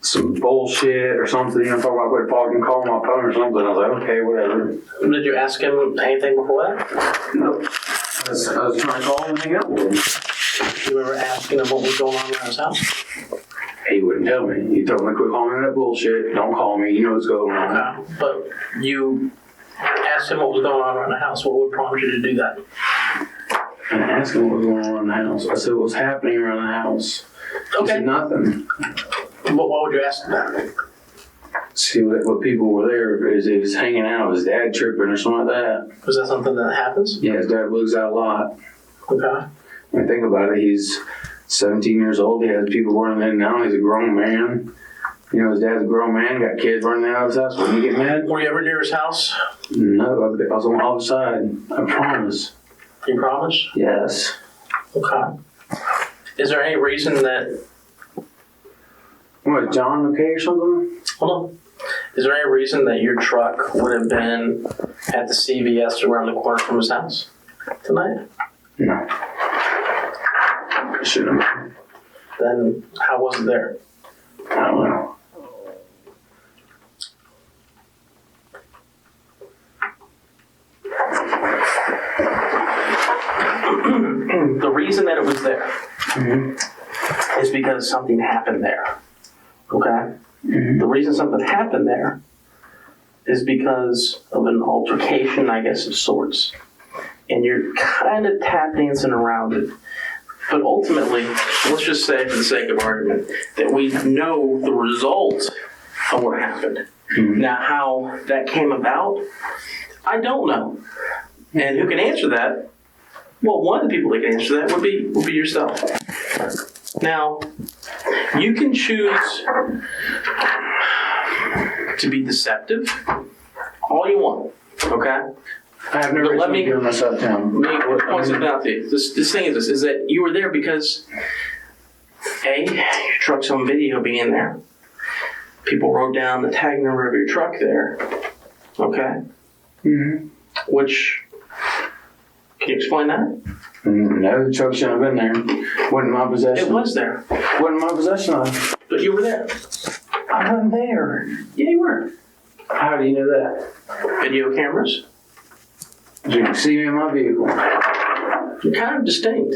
some bullshit or something. You know, talking about quit fucking calling my phone or something. I was like, okay, whatever. Did you ask him anything before that? Nope. I was trying to call him and hang out with him. You ever asking him what was going on around his house? He wouldn't tell me. He told me, quit calling me that bullshit. Don't call me. You know what's going on. Okay. But you asked him what was going on around the house. What would prompt you to do that? And I asked him what was going on around the house. I said, what was happening around the house? Okay. He said, nothing. But what would you ask him that? See what people were there. Is he was hanging out? Was dad tripping or something like that? Was that something that happens? Yeah, his dad looks out a lot. Okay. When I think about it, he's 17 years old. He has people running in and out. He's a grown man. You know, his dad's a grown man, got kids running out of his house. Wouldn't he get mad? Were you ever near his house? No, I was on the other side. I promise. You promise? Yes. Okay. Is there any reason that... What, John okay or something? Hold on. Is there any reason that your truck would have been at the CVS around the corner from his house tonight? No. It shouldn't have. Then how was it there? I don't know. The reason that it was there is because something happened there. Okay? The reason something happened there is because of an altercation, I guess, of sorts. And you're kind of tap dancing around it. But ultimately, let's just say, for the sake of argument, that we know the result of what happened. Now, how that came about, I don't know. And who can answer that? Well, one of the people that can answer that would be yourself. Now, you can choose to be deceptive all you want, okay? I have never given myself down. Let me point something out to you. This thing is that you were there because A, your truck's on video being there. People wrote down the tag number of your truck there. Okay? Which, can you explain that? No, the truck shouldn't have been there. Wasn't my possession. It was there. Wasn't my possession of. But you were there. I wasn't there. Yeah, you were. How do you know that? Video cameras. You can see me in my vehicle. You're kind of distinct.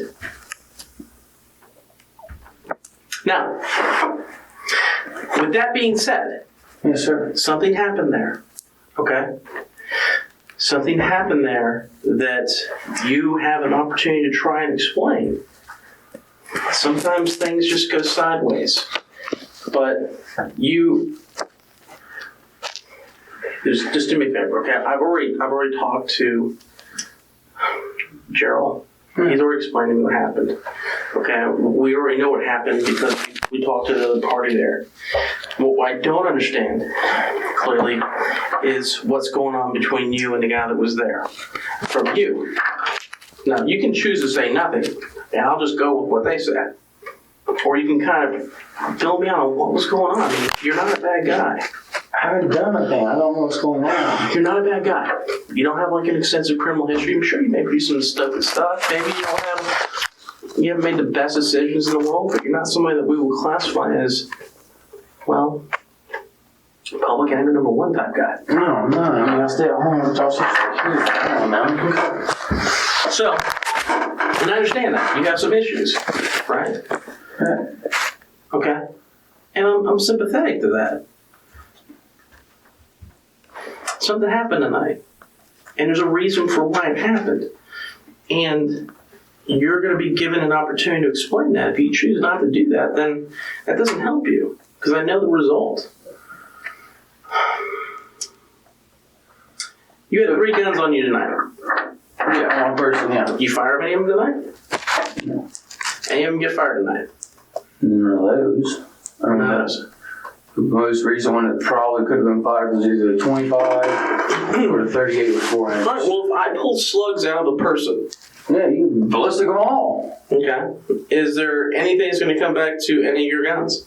Now, with that being said, yes, sir. Something happened there. Okay? Something happened there that you have an opportunity to try and explain. Sometimes things just go sideways. But just do me a favor, okay? I've already talked to Gerald. He's already explained to me what happened. Okay, we already know what happened because we talked to the other party there. What I don't understand clearly is what's going on between you and the guy that was there. From you. Now, you can choose to say nothing, and I'll just go with what they said. Or you can kind of fill me on what was going on. I mean, you're not a bad guy. I haven't done anything. I don't know what's going on. You're not a bad guy. You don't have like an extensive criminal history. I'm sure you may do some stupid stuff. Maybe you haven't made the best decisions in the world, but you're not somebody that we will classify as, well, public enemy number one type guy. No, I mean, I stay at home and talk shit. Come on, man. So, and I understand that. You have some issues, right? Okay. And I'm sympathetic to that. Something happened tonight. And there's a reason for why it happened. And you're going to be given an opportunity to explain that. If you choose not to do that, then that doesn't help you. Because I know the result. You had 3 guns on you tonight. Yeah, one person, yeah. You fire any of them tonight? No. Any of them get fired tonight? None of those. I mean, those. The most recent one that probably could have been fired was either the 25 or the 38 beforehand. All right, well, if I pull slugs out of a person. Yeah, you can ballistic them all. Okay. Is there anything that's going to come back to any of your guns?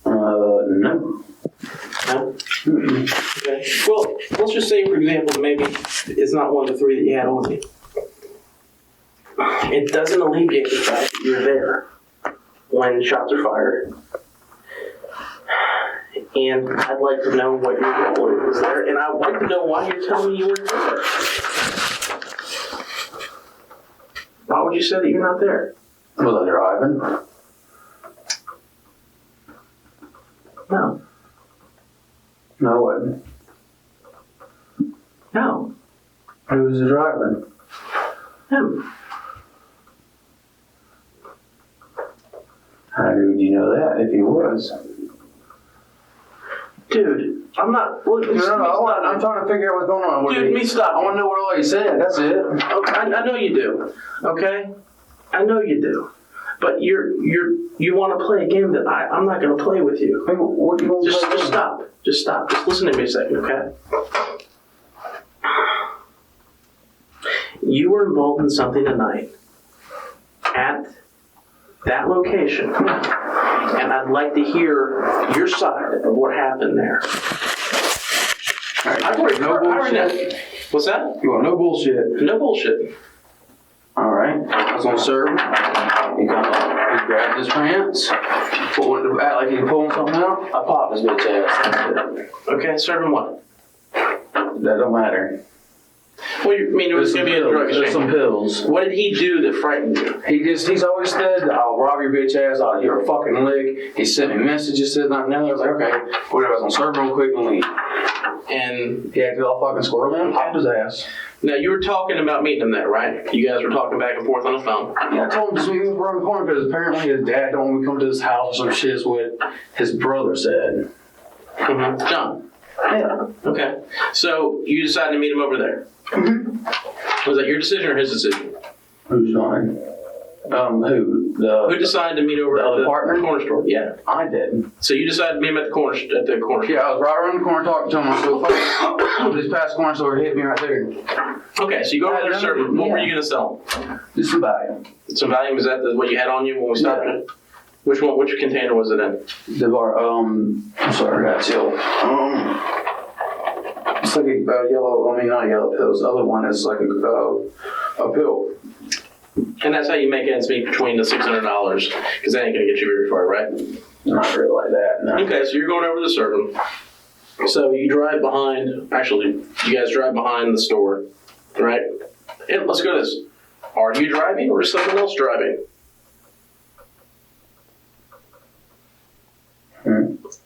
No. No? Mm-hmm. Okay. Well, let's just say, for example, maybe it's not one of the 3 that you had on you. It doesn't alleviate the fact that you're there when shots are fired. And I'd like to know what your role is there, and I'd like to know why you're telling me you weren't there. Why would you say that you're not there? Was I driving? No. No, I wasn't. No. Who was the driver? Him. How would you know that if he was? Dude, I'm not. Look, I'm trying to figure out what's going on. Dude, me stop. I want to know what all you said. That's it. Okay, I know you do. Okay, I know you do. But you want to play a game that I'm not going to play with you. Hey, what are you going to play? Just stop. Just stop. Just listen to me a second, okay? You were involved in something tonight at that location, and I'd like to hear your side of what happened there. I've already no bullshit. What's that? You want no bullshit? No bullshit. All right. I was gonna serve him. He comes up. He grabbed his pants. Act like he pulling something out. I popped his bitch ass. That's it. Okay, serve him what? That don't matter. Well, you mean it was going to be a drug exchange? There's some pills. What did he do that frightened you? He's always said, I'll rob your bitch ass, I'll give her a fucking lick. He sent me messages, said not now. I was like, okay, whatever, I was gonna serve him real quick and leave. And he acted all fucking squirrely and popped his ass. Now, you were talking about meeting him there, right? You guys were talking back and forth on the phone. Yeah, I told him to meet him around the corner because apparently his dad don't want me to come to his house or some shit is what his brother said. Mm-hmm. John? Yeah. Okay. So, you decided to meet him over there? Mm-hmm. Was that your decision or his decision? Who's mine? Who decided to meet over at the corner store? Yeah, I did. So you decided to meet him at the corner store? Yeah, I was right around the corner talking to him. I said, "Fuck, this past corner store hit me right there." Okay, so you go over there serving. What were you gonna sell? Just some Valium. Some Valium. Is that what you had on you when we stopped you? Which one? Which container was it in? The bar. I'm sorry, I got chill. It's like a yellow. I mean, not yellow pills. The other one is like a pill. And that's how you make ends meet between the $600, because that ain't gonna get you very far, right? Not really like that. No. Okay, so you're going over to serve them. So you drive behind. Actually, you guys drive behind the store, right? And let's go to this. Are you driving, or is someone else driving?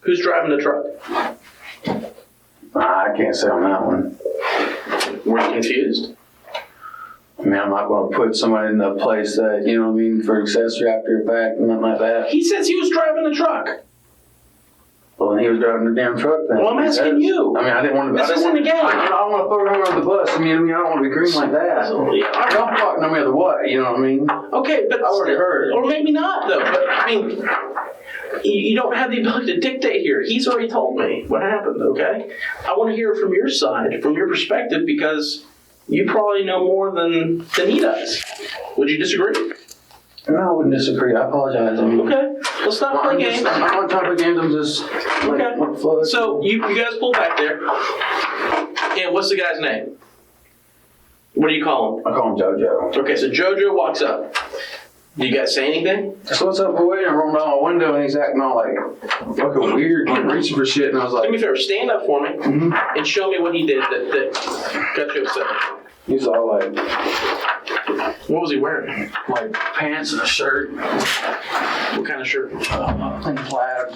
Who's driving the truck? I can't say on that one. Were you confused? I mean, I'm not going to put somebody in a place that, you know what I mean, for accessory after the fact, nothing like that. He says he was driving the truck. Well, then he was driving the damn truck then. Well, I'm asking you. I mean, I didn't want to. This isn't a game. I don't want to throw him under the bus. I mean, I don't want to be green like that. Don't fuck no matter what, you know what I mean? Okay, but I already heard it. Or maybe not, though. But, I mean, you don't have the ability to dictate here. He's already told me what happened, okay? I want to hear from your side, from your perspective, because you probably know more than he does. Would you disagree? No, I wouldn't disagree. I apologize. Okay, let's not play games. I'm not trying to play games. I'm just okay. So you guys pull back there. And what's the guy's name? What do you call him? I call him JoJo. Okay, so JoJo walks up. Do you guys say anything? So what's up, boy? And I rolled down my window and he's acting all like fucking weird, reaching for shit. And I was like, do me a favor, stand up for me and show me what he did that got you upset. He's all like, what was he wearing? Like pants and a shirt. What kind of shirt? And plaid,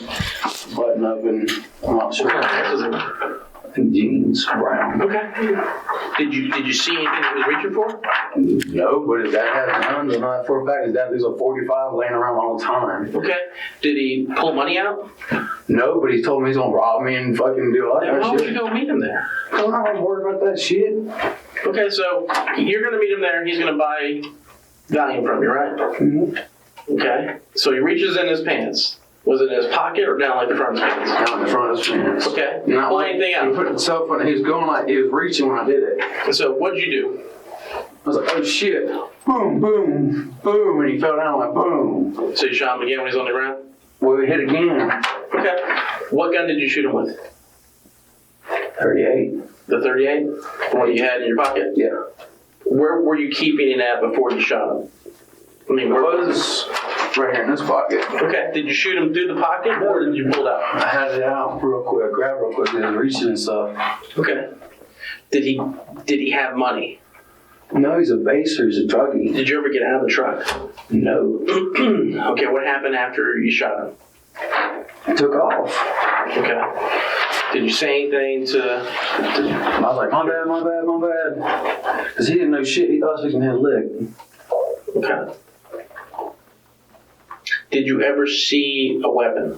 button up, and I'm not sure. What kind of pants was he wearing? Jeans, brown. Okay. Did you see anything he was reaching for? No, but his dad had guns, and I for a fact his dad leaves a 45 laying around all the time. Okay. Did he pull money out? No, but he told me he's gonna rob me and fucking do all that shit. Why would you go meet him there? I'm not worried about that shit. Okay, so you're gonna meet him there. He's gonna buy Valium from you, right? Mm-hmm. Okay. So he reaches in his pants. Was it in his pocket or down like the front of his pants? Down the front of his pants. Okay. Not pull like anything out. He put himself on. He was going like he was reaching when I did it. And so what'd you do? I was like, oh shit! Boom, boom, boom, and he fell down like boom. So you shot him again when he's on the ground? Well, we hit again. Okay. What gun did you shoot him with? 38. The 38? What you had in your pocket? Yeah. Where were you keeping it at before you shot him? I mean, where was right here in this pocket. Okay. Did you shoot him through the pocket or did you pull it out? I had it out real quick, grabbed real quick, and reaching and stuff. Okay. Did he have money? No, he's a baser. He's a druggie. Did you ever get out of the truck? No. Okay, what happened after you shot him? He took off. Okay. Did you say anything to I was like, my bad. Because he didn't know shit. He thought I was fixing to hit a lick. Okay. Did you ever see a weapon?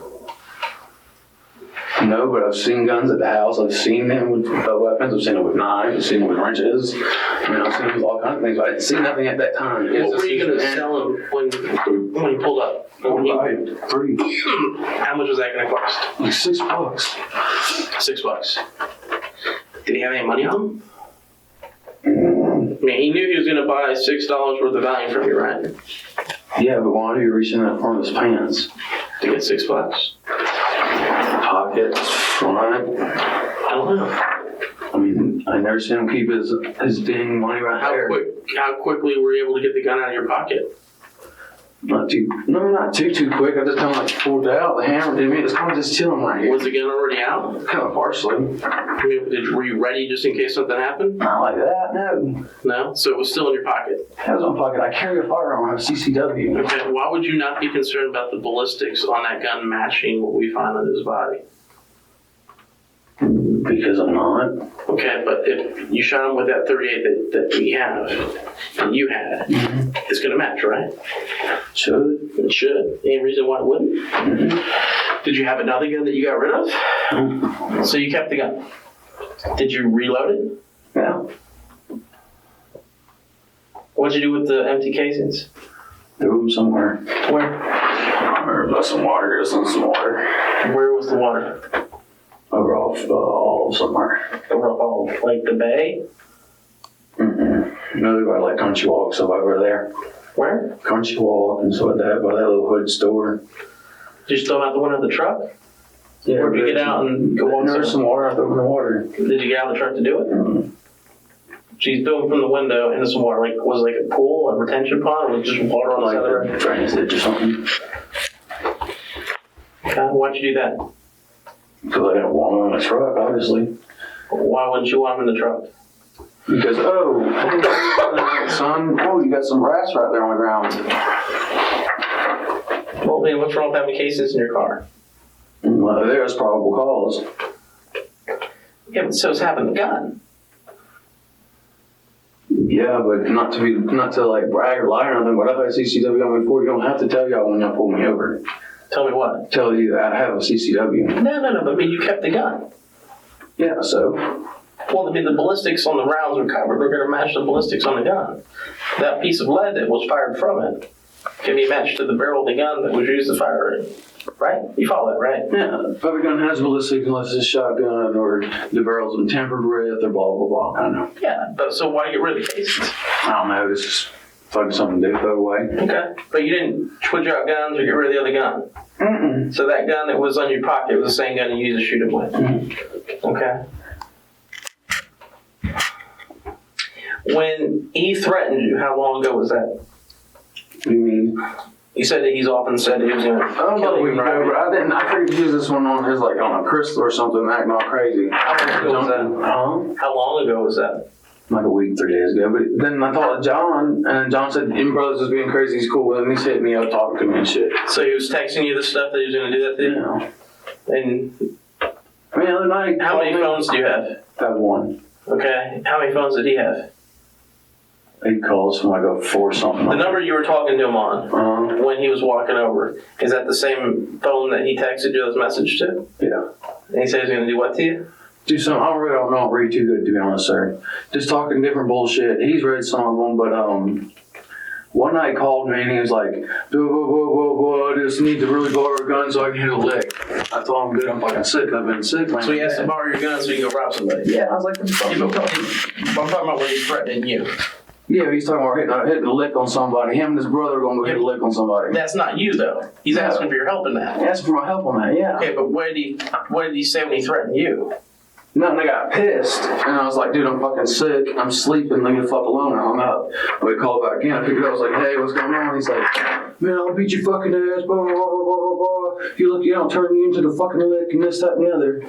No, but I've seen guns at the house. I've seen them with weapons. I've seen them with knives. I've seen them with wrenches. I mean, I've seen them with all kinds of things, but I didn't see nothing at that time. What were you going to sell him when you pulled up? $3. How much was that going to cost? Like $6. $6. Did he have any money on him? I mean, he knew he was going to buy $6 worth of Valium from you, right? Yeah, but why are you reaching in the front of his pants? To get $6. Pockets, front. I don't know. I mean, I never seen him keep his dang money right there. How quickly were you able to get the gun out of your pocket? Not too quick. I just kind of like pulled it out. The hammer did me. It's kind of just chilling right here. Was the gun already out? Kind of partially. I mean, were you ready just in case something happened? Not like that, no. No? So it was still in your pocket? It was in my pocket. I carry a firearm. I have CCW. Okay, why would you not be concerned about the ballistics on that gun matching what we find on his body? Because I'm not. Okay, but if you shot him with that 38 that we have, and you had, it's going to match, right? Should. It should. Any reason why it wouldn't? Did you have another gun that you got rid of? So you kept the gun. Did you reload it? Yeah. What'd you do with the empty casings? Threw them somewhere. Where? I remember about some water. Just on some water. Where was the water? Over off somewhere. Over off, like the bay? No, by like Country Walk, so over there. Where? Country Walk and so like that, by that little hood store. Did you throw out the window of the truck? Yeah. Or did you get out and go walk? There's some water. I threw in the water. Did you get out of the truck to do it? She's threw from the window into some water. Like, was it like a pool, a retention pond, or was it just water on the side of the road? Drainage ditch or something. Why'd you do that? Because I didn't want him in the truck, obviously. Why wouldn't you want him in the truck? Because, son, you got some rats right there on the ground. Well, man, what's wrong with having casings in your car? Well, there's probable cause. Yeah, but so is having a gun. Yeah, but not to like brag or lie or nothing, but I've had CCW on me before. You don't have to tell y'all when y'all pull me over. Tell me what? Tell you that I have a CCW. No, but I mean, you kept the gun. Yeah, so? Well, I mean, the ballistics on the rounds are covered. They're going to match the ballistics on the gun. That piece of lead that was fired from it can be matched to the barrel of the gun that was used to fire it. Right? You follow that, right? Yeah. If a gun has ballistic unless it's a shotgun or the barrel's been tampered with or blah, blah, blah. I don't know. Yeah, but so why get rid of the casings? I don't know. It's just fucking something to do, throw away. Okay. But you didn't switch out guns or get rid of the other gun? Mm-mm. So that gun that was on your pocket was the same gun you used to shoot him with? Okay. When he threatened you, how long ago was that? What do you mean? You said that he's often said he was going to I don't know, but I figured he used this one on his, like, on a crystal or something, acting all crazy. How long ago was that? How long ago was that? Like a week, 3 days ago. But then I talked to John, and John said, "Him brother's just being crazy, he's cool with him." He's hitting me up, talking to me and shit. So he was texting you the stuff that he was going to do that to you? Yeah. And I mean, the other night... How many phones do you have? I have one. Okay. How many phones did he have? 8 calls from like a 4 something. The number you were talking to him on when he was walking over, is that the same phone that he texted you this message to? Yeah. And he said he's going to do what to you? Do something. I really don't know. Read too good, to be honest, sir. Just talking different bullshit. He's read some of them, but one night he called me and he was like, I just need to really borrow a gun so I can hit a lick. I told him, dude, I'm fucking sick. I've been sick, man. So he has to borrow your gun so you can go rob somebody? Yeah, I was like, I'm talking about when he's threatening you. Yeah, he's talking about hitting a lick on somebody. Him and his brother are going to go hit a lick on somebody. That's not you, though. He's asking for your help in that. He asking for my help on that, yeah. Okay, but what did he say when he threatened you? Nothing, I got pissed. And I was like, dude, I'm fucking sick. I'm sleeping. Leave me the fuck alone. I hung up. We called back in. I picked it up. I was like, hey, what's going on? He's like, man, I'll beat your fucking ass. Blah, blah, blah, blah, blah, blah. If you look, I'll turn you into the fucking lick and this, that, and the other.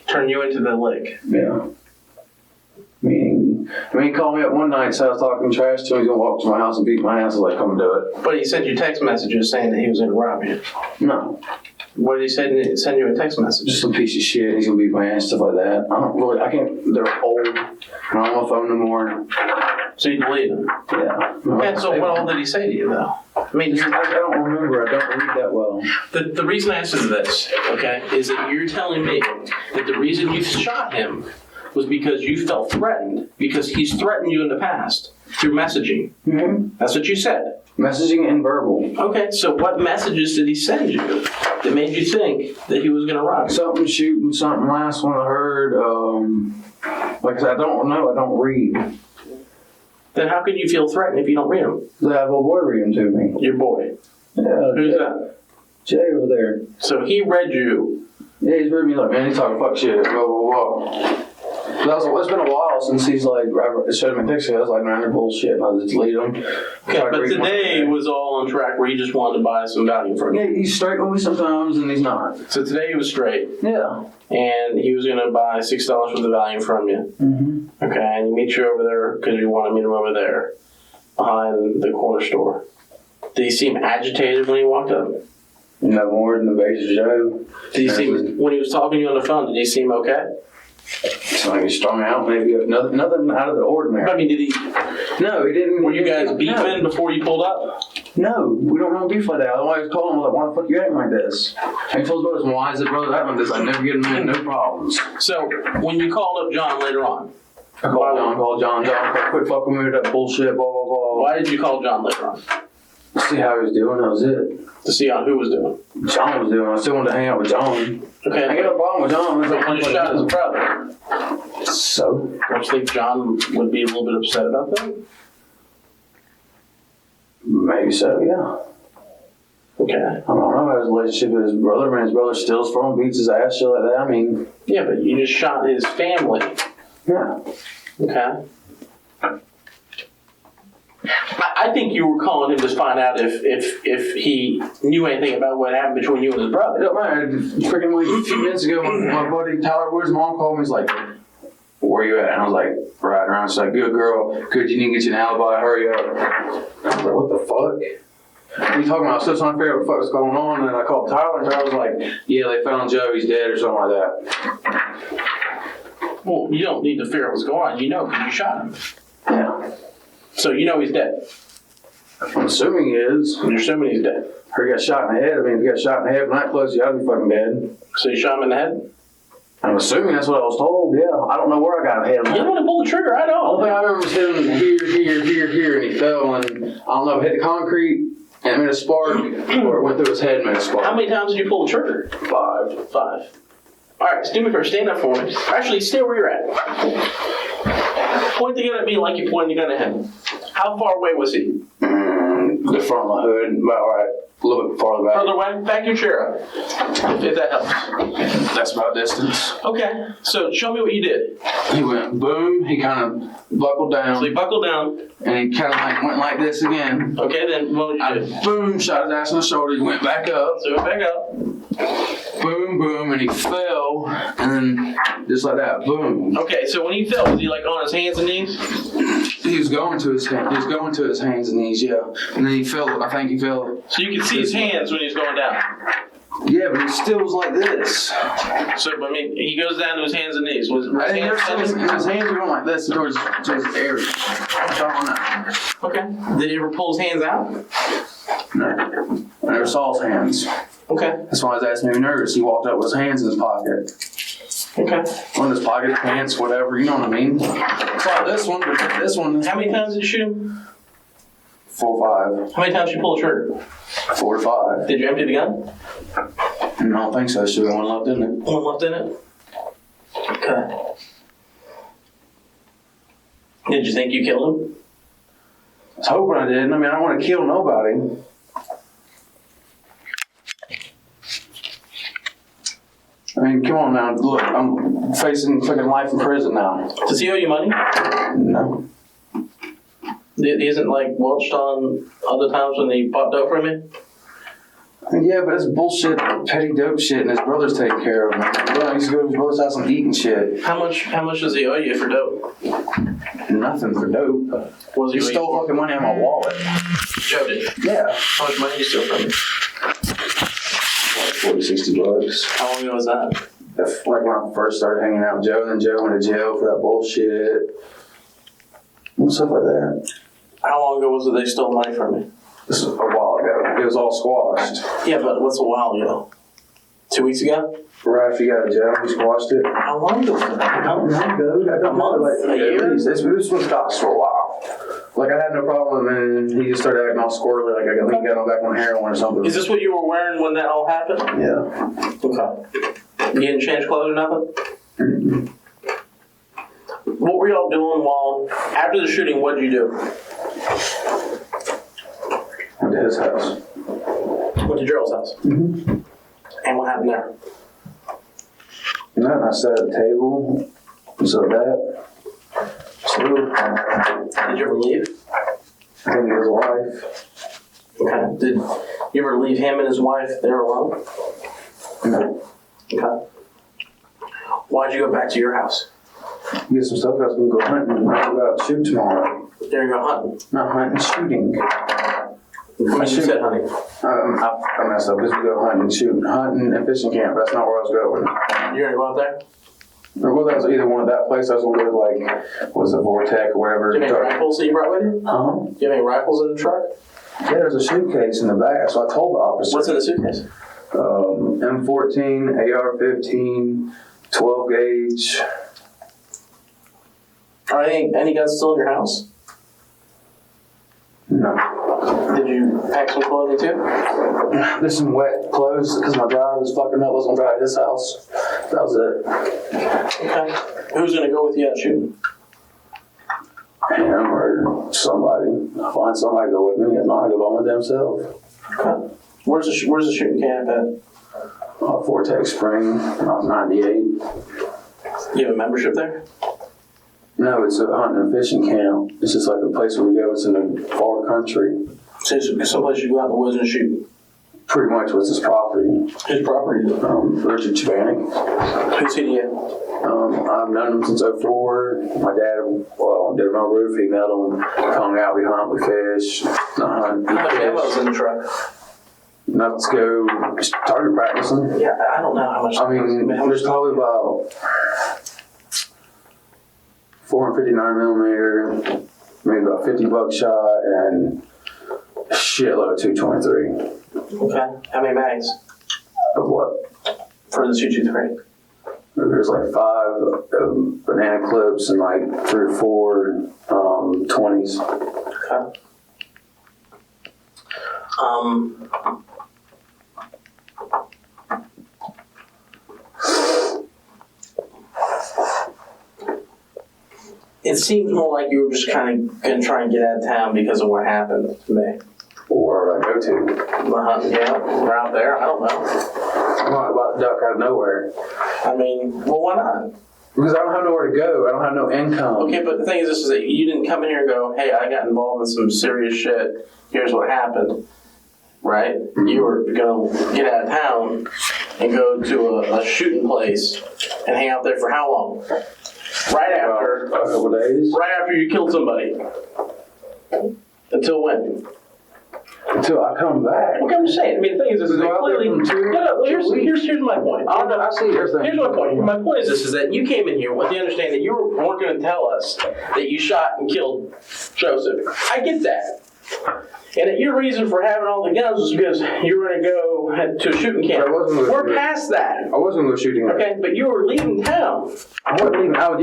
Turn you into the lick? Yeah. I mean, he called me up one night and said I was talking trash to him. He's going to walk to my house and beat my ass. I was like, come and do it. But he sent you text messages saying that he was going to rob you. No. What did he send you a text message? Just some piece of shit. He's going to beat my ass, stuff like that. I can't, they're old. I don't have my phone no more. So you deleted them? Yeah. Okay, so what all did he say to you, though? I mean, I don't remember. I don't read that well. The reason I asked you this, okay, is that you're telling me that the reason you shot him was because you felt threatened, because he's threatened you in the past through messaging. Mm-hmm. That's what you said. Messaging and verbal. Okay, so what messages did he send you that made you think that he was going to rob you? Something shooting, something last one I heard. Like I said, I don't know. I don't read. Then how can you feel threatened if you don't read them? I have a boy read them to me. Your boy? Yeah. Who's that? Jay over there. So he read you? Yeah, he's read me like, man, he's talking fuck shit, blah, blah, blah. It's been a while since he's like, I showed him a picture. I was like, man, they're bullshit. And I just delete them. Okay, but today was all on track where he just wanted to buy some value from you. Yeah, he's straight with me sometimes and he's not. So today he was straight. Yeah. And he was going to buy $6 worth of value from you. Mm-hmm. Okay, and you meet you over there because you want to meet him over there behind the corner store. Did he seem agitated when he walked up? No more than the base Joe. Did he seem, when he was talking to you on the phone, did he seem okay? So like he strung out, maybe nothing out of the ordinary. I mean, did he? No, he didn't. Were you guys beefing before you pulled up? No, we don't know beef like that. Otherwise, I was calling him, I was like, why the fuck you acting like this? And he told his brothers, why is it brother acting like this? I never get him in, no problems. So, when you called up John later on? I called John, quit fucking with that bullshit, blah, blah, blah. Why did you call John later on? To see how he was doing, that was it. To see how who was doing? John was doing. I still wanted to hang out with John. Okay. I got no problem with John. When you shot his brother. So? Don't you think John would be a little bit upset about that? Maybe so, yeah. Okay. I don't know how his relationship with his brother. I mean, his brother steals from him, beats his ass, shit like that. I mean... Yeah, but you just shot his family. Yeah. Okay. I think you were calling him to find out if he knew anything about what happened between you and his brother. It don't matter. Freaking like a few minutes ago, my buddy Tyler Wood's mom called me. He's like, where you at? And I was like, riding around. She's like, good girl. Good, you need to get you an alibi. Hurry up. I was like, what the fuck? What are you talking about? I was still trying to figure out what the fuck was going on. And then I called Tyler, and Tyler was like, yeah, they found Joe. He's dead or something like that. Well, you don't need to figure out what's going on. You know because you shot him. Yeah. So you know he's dead. I'm assuming he is. You're assuming he's dead. Or he got shot in the head. I mean, if he got shot in the head from that close, you gotta be fucking dead. So you shot him in the head? I I'm assuming that's what I was told, yeah. I don't know where I got hit him. You didn't want to pull the trigger, I know. Only thing I remember was hitting here, and he fell, and I don't know, hit the concrete, and it made a spark, or it went through his head and made a spark. How many times did you pull the trigger? 5. 5. All right, so do me first. Stand up for me. Actually, stay where you're at. Point the gun at me like you pointed the gun at him. How far away was he? The front of my hood, about right, a little bit farther back. Further away? Back your chair up, if that helps. That's about distance. Okay, so show me what you did. He went boom, he kind of buckled down. So he buckled down. And he kind of like went like this again. Okay, then what did you do? Boom, shot his ass in the shoulder, he went back up. So he went back up. Boom, boom, and he fell, and then just like that, boom. Okay, so when he fell, was he like on his hands and knees? He was going to his hands and knees, yeah. And then he fell. I think he fell. So you could see his hands when he was going down. Yeah, but he still was like this. So I mean, he goes down to his hands and knees. Was his his hands were going like this towards his area. Okay. Did he ever pull his hands out? No. I never saw his hands. Okay. That's why I was asking him nervous. He walked up with his hands in his pocket. Okay. One in his pocket, pants, whatever, you know what I mean? Saw this one, but this one. How many times did you shoot him? 4 or 5. How many times did you pull the trigger? 4 to 5. Did you empty the gun? I don't think so. Should have one left in it. One left in it? Okay. Did you think you killed him? I was hoping I didn't. I mean, I don't want to kill nobody. I mean, come on now. Look, I'm facing fucking life in prison now. Does he owe you money? No. He isn't like welched on other times when he popped dope from you? Yeah, but it's bullshit, petty dope shit, and his brother's taking care of him. Yeah, he used to go to his brother's house and eat and shit. How much does he owe you for dope? Nothing for dope. He stole fucking money out of my wallet. Joe did? Yeah. How much money did you steal from him? Like 40, 60 bucks. How long ago was that? That's like when I first started hanging out with Joe, and then Joe went to jail for that bullshit. And stuff like that. How long ago was it they stole money from you? This was a while ago. It was all squashed. Yeah, but what's a while ago? 2 weeks ago? Right after you got out of jail, we squashed it. How long ago was it? I don't know. A month? A year? This was squashed for a while. Like, I had no problem with him, and he just started acting all squirrely, like I think he got on back on heroin or something. Is this what you were wearing when that all happened? Yeah. Okay. You didn't change clothes or nothing? Mm-hmm. What were y'all doing after the shooting, what did you do? Went to his house. Went to Gerald's house? Mm-hmm. And what happened there? Nothing. I sat at the table, so that. So, did you ever leave? I think his wife. Okay. Did you ever leave him and his wife there alone? No. Okay. Why'd you go back to your house? Get some stuff. I was going to go hunting. I'm going to go out and shoot tomorrow. You're going to go hunting? Not hunting, shooting. You said hunting. I messed up. Just to go hunting, shooting. Hunting and fishing camp. That's not where I was going. You're going to go out there? Well, that was either one of that place. I was going to go to, like, was it Vortec or whatever. Do you have any rifles that you brought with you? Uh-huh. Do you have any rifles in the truck? Yeah, there's a suitcase in the back. So I told the officer. What's in the suitcase? M14, AR-15, 12 gauge. Are any guns still in your house? No. Did you pack some clothing too? There's some wet clothes because my driver was fucking up. I was going to drive to his house. That was it. Okay. Who's going to go with you out shooting? Him or somebody. I'll find somebody to go with me. If not, I go by my damn self. Okay. Where's the shooting camp at? Vortex Spring, off 98. You have a membership there? No, it's a hunting and fishing camp. It's just like a place where we go. It's in the far country. So it's someplace you go out in the woods and shoot? Pretty much what's his property. His property? Richard Chavanik. Who's he to you? I've known him since 04. My dad, did my roof. He met him. Hung out. We hunt. We fish. How much ammo was in the truck? Enough to go target practicing. Yeah, I don't know how much. I mean, there's probably about 459 millimeter, maybe about 50 buckshot, and a shitload of 223. Okay. How many mags? Of what? For the 223. There's like 5 banana clips and like 3 or 4 20s. Okay. It seems more like you were just kind of going to try and get out of town because of what happened to me. Where would I go to? Yeah, we're out there. I don't know. I'm not about to duck out of nowhere. I mean, well, why not? Because I don't have nowhere to go. I don't have no income. Okay, but the thing is, this is that you didn't come in here and go, hey, I got involved in some serious shit. Here's what happened. Right? Mm-hmm. You were going to get out of town and go to a shooting place and hang out there for how long? Right after. A couple days. Right after you killed somebody. Until when? Until I come back. Okay, I'm just saying. I mean, the thing is, this is that clearly. Here's my point. I see your thing. Here's my point. My point is this: is that you came in here with the understanding that you weren't going to tell us that you shot and killed Joseph. I get that. And that your reason for having all the guns was because you were going to go to a shooting camp. We're past that. I wasn't going to shooting. Okay, but you were leaving town. I wasn't leaving. I was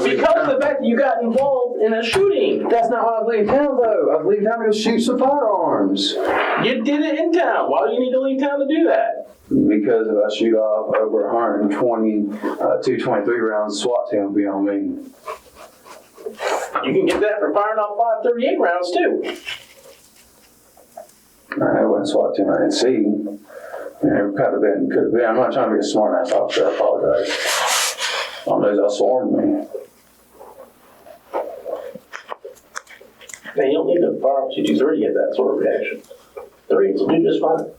leaving because of the fact that you got involved in a shooting. That's not why I was leaving town, though. I was leaving town to go shoot some firearms. You did it in town. Why do you need to leave town to do that? Because if I shoot off over 223 rounds, SWAT team will be on me. You can get that for firing off 538 rounds, too. I wasn't SWAT team. I didn't see. It could have been. I'm not trying to be a smart ass officer. I apologize. All those that swarmed me. Man, you don't need to fire off 223 to get that sort of reaction. 3 will do just fine.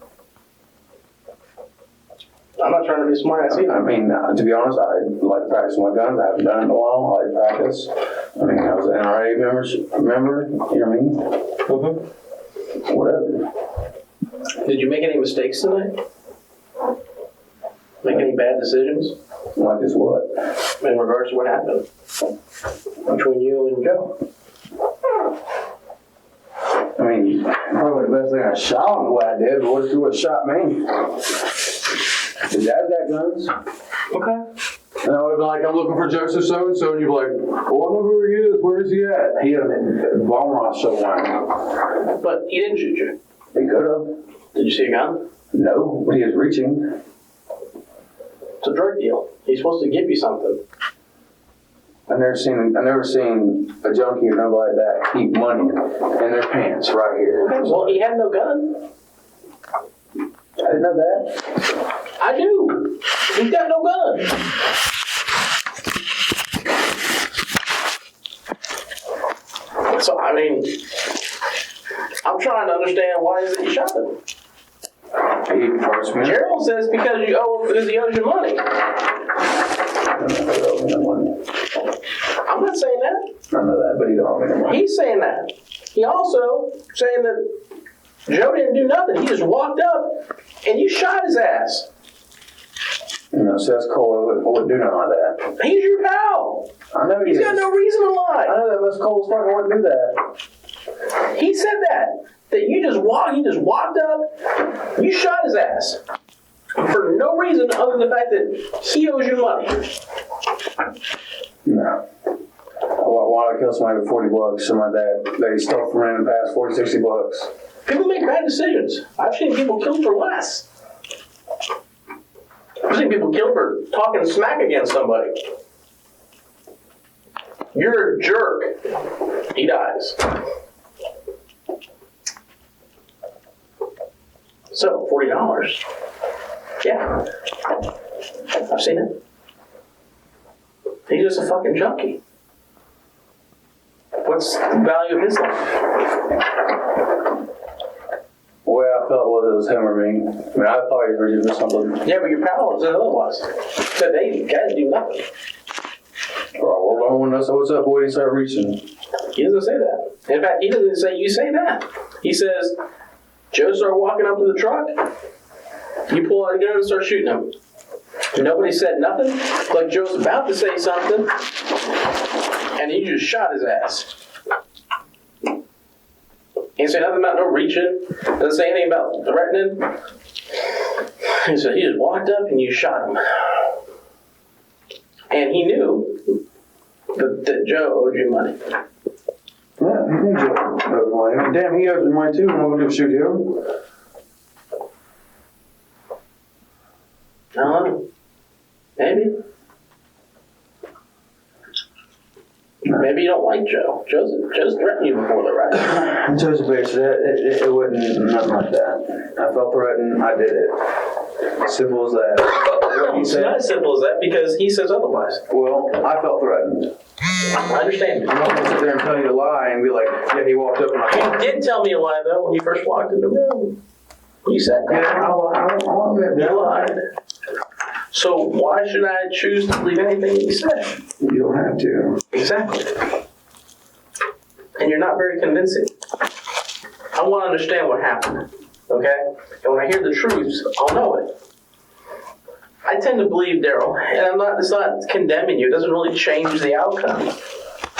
I'm not trying to be a smart ass either. I mean, to be honest, I like to practice my guns. I haven't done it in a while. I like to practice. I mean, I was an NRA member, you know what I mean? Mm-hmm. Whatever. Did you make any mistakes tonight? Make any bad decisions? Like as what? In regards to what happened between you and Joe? I mean, probably the best thing I shot him, what I did, but what shot me? His dad's got guns. Okay. And I would have been like, I'm looking for Joseph so-and-so, and you'd be like, well, I know who he is. Where is he at? He had a bomb rush somewhere. But he didn't shoot you. He could have. Did you see a gun? No, but he was reaching. It's a drug deal. He's supposed to give you something. I've never seen a junkie or nobody like that keep money in their pants right here. Okay, well, he had no gun. I didn't know that. I do. He's got no gun. So, I mean, I'm trying to understand why is it you shot him. Gerald says because he owes you money. I'm not saying that. I know that, but he don't owe me no money. He's saying that. He also saying that Joe didn't do nothing. He just walked up and you shot his ass. You know, so that's Cole. I wouldn't do nothing like that. He's your pal. I know He's got no reason to lie. I know that Miss Cole's fucking wouldn't do that. He said that he just walked up, you shot his ass. For no reason other than the fact that he owes you money. No. Why would I kill somebody with $40, something like that he stole from him in the past, $40, $60? People make bad decisions. I've seen people killed for less. I've seen people killed for talking smack against somebody. You're a jerk. He dies. So, $40. Yeah. I've seen it. He's just a fucking junkie. What's the value of his life? The way I felt was it was him or me. I mean, I thought he was reaching for something. Yeah, but your pal said otherwise. Said they guys do nothing. We're going to say, what's up, boy? He started reaching. He doesn't say that. In fact, he doesn't say you say that. He says, Joe started walking up to the truck. You pull out a gun and start shooting him. Nobody said nothing. Like Joe's about to say something. And you just shot his ass. He didn't say nothing about no reaching. Doesn't say anything about threatening. He said he just walked up and you shot him. And he knew that Joe owed you money. Yeah, he knew Joe owed money. Damn, he owes me money too. I'm going to go shoot him. Maybe. Maybe you don't like Joe. Joe's threatened you before, though, right? Joe's a bitch. It wasn't nothing like that. I felt threatened. I did it. Simple as that. It's not as simple as that because he says otherwise. Well, I felt threatened. I understand. I'm not going to sit there and tell you a lie and be like, yeah, he walked up and I You did tell me a lie, though, when you first walked in the room. You said that. Yeah, I'll admit that. You lied. So why should I choose to believe anything that you said? You don't have to. Exactly. And you're not very convincing. I want to understand what happened, okay? And when I hear the truth, I'll know it. I tend to believe Daryl, and it's not condemning you. It doesn't really change the outcome,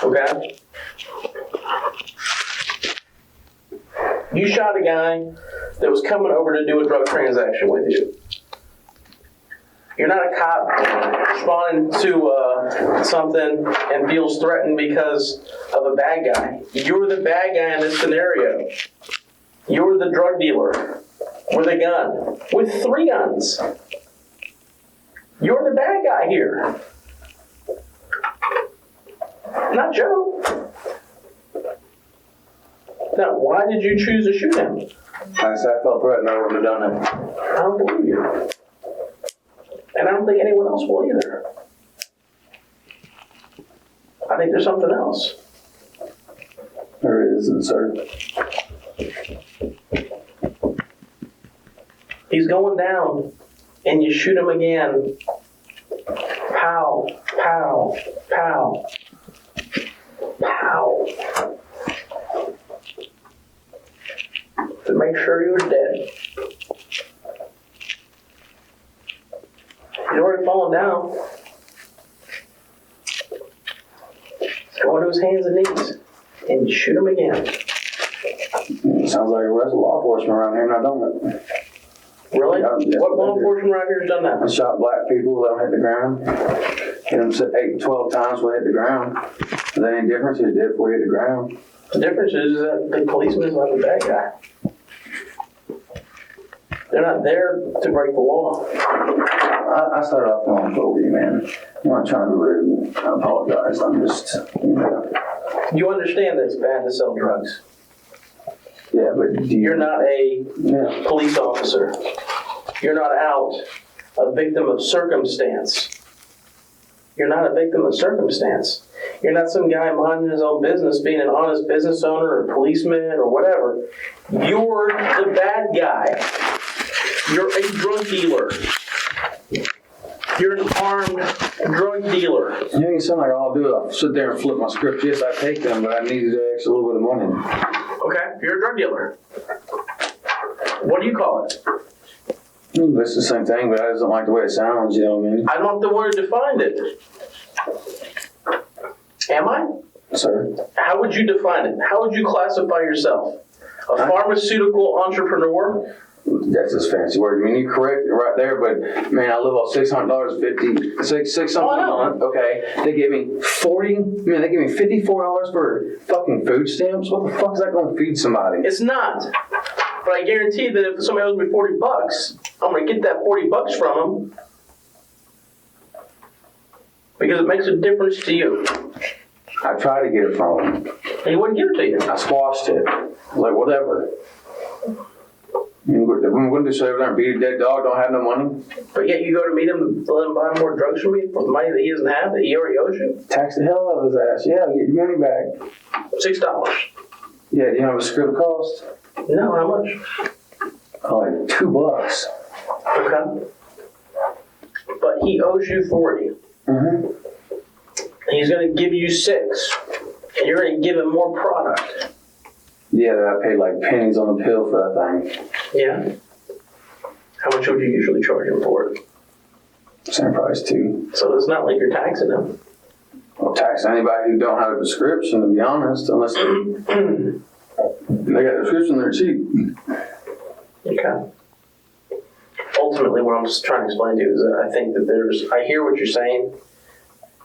okay? You shot a guy that was coming over to do a drug transaction with you. You're not a cop responding to something and feels threatened because of a bad guy. You're the bad guy in this scenario. You're the drug dealer with a gun, with 3 guns. You're the bad guy here. Not Joe. Now, why did you choose to shoot him? I felt threatened. I wouldn't have done it. I don't believe you. And I don't think anyone else will either. I think there's something else. There isn't, sir. He's going down, and you shoot him again. Pow, pow, pow, pow. To make sure he was dead. He's already fallen down. He's going to his hands and knees. And you shoot him again. Sounds like a law enforcement around here, now don't it? Really? What law enforcement around here has done that? I shot black people, let them hit the ground. Hit them 8, 12 times before they hit the ground. Is there any difference? He's dead before he hit the ground. The difference is that the policeman is not the bad guy. They're not there to break the law. I started off going over you, man. I'm not trying to be rude. I apologize. I'm just, You understand that it's bad to sell drugs. Yeah, but you're not a police officer. You're not out a victim of circumstance. You're not a victim of circumstance. You're not some guy minding his own business, being an honest business owner or policeman or whatever. You're the bad guy. You're a drug dealer. You're an armed drug dealer. You ain't sound like all I'll do is sit there and flip my script. Yes, I take them, but I needed an extra little bit of money. Okay, you're a drug dealer. What do you call it? It's the same thing, but I just don't like the way it sounds, you know what I mean? I don't have the word defined it. Am I? Sir? How would you define it? How would you classify yourself? A pharmaceutical entrepreneur? That's just fancy word. I mean, you're correct right there, but man, I live off $600.50, $6 something a month. Okay, they give me they give me $54 for fucking food stamps. What the fuck is that going to feed somebody? It's not. But I guarantee that if somebody owes me $40, I'm going to get that $40 from them because it makes a difference to you. I tried to get it from him. And he wouldn't give it to you. I squashed it. I was like, whatever. I'm going to just sit over there and beat a dead dog, don't have no money. But yet you go to meet him to let him buy more drugs from you for the money that he doesn't have, that he already owes you? Tax the hell out of his ass. Yeah, I'll get your money back. $6. Yeah, do you know what the script cost? No, how much? Oh, like $2. Okay. But he owes you 40. Mm-hmm. And he's going to give you 6. And you're going to give him more product. Yeah, I paid like pennies on the pill for that thing. Yeah. How much would you usually charge him for it? Same price too. So it's not like you're taxing him. Well, tax anybody who don't have a prescription, to be honest, unless they got a prescription, they're cheap. Okay. Ultimately, what I'm just trying to explain to you is that I think that I hear what you're saying,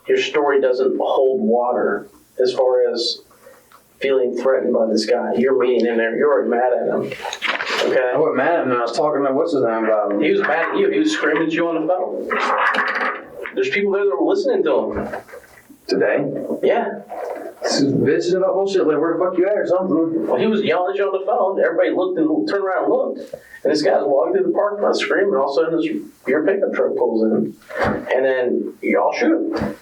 your story doesn't hold water as far as feeling threatened by this guy. You're mean in there. You're already mad at him. Okay? I wasn't mad at him. I was talking to what's his name about him. He was mad at you. He was screaming at you on the phone. There's people there that were listening to him. Today? Yeah. Bitches about bullshit like where the fuck you at or something. Well, he was yelling at you on the phone. Everybody looked and turned around and looked. And this guy's walking through the parking lot screaming. All of a sudden, your pickup truck pulls in. And then y'all shoot him.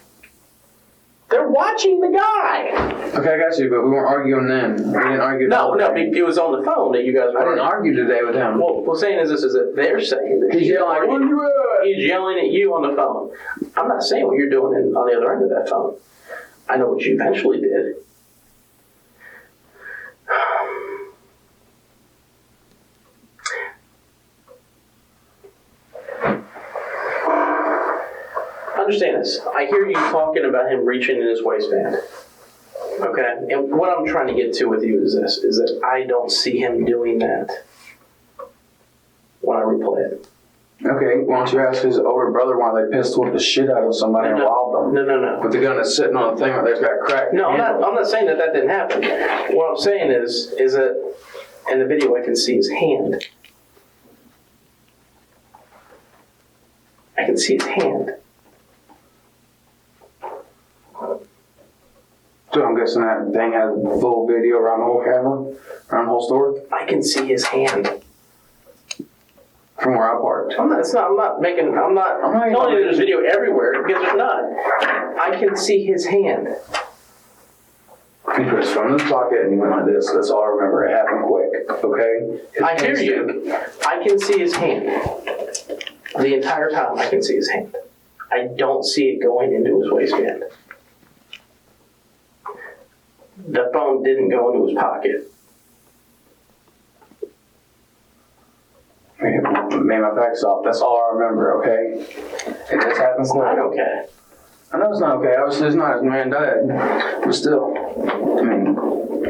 They're watching the guy. Okay, I got you, but we weren't arguing then. We didn't argue. No, it was on the phone that you guys were. I didn't argue today with him. Well, what's saying is this: is that they're saying that he's yelling. Where you at? He's yelling at you on the phone. I'm not saying what you're doing on the other end of that phone. I know what you eventually did. Understand this. I hear you talking about him reaching in his waistband. Okay? And what I'm trying to get to with you is this, is that I don't see him doing that when I replay it. Okay, why don't you ask his older brother why they pistol whipped the shit out of somebody and robbed them? No. But the gun that's sitting on the thing right there's got cracked. No, I'm not saying that didn't happen. What I'm saying is that in the video I can see his hand. I can see his hand. So I'm guessing that thing has full video around the whole camera, around the whole store? I can see his hand. From where I parked. I'm not telling you there's video everywhere, because there's not. I can see his hand. He put his phone in his pocket and he went like this. That's all I remember. It happened quick, okay? I hear you. I can see his hand. The entire time I can see his hand. I don't see it going into his waistband. The phone didn't go into his pocket. Made my facts off. That's all I remember, okay? It just happened quick. It's not okay. I know it's not okay. Obviously, it's not his man died. But still, I mean,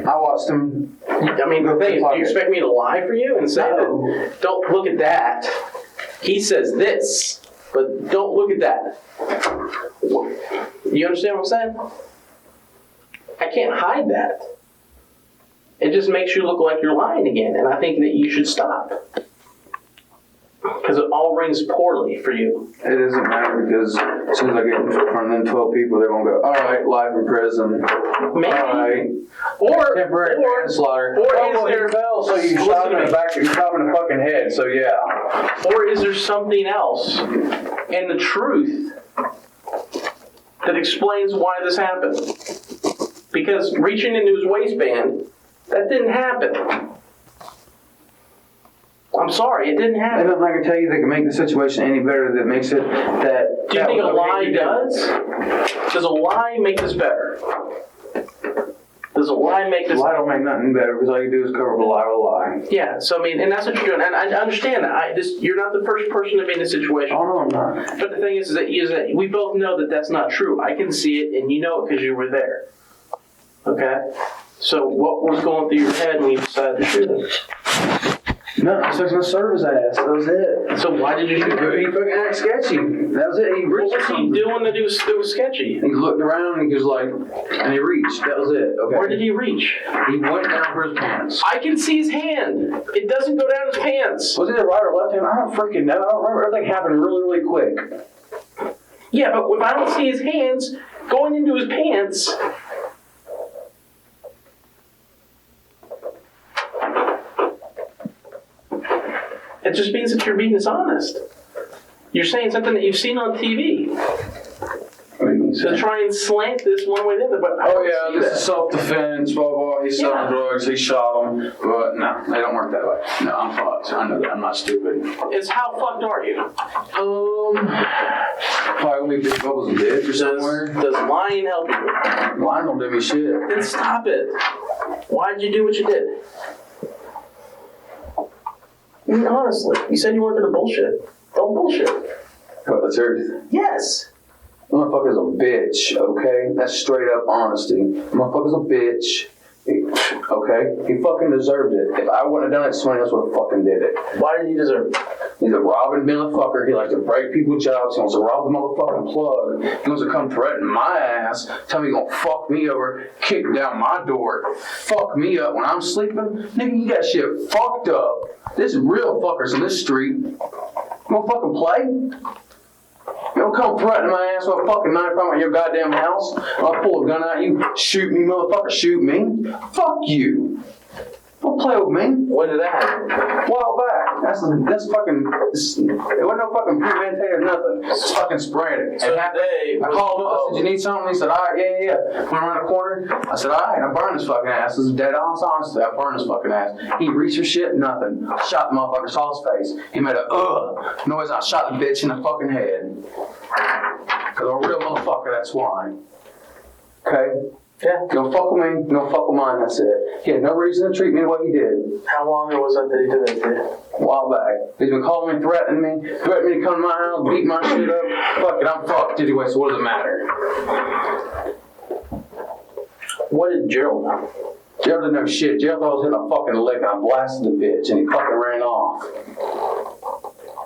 I watched him. I mean, the thing is, do you expect me to lie for you and say that? Don't look at that. He says this, but don't look at that. You understand what I'm saying? I can't hide that. It just makes you look like you're lying again, and I think that you should stop. Because it all rings poorly for you. It doesn't matter because as soon as I get in front of them 12 people, they're going to go, all right, life in prison. Maybe. All right. Or temporary manslaughter. Or oh, is there, he fell, so you shot him in the back, you shot him in the fucking head, so yeah. Or is there something else in the truth that explains why this happened? Because reaching into his waistband, that didn't happen. I'm sorry, it didn't happen. And nothing I can tell you that can make the situation any better that makes it that... Do you think a lie does? Does a lie make this better? Does a lie make this... A lie don't make nothing better because all you do is cover up a lie with a lie. Yeah, so I mean, and that's what you're doing. And I understand that. You're not the first person to be in this situation. Oh, no, I'm not. But the thing is that we both know that that's not true. I can see it, and you know it because you were there. Okay? So what was going through your head when you decided to shoot him? No, I was going to serve his ass. That was it. So why did you shoot him? He fucking acted sketchy. That was it. What was he doing that it was sketchy? He looked around and he was like, and he reached. That was it. Okay. Where did he reach? He went down for his pants. I can see his hand. It doesn't go down his pants. Was it the right or left hand? I don't freaking know. I don't remember. Everything happened really, really quick. Yeah, but if I don't see his hands going into his pants... It just means that you're being dishonest. You're saying something that you've seen on TV. So try and slant this one way or the other. But this is self-defense, blah, blah. He's selling drugs, he shot him. But no, they don't work that way. No, I'm fucked. I know that. I'm not stupid. It's how fucked are you? Probably big bubbles and ditch or somewhere. Does lying help you? Lying don't do me shit. Then stop it. Why did you do what you did? I mean, honestly, you said you weren't going to bullshit. Don't bullshit. What, the truth? Yes. Motherfucker's a bitch, okay? That's straight up honesty. Motherfucker's a bitch. He Okay? He fucking deserved it. If I wouldn't have done it, somebody else would have fucking did it. Why did he deserve it? He's a robbing motherfucker. He likes to break people's jobs. He wants to rob the motherfucking plug. He wants to come threaten my ass, tell me he's gonna fuck me over, kick down my door, fuck me up when I'm sleeping. Nigga, you got shit fucked up. This is real fuckers in this street. You gonna fucking play? You don't come threatening my ass with a fucking knife from your goddamn house. I'll pull a gun out you, shoot me, motherfucker, shoot me. Fuck you. Don't play with me. When did that happen? A while back. That's fucking. It wasn't no fucking premeditated or nothing. It's fucking sporadic. So today, I called him. I said, "You need something?" He said, "All right, yeah." Went around the corner. I said, "All right." I burned his fucking ass. This is dead honestly. I burned his fucking ass. He reached for shit, nothing. I shot the motherfucker, saw his face. He made a noise. I shot the bitch in the fucking head. Cause I'm a real motherfucker. That's why. Okay. Yeah. You don't fuck with me, you don't fuck with mine, that's it. He had no reason to treat me the way he did. How long ago was that he did that to you? A while back. He's been calling me, threatening me to come to my house, beat my shit up. Fuck it, I'm fucked anyway, so what does it matter? What did Gerald know? Gerald didn't know shit. Gerald thought I was hitting a fucking lick and I blasted the bitch and he fucking ran off.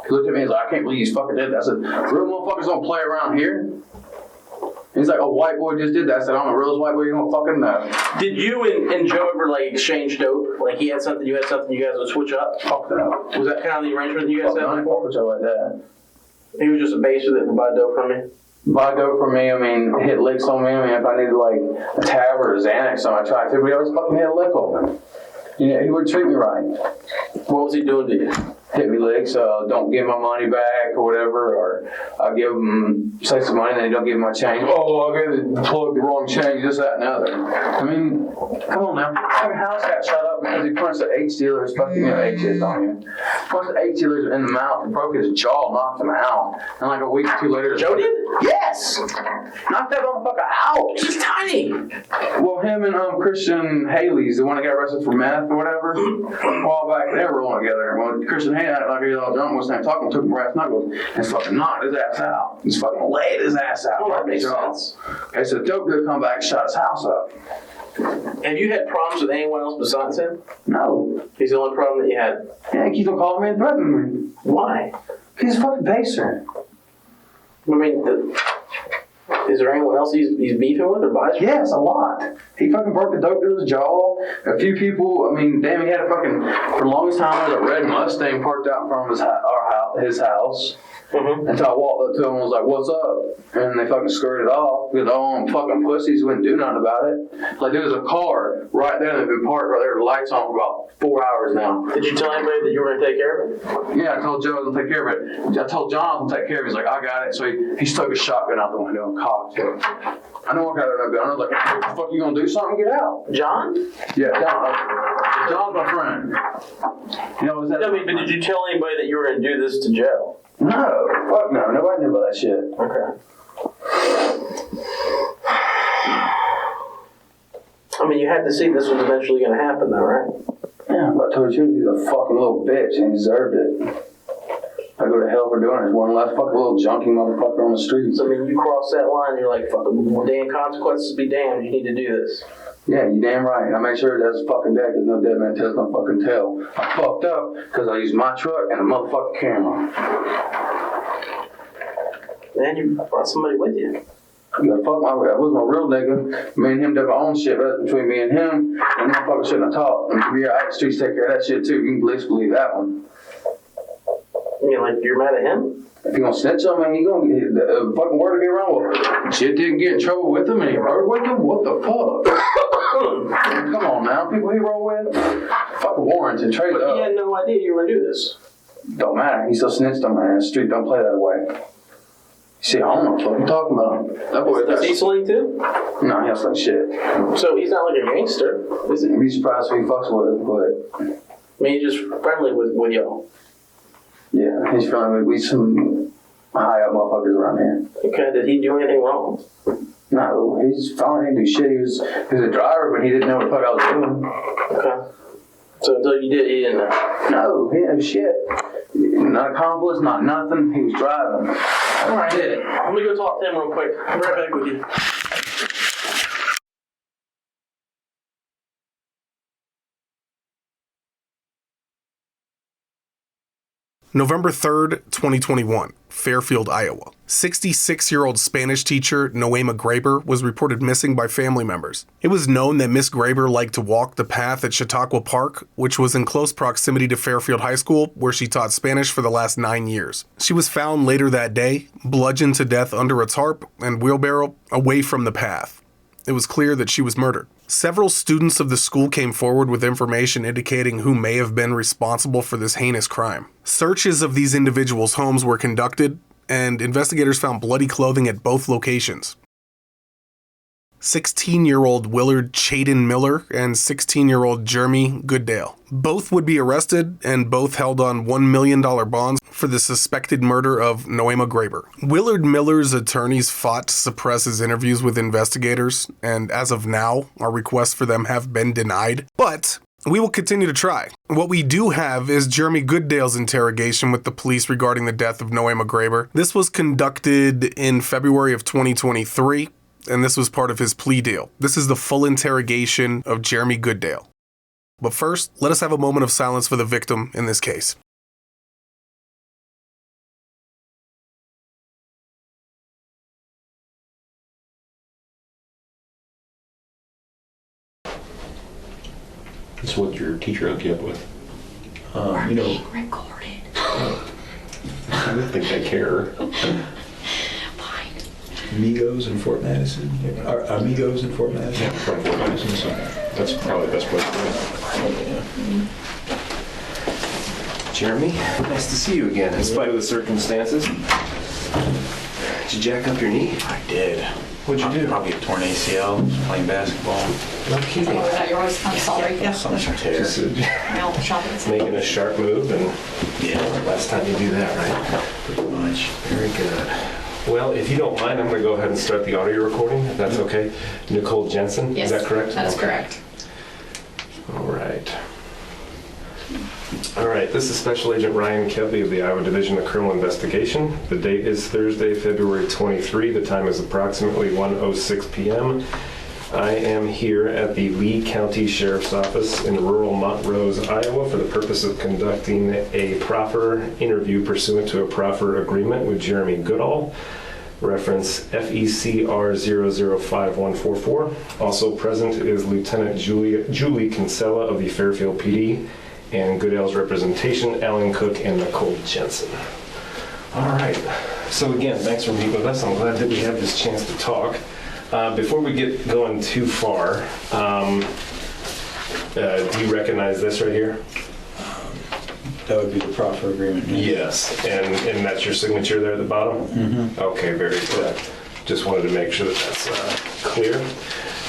He looked at me and was like, I can't believe you fucking did that. I said, real motherfuckers don't play around here. He's like, a white boy just did that. I said, I'm the realest white boy you gonna fucking know. Did you and Joe ever like exchange dope? Like he had something, you had something, you guys would switch up? Fuck no. Was that kind of the arrangement you guys had? I didn't fuck with Joe like that. He was just a base that would buy dope from me? Buy dope from me, I mean, hit licks on me. I mean, if I needed like a tab or a Xanax on, I tried to, but he always fucking hit a lick on me. You know, he wouldn't treat me right. What was he doing to you? Hit me licks, don't give my money back or whatever, or I give him, say some money, then he don't give me my change. Oh, I gave the plug the wrong change, this, that, and the other. I mean, come on now. Fucking house got shut up because he punched the H dealers, fucking, H is on you. Punched the H dealers in the mouth and broke his jaw, knocked him out. And like a week or two later, Joe did? Yes! Knocked that motherfucker out! He's tiny! Well, him and Christian Haley's, the one that got arrested for meth or whatever, a while back, they were rolling together. Well, Christian Haley acted like he was all drunk, was talking, took him brass knuckles, and fucking knocked his ass out. He's fucking laid his ass out. Oh, that makes sense. Okay, so dope dude come back and shot his house up. Have you had problems with anyone else besides him? No. He's the only problem that you had? Yeah, he keeps on calling me and threatening me. Why? He's a fucking baser. I mean, is there anyone else he's beefing with or buys? Yes, a lot. He fucking broke the dope dude's jaw. A few people, I mean, damn, he had a fucking, for the longest time, there was a red Mustang parked out in front of his house. Mm-hmm. Until I walked up to him and was like, what's up? And they fucking skirted off because all them fucking pussies wouldn't do nothing about it. Like, there was a car right there that had been parked right there, the lights on for about 4 hours now. Did you tell anybody that you were going to take care of it? Yeah, I told Joe I was going to take care of it. I told John I was going to take care of it. He's like, I got it. So he stuck his shotgun out the window and cocked it. I know what kind of gun. I was like, what the fuck, you going to do something? Get out. John? Yeah, John. John's my friend. You know, but did you tell anybody that you were going to do this to Joe? No, fuck no. Nobody knew about that shit. Okay. I mean, you had to see this was eventually going to happen, though, right? Yeah, but I told you, he's a fucking little bitch, and he deserved it. I go to hell for doing it. There's one last fucking little junkie motherfucker on the streets. So, I mean, you cross that line, you're like, fuck, damn consequences be damned, you need to do this. Yeah, you damn right. I make sure that's fucking dead because no dead man tells no fucking tale. I fucked up because I used my truck and a motherfucking camera. Man, you brought somebody with you. Yeah, fuck that was my real nigga. Me and him did our own shit, but that's between me and him. And motherfucker shouldn't have talked. And yeah, I had the streets take care of that shit too. You can believe that one. You mean like you're mad at him? If he gonna snitch on me, he gonna get the fucking word to get around. Well, shit didn't get in trouble with him and he rode with him? What the fuck? Come on now, people he rode with? Fucking warrants and trade up. But he had no idea you were gonna do this. Don't matter. He still snitched on me. The street don't play that way. See, I don't know what you're talking about. That boy, does he sling too? No, he has like shit. So he's not like a gangster, is he? Be surprised who he fucks with, but I mean, he's just friendly with y'all. Yeah, he's friendly with some high up motherfuckers around here. Okay, did he do anything wrong? No, he's fine. He didn't do shit. He was a driver, but he didn't know what the fuck I was doing. Okay. So until you did, he didn't know? No, he didn't know shit. Not accomplice, not nothing. He was driving. All right. Let me go talk to him real quick. I'll be right back with you. November 3rd, 2021, Fairfield, Iowa. 66-year-old Spanish teacher Noema Graber was reported missing by family members. It was known that Miss Graber liked to walk the path at Chautauqua Park, which was in close proximity to Fairfield High School, where she taught Spanish for the last 9 years. She was found later that day, bludgeoned to death under a tarp and wheelbarrow away from the path. It was clear that she was murdered. Several students of the school came forward with information indicating who may have been responsible for this heinous crime. Searches of these individuals' homes were conducted, and investigators found bloody clothing at both locations. 16-year-old Willard Chaden Miller and 16-year-old Jeremy Goodale. Both would be arrested and both held on $1 million bonds for the suspected murder of Noema Graber. Willard Miller's attorneys fought to suppress his interviews with investigators, and as of now, our requests for them have been denied. But we will continue to try. What we do have is Jeremy Goodale's interrogation with the police regarding the death of Noema Graber. This was conducted in February of 2023. And this was part of his plea deal. This is the full interrogation of Jeremy Goodale. But first, let us have a moment of silence for the victim in this case. That's what your teacher hooked you up with. Recorded. I don't think they care. Amigos in Fort Madison. Amigos in Fort Madison. Yeah, from Fort Madison. That's probably the best place to go. Jeremy, nice to see you again, in spite of the circumstances. Did you jack up your knee? I did. What'd you do? Probably a torn ACL, playing basketball. No kidding. I'm sorry. Yeah. Some tear. Just making a sharp move, and last time you do that, right? Pretty much. Very good. Well, if you don't mind, I'm going to go ahead and start the audio recording, if that's okay. Nicole Jensen, Yes, is that correct? That is correct. All right. All right, this is Special Agent Ryan Kelly of the Iowa Division of Criminal Investigation. The date is Thursday, February 23. The time is approximately 1:06 p.m. I am here at the Lee County Sheriff's Office in rural Montrose, Iowa, for the purpose of conducting a proffer interview pursuant to a proffer agreement with Jeremy Goodale, reference FECR 005144. Also present is Lieutenant Julie Kinsella of the Fairfield PD, and Goodale's representation, Alan Cook and Nicole Jensen. All right, so again, thanks for meeting with us. I'm glad that we have this chance to talk. Before we get going too far, do you recognize this right here? That would be the proffer agreement. Yes, and that's your signature there at the bottom? Mm-hmm. Okay, very good. Just wanted to make sure that that's clear.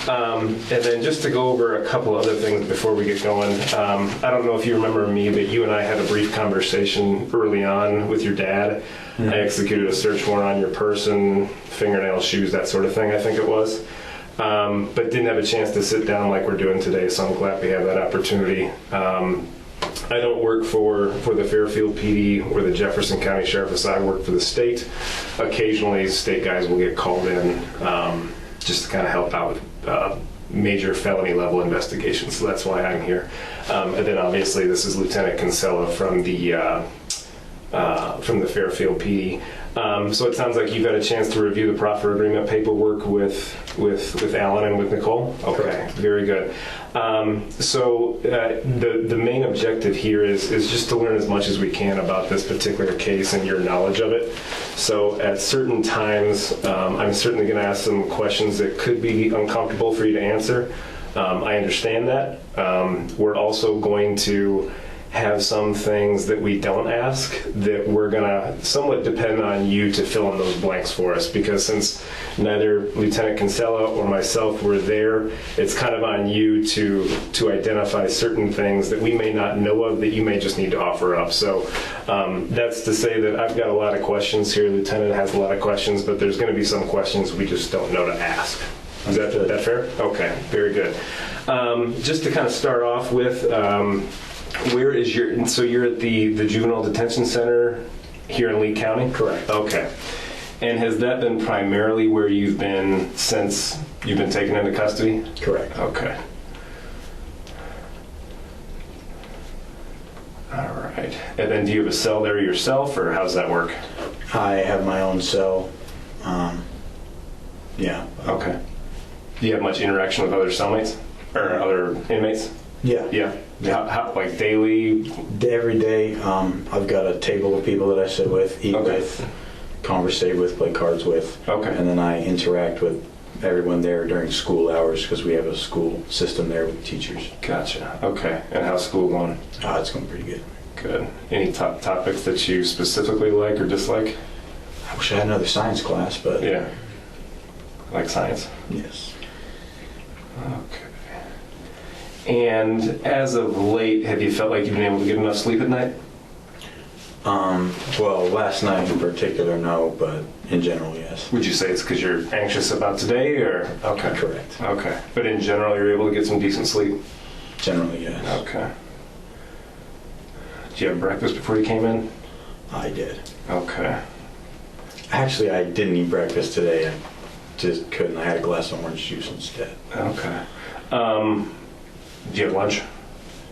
And then just to go over a couple other things before we get going, I don't know if you remember me, but you and I had a brief conversation early on with your dad. Mm-hmm. I executed a search warrant on your person, fingernails, shoes, that sort of thing, I think it was. But didn't have a chance to sit down like we're doing today, so I'm glad we have that opportunity. I don't work for the Fairfield PD or the Jefferson County Sheriff's. I work for the state. Occasionally, state guys will get called in just to kind of help out with major felony level investigations. So that's why I'm here. And then obviously, this is Lieutenant Kinsella from the Fairfield PD. So it sounds like you've had a chance to review the proffer agreement paperwork with Alan and with Nicole. Okay, very good. So the main objective here is just to learn as much as we can about this particular case and your knowledge of it. So at certain times, I'm certainly going to ask some questions that could be uncomfortable for you to answer. I understand that. We're also going to have some things that we don't ask that we're gonna somewhat depend on you to fill in those blanks for us, because since neither Lieutenant Kinsella or myself were there, it's kind of on you to identify certain things that we may not know of that you may just need to offer up. So that's to say that I've got a lot of questions here. Lieutenant has a lot of questions, but there's going to be some questions we just don't know to ask. Is that fair? Okay, very good. Just to kind of start off with, where is so you're at the Juvenile Detention Center here in Lee County? Correct. Okay. And has that been primarily where you've been since you've been taken into custody? Correct. Okay. All right. right. And then do you have a cell there yourself, or how's that work? I have my own cell. Yeah. Okay. Do you have much interaction with other cellmates or other inmates? Yeah. Yeah. How, like daily? Every day. I've got a table of people that I sit with, eat with, conversate with, play cards with. Okay. And then I interact with everyone there during school hours because we have a school system there with teachers. Gotcha. Okay. And how's school going? It's going pretty good. Good. Any top topics that you specifically like or dislike? I wish I had another science class, but... Yeah. Like science? Yes. Okay. And as of late, have you felt like you've been able to get enough sleep at night? Well, last night in particular, no, but in general, yes. Would you say it's because you're anxious about today, or? Okay. Correct. Okay. But in general, you're able to get some decent sleep? Generally, yes. Okay. Did you have breakfast before you came in? I did. Okay. Actually, I didn't eat breakfast today. I just couldn't. I had a glass of orange juice instead. Okay. Do you have lunch?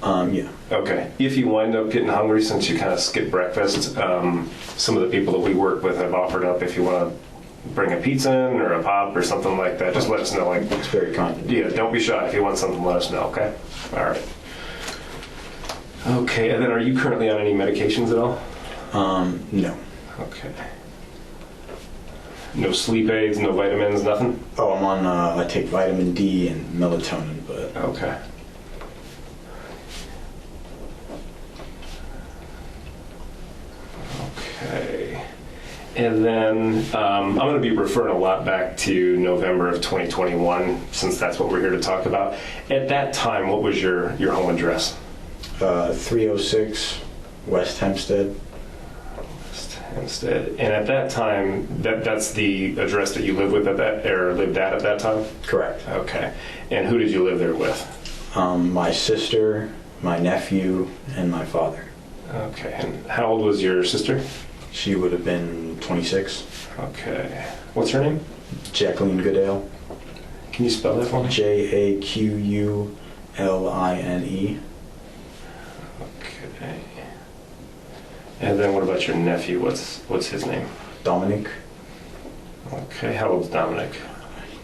Yeah. Okay. If you wind up getting hungry, since you kind of skipped breakfast, some of the people that we work with have offered up if you want to bring a pizza in or a pop or something like that. Just let us know. Like, it's very kind. Yeah. Don't be shy. If you want something, let us know. Okay. All right. Okay. And then, are you currently on any medications at all? No. Okay. No sleep aids, no vitamins, nothing? Oh, I'm on, I take vitamin D and melatonin, but... Okay. Okay. And then I'm going to be referring a lot back to November of 2021, since that's what we're here to talk about. At that time, what was your home address? 306 West Hempstead. Instead, and at that time, that's the address that you lived with at that, or lived at that time? Correct. Okay. And who did you live there with? My sister, my nephew, and my father. Okay. And how old was your sister? She would have been 26. Okay. What's her name? Jacqueline Goodale. Can you spell that for me? Jaquuline. Okay. And then what about your nephew? What's his name? Dominic. Okay, how old's Dominic?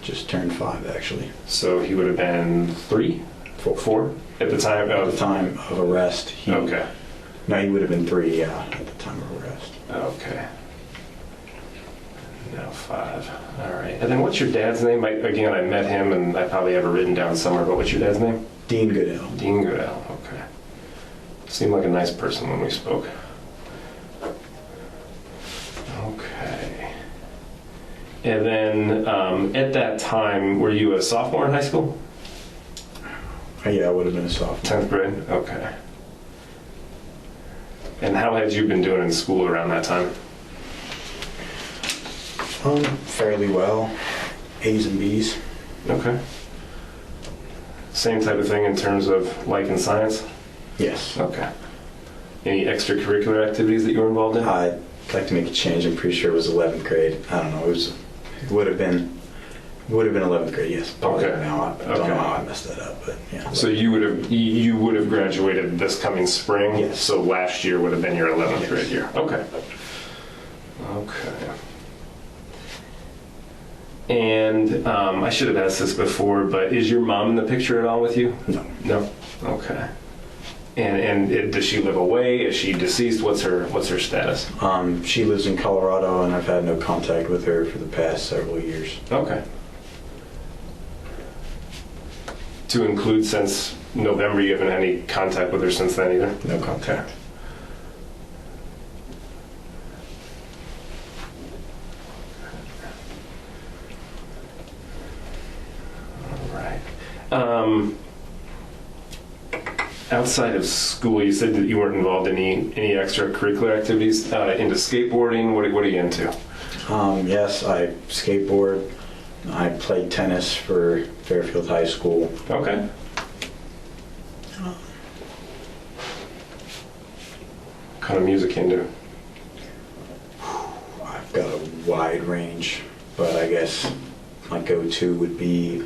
Just turned 5, actually. So he would have been 3? 4? At the time of... At the time of arrest. Okay. No, he would have been 3, yeah, at the time of arrest. Okay. Now 5. All right. And then what's your dad's name? Again, I met him, and I probably have it written down somewhere, but what's your dad's name? Dean Goodale. Dean Goodale, okay. Seemed like a nice person when we spoke. Okay. And then at that time, were you a sophomore in high school? Yeah, I would have been a sophomore. 10th grade? Okay. And how had you been doing in school around that time? Fairly well. A's and B's. Okay. Same type of thing in terms of liking science? Yes. Okay. Any extracurricular activities that you were involved in? I'd like to make a change. I'm pretty sure it was 11th grade. I don't know. It would have been 11th grade. Yes. Okay. Now I don't know how I messed that up, but yeah. So you would have graduated this coming spring. Yes. So last year would have been your 11th grade year. Okay. Okay. And I should have asked this before, but is your mom in the picture at all with you? No. No. Okay. And does she live away? Is she deceased? What's her status? She lives in Colorado, and I've had no contact with her for the past several years. Okay. To include since November, you haven't had any contact with her since then either? No contact. All right. Outside of school, you said that you weren't involved in any extracurricular activities. Into skateboarding, what are you into? Yes, I skateboard. I played tennis for Fairfield High School. Okay. What kind of music you into? I've got a wide range, but I guess my go-to would be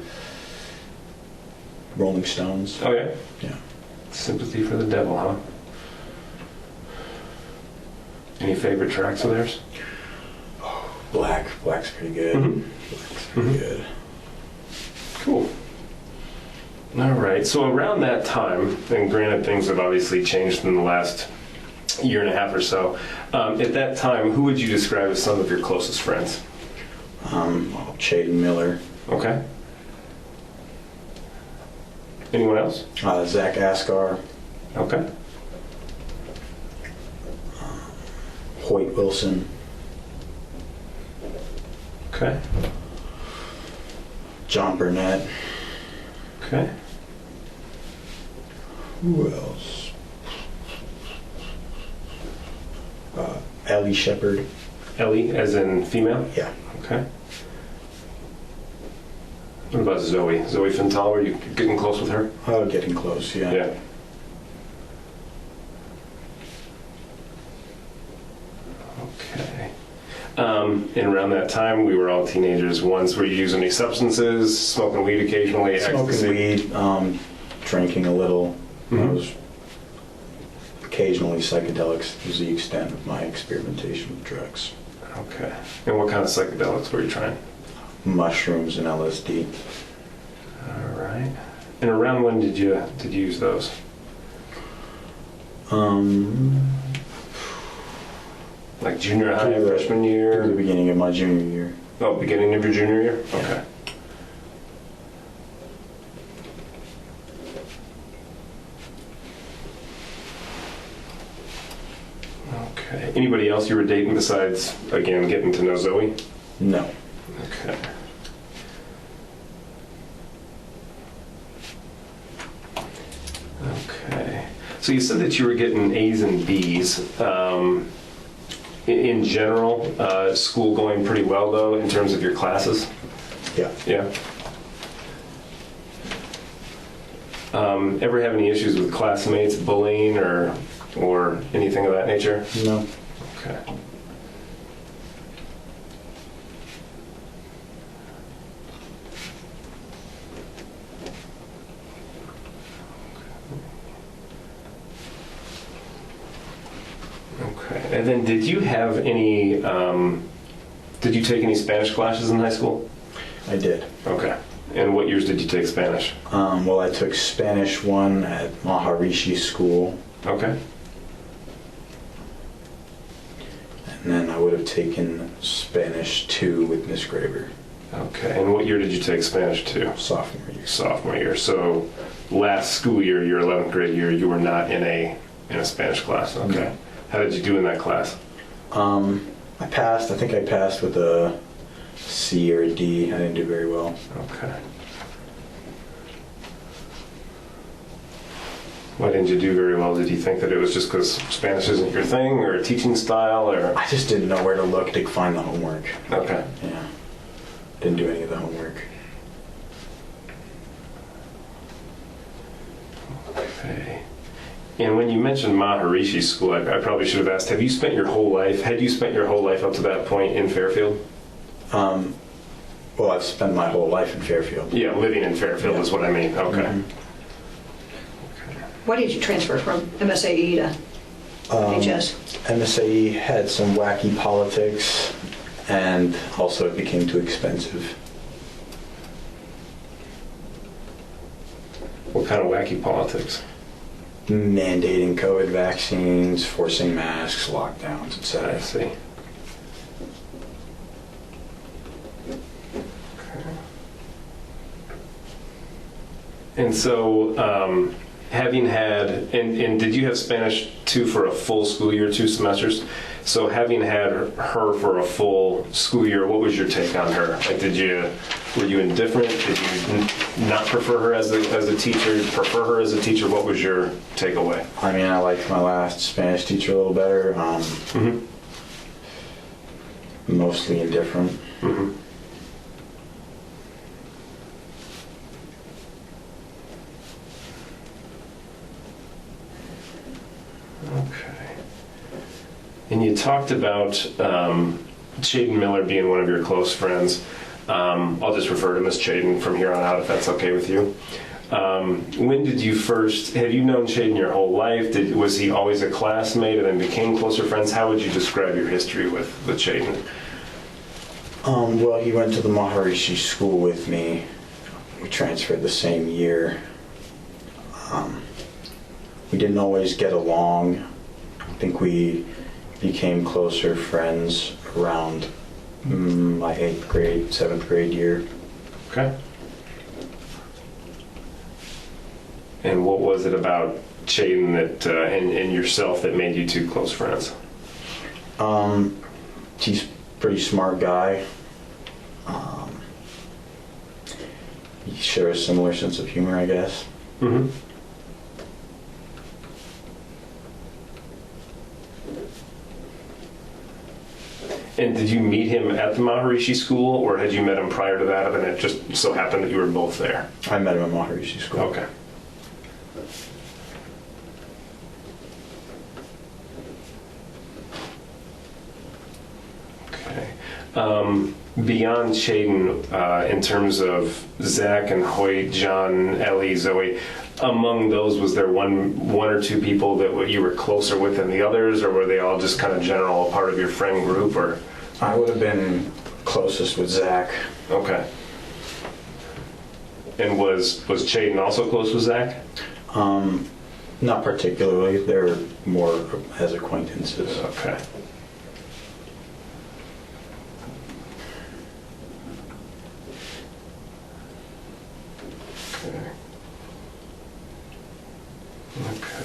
Rolling Stones. Oh yeah? Yeah. Sympathy for the Devil, huh? Any favorite tracks of theirs? Black's pretty good. Black's pretty good. Cool. All right. So around that time, and granted things have obviously changed in the last year and a half or so, at that time, who would you describe as some of your closest friends? Chaden Miller. Okay. Anyone else? Zach Ascar. Okay. Hoyt Wilson. Okay. John Burnett. Okay. Who else? Ellie Shepard. Ellie, as in female? Yeah. Okay. What about Zoe? Zoe Fintal, were you getting close with her? Oh, getting close, yeah. Yeah. Okay. And around that time, we were all teenagers. Once, were you using any substances, smoking weed occasionally? Smoking ecstasy? weed, drinking a little. I was occasionally psychedelics was the extent of my experimentation with drugs. Okay. And what kind of psychedelics were you trying? Mushrooms and LSD. All right. And around when did you use those? Like junior high, freshman year? The beginning of my junior year. Oh, beginning of your junior year? Okay. Okay. Anybody else you were dating besides, again, getting to know Zoe? No. Okay. Okay. So you said that you were getting A's and B's. In general, school going pretty well, though, in terms of your classes? Yeah. Yeah. Ever have any issues with classmates, bullying, or anything of that nature? No. Okay. Okay. And then did you have any, did you take any Spanish classes in high school? I did. Okay. And what years did you take Spanish? Well, I took Spanish 1 at Maharishi School. Okay. And then I would have taken Spanish 2 with Miss Graver. Okay. And what year did you take Spanish 2? Sophomore year. Sophomore year. So last school year, your 11th grade year, you were not in a Spanish class. Okay. No. How did you do in that class? I passed. I think I passed with a C or a D. I didn't do very well. Okay. Why didn't you do very well? Did you think that it was just because Spanish isn't your thing, or teaching style, or? I just didn't know where to look to find the homework. Okay. Yeah. Didn't do any of the homework. Okay. And when you mentioned Maharishi School, I probably should have asked, had you spent your whole life up to that point in Fairfield? Well, I've spent my whole life in Fairfield. Yeah, living in Fairfield is what I mean. Okay. Mm-hmm. Why did you transfer from MSAE to HS? MSAE had some wacky politics, and also it became too expensive. What kind of wacky politics? Mandating COVID vaccines, forcing masks, lockdowns, etc. I see. And so, having had, and did you have Spanish 2 for a full school year, 2 semesters? So having had her for a full school year, what was your take on her? Like, were you indifferent? Did you not prefer her as a teacher? Prefer her as a teacher? What was your takeaway? I mean, I liked my last Spanish teacher a little better. Mostly indifferent. Mm-hmm. Okay. And you talked about Chaden Miller being one of your close friends. I'll just refer to him as Chaden from here on out, if that's okay with you. When did you first, have you known Shaden your whole life? Was he always a classmate and then became closer friends? How would you describe your history with Shaden? Well, he went to the Maharishi school with me. We transferred the same year. We didn't always get along. I think we became closer friends around my 8th grade, 7th grade year. Okay. And what was it about Shaden that and yourself that made you two close friends? He's a pretty smart guy. He shares a similar sense of humor, I guess. Mm-hmm. And did you meet him at the Maharishi school, or had you met him prior to that, and it just so happened that you were both there? I met him at Maharishi school. Okay. Okay. Beyond Shaden, in terms of Zach and Hoyt, John, Ellie, Zoe, among those, was there one or two people that you were closer with than the others, or were they all just kind of general part of your friend group? Or I would have been closest with Zach. Okay. And was Shaden also close with Zach? Not particularly. They were more as acquaintances. Okay.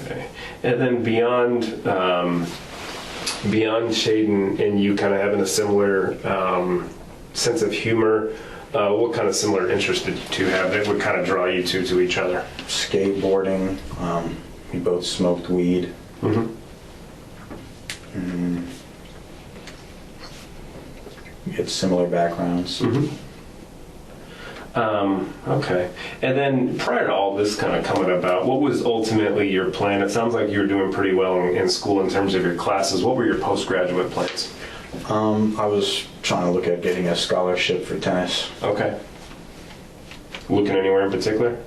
Okay. And then beyond Shaden and you kind of having a similar sense of humor, what kind of similar interests did you two have that would kind of draw you two to each other? Skateboarding. We both smoked weed. Mm-hmm. We had similar backgrounds. Mm-hmm. Okay. And then prior to all this kind of coming about, what was ultimately your plan? It sounds like you were doing pretty well in school in terms of your classes. What were your postgraduate plans? I was trying to look at getting a scholarship for tennis. Okay. Looking anywhere in particular?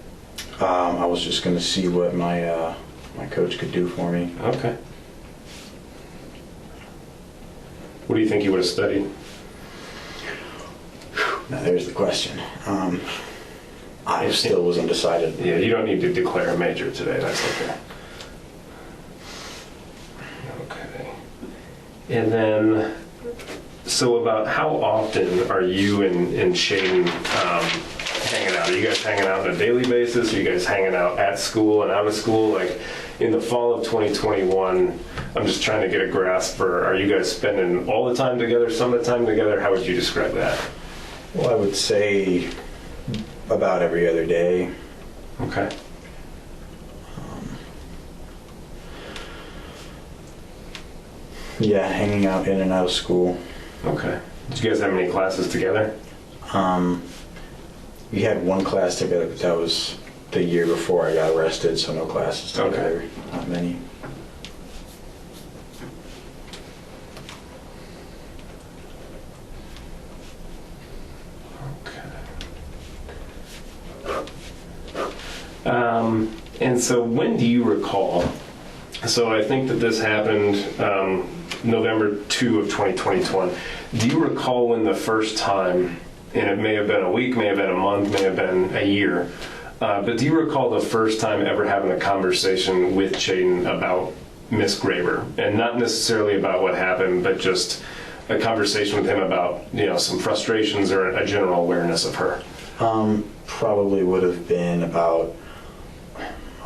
I was just going to see what my my coach could do for me. Okay. What do you think you would have studied? Now there's the question. I still was undecided. Yeah, you don't need to declare a major today. That's okay. Okay. And then, so about how often are you and Shaden hanging out? Are you guys hanging out on a daily basis? Are you guys hanging out at school and out of school? Like in the fall of 2021, I'm just trying to get a grasp for, are you guys spending all the time together, some of the time together? How would you describe that? Well, I would say about every other day. Okay. Yeah, hanging out in and out of school. Okay. Did you guys have any classes together? We had one class together, but that was the year before I got arrested, so no classes together. Okay. Not many. And so when do you recall, so I think that this happened November 2 of 2021. Do you recall when the first time, and it may have been a week, may have been a month, may have been a year, but do you recall the first time ever having a conversation with Shaden about Miss Graber? And not necessarily about what happened, but just a conversation with him about, you know, some frustrations or a general awareness of her? Probably would have been about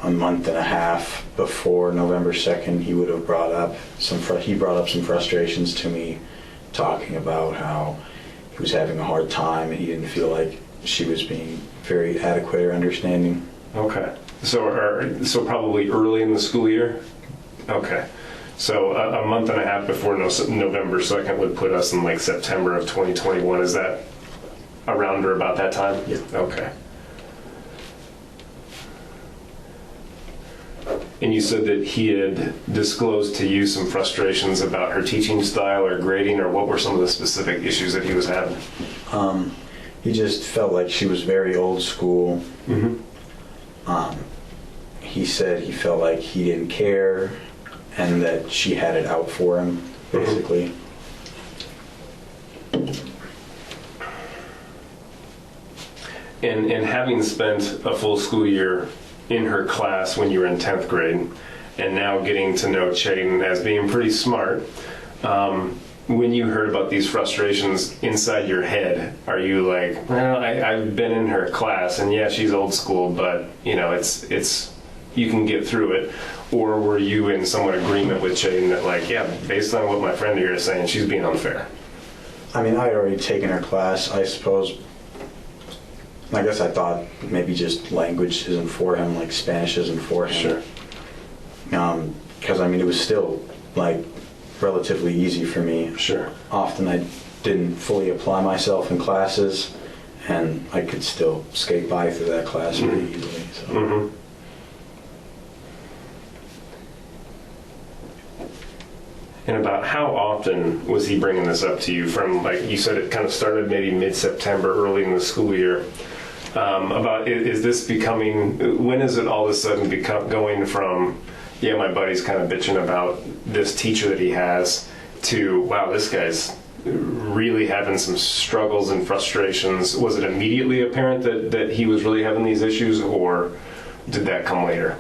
a month and a half before November 2nd. He would have brought up some frustrations to me, talking about how he was having a hard time and he didn't feel like she was being very adequate or understanding. Okay. So probably early in the school year? Okay. So a month and a half before November 2nd would put us in like September of 2021. Is that around or about that time? Yeah. Okay. And you said that he had disclosed to you some frustrations about her teaching style or grading, or what were some of the specific issues that he was having? He just felt like she was very old school. Mm-hmm. He said he felt like he didn't care and that she had it out for him, basically. And having spent a full school year in her class when you were in 10th grade, and now getting to know Chayden as being pretty smart, when you heard about these frustrations inside your head, are you like, well, I've been in her class, and yeah, she's old school, but it's you can get through it? Or were you in somewhat agreement with Chayden that, like, yeah, based on what my friend here is saying, she's being unfair? I mean, I had already taken her class, I suppose. I guess I thought maybe just language isn't for him, like Spanish isn't for him. Sure. Because, I mean, it was still, like, relatively easy for me. Sure. Often I didn't fully apply myself in classes, and I could still skate by through that class pretty easily. So. Mm-hmm. And about how often was he bringing this up to you? From, like you said, it kind of started maybe mid-September, early in the school year. Is this becoming, when is it all of a sudden going from, yeah, my buddy's kind of bitching about this teacher that he has, to, wow, this guy's really having some struggles and frustrations? Was it immediately apparent that he was really having these issues, or did that come later?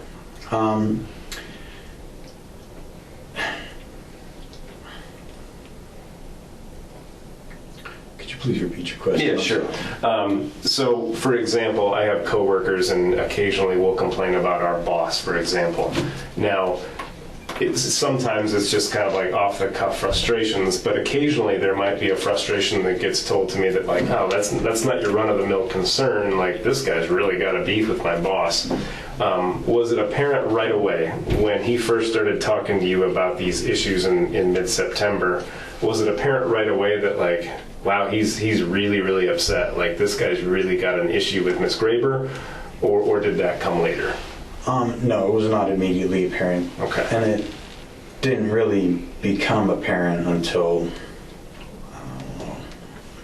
Please repeat your question. Yeah, sure. So, for example, I have coworkers, and occasionally we'll complain about our boss, for example. Now, sometimes it's just kind of like off-the-cuff frustrations, but occasionally there might be a frustration that gets told to me that, like, oh, that's not your run-of-the-mill concern. Like, this guy's really got a beef with my boss. Was it apparent right away when he first started talking to you about these issues in mid-September? Was it apparent right away that, like, wow, he's really, really upset, like, this guy's really got an issue with Miss Graber, or did that come later? No, it was not immediately apparent. Okay. And it didn't really become apparent until,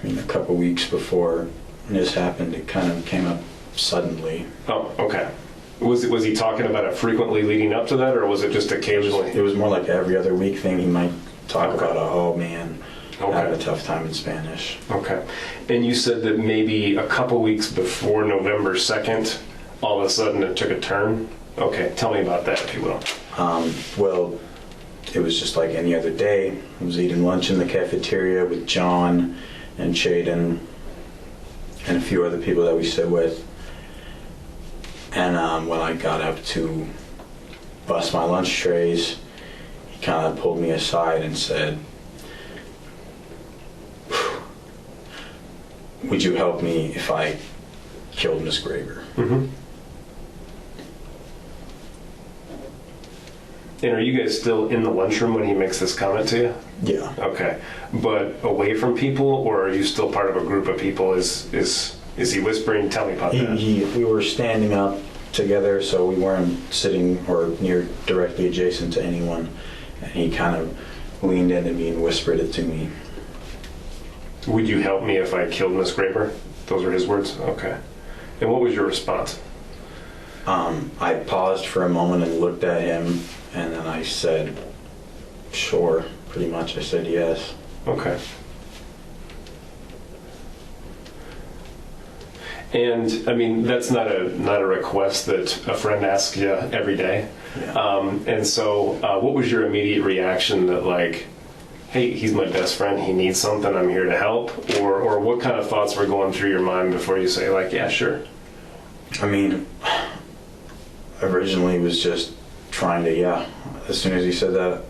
a couple weeks before this happened. It kind of came up suddenly. Oh, okay. Was he talking about it frequently leading up to that, or was it just occasionally? It was more like every other week thing. He might talk about, oh man, okay, I had a tough time in Spanish. Okay. And you said that maybe a couple weeks before November 2nd, all of a sudden it took a turn? Okay, tell me about that, if you will. Well, it was just like any other day. I was eating lunch in the cafeteria with John and Chayden and a few other people that we sit with. And when I got up to bust my lunch trays, he kind of pulled me aside and said, would you help me if I killed Miss Graber? Mm-hmm. And are you guys still in the lunchroom when he makes this comment to you? Yeah. Okay. But away from people, or are you still part of a group of people? Is he whispering? Tell me about that. We were standing up together, so we weren't sitting or near directly adjacent to anyone. And he kind of leaned in at me and whispered it to me. Would you help me if I killed Miss Graber? Those were his words? Okay. And what was your response? I paused for a moment and looked at him, and then I said, sure, pretty much. I said yes. Okay. And I mean, that's not a request that a friend asks you every day. Yeah. And so what was your immediate reaction that, like, hey, he's my best friend, he needs something, I'm here to help? Or what kind of thoughts were going through your mind before you say, like, yeah, sure? I mean, originally it was just trying to, as soon as he said that,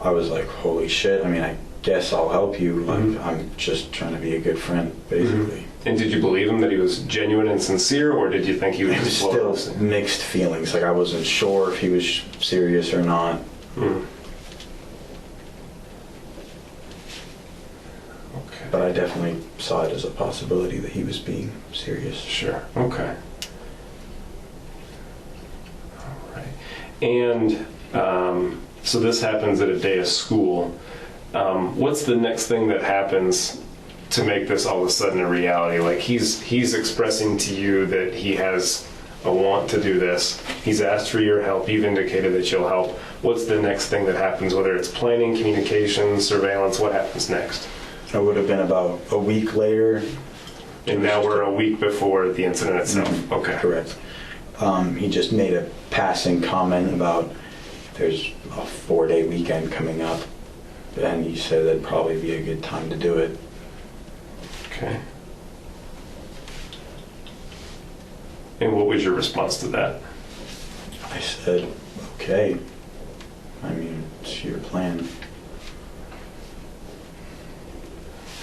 I was like, holy shit, I mean, I guess I'll help you. Like, I'm just trying to be a good friend, basically. And did you believe him that he was genuine and sincere, or did you think he was just still mixed feelings? Like, I wasn't sure if he was serious or not. Okay. But I definitely saw it as a possibility that he was being serious. Sure. Okay. All right. And so this happens at a day of school. What's the next thing that happens to make this all of a sudden a reality? Like, he's expressing to you that he has a want to do this. He's asked for your help. You've indicated that you'll help. What's the next thing that happens, whether it's planning, communication, surveillance? What happens next? It would have been about a week later. And now we're a week before the incident itself. Mm-hmm. Okay. Correct. He just made a passing comment about there's a 4-day weekend coming up, and he said that'd probably be a good time to do it. Okay. And what was your response to that? I said, okay. I mean, it's your plan.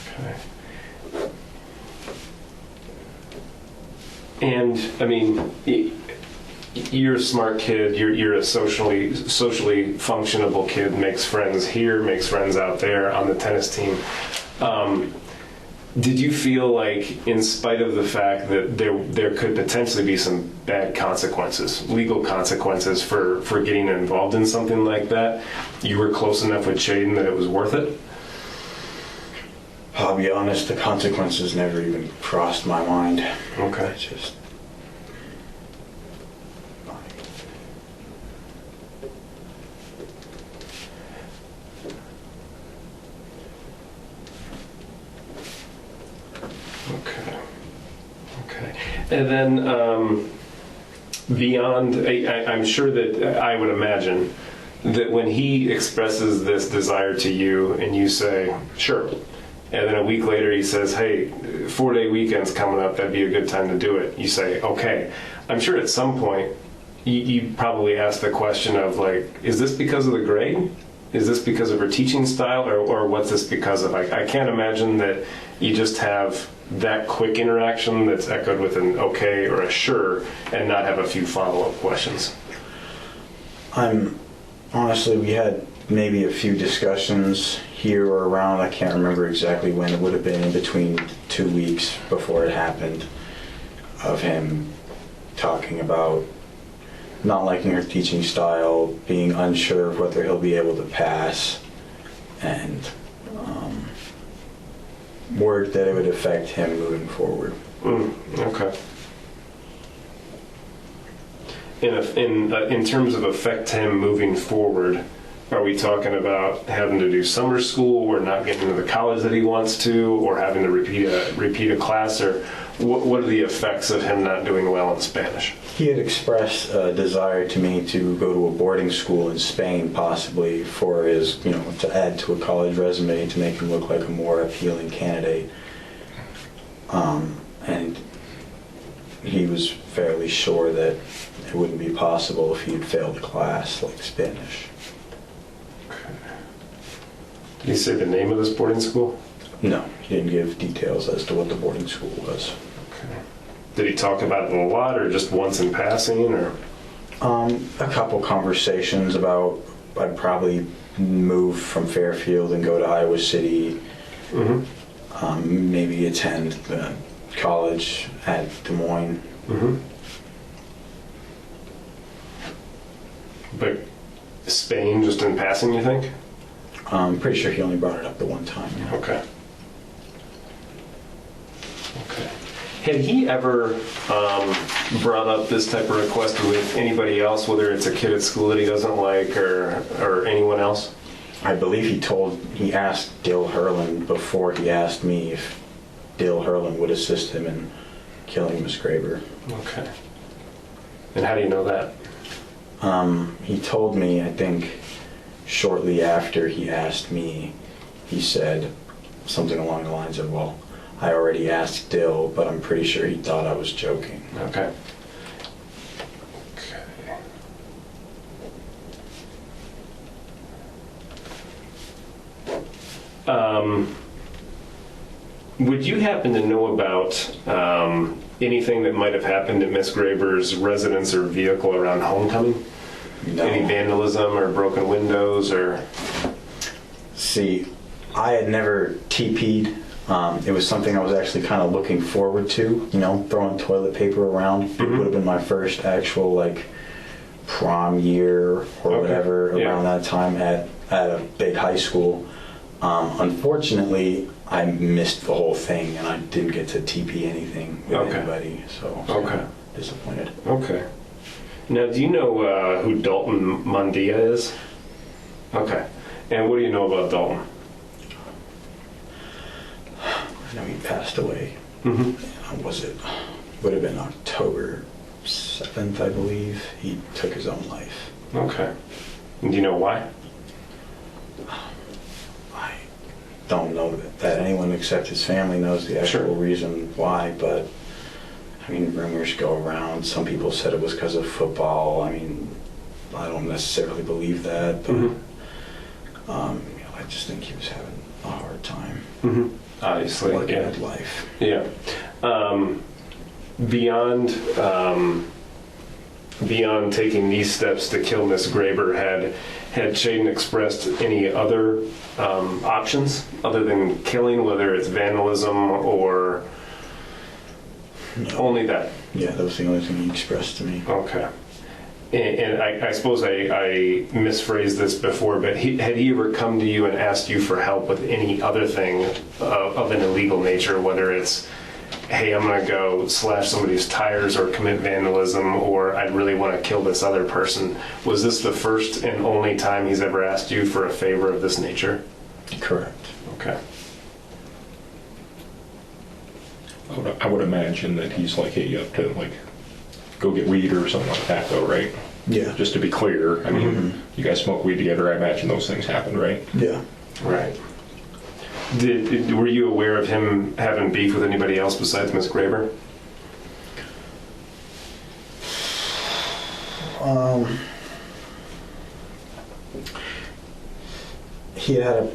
Okay. And I mean, you're a smart kid. You're a socially functionable kid. Makes friends here, makes friends out there on the tennis team. Did you feel like, in spite of the fact that there could potentially be some bad consequences, legal consequences for getting involved in something like that, you were close enough with Chaden that it was worth it? I'll be honest, the consequences never even crossed my mind. Okay. It's just... Okay. And then beyond, I'm sure that I would imagine that when he expresses this desire to you and you say, sure, and then a week later he says, hey, 4-day weekend's coming up, that'd be a good time to do it. You say, okay. I'm sure at some point you probably ask the question of, like, is this because of the grade? Is this because of her teaching style, or what's this because of? I can't imagine that you just have that quick interaction that's echoed with an okay or a sure and not have a few follow-up questions. Honestly, we had maybe a few discussions here or around. I can't remember exactly when. It would have been in between 2 weeks before it happened, of him talking about not liking her teaching style, being unsure of whether he'll be able to pass, and worried that it would affect him moving forward. Okay. In terms of affect him moving forward, are we talking about having to do summer school, or not getting into the college that he wants to, or having to repeat a class, or what are the effects of him not doing well in Spanish? He had expressed a desire to me to go to a boarding school in Spain, possibly for his, to add to a college resume to make him look like a more appealing candidate. And he was fairly sure that it wouldn't be possible if he had failed a class like Spanish. Okay. Did he say the name of this boarding school? No, he didn't give details as to what the boarding school was. Okay. Did he talk about it a lot, or just once in passing, or? A couple conversations about I'd probably move from Fairfield and go to Iowa City. Mm-hmm. Maybe attend the college at Des Moines. Mm-hmm. But Spain, just in passing, you think? I'm pretty sure he only brought it up the one time. Yeah. Okay. Had he ever brought up this type of request with anybody else, whether it's a kid at school that he doesn't like, or anyone else? I believe he asked Dill Hurlin before he asked me if Dill Hurlin would assist him in killing Miss Graber. Okay. And how do you know that? He told me, I think, shortly after he asked me, he said something along the lines of, well, I already asked Dill, but I'm pretty sure he thought I was joking. Okay. Would you happen to know about anything that might have happened at Miss Graber's residence or vehicle around homecoming? No. Any vandalism or broken windows, or? See, I had never TP'd. It was something I was actually kind of looking forward to, throwing toilet paper around. Mm-hmm. It would have been my first actual, prom year or whatever around that time at a big high school. Unfortunately, I missed the whole thing, and I didn't get to TP anything with anybody, so disappointed. Okay. Now, do you know who Dalton Mundia is? Okay. And what do you know about Dalton? I know he passed away. Mm-hmm. Would have been October 7th, I believe. He took his own life. Okay. And do you know why? I don't know that anyone except his family knows the actual reason why, but I mean, rumors go around. Some people said it was because of football. I mean, I don't necessarily believe that, but I just think he was having a hard time. Obviously, working at life. Yeah. Beyond taking these steps to kill Miss Graber, had Shaden expressed any other options other than killing, whether it's vandalism or only that? Yeah, that was the only thing he expressed to me. Okay. And I suppose I misphrased this before, but had he ever come to you and asked you for help with any other thing of an illegal nature, whether it's, hey, I'm going to go slash somebody's tires or commit vandalism, or I'd really want to kill this other person? Was this the first and only time he's ever asked you for a favor of this nature? Correct. Okay. I would imagine that he's like hit you up to like go get weed or something like that, though, right? Yeah. Just to be clear, I mean, you guys smoke weed together. I imagine those things happen, right? Yeah. Right. Were you aware of him having beef with anybody else besides Miss Graber? He had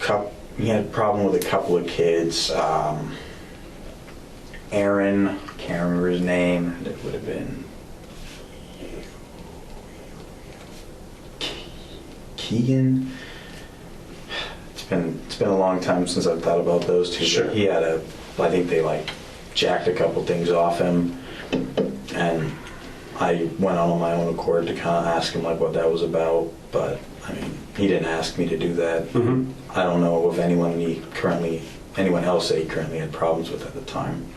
a problem with a couple of kids. Aaron, can't remember his name. It would have been Keegan. It's been a long time since I've thought about those two. Sure. But he had I think they like jacked a couple things off him, and I went on my own accord to kind of ask him like what that was about. But I mean, he didn't ask me to do that. I don't know of anyone else that he currently had problems with at the time.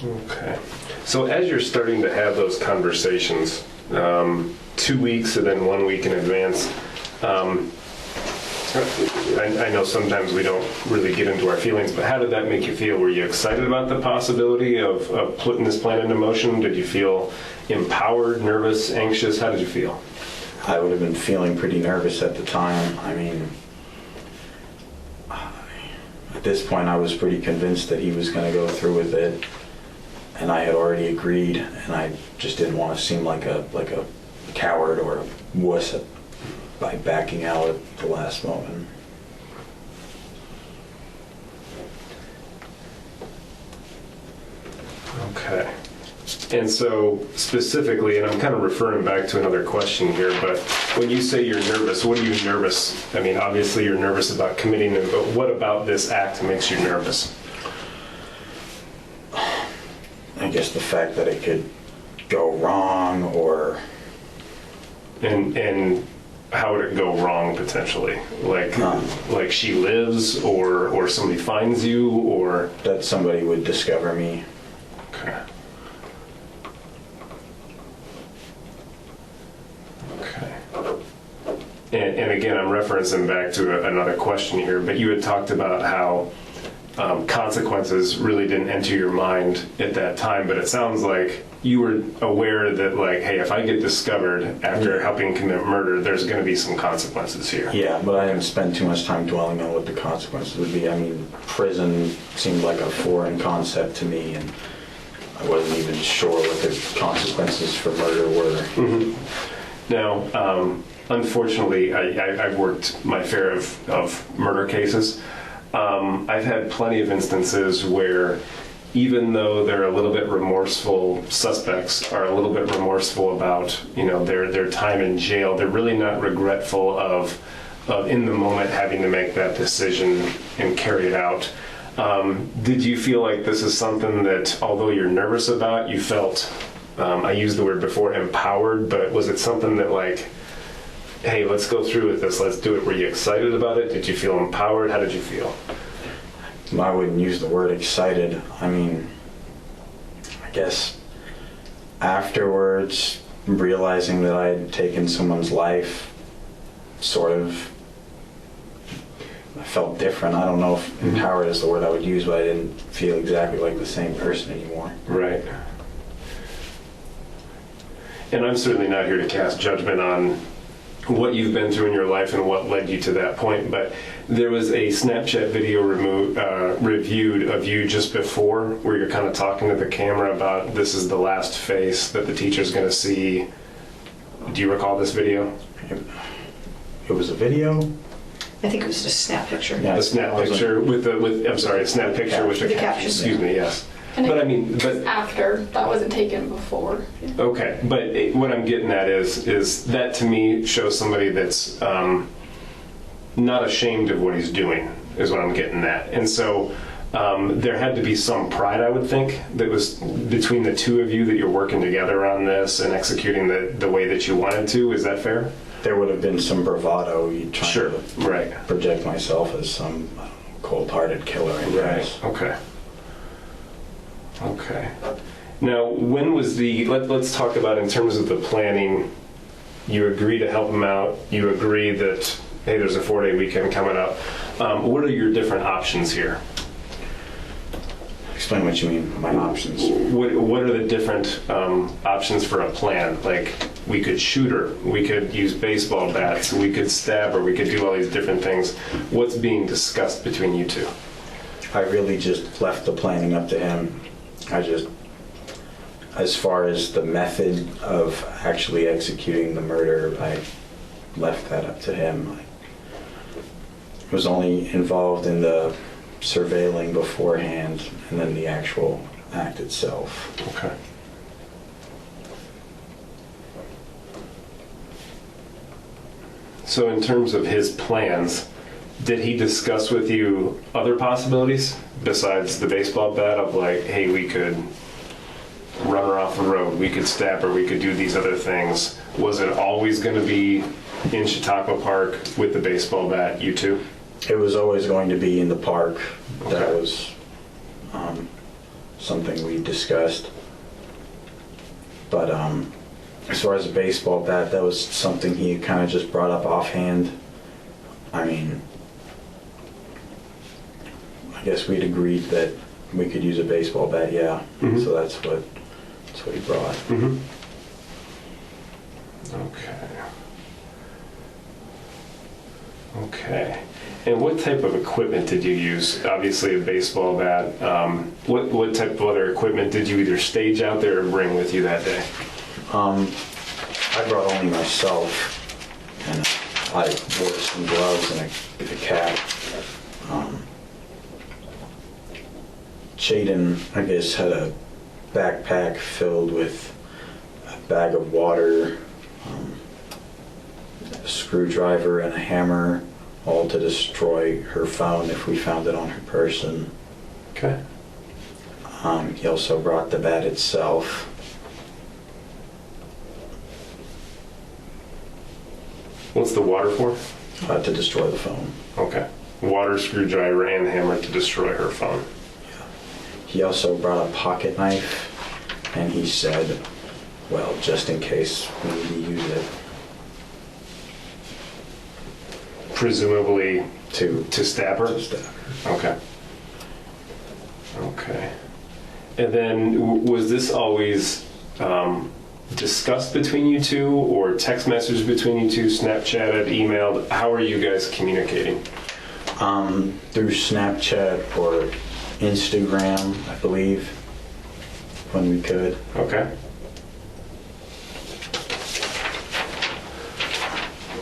Okay. So as you're starting to have those conversations, 2 weeks and then 1 week in advance, I know sometimes we don't really get into our feelings, but how did that make you feel? Were you excited about the possibility of putting this plan into motion? Did you feel empowered, nervous, anxious? How did you feel? I would have been feeling pretty nervous at the time. I mean, at this point I was pretty convinced that he was going to go through with it, and I had already agreed, and I just didn't want to seem like a coward or a wuss by backing out at the last moment. Okay. And so specifically, and I'm kind of referring back to another question here, but when you say you're nervous, what are you nervous? I mean, obviously you're nervous about committing it, but what about this act makes you nervous? I guess the fact that it could go wrong, or... And how would it go wrong potentially? Like she lives, or somebody finds you, or... That somebody would discover me. Okay. And again, I'm referencing back to another question here, but you had talked about how consequences really didn't enter your mind at that time, but it sounds like you were aware that, like, hey, if I get discovered after helping commit murder, there's going to be some consequences here. Yeah, but I didn't spend too much time dwelling on what the consequences would be. I mean, prison seemed like a foreign concept to me, and I wasn't even sure what the consequences for murder were. Now, unfortunately, I've worked my fair of murder cases. I've had plenty of instances where, even though they're a little bit remorseful, suspects are a little bit remorseful about, their time in jail. They're really not regretful of in the moment having to make that decision and carry it out. Did you feel like this is something that, although you're nervous about, you felt, I used the word before, empowered, but was it something that like, hey, let's go through with this, let's do it? Were you excited about it? Did you feel empowered? How did you feel? I wouldn't use the word excited. I mean, I guess afterwards, realizing that I had taken someone's life, sort of, I felt different. I don't know if empowered is the word I would use, but I didn't feel exactly like the same person anymore. Right. And I'm certainly not here to cast judgment on what you've been through in your life and what led you to that point, but there was a Snapchat video reviewed of you just before where you're kind of talking to the camera about this is the last face that the teacher's going to see. Do you recall this video? It was a video? I think it was just a snap picture. Yeah, a snap picture a snap picture with the caption. Excuse me, yes. And but after, that wasn't taken before. Okay, but what I'm getting at is that to me shows somebody that's not ashamed of what he's doing, is what I'm getting at. And so there had to be some pride, I would think, that was between the two of you that you're working together on this and executing the way that you wanted to. Is that fair? There would have been some bravado. You trying to project myself as some cold-hearted killer. Right. Okay. Okay. Now, when was let's talk about in terms of the planning, you agree to help him out, you agree that, hey, there's a 4-day weekend coming up. What are your different options here? Explain what you mean, my options. What are the different options for a plan? Like, we could shoot her, we could use baseball bats, we could stab her, we could do all these different things. What's being discussed between you two? I really just left the planning up to him. As far as the method of actually executing the murder, I left that up to him. I was only involved in the surveilling beforehand and then the actual act itself. Okay. So in terms of his plans, did he discuss with you other possibilities besides the baseball bat of like, hey, we could run her off the road, we could stab her, we could do these other things? Was it always going to be in Chautauqua Park with the baseball bat, you two? It was always going to be in the park. Okay. That was something we discussed. But as far as the baseball bat, that was something he kind of just brought up offhand. I mean, I guess we'd agreed that we could use a baseball bat, yeah. Mm-hmm. So that's what he brought. Mm-hmm. Okay. And what type of equipment did you use? Obviously a baseball bat. What type of other equipment did you either stage out there or bring with you that day? I brought only myself, and I wore some gloves and a cap. Jaden, I guess, had a backpack filled with a bag of water, a screwdriver and a hammer, all to destroy her phone if we found it on her person. Okay. He also brought the bat itself. What's the water for? To destroy the phone. Okay. Water, screwdriver, and hammer to destroy her phone. Yeah. He also brought a pocket knife, and he said, well, just in case we need to use it. Presumably to stab her? To stab her. Okay. Okay. And then was this always discussed between you two, or text message between you two, Snapchatted, emailed? How are you guys communicating? Through Snapchat or Instagram, I believe, when we could. Okay.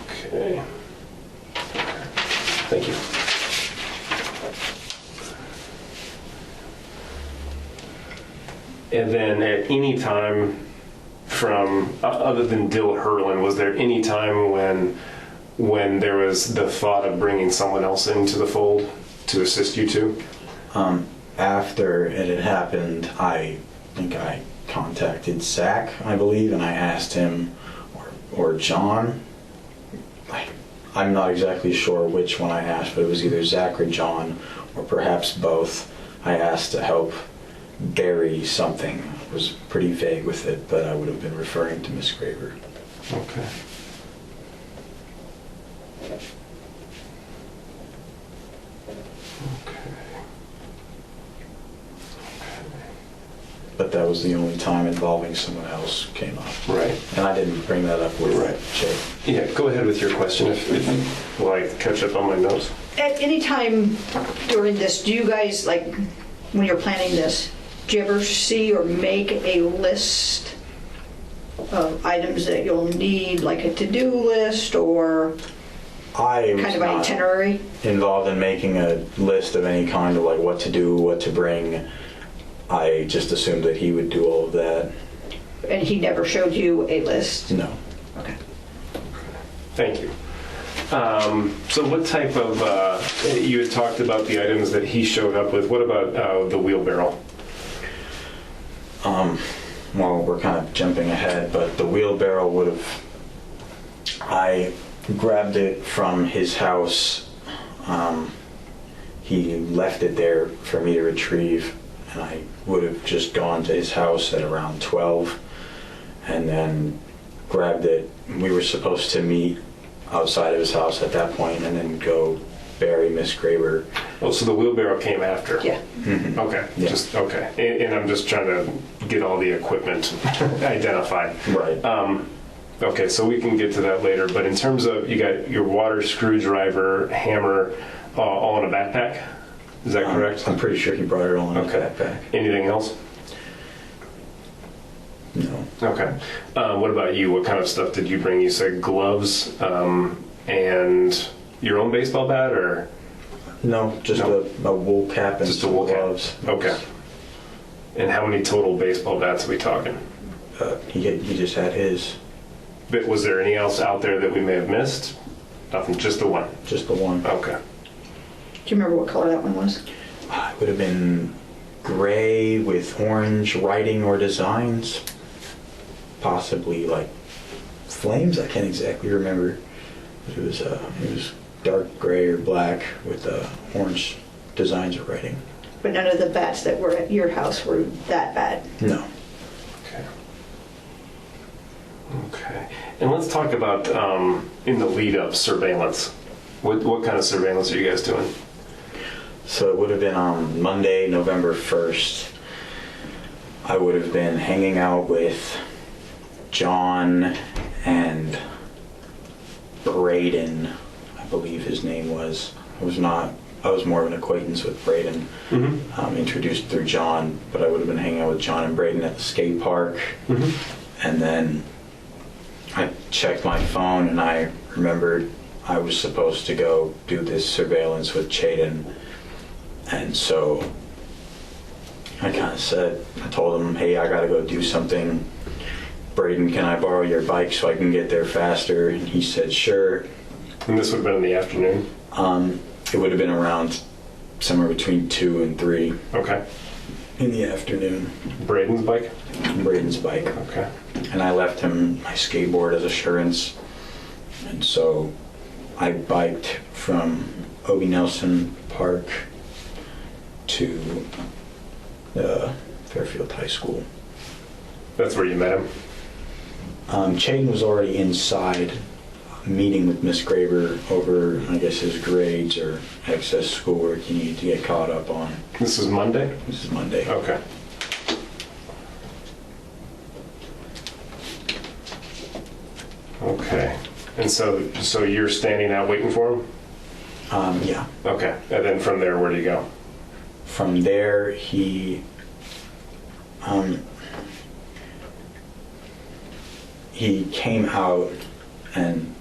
Okay. Thank you. And then at any time from, other than Dill Hurlin, was there any time when there was the thought of bringing someone else into the fold to assist you two? After it had happened, I think I contacted Zach, I believe, and I asked him, or John. I'm not exactly sure which one I asked, but it was either Zach or John, or perhaps both. I asked to help bury something. I was pretty vague with it, but I would have been referring to Miss Graver. Okay. But that was the only time involving someone else came up. Right. And I didn't bring that up with Jay. Yeah, go ahead with your question if while I catch up on my notes. At any time during this, do you guys, like, when you're planning this, do you ever see or make a list of items that you'll need, like a to-do list or I was kind of an not itinerary? involved in making a list of any kind of like what to do, what to bring. I just assumed that he would do all of that. And he never showed you a list? No. Okay. Thank you. So what type of, you had talked about the items that he showed up with. What about the wheelbarrow? Well, we're kind of jumping ahead, but the wheelbarrow would have, I grabbed it from his house. He left it there for me to retrieve, and I would have just gone to his house at around 12 and then grabbed it. We were supposed to meet outside of his house at that point and then go bury Miss Graver. Oh, so the wheelbarrow came after? Yeah. Mm-hmm. Okay. Yeah. Just okay. And I'm just trying to get all the equipment identified. Right. Okay, so we can get to that later. But in terms of, you got your water screwdriver, hammer, all in a backpack? Is that correct? I'm pretty sure he brought it all in a backpack. Anything else? No. Okay. What about you? What kind of stuff did you bring? You said gloves and your own baseball bat, or? No, just a wool cap and just a wool gloves. Cap. Okay. And how many total baseball bats are we talking? He just had his. But was there any else out there that we may have missed? Nothing, just the one? Just the one. Okay. Do you remember what color that one was? It would have been gray with orange writing or designs. Possibly like flames. I can't exactly remember. It was dark gray or black with orange designs or writing. But none of the bats that were at your house were that bad? No. Okay. Okay. And let's talk about in the lead up surveillance. What kind of surveillance are you guys doing? So it would have been on Monday, November 1st. I would have been hanging out with John and Braden, I believe his name was. I was more of an acquaintance with Braden, introduced through John, but I would have been hanging out with John and Braden at the skate park. And then I checked my phone and I remembered I was supposed to go do this surveillance with Chaden. And so I told him, hey, I gotta go do something. Braden, can I borrow your bike so I can get there faster? And he said, sure. And this would have been in the afternoon? It would have been around somewhere between 2 and 3. Okay. In the afternoon. Braden's bike? Braden's bike. Okay. And I left him my skateboard as assurance. And so I biked from Obie Nelson Park to Fairfield High School. That's where you met him? Chaden was already inside meeting with Miss Graver over, I guess, his grades or excess schoolwork he needed to get caught up on. This is Monday? This is Monday. Okay. Okay. And so you're standing out waiting for him? Yeah. Okay. And then from there, where do you go? From there, he came out and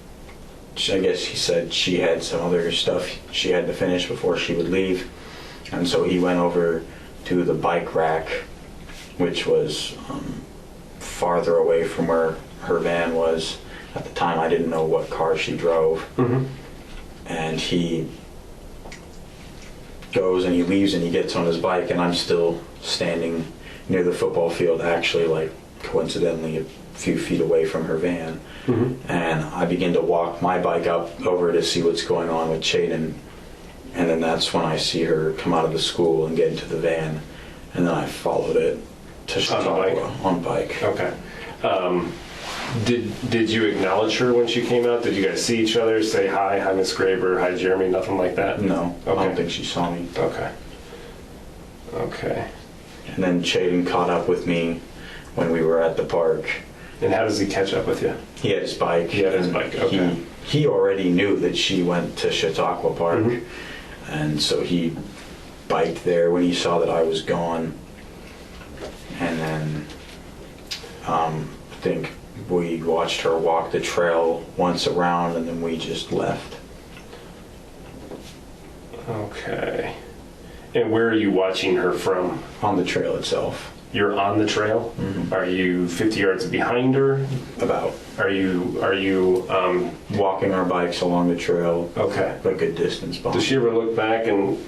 I guess he said she had some other stuff she had to finish before she would leave. And so he went over to the bike rack, which was farther away from where her van was. At the time, I didn't know what car she drove. And he goes and he leaves and he gets on his bike, and I'm still standing near the football field, actually, like, coincidentally a few feet away from her van. And I begin to walk my bike up over to see what's going on with Chaden, and then that's when I see her come out of the school and get into the van, and then I followed it to Chautauqua on bike. Okay. Did you acknowledge her when she came out? Did you guys see each other, say hi Miss Graber, hi Jeremy, nothing like that? No, okay. I don't think she saw me. Okay. And then Chaden caught up with me when we were at the park. And how does he catch up with you? He had his bike. Okay. He already knew that she went to Chautauqua Park, and so he biked there when he saw that I was gone. And then I think we watched her walk the trail once around, and then we just left. Okay. And where are you watching her from? On the trail itself. You're on the trail? Are you 50 yards behind her? About. Are you walking our bikes along the trail? Okay. A good distance behind. Does she ever look back and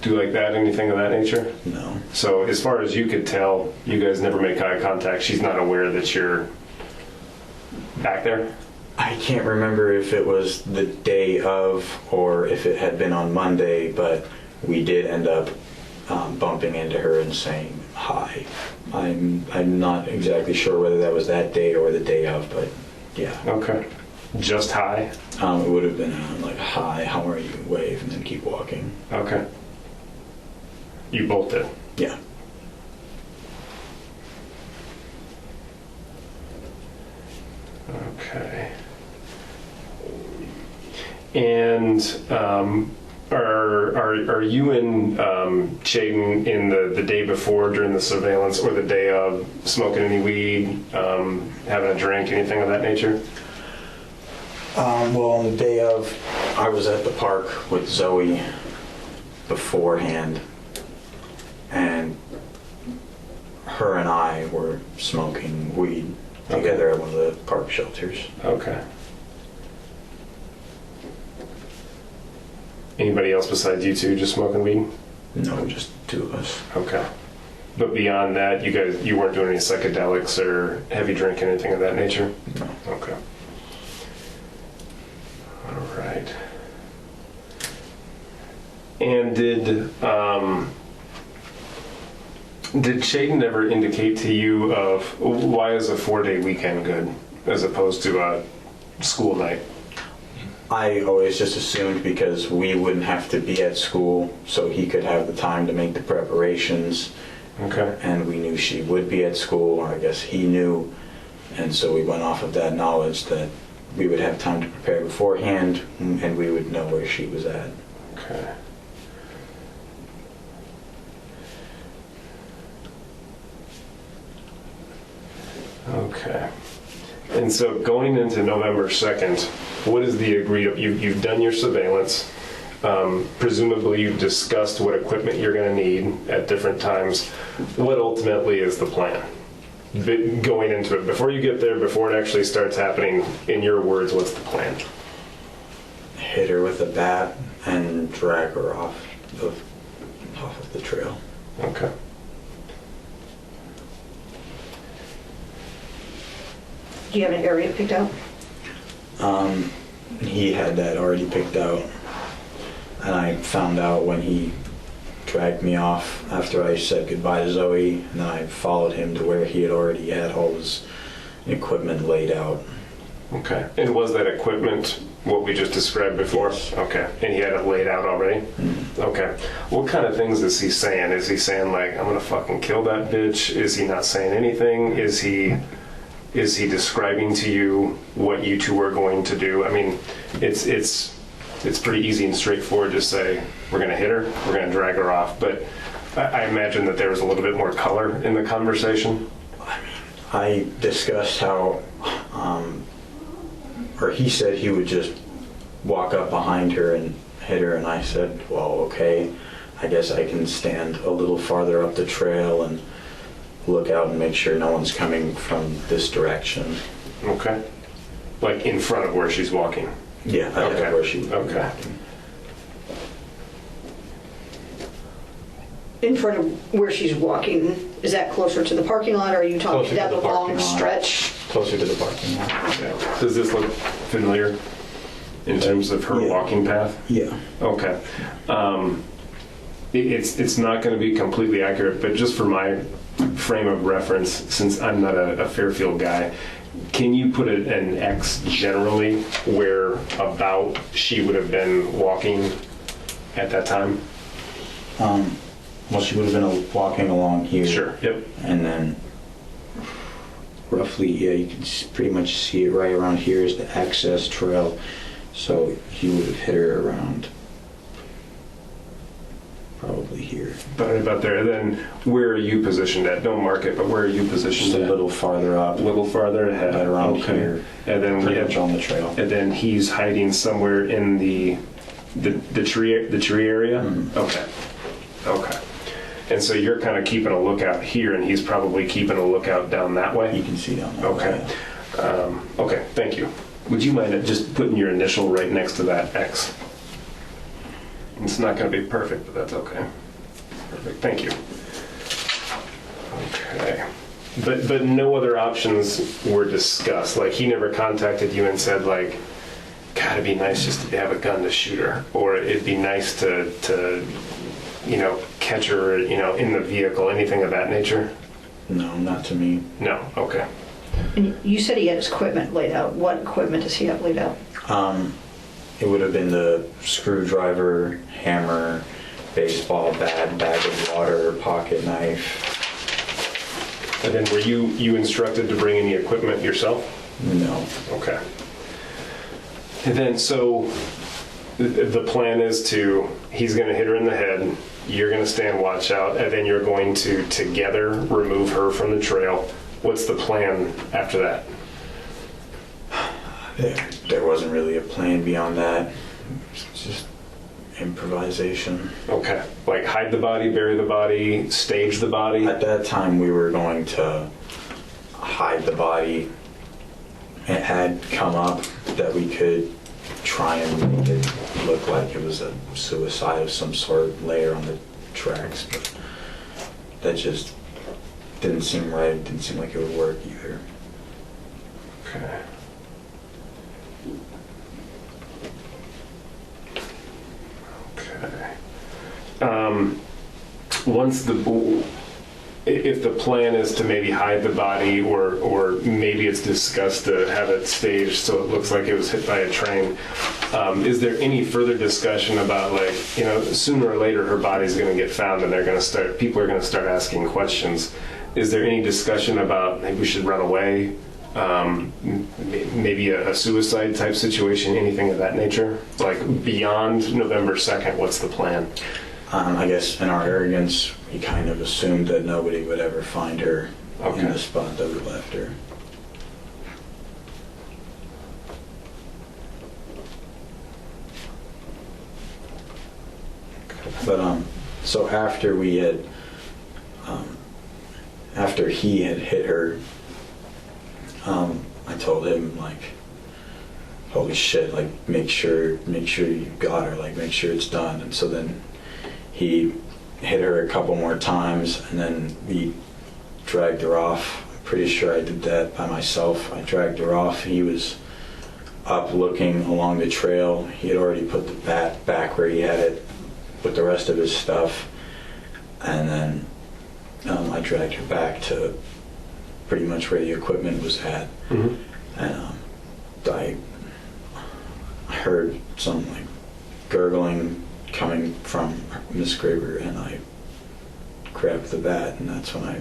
do like that, anything of that nature? No. So as far as you could tell, you guys never make eye contact. She's not aware that you're back there? I can't remember if it was the day of or if it had been on Monday, but we did end up bumping into her and saying hi. I'm not exactly sure whether that was that day or the day of, but yeah. Okay. Just hi? It would have been like, hi, how are you? Wave, and then keep walking. Okay. You both did? Yeah. Okay. And are you and Chaden in the day before during the surveillance, or the day of, smoking any weed, having a drink, anything of that nature? Well, on the day of, I was at the park with Zoe beforehand, and her and I were smoking weed together at one of the park shelters. Okay. Anybody else besides you two just smoking weed? No, just two of us. Okay. But beyond that, you weren't doing any psychedelics or heavy drinking, anything of that nature? No. Okay. All right. And did Chaden ever indicate to you of why is a 4-day weekend good as opposed to a school night? I always just assumed because we wouldn't have to be at school, so he could have the time to make the preparations. Okay. And we knew she would be at school, or I guess he knew. And so we went off of that knowledge that we would have time to prepare beforehand, and we would know where she was at. Okay. Okay. And so going into November 2nd, what is the agreed up? You've done your surveillance. Presumably you've discussed what equipment you're going to need at different times. What ultimately is the plan? Going into it, before you get there, before it actually starts happening, in your words, what's the plan? Hit her with a bat and drag her off of the trail. Okay. Do you have an area picked out? He had that already picked out, and I found out when he dragged me off after I said goodbye to Zoe, and then I followed him to where he had already had all his equipment laid out. Okay. And was that equipment what we just described before? Yes. Okay. And he had it laid out already? Mm-hmm. Okay. What kind of things is he saying? Is he saying, like, I'm gonna fucking kill that bitch? Is he not saying anything? Is he describing to you what you two are going to do? I mean, it's pretty easy and straightforward to say, we're going to hit her, we're going to drag her off, but I imagine that there was a little bit more color in the conversation. I discussed how, or he said he would just walk up behind her and hit her, and I said, well, okay, I guess I can stand a little farther up the trail and look out and make sure no one's coming from this direction. Okay. Like in front of where she's walking? Yeah, ahead of where she was walking. in front of where she's walking, is that closer to the parking lot, or are you talking Closer down to the the long parking lot. stretch? Closer to the parking lot. Yeah. Does this look familiar in terms of her walking path? Yeah. Okay. It's not going to be completely accurate, but just for my frame of reference, since I'm not a Fairfield guy, can you put an X generally where about she would have been walking at that time? Well, she would have been walking along here. Sure. Yep. And then roughly, yeah, you can pretty much see it right around here is the access trail. So he would have hit her around probably here. About there. And then where are you positioned at? Don't mark it, but where are you positioned Just at? a little farther up. A little farther ahead. Right around here. And then pretty much on the trail. And then he's hiding somewhere in the tree area? Mm-hmm. Okay. And so you're kind of keeping a lookout here, and he's probably keeping a lookout down that way? You can see down that way. Yeah. Okay, thank you. Would you mind just putting your initial right next to that X? It's not going to be perfect, but that's okay. Perfect, thank you. Okay. But no other options were discussed? Like, he never contacted you and said, like, God, it'd be nice just to have a gun to shoot her, or it'd be nice to catch her, in the vehicle, anything of that nature? No, not to me. No, okay. And you said he had his equipment laid out. What equipment does he have laid out? It would have been the screwdriver, hammer, baseball bat, bag of water, pocket knife. And then were you instructed to bring any equipment yourself? No. Okay. And then, so the plan is he's going to hit her in the head, you're going to stand watch out, and then you're going to together remove her from the trail. What's the plan after that? There wasn't really a plan beyond that. It's just improvisation. Okay. Like hide the body, bury the body, stage the body? At that time, we were going to hide the body. It had come up that we could try and make it look like it was a suicide of some sort, layer on the tracks, but that just didn't seem right. It didn't seem like it would work either. Okay. Once if the plan is to maybe hide the body, or maybe it's discussed to have it staged so it looks like it was hit by a train, is there any further discussion about, like, sooner or later her body's going to get found and people are going to start asking questions? Is there any discussion about maybe we should run away? Maybe a suicide type situation, anything of that nature? Like beyond November 2nd, what's the plan? I guess in our arrogance, we kind of assumed that nobody would ever find her in the spot that we left her. But so after we had, after he had hit her, I told him, like, holy shit, like, make sure you got her, like, make sure it's done. And so then he hit her a couple more times, and then we dragged her off. I'm pretty sure I did that by myself. I dragged her off. He was up looking along the trail. He had already put the bat back where he had it with the rest of his stuff. And then I dragged her back to pretty much where the equipment was at. Mm-hmm. And I heard some, like, gurgling coming from Miss Graber, and I grabbed the bat, and that's when I,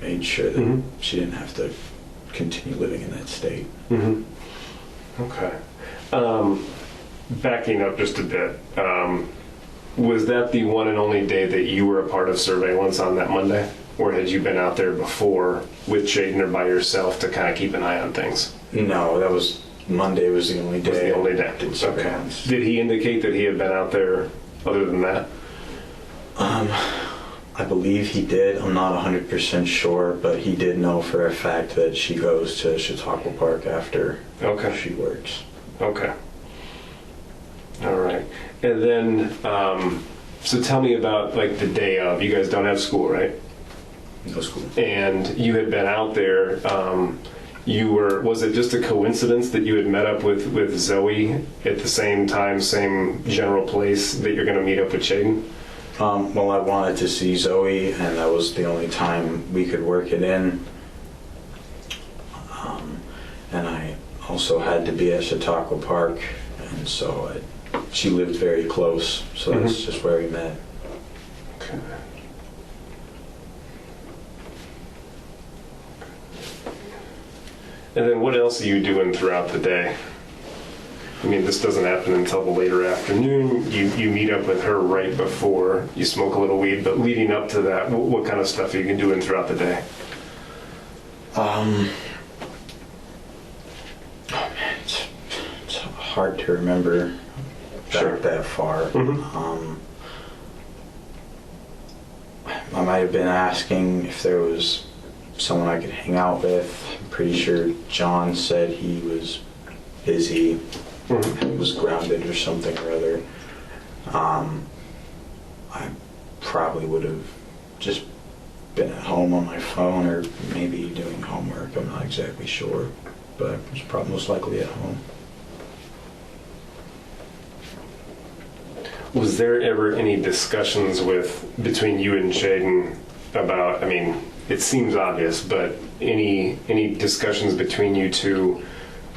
made sure that she didn't have to continue living in that state. Mm-hmm. Okay. Backing up just a bit, was that the one and only day that you were a part of surveillance on that Monday? Or had you been out there before with Jaden or by yourself to kind of keep an eye on things? No, that was Monday was the only day. Was the only day. I did surveillance. Did he indicate that he had been out there other than that? I believe he did. I'm not 100% sure, but he did know for a fact that she goes to Chautauqua Park after she works. Okay. All right. And then So tell me about like the day of. You guys don't have school, right? No school. And you had been out there. Was it just a coincidence that you had met up with Zoe at the same time, same general place that you're going to meet up with Shaden? Well, I wanted to see Zoe, and that was the only time we could work it in. And I also had to be at Chautauqua Park, and so she lived very close, so that's just where we met. Okay. And then what else are you doing throughout the day? I mean, this doesn't happen until the later afternoon. You meet up with her right before you smoke a little weed, but leading up to that, what kind of stuff are you doing throughout the day? Oh man, it's hard to remember that far. I might have been asking if there was someone I could hang out with. I'm pretty sure John said he was busy. He was grounded or something or other. I probably would have just been at home on my phone or maybe doing homework. I'm not exactly sure, but I was probably most likely at home. Was there ever any discussions between you and Shaden about, I mean, it seems obvious, but any discussions between you two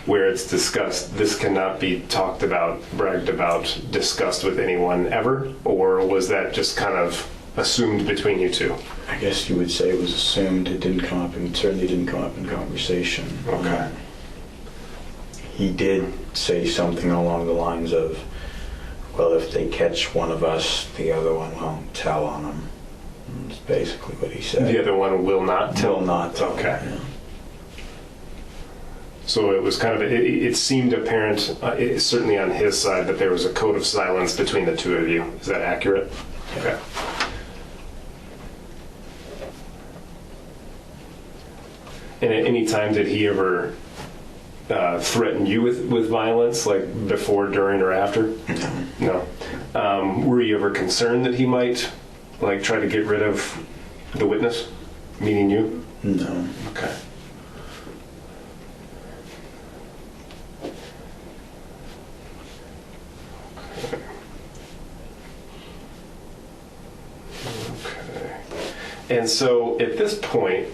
where it's discussed, this cannot be talked about, bragged about, discussed with anyone ever? Or was that just kind of assumed between you two? I guess you would say it was assumed. It didn't come up, and certainly didn't come up in conversation. Okay. He did say something along the lines of, well, if they catch one of us, the other one won't tell on them. That's basically what he said. The other one will not tell? Will not tell. Okay. Yeah. So it was kind of, it seemed apparent, certainly on his side, that there was a code of silence between the two of you. Is that accurate? Okay. And at any time did he ever threaten you with violence, like before, during, or after? No. Were you ever concerned that he might like try to get rid of the witness, meaning you? No. Okay. And so at this point,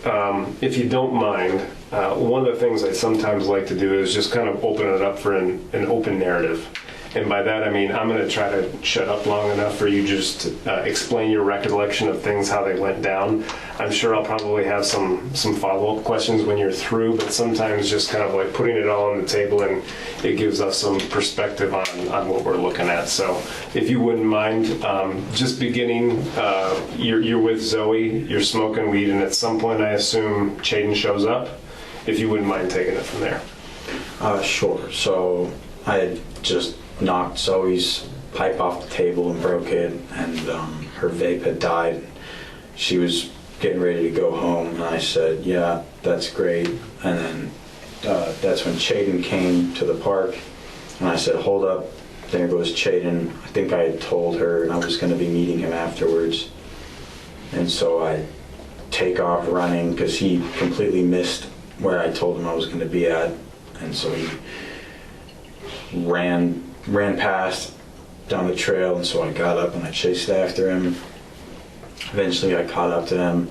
if you don't mind, one of the things I sometimes like to do is just kind of open it up for an open narrative. And by that I mean I'm going to try to shut up long enough for you just to explain your recollection of things, how they went down. I'm sure I'll probably have some follow-up questions when you're through, but sometimes just kind of like putting it all on the table, and it gives us some perspective on what we're looking at. So if you wouldn't mind, just beginning, you're with Zoe, you're smoking weed, and at some point I assume Shaden shows up. If you wouldn't mind taking it from there. Sure. So I had just knocked Zoe's pipe off the table and broke it, and her vape had died. She was getting ready to go home, and I said, yeah, that's great. And then that's when Shaden came to the park, and I said, hold up, there goes Shaden. I think I had told her, and I was going to be meeting him afterwards. And so I take off running because he completely missed where I told him I was going to be at, and so he ran past down the trail, and so I got up and I chased after him. Eventually I caught up to him,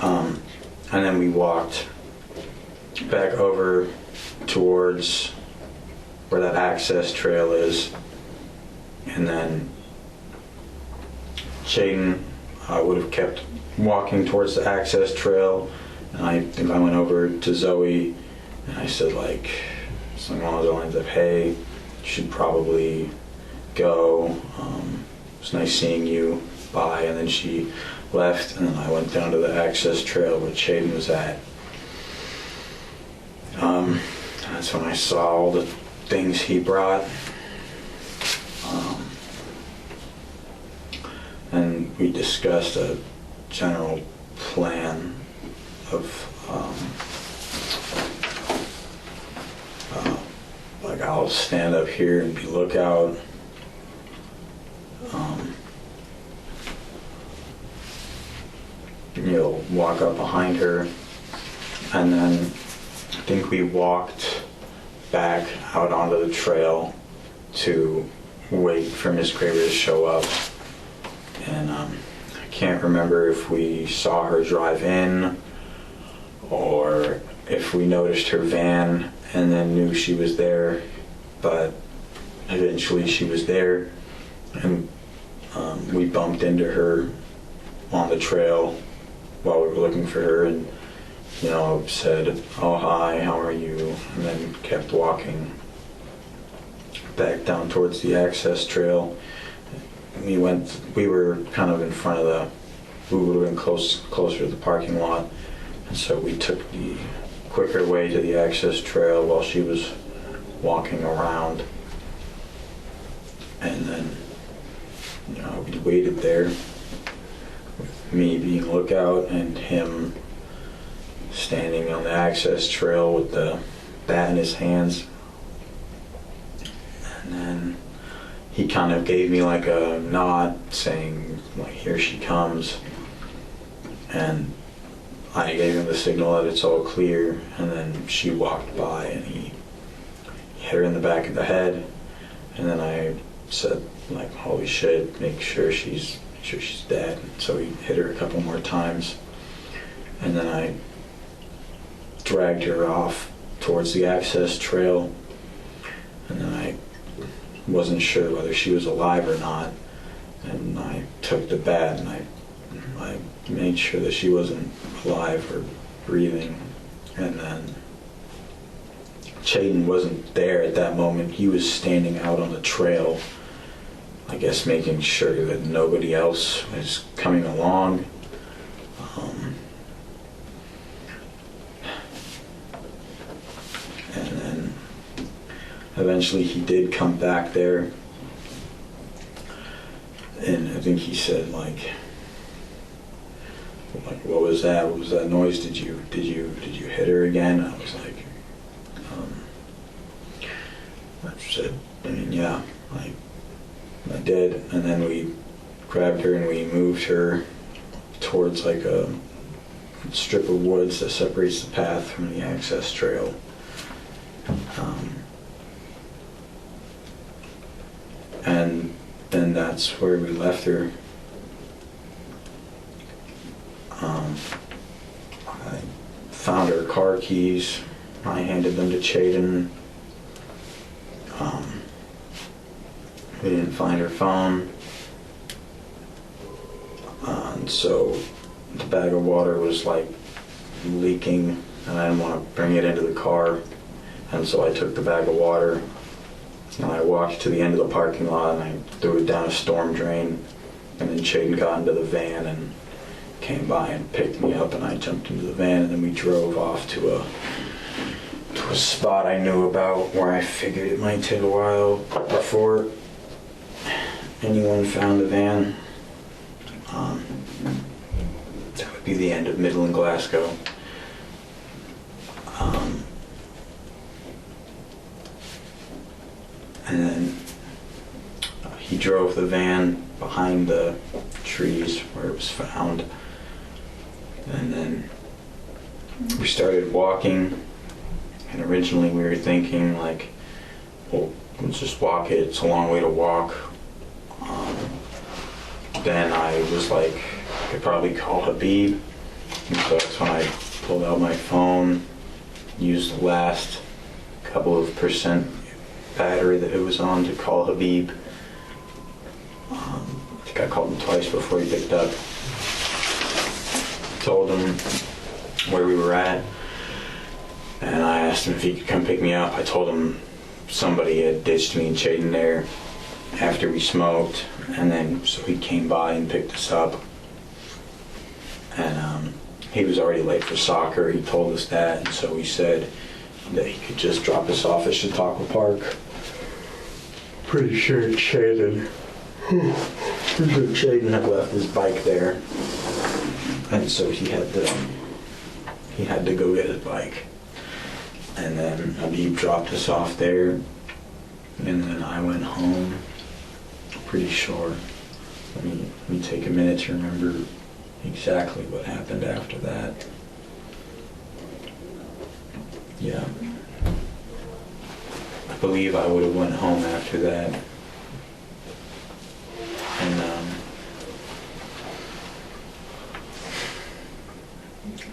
and then we walked back over towards where that access trail is, and then Shaden would have kept walking towards the access trail, and I think I went over to Zoe and I said like something along the lines of, hey, you should probably go. It was nice seeing you. Bye. And then she left, and then I went down to the access trail where Shaden was at. That's when I saw all the things he brought. And we discussed a general plan of like I'll stand up here and be lookout, walk up behind her, and then I think we walked back out onto the trail to wait for Miss Graver to show up. And I can't remember if we saw her drive in or if we noticed her van and then knew she was there, but eventually she was there, and we bumped into her on the trail while we were looking for her, and said, "Oh, hi, how are you?" and then kept walking back down towards the access trail. We were kind of in front of we would have been closer to the parking lot, and so we took the quicker way to the access trail while she was walking around. And then, we waited there, with me being lookout and him standing on the access trail with the bat in his hands. And then he kind of gave me like a nod saying, like, "Here she comes." And I gave him the signal that it's all clear, and then she walked by and he hit her in the back of the head, and then I said, like, "Holy shit, make sure she's dead." So he hit her a couple more times, and then I dragged her off towards the access trail, and then I wasn't sure whether she was alive or not, and I took the bat and I made sure that she wasn't alive or breathing. And then Chaden wasn't there at that moment. He was standing out on the trail, I guess making sure that nobody else was coming along. And then eventually he did come back there, and I think he said, like, "What was that? What was that noise? Did you hit her again?" I was like, I said, "Yeah, I did." And then we grabbed her and we moved her towards like a strip of woods that separates the path from the access trail. And then that's where we left her. I found her car keys. I handed them to Chaden. We didn't find her phone. And so the bag of water was like leaking, and I didn't want to bring it into the car. And so I took the bag of water and I walked to the end of the parking lot and I threw it down a storm drain. And then Chaden got into the van and came by and picked me up, and I jumped into the van, and then we drove off to a spot I knew about where I figured it might take a while before anyone found the van. That would be the end of Midland, Glasgow. And then he drove the van behind the trees where it was found. And then we started walking, and originally we were thinking, like, well, let's just walk it, it's a long way to walk. Then I was like, I could probably call Habib, and so that's when I pulled out my phone, used the last couple of percent battery that it was on to call Habib. I think I called him twice before he picked up. Told him where we were at, and I asked him if he could come pick me up. I told him somebody had ditched me and Chaden there after we smoked, and then so he came by and picked us up. And he was already late for soccer. He told us that, and so he said that he could just drop us off at Chautauqua Park. Pretty sure Chaden had left his bike there, and so he had to go get his bike. And then Habib dropped us off there, and then I went home. Pretty sure. Let me take a minute to remember exactly what happened after that. Yeah. I believe I would have went home after that. And I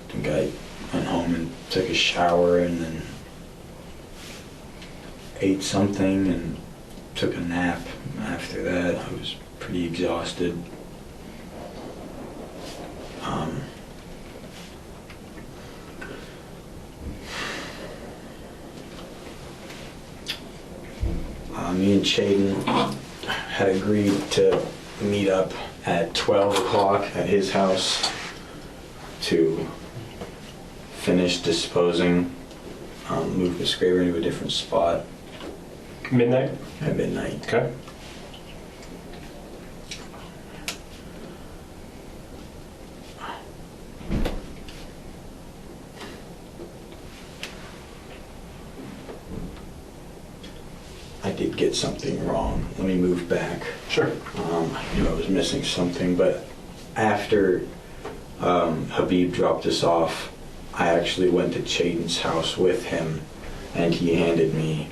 think I went home and took a shower and then ate something and took a nap. After that, I was pretty exhausted. Me and Chaden had agreed to meet up at 12 o'clock at his house to finish disposing, move Miss Graver into a different spot. Midnight? At midnight. Okay. I did get something wrong. Let me move back. Sure. I knew I was missing something, but after Habib dropped us off, I actually went to Chaden's house with him, and he handed me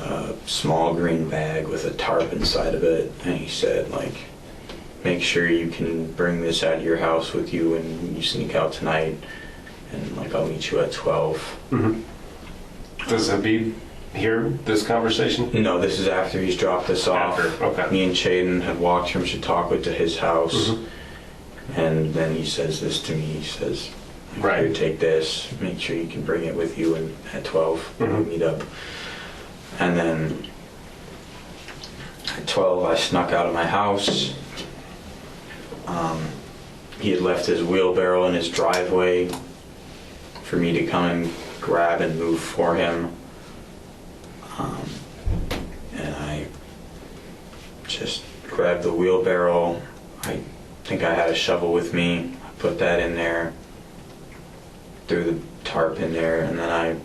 a small green bag with a tarp inside of it, and he said, like, make sure you can bring this out of your house with you when you sneak out tonight, and like I'll meet you at 12. Mm-hmm. Does Habib hear this conversation? No, this is after he's dropped us off. After, okay. Me and Chaden had walked from Chautauqua to his house, and then he says this to me. He says, right, here, take this, make sure you can bring it with you, and at 12 we meet up. And then at 12 I snuck out of my house. He had left his wheelbarrow in his driveway for me to come and grab and move for him. And I just grabbed the wheelbarrow. I think I had a shovel with me. I put that in there, threw the tarp in there, and then I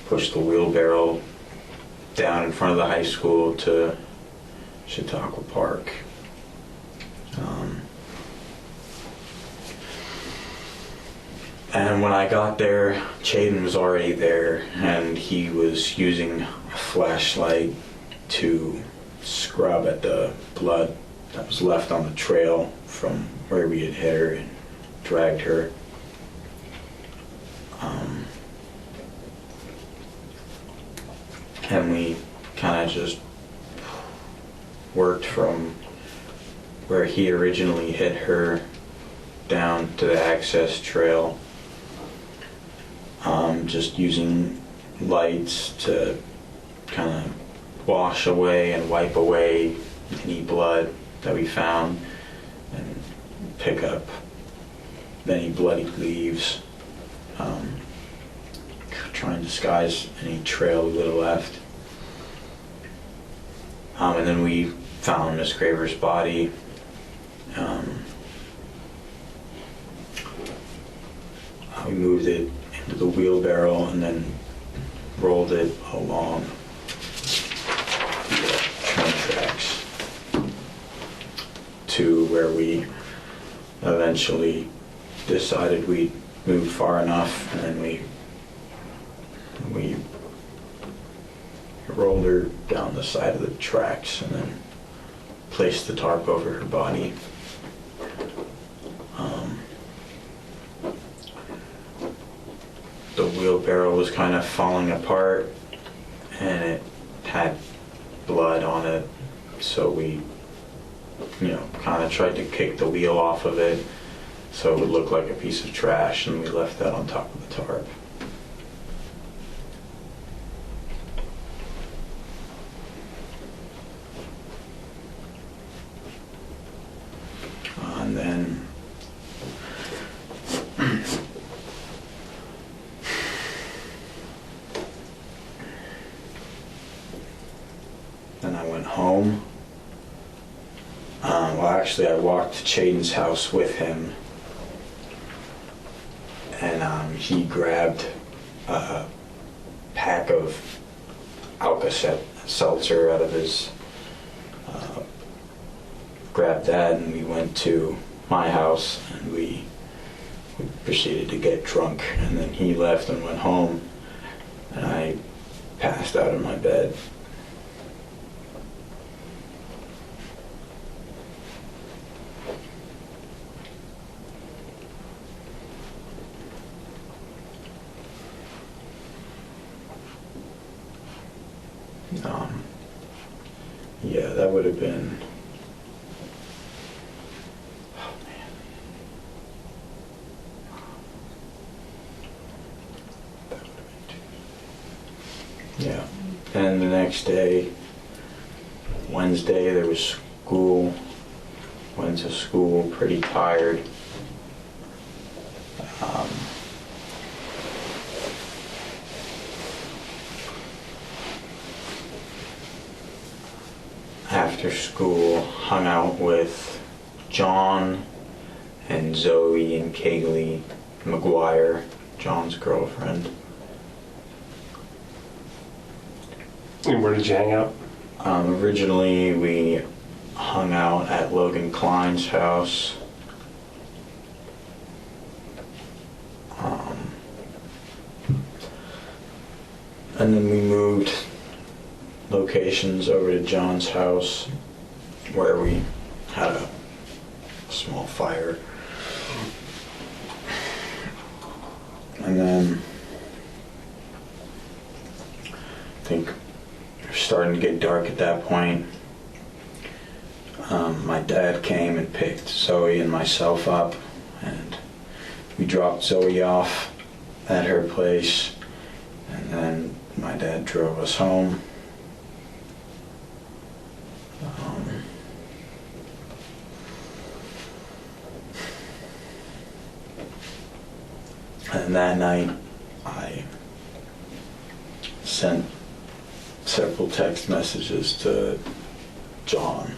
pushed the wheelbarrow down in front of the high school to Chautauqua Park. And when I got there, Chaden was already there, and he was using a flashlight to scrub at the blood that was left on the trail from where we had hit her and dragged her. And we kind of just worked from where he originally hit her down to the access trail, just using lights to kind of wash away and wipe away any blood that we found and pick up any bloody leaves, try and disguise any trail we would have left. And then we found Miss Graver's body. We moved it into the wheelbarrow and then rolled it along the train tracks to where we eventually decided we'd moved far enough, and then we rolled her down the side of the tracks and then placed the tarp over her body. The wheelbarrow was kind of falling apart and it had blood on it, so we kind of tried to kick the wheel off of it so it would look like a piece of trash, and we left that on top of the tarp. And then I went home. Actually, I walked to Chaden's house with him, and he grabbed a pack of Alka-Seltzer out of his, grabbed that, and we went to my house, and we proceeded to get drunk, and then he left and went home, and I passed out in my bed. Yeah, that would have been. Oh man. Yeah, and the next day, Wednesday, there was school. Went to school pretty tired. After school, hung out with John and Zoe and Kaylee McGuire, John's girlfriend. And where did you hang out? Originally, we hung out at Logan Klein's house. And then we moved locations over to John's house, where we had a small fire. And then I think it was starting to get dark at that point. My dad came and picked Zoe and myself up, and we dropped Zoe off at her place, and then my dad drove us home. And that night, I sent several text messages to John,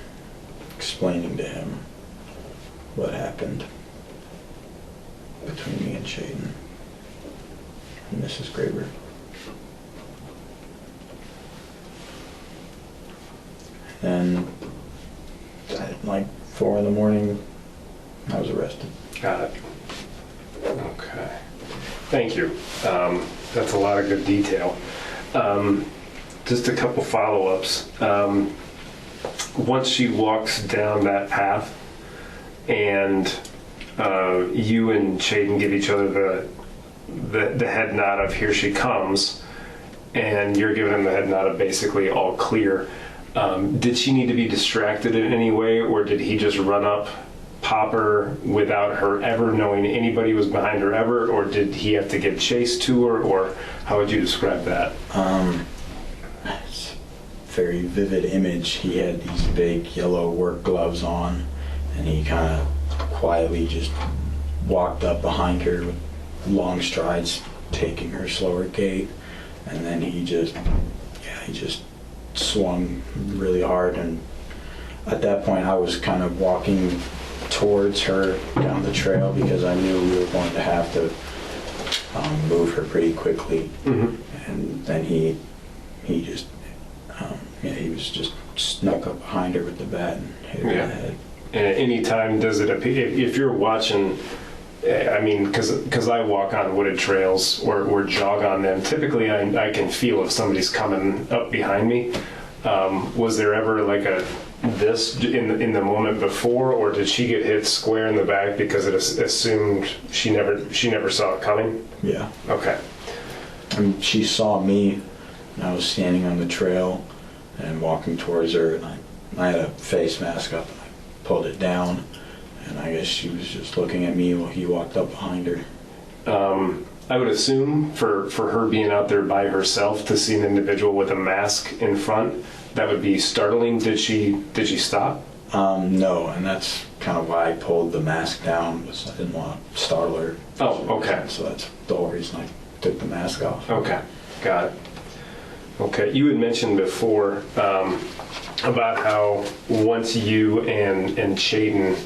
explaining to him what happened between me and Shaden and Mrs. Graber. And at like 4 a.m, I was arrested. Got it. Okay. Thank you. That's a lot of good detail. Just a couple follow-ups. Once she walks down that path and you and Shaden give each other the head nod of here she comes, and you're giving him the head nod of basically all clear, did she need to be distracted in any way, or did he just run up, pop her without her ever knowing anybody was behind her ever, or did he have to give chase to her, or how would you describe that? It's a very vivid image. He had these big yellow work gloves on, and he kind of quietly just walked up behind her with long strides, taking her slower gait, and then he just swung really hard. And at that point I was kind of walking towards her down the trail because I knew we were going to have to move her pretty quickly. Mm-hmm. And then he was just snuck up behind her with the bat and hit her in the head. And at any time does it appear, if you're watching, I mean, because I walk on wooded trails or jog on them, typically I can feel if somebody's coming up behind me. Was there ever like this in the moment before, or did she get hit square in the back because it assumed she never saw it coming? Yeah. Okay. I mean, she saw me, and I was standing on the trail and walking towards her, and I had a face mask up, and I pulled it down, and I guess she was just looking at me while he walked up behind her. I would assume for her being out there by herself to see an individual with a mask in front, that would be startling. Did she stop? No, and that's kind of why I pulled the mask down, because I didn't want to startle her. Oh, okay. So that's the whole reason I took the mask off. Okay, got it. Okay, you had mentioned before about how once you and Shaden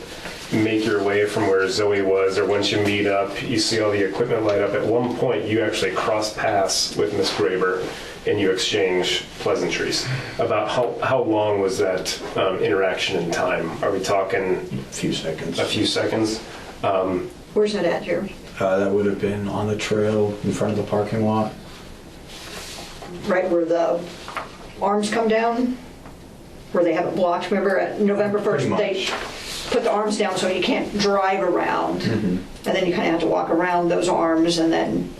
make your way from where Zoe was, or once you meet up, you see all the equipment light up. At one point, you actually cross paths with Miss Graber, and you exchange pleasantries. About how long was that interaction in time? Are we talking A few seconds. a few seconds? Where's that at, Jeremy? That would have been on the trail in front of the parking lot. Right where the arms come down? Where they have it blocked? Remember at November 1st, they put the arms down so you can't drive around. And then you kind of have to walk around those arms, and then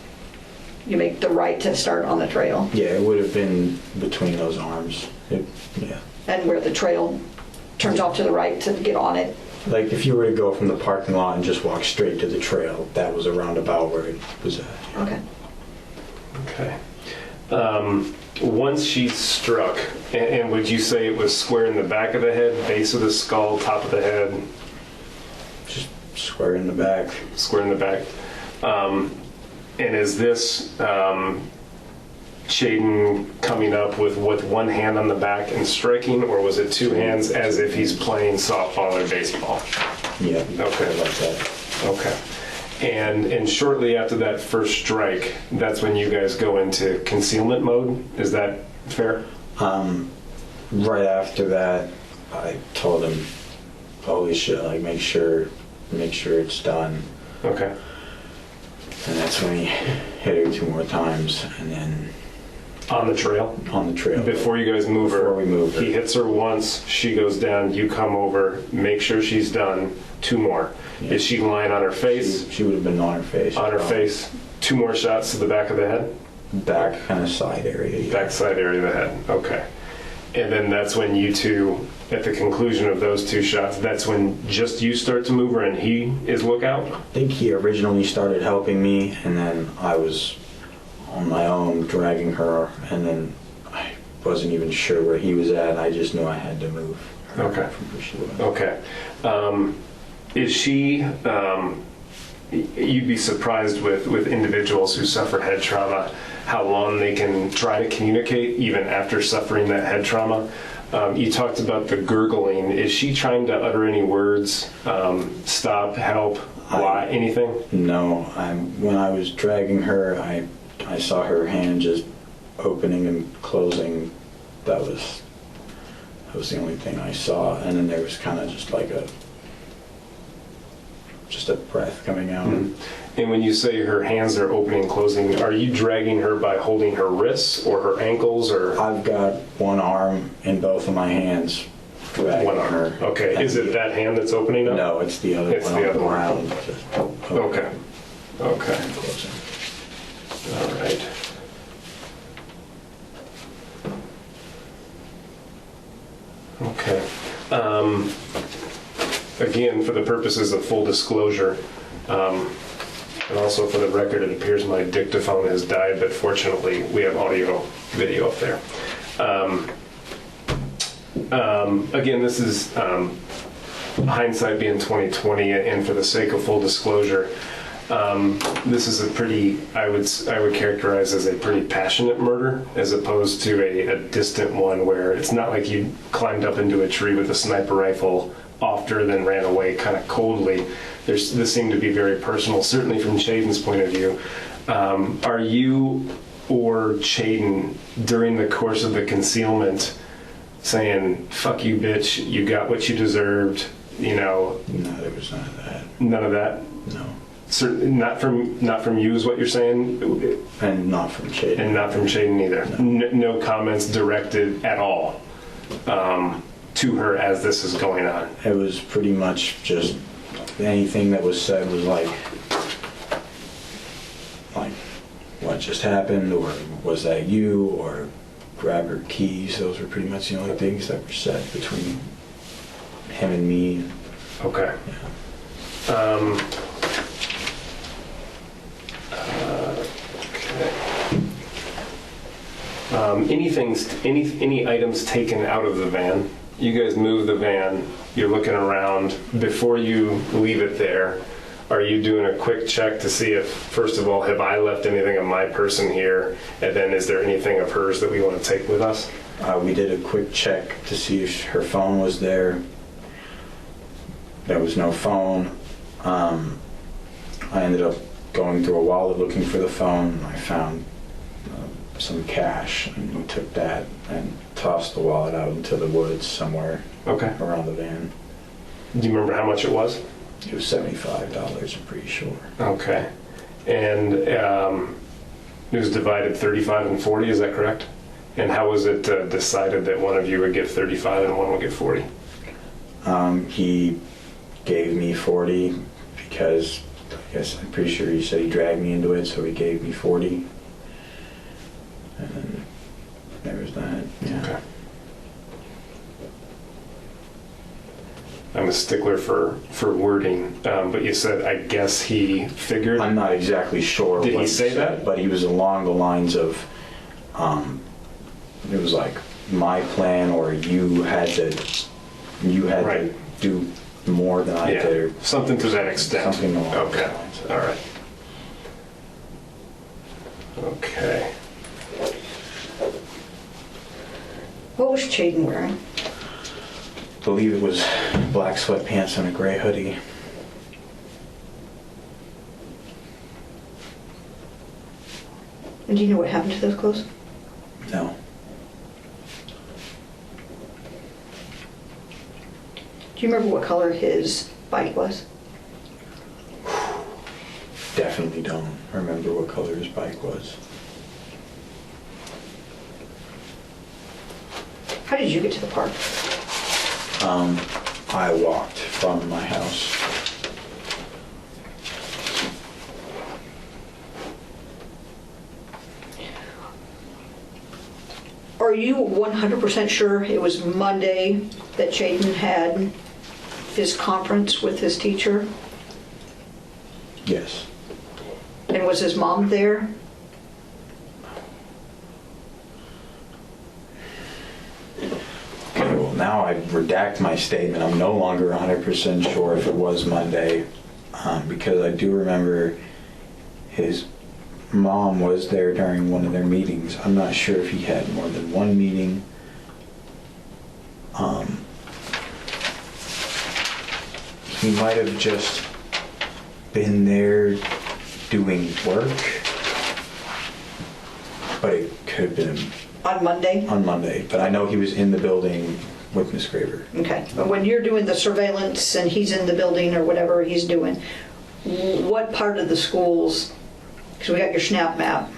you make the right to start on the trail. Yeah, it would have been between those arms. Yeah. And where the trail turns off to the right to get on it. Like if you were to go from the parking lot and just walk straight to the trail, that was a roundabout where it was at. Okay. Okay. Once she struck, and would you say it was square in the back of the head, base of the skull, top of the head? Just square in the back. Square in the back. And is this Shaden coming up with one hand on the back and striking, or was it two hands as if he's playing softball or baseball? Yeah. Okay. Like that. Okay. And shortly after that first strike, that's when you guys go into concealment mode. Is that fair? Right after that, I told him, "Holy shit! Like make sure it's done." Okay. And that's when he hit her 2 more times, and then on the trail. On the trail. Before you guys move her. Before we move her. He hits her once. She goes down. You come over. Make sure she's done. 2 more. Yeah. Is she lying on her face? She would have been on her face. On her face. 2 more shots to the back of the head? Back kind of side area. Yeah. Back side area of the head. Okay. And then that's when you two, at the conclusion of those 2 shots, that's when just you start to move her and he is lookout? I think he originally started helping me, and then I was on my own dragging her, and then I wasn't even sure where he was at. I just knew I had to move her from where she was. Okay. Is she, you'd be surprised with individuals who suffer head trauma, how long they can try to communicate even after suffering that head trauma. You talked about the gurgling. Is she trying to utter any words? Stop, help, why, anything? No. When I was dragging her, I saw her hand just opening and closing. That was the only thing I saw. And then there was kind of just like a breath coming out. Mm-hmm. And when you say her hands are opening and closing, are you dragging her by holding her wrists or her ankles, or? I've got one arm in both of my hands. One arm. Her. Okay. Is it that hand that's opening up? No, it's the other one. It's the other one. Around. Okay. Okay. All right. Okay. Again, for the purposes of full disclosure, and also for the record, it appears my dictaphone has died, but fortunately we have audio video up there. Again, this is hindsight being 2020, and for the sake of full disclosure, this is a pretty, I would characterize as a pretty passionate murder, as opposed to a distant one where it's not like you climbed up into a tree with a sniper rifle after, then ran away kind of coldly. This seemed to be very personal, certainly from Shaden's point of view. Are you or Shaden, during the course of the concealment, saying, "Fuck you, bitch, you got what you deserved," you know? No, there was none of that. None of that? No. Certainly not from you is what you're saying? And not from Shaden. And not from Shaden either? No comments directed at all to her as this is going on? It was pretty much just anything that was said was like what just happened, or was that you, or grab her keys. Those were pretty much the only things that were said between him and me. Okay. Yeah. Any items taken out of the van? You guys move the van, you're looking around. Before you leave it there, are you doing a quick check to see if, first of all, have I left anything of my person here? And then is there anything of hers that we want to take with us? We did a quick check to see if her phone was there. There was no phone. I ended up going through a wallet looking for the phone. I found some cash, and we took that and tossed the wallet out into the woods somewhere around the van. Do you remember how much it was? It was $75, I'm pretty sure. Okay. And it was divided 35 and 40, is that correct? And how was it decided that one of you would get 35 and one would get 40? He gave me 40 because I guess I'm pretty sure he said he dragged me into it, so he gave me 40. And then there was that. Yeah. Okay. I'm a stickler for wording, but you said, I guess he figured? I'm not exactly sure. Did what he say said, that? But he was along the lines of, it was like my plan, or you had to do more than I did. Or something to that extent. Something along those Okay. lines. All right. Okay. What was Chaden wearing? I believe it was black sweatpants and a gray hoodie. And do you know what happened to those clothes? No. Do you remember what color his bike was? Definitely don't remember what color his bike was. How did you get to the park? I walked from my house. Are you 100% sure it was Monday that Chaden had his conference with his teacher? Yes. And was his mom there? Okay, well now I redact my statement. I'm no longer 100% sure if it was Monday, because I do remember his mom was there during one of their meetings. I'm not sure if he had more than one meeting. He might have just been there doing work, but it could have been On Monday? on Monday. But I know he was in the building with Miss Graver. Okay. But when you're doing the surveillance and he's in the building or whatever he's doing, what part of the schools, because we got your SNAP map,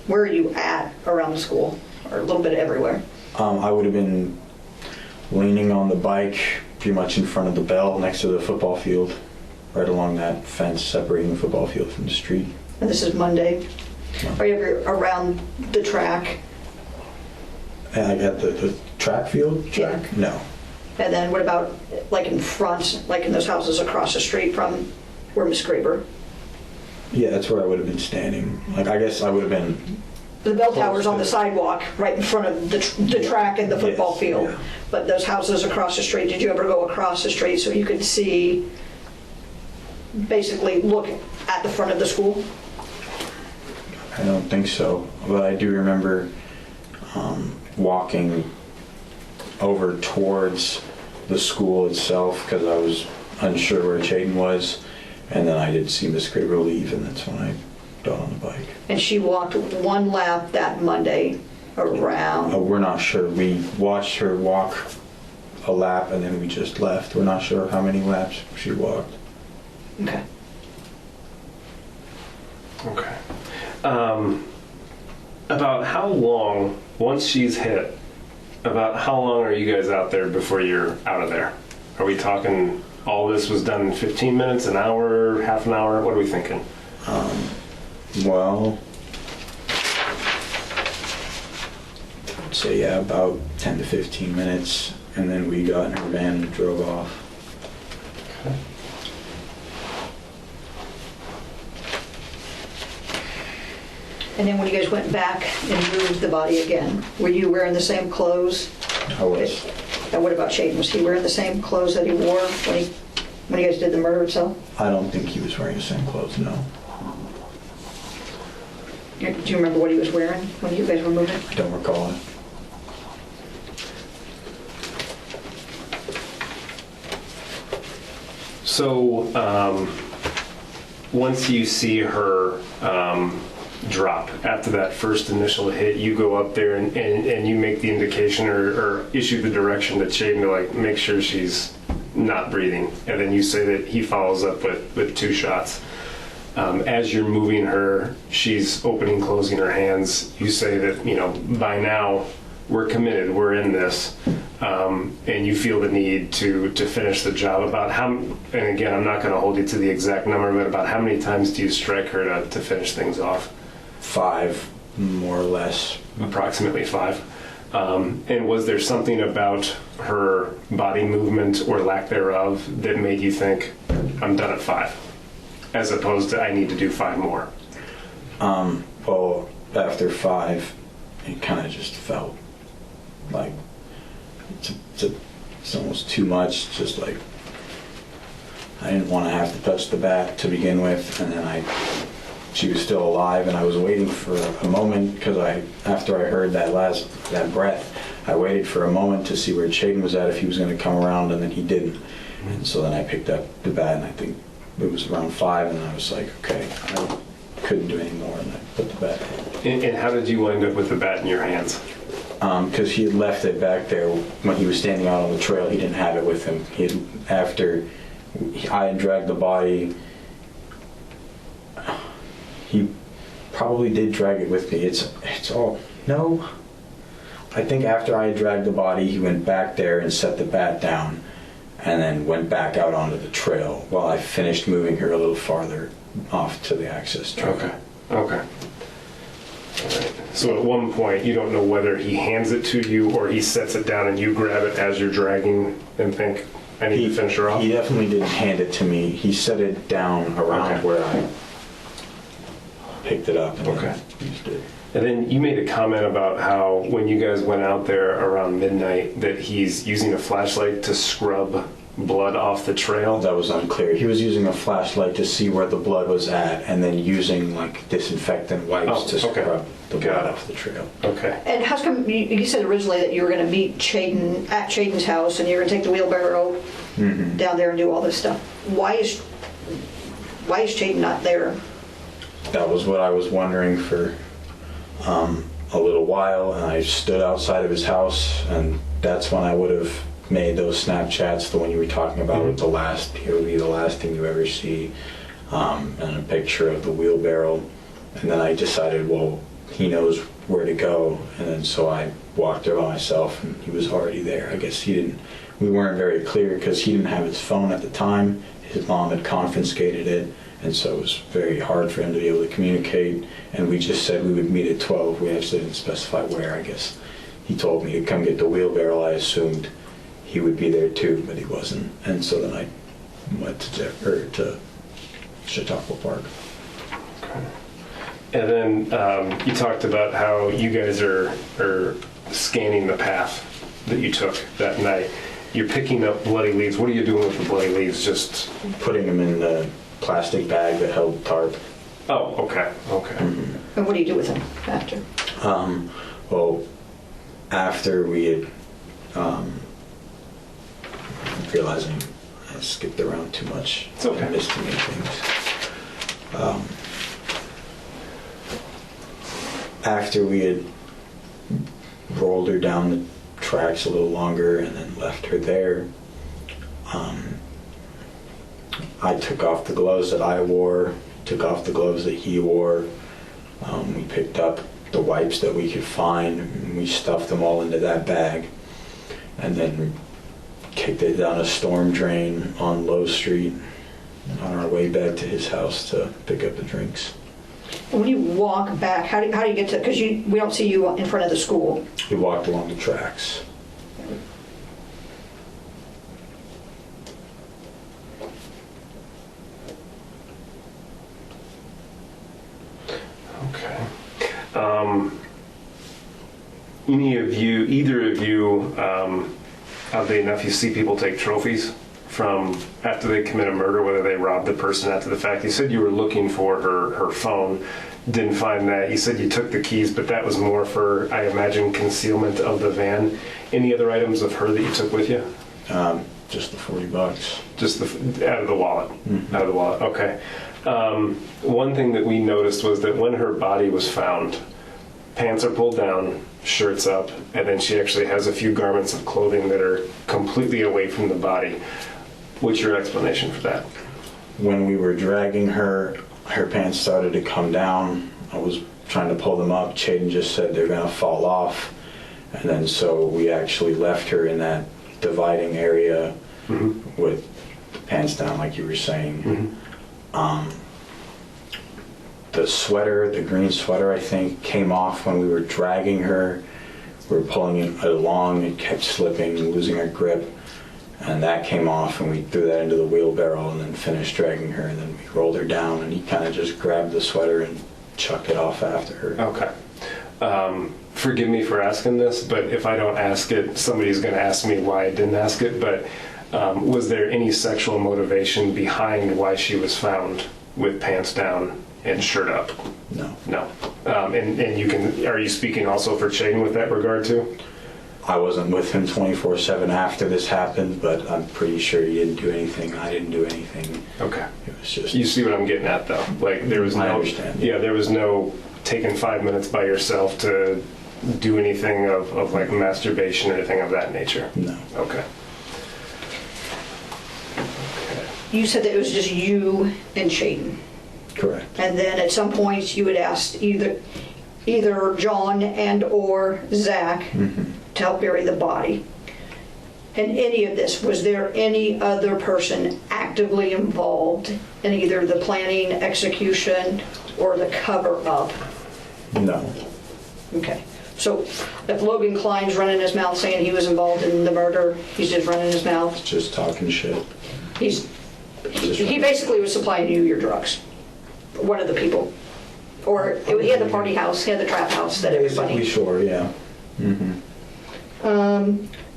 where are you at around the school? Or a little bit everywhere? I would have been leaning on the bike pretty much in front of the bell next to the football field, right along that fence separating the football field from the street. And this is Monday. Are you ever around the track? And I got the track field? Track? Yeah. No. And then what about like in front, like in those houses across the street from where Miss Graber? Yeah, that's where I would have been standing. Like, I guess I would have been... The bell tower's on the sidewalk, right in front of the track and the football field. Yeah. But those houses across the street, did you ever go across the street so you could see, basically look at the front of the school? I don't think so. But I do remember walking over towards the school itself because I was unsure where Chaden was. And then I did see Miss Graver leave, and that's when I got on the bike. And she walked one lap that Monday around. We're not sure. We watched her walk a lap, and then we just left. We're not sure how many laps she walked. Okay. Okay. About how long, once she's hit, about how long are you guys out there before you're out of there? Are we talking all this was done in 15 minutes, an hour, half an hour? What are we thinking? Well, I'd say, yeah, about 10 to 15 minutes, and then we got in her van and drove off. Okay. And then when you guys went back and moved the body again, were you wearing the same clothes? I was. And what about Chaden? Was he wearing the same clothes that he wore when you guys did the murder itself? I don't think he was wearing the same clothes, no. Do you remember what he was wearing when you guys were moving? I don't recall it. So once you see her drop after that first initial hit, you go up there and you make the indication or issue the direction to Shaden to like make sure she's not breathing, and then you say that he follows up with 2 shots. As you're moving her, she's opening, closing her hands. You say that, you know, by now we're committed, we're in this, and you feel the need to finish the job. About how, and again, I'm not going to hold you to the exact number, but about how many times do you strike her to finish things off? 5, more or less. Approximately 5. And was there something about her body movement or lack thereof that made you think, I'm done at 5, as opposed to I need to do 5 more? Well, after 5, it kind of just felt like it's almost too much. Just like I didn't want to have to touch the bat to begin with, and then she was still alive, and I was waiting for a moment because after I heard that breath, I waited for a moment to see where Shaden was at, if he was going to come around, and then he didn't. And so then I picked up the bat, and I think it was around 5, and I was like, okay, I couldn't do any more, and I put the bat down. And how did you wind up with the bat in your hands? Because he had left it back there when he was standing out on the trail. He didn't have it with him. After I had dragged the body, he probably did drag it with me. It's all, no. I think after I had dragged the body, he went back there and set the bat down and then went back out onto the trail while I finished moving her a little farther off to the access trail. Okay. All right. So at one point, you don't know whether he hands it to you or he sets it down and you grab it as you're dragging and think, I need to finish her off? He definitely didn't hand it to me. He set it down around where I picked it up and used it. And then you made a comment about how when you guys went out there around midnight that he's using a flashlight to scrub blood off the trail. That was unclear. He was using a flashlight to see where the blood was at and then using like disinfectant wipes to scrub the blood off the trail. Okay. And how come you said originally that you were going to meet Shaden at Shaden's house and you were going to take the wheelbarrow down there and do all this stuff? Why is Shaden not there? That was what I was wondering for a little while, and I stood outside of his house, and that's when I would have made those Snapchats, the one you were talking about with the last POV, the last thing you ever see, and a picture of the wheelbarrow. And then I decided, well, he knows where to go, and then so I walked there by myself, and he was already there. I guess we weren't very clear because he didn't have his phone at the time. His mom had confiscated it, and so it was very hard for him to be able to communicate. And we just said we would meet at 12. We actually didn't specify where, I guess. He told me to come get the wheelbarrow. I assumed he would be there too, but he wasn't. And so then I went to Chautauqua Park. Okay. And then you talked about how you guys are scanning the path that you took that night. You're picking up bloody leaves. What are you doing with the bloody leaves? Just putting them in the plastic bag that held tarp. Oh, okay. And what do you do with them after? Well, after we had realizing I skipped around too much. It's okay. I missed too many things. After we had rolled her down the tracks a little longer and then left her there, I took off the gloves that I wore, took off the gloves that he wore. We picked up the wipes that we could find, and we stuffed them all into that bag, and then kicked it down a storm drain on Low Street on our way back to his house to pick up the drinks. When you walk back, how do you get to, because we don't see you in front of the school. We walked along the tracks. Okay. Either of you, oddly enough, you see people take trophies from after they commit a murder, whether they robbed the person after the fact. You said you were looking for her phone, didn't find that. You said you took the keys, but that was more for, I imagine, concealment of the van. Any other items of her that you took with you? Just the $40. Just out of the wallet. Out of the wallet. Okay. One thing that we noticed was that when her body was found, pants are pulled down, shirts up, and then she actually has a few garments of clothing that are completely away from the body. What's your explanation for that? When we were dragging her, her pants started to come down. I was trying to pull them up. Chaden just said they're going to fall off. And then so we actually left her in that dividing area with the pants down, like you were saying. The sweater, the green sweater, I think, came off when we were dragging her. We were pulling it along. It kept slipping, losing our grip. And that came off, and we threw that into the wheelbarrow and then finished dragging her. And then we rolled her down, and he kind of just grabbed the sweater and chucked it off after her. Okay. Forgive me for asking this, but if I don't ask it, somebody's going to ask me why I didn't ask it. But was there any sexual motivation behind why she was found with pants down and shirt up? No. No. And you can. Are you speaking also for Chaden with that regard too? I wasn't with him 24/7 after this happened, but I'm pretty sure he didn't do anything. I didn't do anything. Okay. It was just. You see what I'm getting at, though. Like there was no. I understand. Yeah, there was no taking 5 minutes by yourself to do anything of like masturbation or anything of that nature. No. Okay. You said that it was just you and Chaden. Correct. And then at some point you had asked either John and or Zach to help bury the body. In any of this, was there any other person actively involved in either the planning, execution, or the cover-up? No. Okay. So if Logan Klein's running his mouth saying he was involved in the murder, he's just running his mouth? Just talking shit. He basically was supplying you your drugs. One of the people. Or he had the party house, he had the trap house that everybody... Basically, sure, yeah.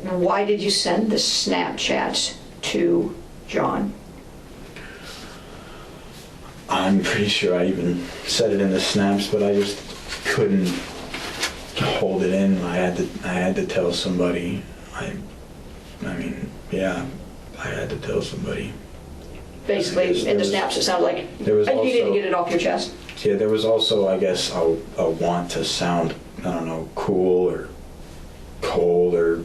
Why did you send the Snapchats to John? I'm pretty sure I even said it in the snaps, but I just couldn't hold it in. I had to tell somebody. I mean, yeah, I had to tell somebody. Basically, in the snaps, it sounded like you didn't get it off your chest. Yeah, there was also, I guess, a want to sound, I don't know, cool or cold or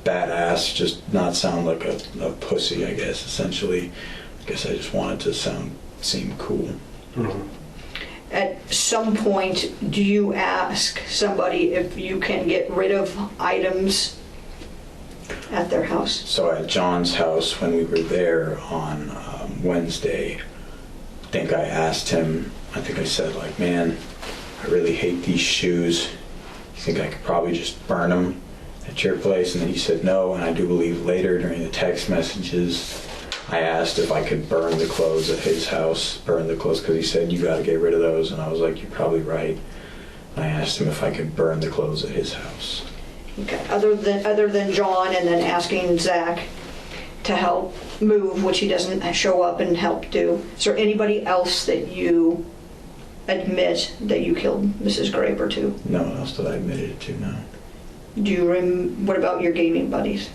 badass, just not sound like a pussy, I guess, essentially. I guess I just wanted to seem cool. At some point, do you ask somebody if you can get rid of items at their house? So at John's house, when we were there on Wednesday, I think I asked him, I think I said, like, man, I really hate these shoes. You think I could probably just burn them at your place? And then he said no, and I do believe later during the text messages, I asked if I could burn the clothes at his house, because he said, you got to get rid of those. And I was like, you're probably right. I asked him if I could burn the clothes at his house. Okay. Other than John and then asking Zach to help move, which he doesn't show up and help do, is there anybody else that you admit that you killed Mrs. Graber to? No one else that I admitted it to, no. What about your gaming buddies?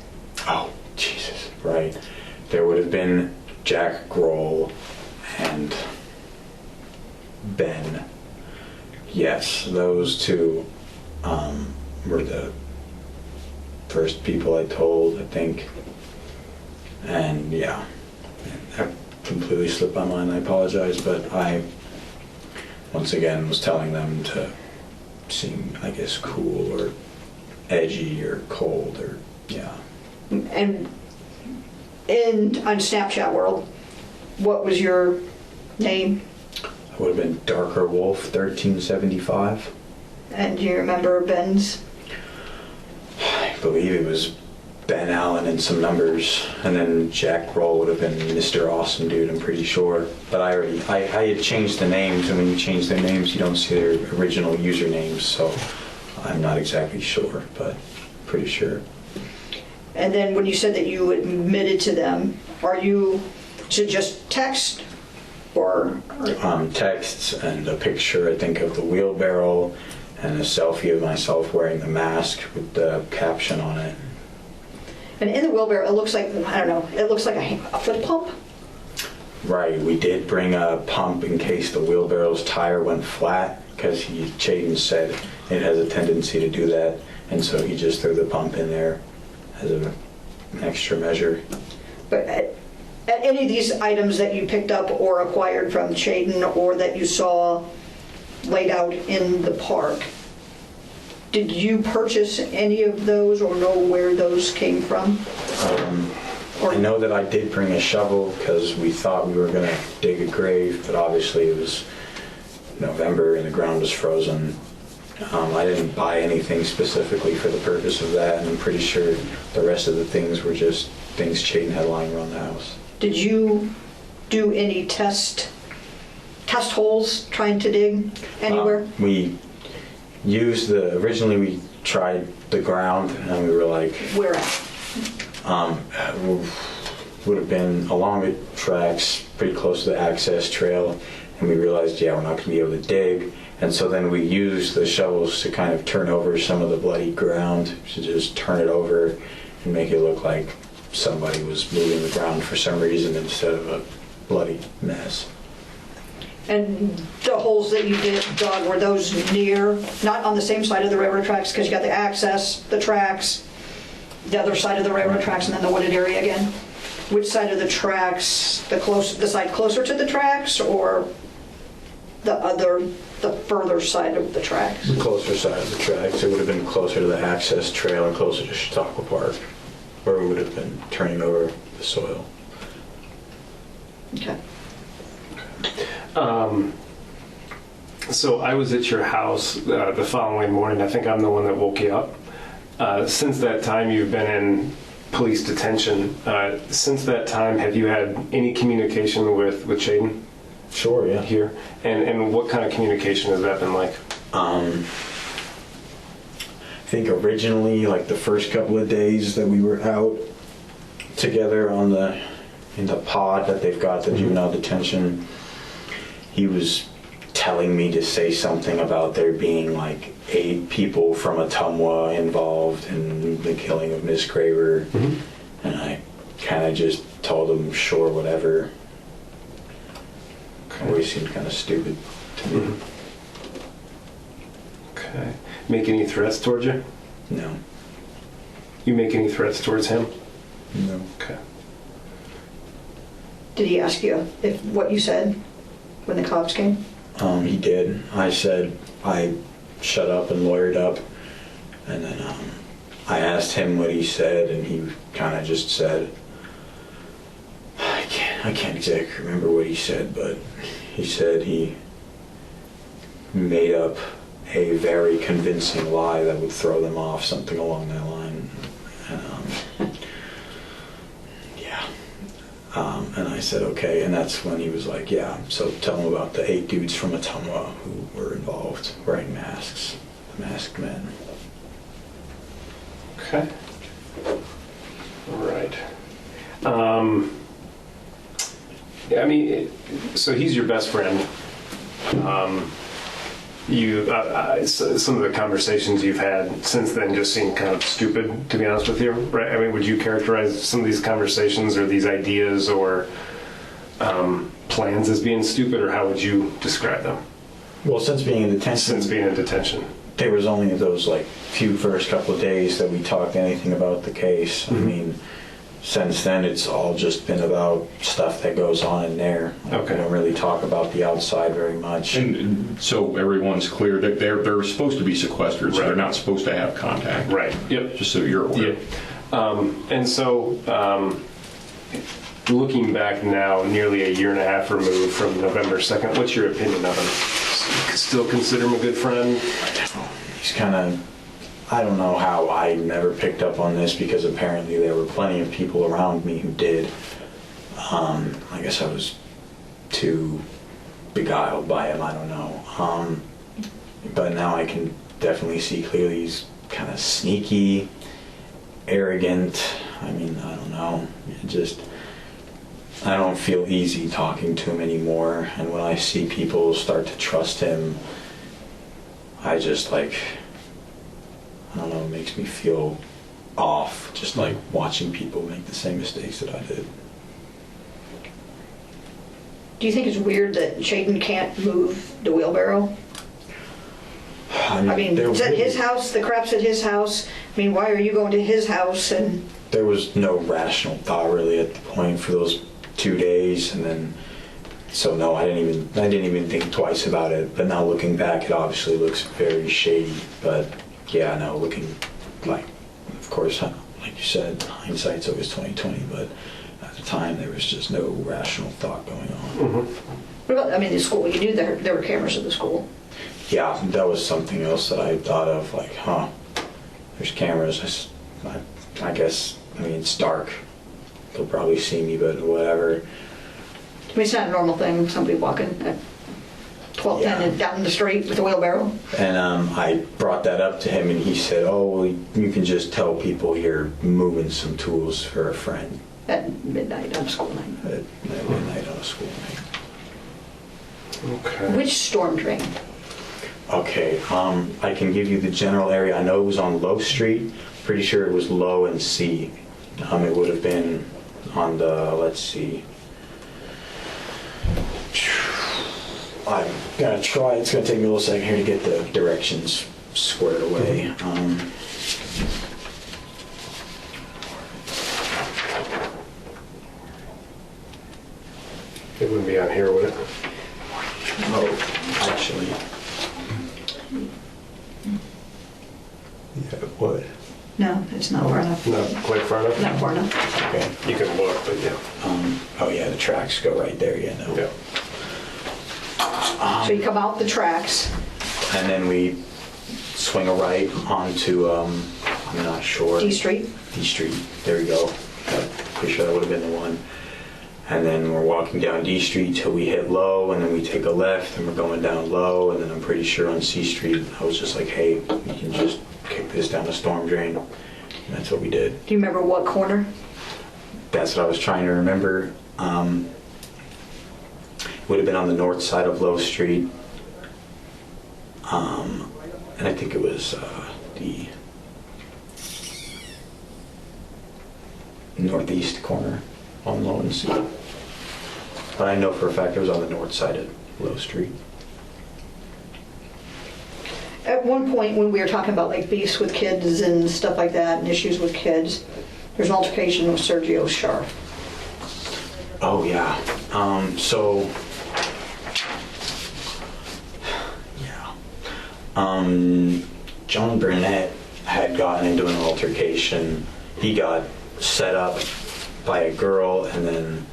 Oh, Jesus, right. There would have been Jack Grohl and Ben. Yes, those two were the first people I told, I think. And yeah, that completely slipped my mind. I apologize, but I, once again, was telling them to seem, I guess, cool or edgy or cold or, yeah. And on Snapchat world, what was your name? It would have been Darker Wolf 1375. And do you remember Ben's? I believe it was Ben Allen and some numbers, and then Jack Grohl would have been Mr. Awesome Dude, I'm pretty sure. But I had changed the names, and when you change their names, you don't see their original usernames, so I'm not exactly sure, but pretty sure. And then when you said that you admitted to them, are you to just text or? Texts and a picture, I think, of the wheelbarrow and a selfie of myself wearing the mask with the caption on it. And in the wheelbarrow, it looks like, I don't know, it looks like a foot pump? Right, we did bring a pump in case the wheelbarrow's tire went flat, because Chaden said it has a tendency to do that, and so he just threw the pump in there as an extra measure. But at any of these items that you picked up or acquired from Chaden or that you saw laid out in the park, did you purchase any of those or know where those came from? I know that I did bring a shovel because we thought we were going to dig a grave, but obviously it was November and the ground was frozen. I didn't buy anything specifically for the purpose of that, and I'm pretty sure the rest of the things were just things Chaden had lying around the house. Did you do any test holes trying to dig anywhere? We used originally we tried the ground, and we were like... Where at? Would have been along the tracks, pretty close to the access trail, and we realized, yeah, we're not going to be able to dig. And so then we used the shovels to kind of turn over some of the bloody ground, to just turn it over and make it look like somebody was moving the ground for some reason instead of a bloody mess. And the holes that you dug, were those near, not on the same side of the railroad tracks, because you got the access, the tracks, the other side of the railroad tracks, and then the wooded area again? Which side of the tracks, the side closer to the tracks, or the further side of the tracks? The closer side of the tracks. It would have been closer to the access trail and closer to Chautauqua Park, where we would have been turning over the soil. Okay. So I was at your house the following morning. I think I'm the one that woke you up. Since that time, you've been in police detention. Since that time, have you had any communication with Chaden? Sure, yeah. Here? And what kind of communication has that been like? I think originally, like the first couple of days that we were out together in the pod that they've got, the juvenile detention, he was telling me to say something about there being like 8 people from Ottumwa involved in the killing of Miss Graver. And I kind of just told him, sure, whatever. Always seemed kind of stupid to me. Okay. Make any threats towards you? No. You make any threats towards him? No. Okay. Did he ask you if what you said when the cops came? He did. I said I shut up and lawyered up, and then I asked him what he said, and he kind of just said, I can't exactly remember what he said, but he said he made up a very convincing lie that would throw them off, something along that line. And, and I said, okay, and that's when he was like, yeah, so tell him about the 8 dudes from Ottumwa who were involved wearing masks, the masked men. Okay. All right. I mean, so he's your best friend. Some of the conversations you've had since then just seem kind of stupid, to be honest with you, right? I mean, would you characterize some of these conversations or these ideas or plans as being stupid, or how would you describe them? Well, since being in detention. There was only those like few first couple of days that we talked anything about the case. I mean, since then it's all just been about stuff that goes on in there. Okay. We don't really talk about the outside very much. And so everyone's clear that they're supposed to be sequestered, so they're not supposed to have contact. Right. Yep. Just so you're aware. Yep. And so, looking back now, nearly a year and a half removed from November 2nd, what's your opinion of him? Still consider him a good friend? He's kind of, I don't know how I never picked up on this, because apparently there were plenty of people around me who did. I guess I was too beguiled by him, I don't know. But now I can definitely see clearly he's kind of sneaky, arrogant. I mean, I don't know. I don't feel easy talking to him anymore. And when I see people start to trust him, I just I don't know, it makes me feel off, just like watching people make the same mistakes that I did. Do you think it's weird that Shaden can't move the wheelbarrow? I mean, it's at his house, the crap's at his house. I mean, why are you going to his house? And there was no rational thought really at the point for those 2 days, and then so no, I didn't even think twice about it. But now looking back, it obviously looks very shady. But yeah, no, looking like, of course, like you said, hindsight's always 20/20. But at the time, there was just no rational thought going on. what about, I mean, the school? You knew there were cameras at the school. Yeah, that was something else that I thought of. Like, there's cameras. I guess. I mean, it's dark. They'll probably see me, but whatever. I mean, it's not a normal thing, somebody walking at 12:10 and down the street with a wheelbarrow. And I brought that up to him, and he said, "Oh, well, you can just tell people you're moving some tools for a friend." At midnight on a school night. At midnight on a school night. Okay. Which storm drain? Okay, I can give you the general area. I know it was on Low Street. Pretty sure it was Low and C. It would have been on the, let's see. I'm gonna try. It's gonna take me a little second here to get the directions squared away. It wouldn't be on here, would it? Oh, actually. Yeah, it would. No, it's not far enough. Not quite far enough? Not far enough. Okay. You can look, but yeah. Oh yeah, the tracks go right there, yeah, no. Yeah. So you come out the tracks. And then we swing a right onto, I'm not sure. D Street? D Street, there we go. Pretty sure that would have been the one. And then we're walking down D Street till we hit Low, and then we take a left, and we're going down Low, and then I'm pretty sure on C Street, I was just like, hey, we can just kick this down the storm drain. And that's what we did. Do you remember what corner? That's what I was trying to remember. Would have been on the north side of Low Street. And I think it was the northeast corner on Low and C. But I know for a fact it was on the north side of Low Street. At one point when we were talking about like beefs with kids and stuff like that and issues with kids, there's an altercation with Sergio Sharp. Oh yeah. John Burnett had gotten into an altercation. He got set up by a girl and then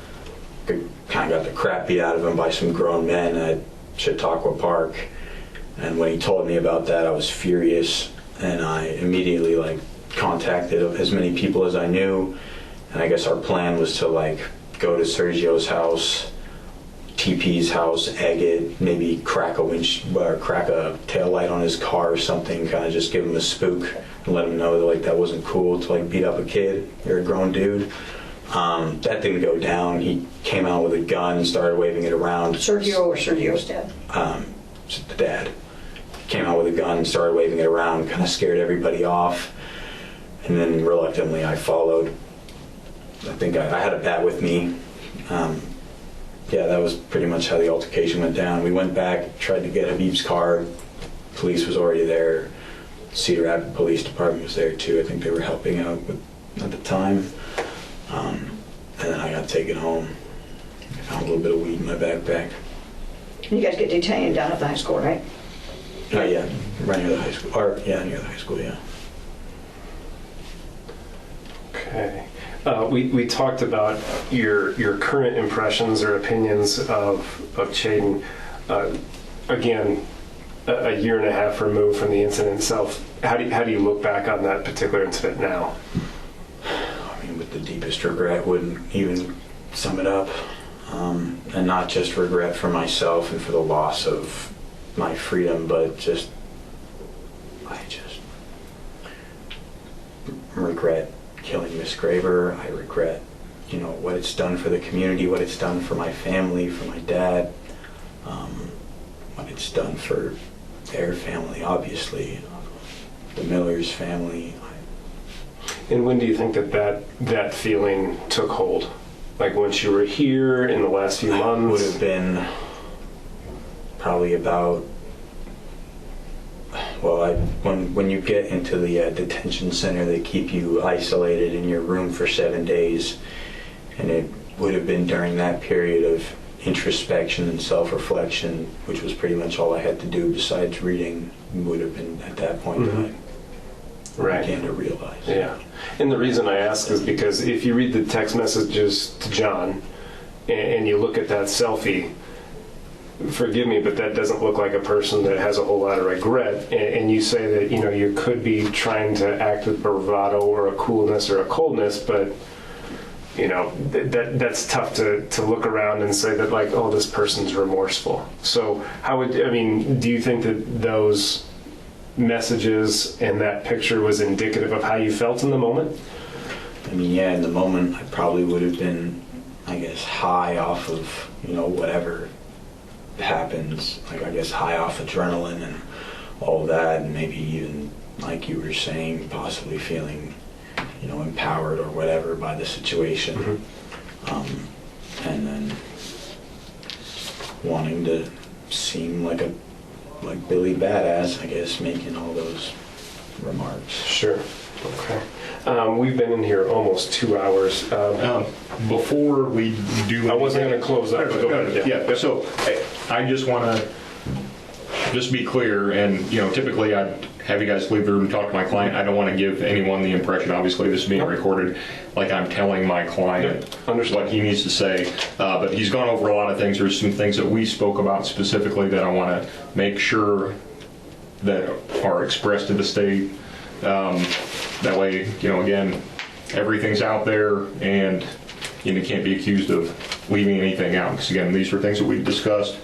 kind of got the crap beat out of him by some grown men at Chautauqua Park. And when he told me about that, I was furious, and I immediately contacted as many people as I knew. And I guess our plan was to go to Sergio's house, TP's house, egg it, maybe crack a tail light on his car or something, kind of just give him a spook and let him know that that wasn't cool to beat up a kid. You're a grown dude. That didn't go down. He came out with a gun and started waving it around. Sergio or Sergio's dad? The dad. Came out with a gun and started waving it around, kind of scared everybody off. And then reluctantly I followed. I think I had a bat with me. Yeah, that was pretty much how the altercation went down. We went back, tried to get Habib's car. Police was already there. Cedar Rapids Police Department was there too. I think they were helping out at the time. And then I got taken home. I found a little bit of weed in my backpack. You guys get detained down at the high school, right? Oh yeah, right near the high school. Or yeah, near the high school, yeah. Okay. We talked about your current impressions or opinions of Chaden. Again, a year and a half removed from the incident itself. How do you look back on that particular incident now? I mean, with the deepest regret, wouldn't even sum it up. And not just regret for myself and for the loss of my freedom, but I just regret killing Miss Graver. I regret, what it's done for the community, what it's done for my family, for my dad, what it's done for their family, obviously, the Miller's family. And when do you think that feeling took hold? Like once you were here in the last few months? Would have been probably about, well, when you get into the detention center, they keep you isolated in your room for 7 days, and it would have been during that period of introspection and self-reflection, which was pretty much all I had to do besides reading, would have been at that point that I began to realize. Yeah. And the reason I ask is because if you read the text messages to John and you look at that selfie, forgive me, but that doesn't look like a person that has a whole lot of regret. And you say that, you could be trying to act with bravado or a coolness or a coldness, but that's tough to look around and say that, like, oh, this person's remorseful. So do you think that those messages and that picture was indicative of how you felt in the moment? In the moment I probably would have been, I guess, high off of, whatever happens, like, I guess, high off adrenaline and all that, and maybe even, like you were saying, possibly feeling empowered or whatever by the situation, and then wanting to seem like Billy Badass, I guess, making all those remarks. Sure. Okay. We've been in here almost 2 hours. Before we do, I wasn't going to close up, but go ahead. Yeah. So I just want to just be clear, and typically I have you guys leave the room and talk to my client. I don't want to give anyone the impression, obviously this is being recorded, like I'm telling my client what he needs to say. But he's gone over a lot of things. There's some things that we spoke about specifically that I want to make sure that are expressed to the state. That way, again, everything's out there, and you can't be accused of leaving anything out. Because again, these are things that we've discussed.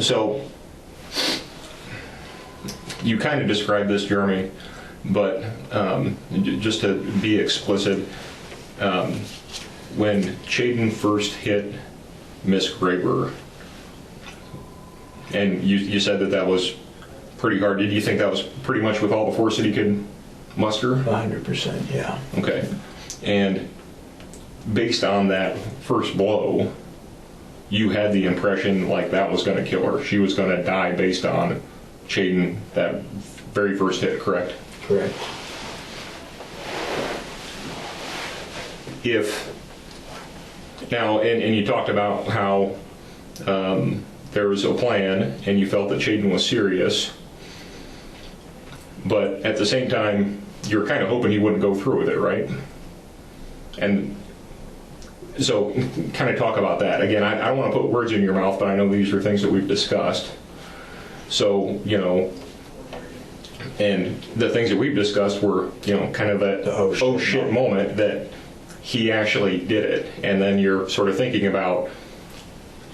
So you kind of described this, Jeremy, but just to be explicit, when Chayden first hit Miss Graber, and you said that was pretty hard. Did you think that was pretty much with all the force that he could muster? 100%, yeah. Okay. And based on that first blow, you had the impression like that was going to kill her. She was going to die based on Chayden, that very first hit, correct? Correct. Now, and you talked about how there was a plan and you felt that Chayden was serious, but at the same time, you're kind of hoping he wouldn't go through with it, right? And so kind of talk about that. Again, I don't want to put words in your mouth, but I know these are things that we've discussed. So, and the things that we've discussed were, kind of that oh shit moment that he actually did it. And then you're sort of thinking about,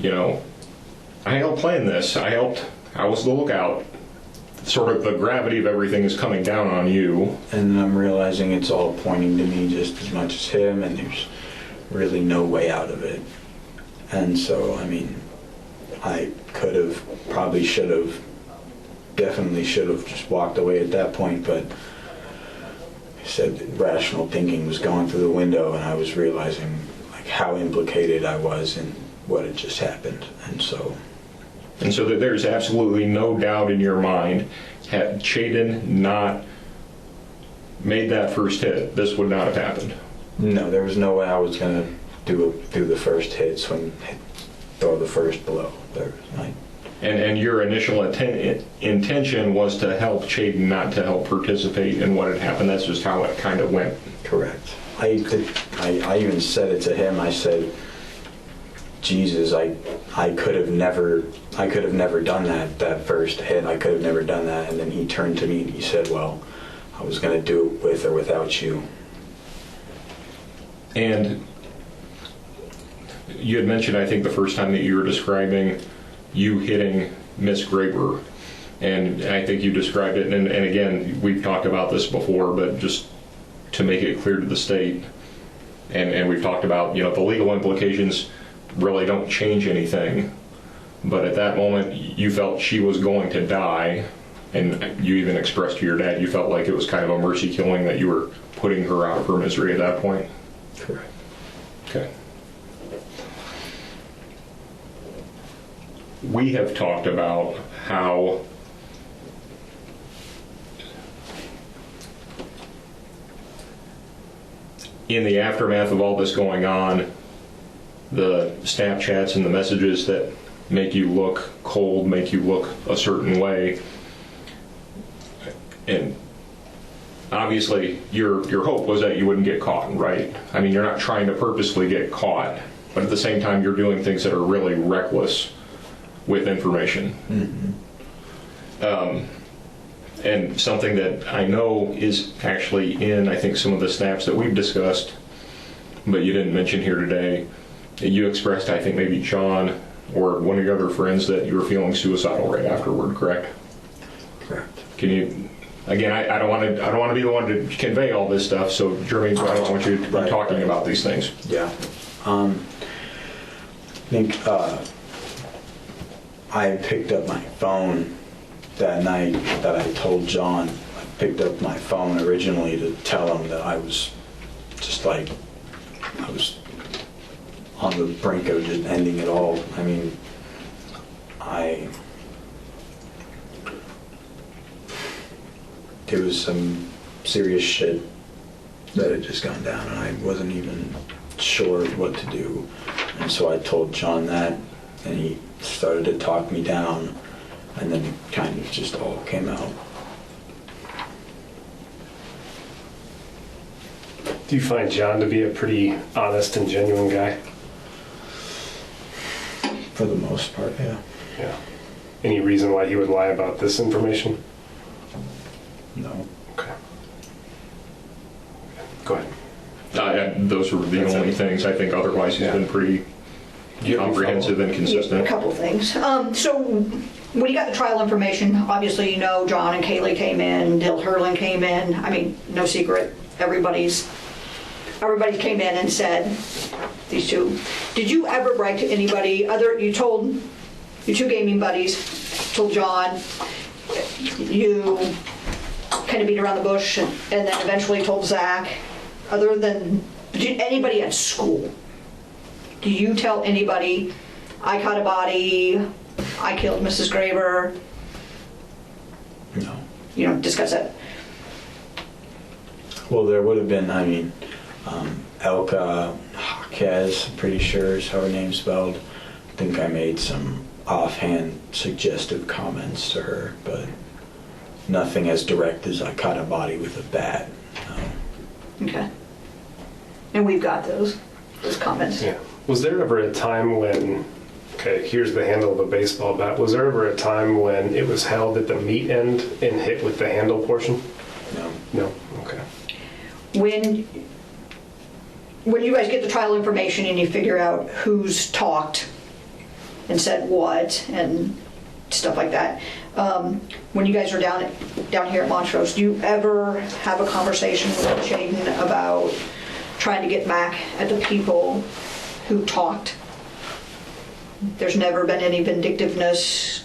I helped plan this. I was the lookout. Sort of the gravity of everything is coming down on you. And I'm realizing it's all pointing to me just as much as him, and there's really no way out of it. And so, I could have, probably should have, definitely should have just walked away at that point, but I said rational thinking was going through the window, and I was realizing like how implicated I was in what had just happened. And so that there's absolutely no doubt in your mind, had Chayden not made that first hit, this would not have happened. No, there was no way I was going to do the first hit, throw the first blow. And your initial intention was to help Chayden, not to help participate in what had happened. That's just how it kind of went. Correct. I even said it to him. I said, Jesus, I could have never done that first hit. I could have never done that. And then he turned to me and he said, well, I was going to do it with or without you. And you had mentioned, I think, the first time that you were describing you hitting Miss Graber, and I think you described it, and again, we've talked about this before, but just to make it clear to the state, and we've talked about, the legal implications really don't change anything, but at that moment you felt she was going to die, and you even expressed to your dad you felt like it was kind of a mercy killing, that you were putting her out of her misery at that point? Correct. Okay. We have talked about how in the aftermath of all this going on, the Snapchats and the messages that make you look cold, make you look a certain way, and obviously your hope was that you wouldn't get caught, right? I mean, you're not trying to purposely get caught, but at the same time you're doing things that are really reckless with information. Mm-hmm. And something that I know is actually in, I think, some of the snaps that we've discussed, but you didn't mention here today. You expressed, I think, maybe John or one of your other friends, that you were feeling suicidal right afterward, correct? Correct. Can you, again, I don't want to be the one to convey all this stuff, so Jeremy, I don't want you to be talking about these things. Yeah. I think I picked up my phone that night that I told John. I picked up my phone originally to tell him that I was just like, I was on the brink of just ending it all. I mean, there was some serious shit that had just gone down, and I wasn't even sure what to do. And so I told John that, and he started to talk me down, and then it kind of just all came out. Do you find John to be a pretty honest and genuine guy? For the most part, yeah. Yeah. Any reason why he would lie about this information? No. Okay. Go ahead. Those were the only things. I think otherwise he's been pretty comprehensive and consistent. A couple things. So when you got the trial information, obviously you know John and Kaylee came in, Dill Hurlin came in. I mean, no secret. Everybody came in and said, these two. Did you ever brag to anybody other? You told your two gaming buddies, told John, you kind of beat around the bush, and then eventually told Zach. Other than anybody at school, do you tell anybody, I caught a body, I killed Mrs. Graver? No. You don't discuss that? Well, there would have been, I mean, Elka Jaquez, pretty sure is how her name's spelled. I think I made some offhand suggestive comments to her, but nothing as direct as I caught a body with a bat. No. Okay. And we've got those comments. Yeah. Was there ever a time when, okay, here's the handle of a baseball bat. Was there ever a time when it was held at the meat end and hit with the handle portion? No. No? Okay. When you guys get the trial information and you figure out who's talked and said what and stuff like that, when you guys are down here at Montrose, do you ever have a conversation with Jaden about trying to get back at the people who talked? There's never been any vindictiveness?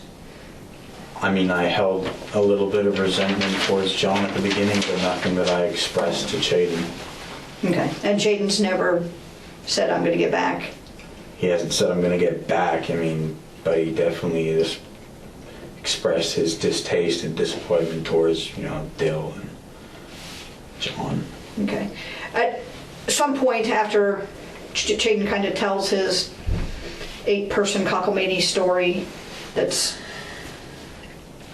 I mean, I held a little bit of resentment towards John at the beginning, but nothing that I expressed to Jaden. Okay. And Jaden's never said, I'm going to get back? He hasn't said, I'm going to get back. I mean, but he definitely has expressed his distaste and disappointment towards, Dill and John. Okay. At some point after Jaden kind of tells his 8-person cockamamie story that's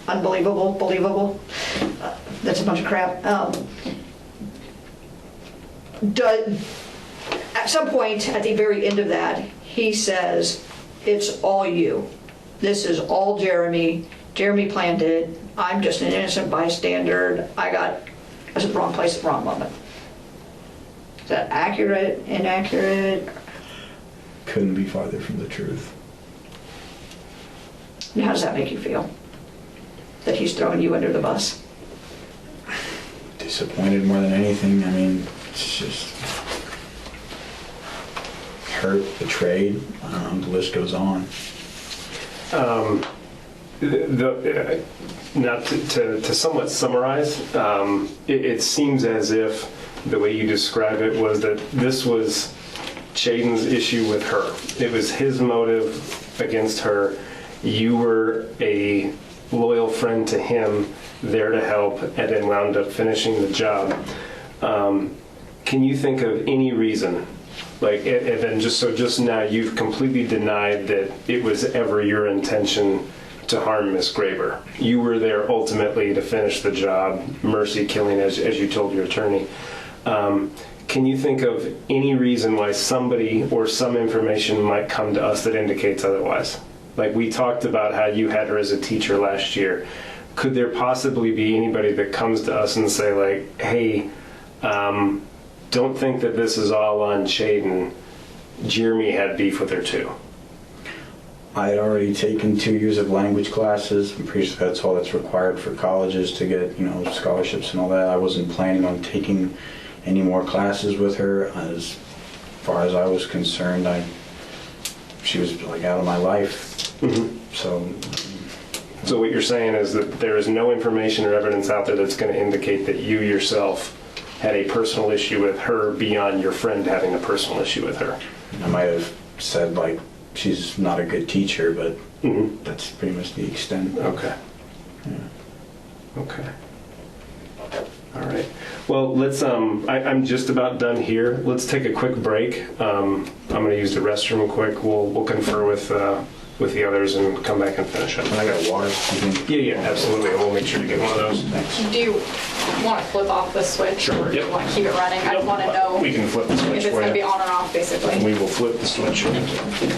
unbelievable, believable, that's a bunch of crap. At some point at the very end of that, he says, it's all you. This is all Jeremy. Jeremy planned it. I'm just an innocent bystander. I was at the wrong place at the wrong moment. Is that accurate, inaccurate? Couldn't be farther from the truth. And how does that make you feel? That he's throwing you under the bus? Disappointed more than anything. I mean, it's just hurt, betrayed. I don't know, the list goes on. Not to somewhat summarize, it seems as if the way you describe it was that this was Chaden's issue with her. It was his motive against her. You were a loyal friend to him, there to help, and then wound up finishing the job. Can you think of any reason? Like, and then just now, you've completely denied that it was ever your intention to harm Miss Graber. You were there ultimately to finish the job, mercy killing, as you told your attorney. Can you think of any reason why somebody or some information might come to us that indicates otherwise? Like, we talked about how you had her as a teacher last year. Could there possibly be anybody that comes to us and say, like, hey, don't think that this is all on Chaden. Jeremy had beef with her too. I had already taken 2 years of language classes. I'm pretty sure that's all that's required for colleges to get, scholarships and all that. I wasn't planning on taking any more classes with her. As far as I was concerned, she was like out of my life. Mm-hmm. So what you're saying is that there is no information or evidence out there that's going to indicate that you yourself had a personal issue with her beyond your friend having a personal issue with her. I might have said, like, she's not a good teacher, but that's pretty much the extent. Okay. Yeah. Okay. All right. Well, let's. I'm just about done here. Let's take a quick break. I'm going to use the restroom quick. We'll confer with the others and come back and finish up. I got water. Yeah, absolutely. We'll make sure to get one of those. Do you want to flip off the switch, or do you want to keep it running? I want to know We can flip the switch if it's for going to be you. on or off, basically. We will flip the switch. Thank you.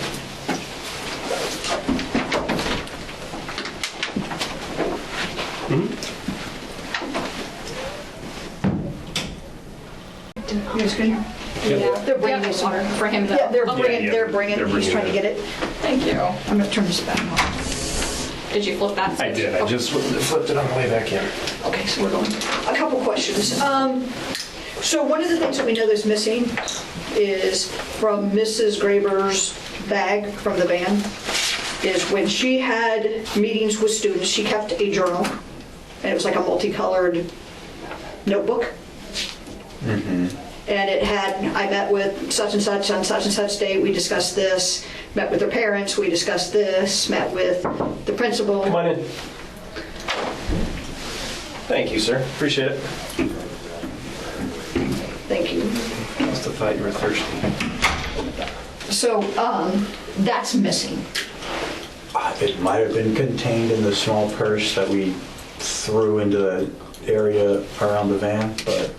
You guys good? Yeah. They're bringing me water for him, though. Yeah, they're Okay. bringing, he's trying to get it. Thank you. I'm gonna turn this back on. Did you flip that switch? I did. I just flipped it on the way back in. Okay, so we're going. A couple questions. So one of the things that we know that's missing is from Mrs. Graber's bag from the van is when she had meetings with students, she kept a journal, and it was like a multicolored notebook. Mm-hmm. And it had, I met with such and such on such and such date, we discussed this, met with their parents, we discussed this, met with the principal. Come on in. Thank you, sir. Appreciate it. Thank you. Must have thought you were thirsty. So, that's missing. It might have been contained in the small purse that we threw into the area around the van, but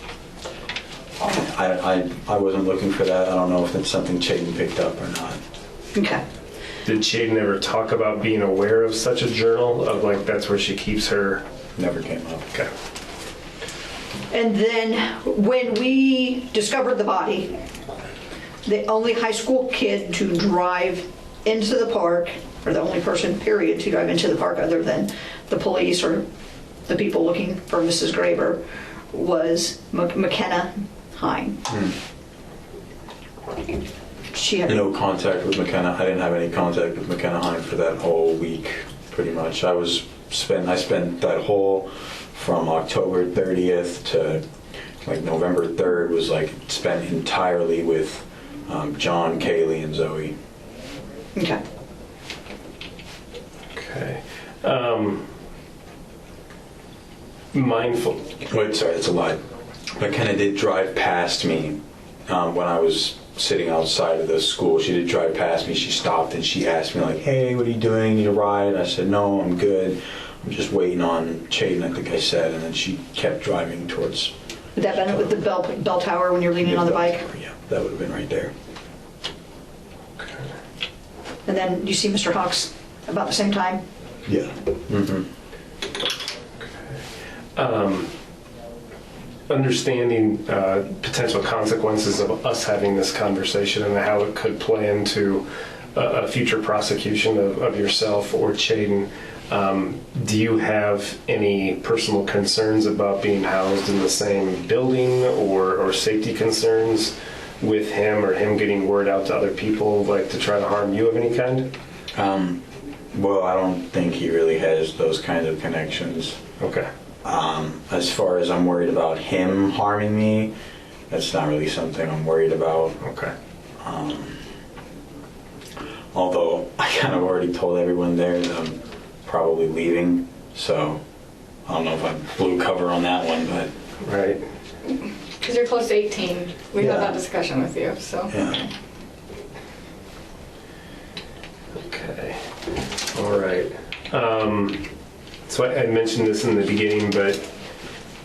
I wasn't looking for that. I don't know if it's something Chaden picked up or not. Okay. Did Chaden ever talk about being aware of such a journal, of like that's where she keeps her? Never came up. Okay. And then when we discovered the body, the only high school kid to drive into the park, or the only person, period, to drive into the park other than the police or the people looking for Mrs. Graber, was McKenna Hine. She had no contact with McKenna. I didn't have any contact with McKenna Hine for that whole week, pretty much. I spent that whole, from October 30th to like November 3rd, was like spent entirely with John, Kaylee, and Zoe. Okay. Okay. Mindful. Wait, sorry, that's a lie. McKenna did drive past me when I was sitting outside of the school. She did drive past me. She stopped and she asked me, like, hey, what are you doing? Need a ride? I said, no, I'm good. I'm just waiting on Chaden, I think I said. And then she kept driving towards... Would that been with the bell tower when you're leaning on the bike? Yeah, that would have been right there. And then you see Mr. Hawks about the same time? Yeah. Mm-hmm. Understanding potential consequences of us having this conversation and how it could play into a future prosecution of yourself or Chaden, do you have any personal concerns about being housed in the same building or safety concerns with him, or him getting word out to other people, like to try to harm you of any kind? Well, I don't think he really has those kind of connections. Okay. As far as I'm worried about him harming me, that's not really something I'm worried about. Okay. Although I kind of already told everyone there that I'm probably leaving, so I don't know if I blew cover on that one, but... Right. Because you're close to 18. We had that discussion with you, so. Yeah. Okay. All right. So I mentioned this in the beginning, but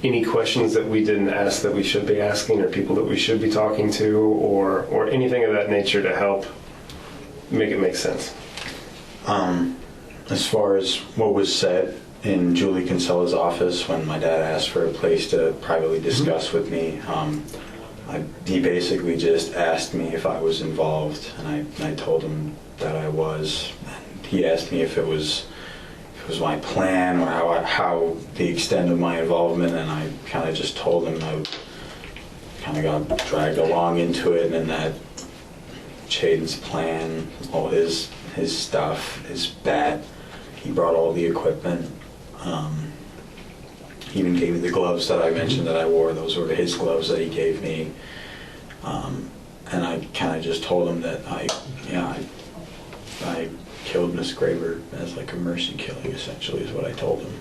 any questions that we didn't ask that we should be asking, or people that we should be talking to, or anything of that nature to help make it make sense? As far as what was said in Julie Kinsella's office when my dad asked for a place to privately discuss with me, he basically just asked me if I was involved, and I told him that I was. And he asked me if it was my plan or how the extent of my involvement, and I kind of just told him I kind of got dragged along into it, and that Chaden's plan, all his stuff is bad. He brought all the equipment. He even gave me the gloves that I mentioned that I wore. Those were his gloves that he gave me. And I kind of just told him that I killed Miss Graber as like a mercy killing, essentially, is what I told him.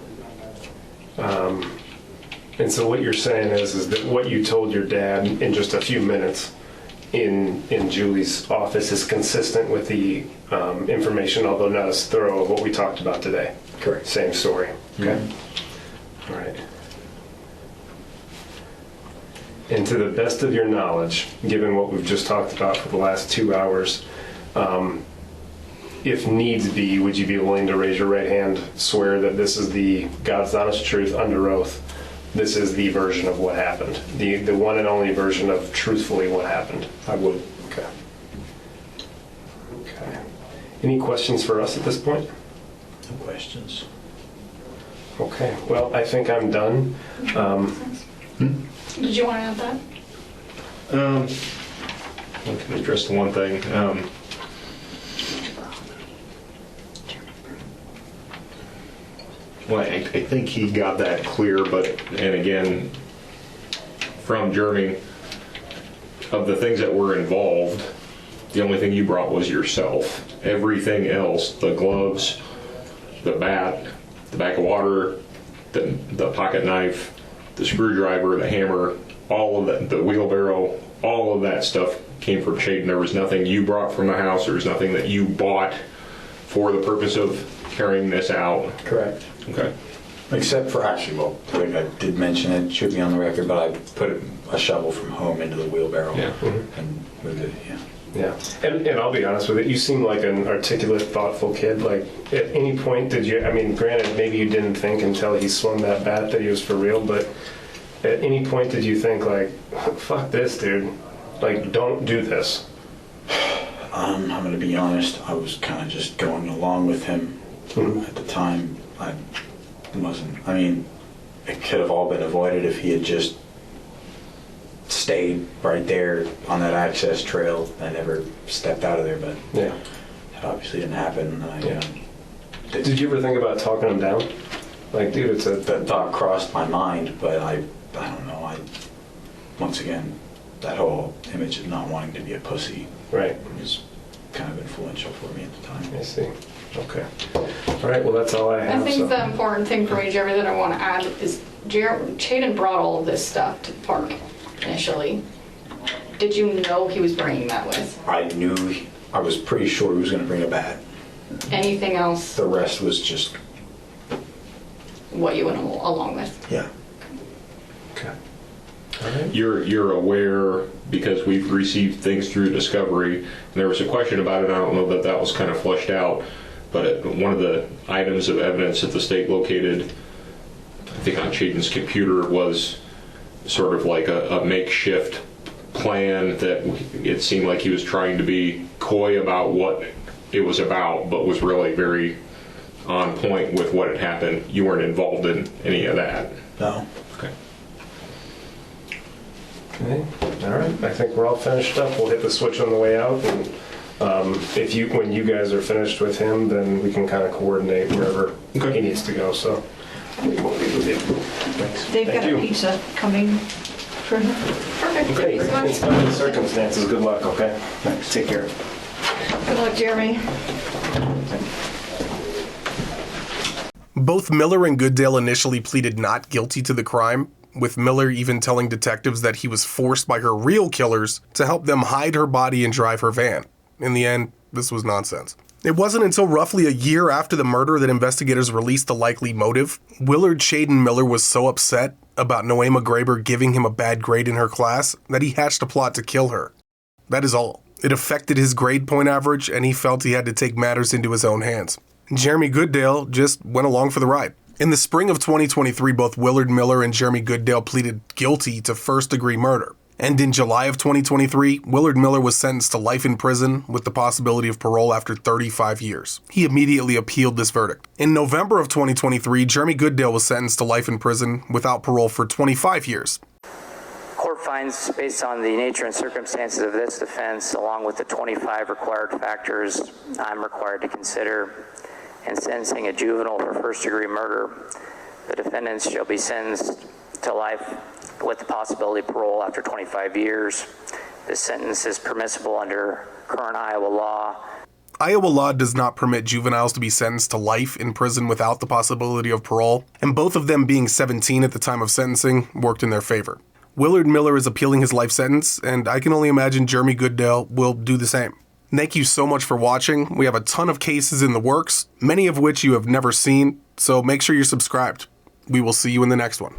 And so what you're saying is that what you told your dad in just a few minutes in Julie's office is consistent with the information, although not as thorough, of what we talked about today. Correct. Same story. Okay. All right. And to the best of your knowledge, given what we've just talked about for the last 2 hours, if needs be, would you be willing to raise your right hand, swear that this is the God's honest truth under oath? This is the version of what happened, the one and only version of truthfully what happened. I would. Okay. Okay. Any questions for us at this point? No questions. Okay. Well, I think I'm done. Did you want to add that? I can address the one thing. Well, I think he got that clear, and again, from Jeremy, of the things that were involved, the only thing you brought was yourself. Everything else, the gloves, the bat, the bag of water, the pocket knife, the screwdriver, the hammer, all of that, the wheelbarrow, all of that stuff came from Chaden. There was nothing you brought from the house. There was nothing that you bought for the purpose of carrying this out. Correct. Okay. Except for, actually, well, I think I did mention it, should be on the record, but I put a shovel from home into the wheelbarrow and moved it, Yeah, and I'll be honest with it, you seem like an articulate, thoughtful kid. Like, at any point did you, I mean, granted, maybe you didn't think until he swung that bat that he was for real, but at any point did you think, like, fuck this, dude? Like, don't do this? I'm going to be honest, I was kind of just going along with him at the time. I wasn't, I mean, it could have all been avoided if he had just stayed right there on that access trail. I never stepped out of there, but yeah, it obviously didn't happen. Did you ever think about talking him down? Like, dude, that thought crossed my mind, but I don't know. Once again, that whole image of not wanting to be a pussy, right, was kind of influential for me at the time. I see. Okay. All right. Well, that's all I have. I think the important thing for me, Jerry, that I want to add is Chaden brought all of this stuff to the park initially. Did you know he was bringing that with? I knew, I was pretty sure he was going to bring a bat. Anything else? The rest was just what you went along with? Yeah. Okay. You're aware, because we've received things through Discovery, and there was a question about it. I don't know that was kind of fleshed out, but one of the items of evidence that the state located, I think on Chaden's computer, was sort of like a makeshift plan that it seemed like he was trying to be coy about what it was about, but was really very on point with what had happened. You weren't involved in any of that. No. Okay. Okay. All right. I think we're all finished up. We'll hit the switch on the way out, and When you guys are finished with him, then we can kind of coordinate wherever he needs to go. So we won't be with you. Thanks. They've Thank got you. a pizza coming for him. Perfect. Okay. Thank you so much. In spite of the circumstances, good luck. Okay. Thanks. Take care. Good luck, Jeremy. Both Miller and Goodale initially pleaded not guilty to the crime, with Miller even telling detectives that he was forced by her real killers to help them hide her body and drive her van. In the end, this was nonsense. It wasn't until roughly a year after the murder that investigators released the likely motive. Willard Shaden Miller was so upset about Noema Graber giving him a bad grade in her class that he hatched a plot to kill her. That is all. It affected his grade point average, and he felt he had to take matters into his own hands. Jeremy Goodale just went along for the ride. In the spring of 2023, both Willard Miller and Jeremy Goodale pleaded guilty to first-degree murder. And in July of 2023, Willard Miller was sentenced to life in prison with the possibility of parole after 35 years. He immediately appealed this verdict. In November of 2023, Jeremy Goodale was sentenced to life in prison without parole for 25 years. Court finds, based on the nature and circumstances of this defense, along with the 25 required factors I'm required to consider in sentencing a juvenile for first-degree murder, the defendants shall be sentenced to life with the possibility of parole after 25 years. This sentence is permissible under current Iowa law. Iowa law does not permit juveniles to be sentenced to life in prison without the possibility of parole, and both of them being 17 at the time of sentencing worked in their favor. Willard Miller is appealing his life sentence, and I can only imagine Jeremy Goodale will do the same. Thank you so much for watching. We have a ton of cases in the works, many of which you have never seen, so make sure you're subscribed. We will see you in the next one.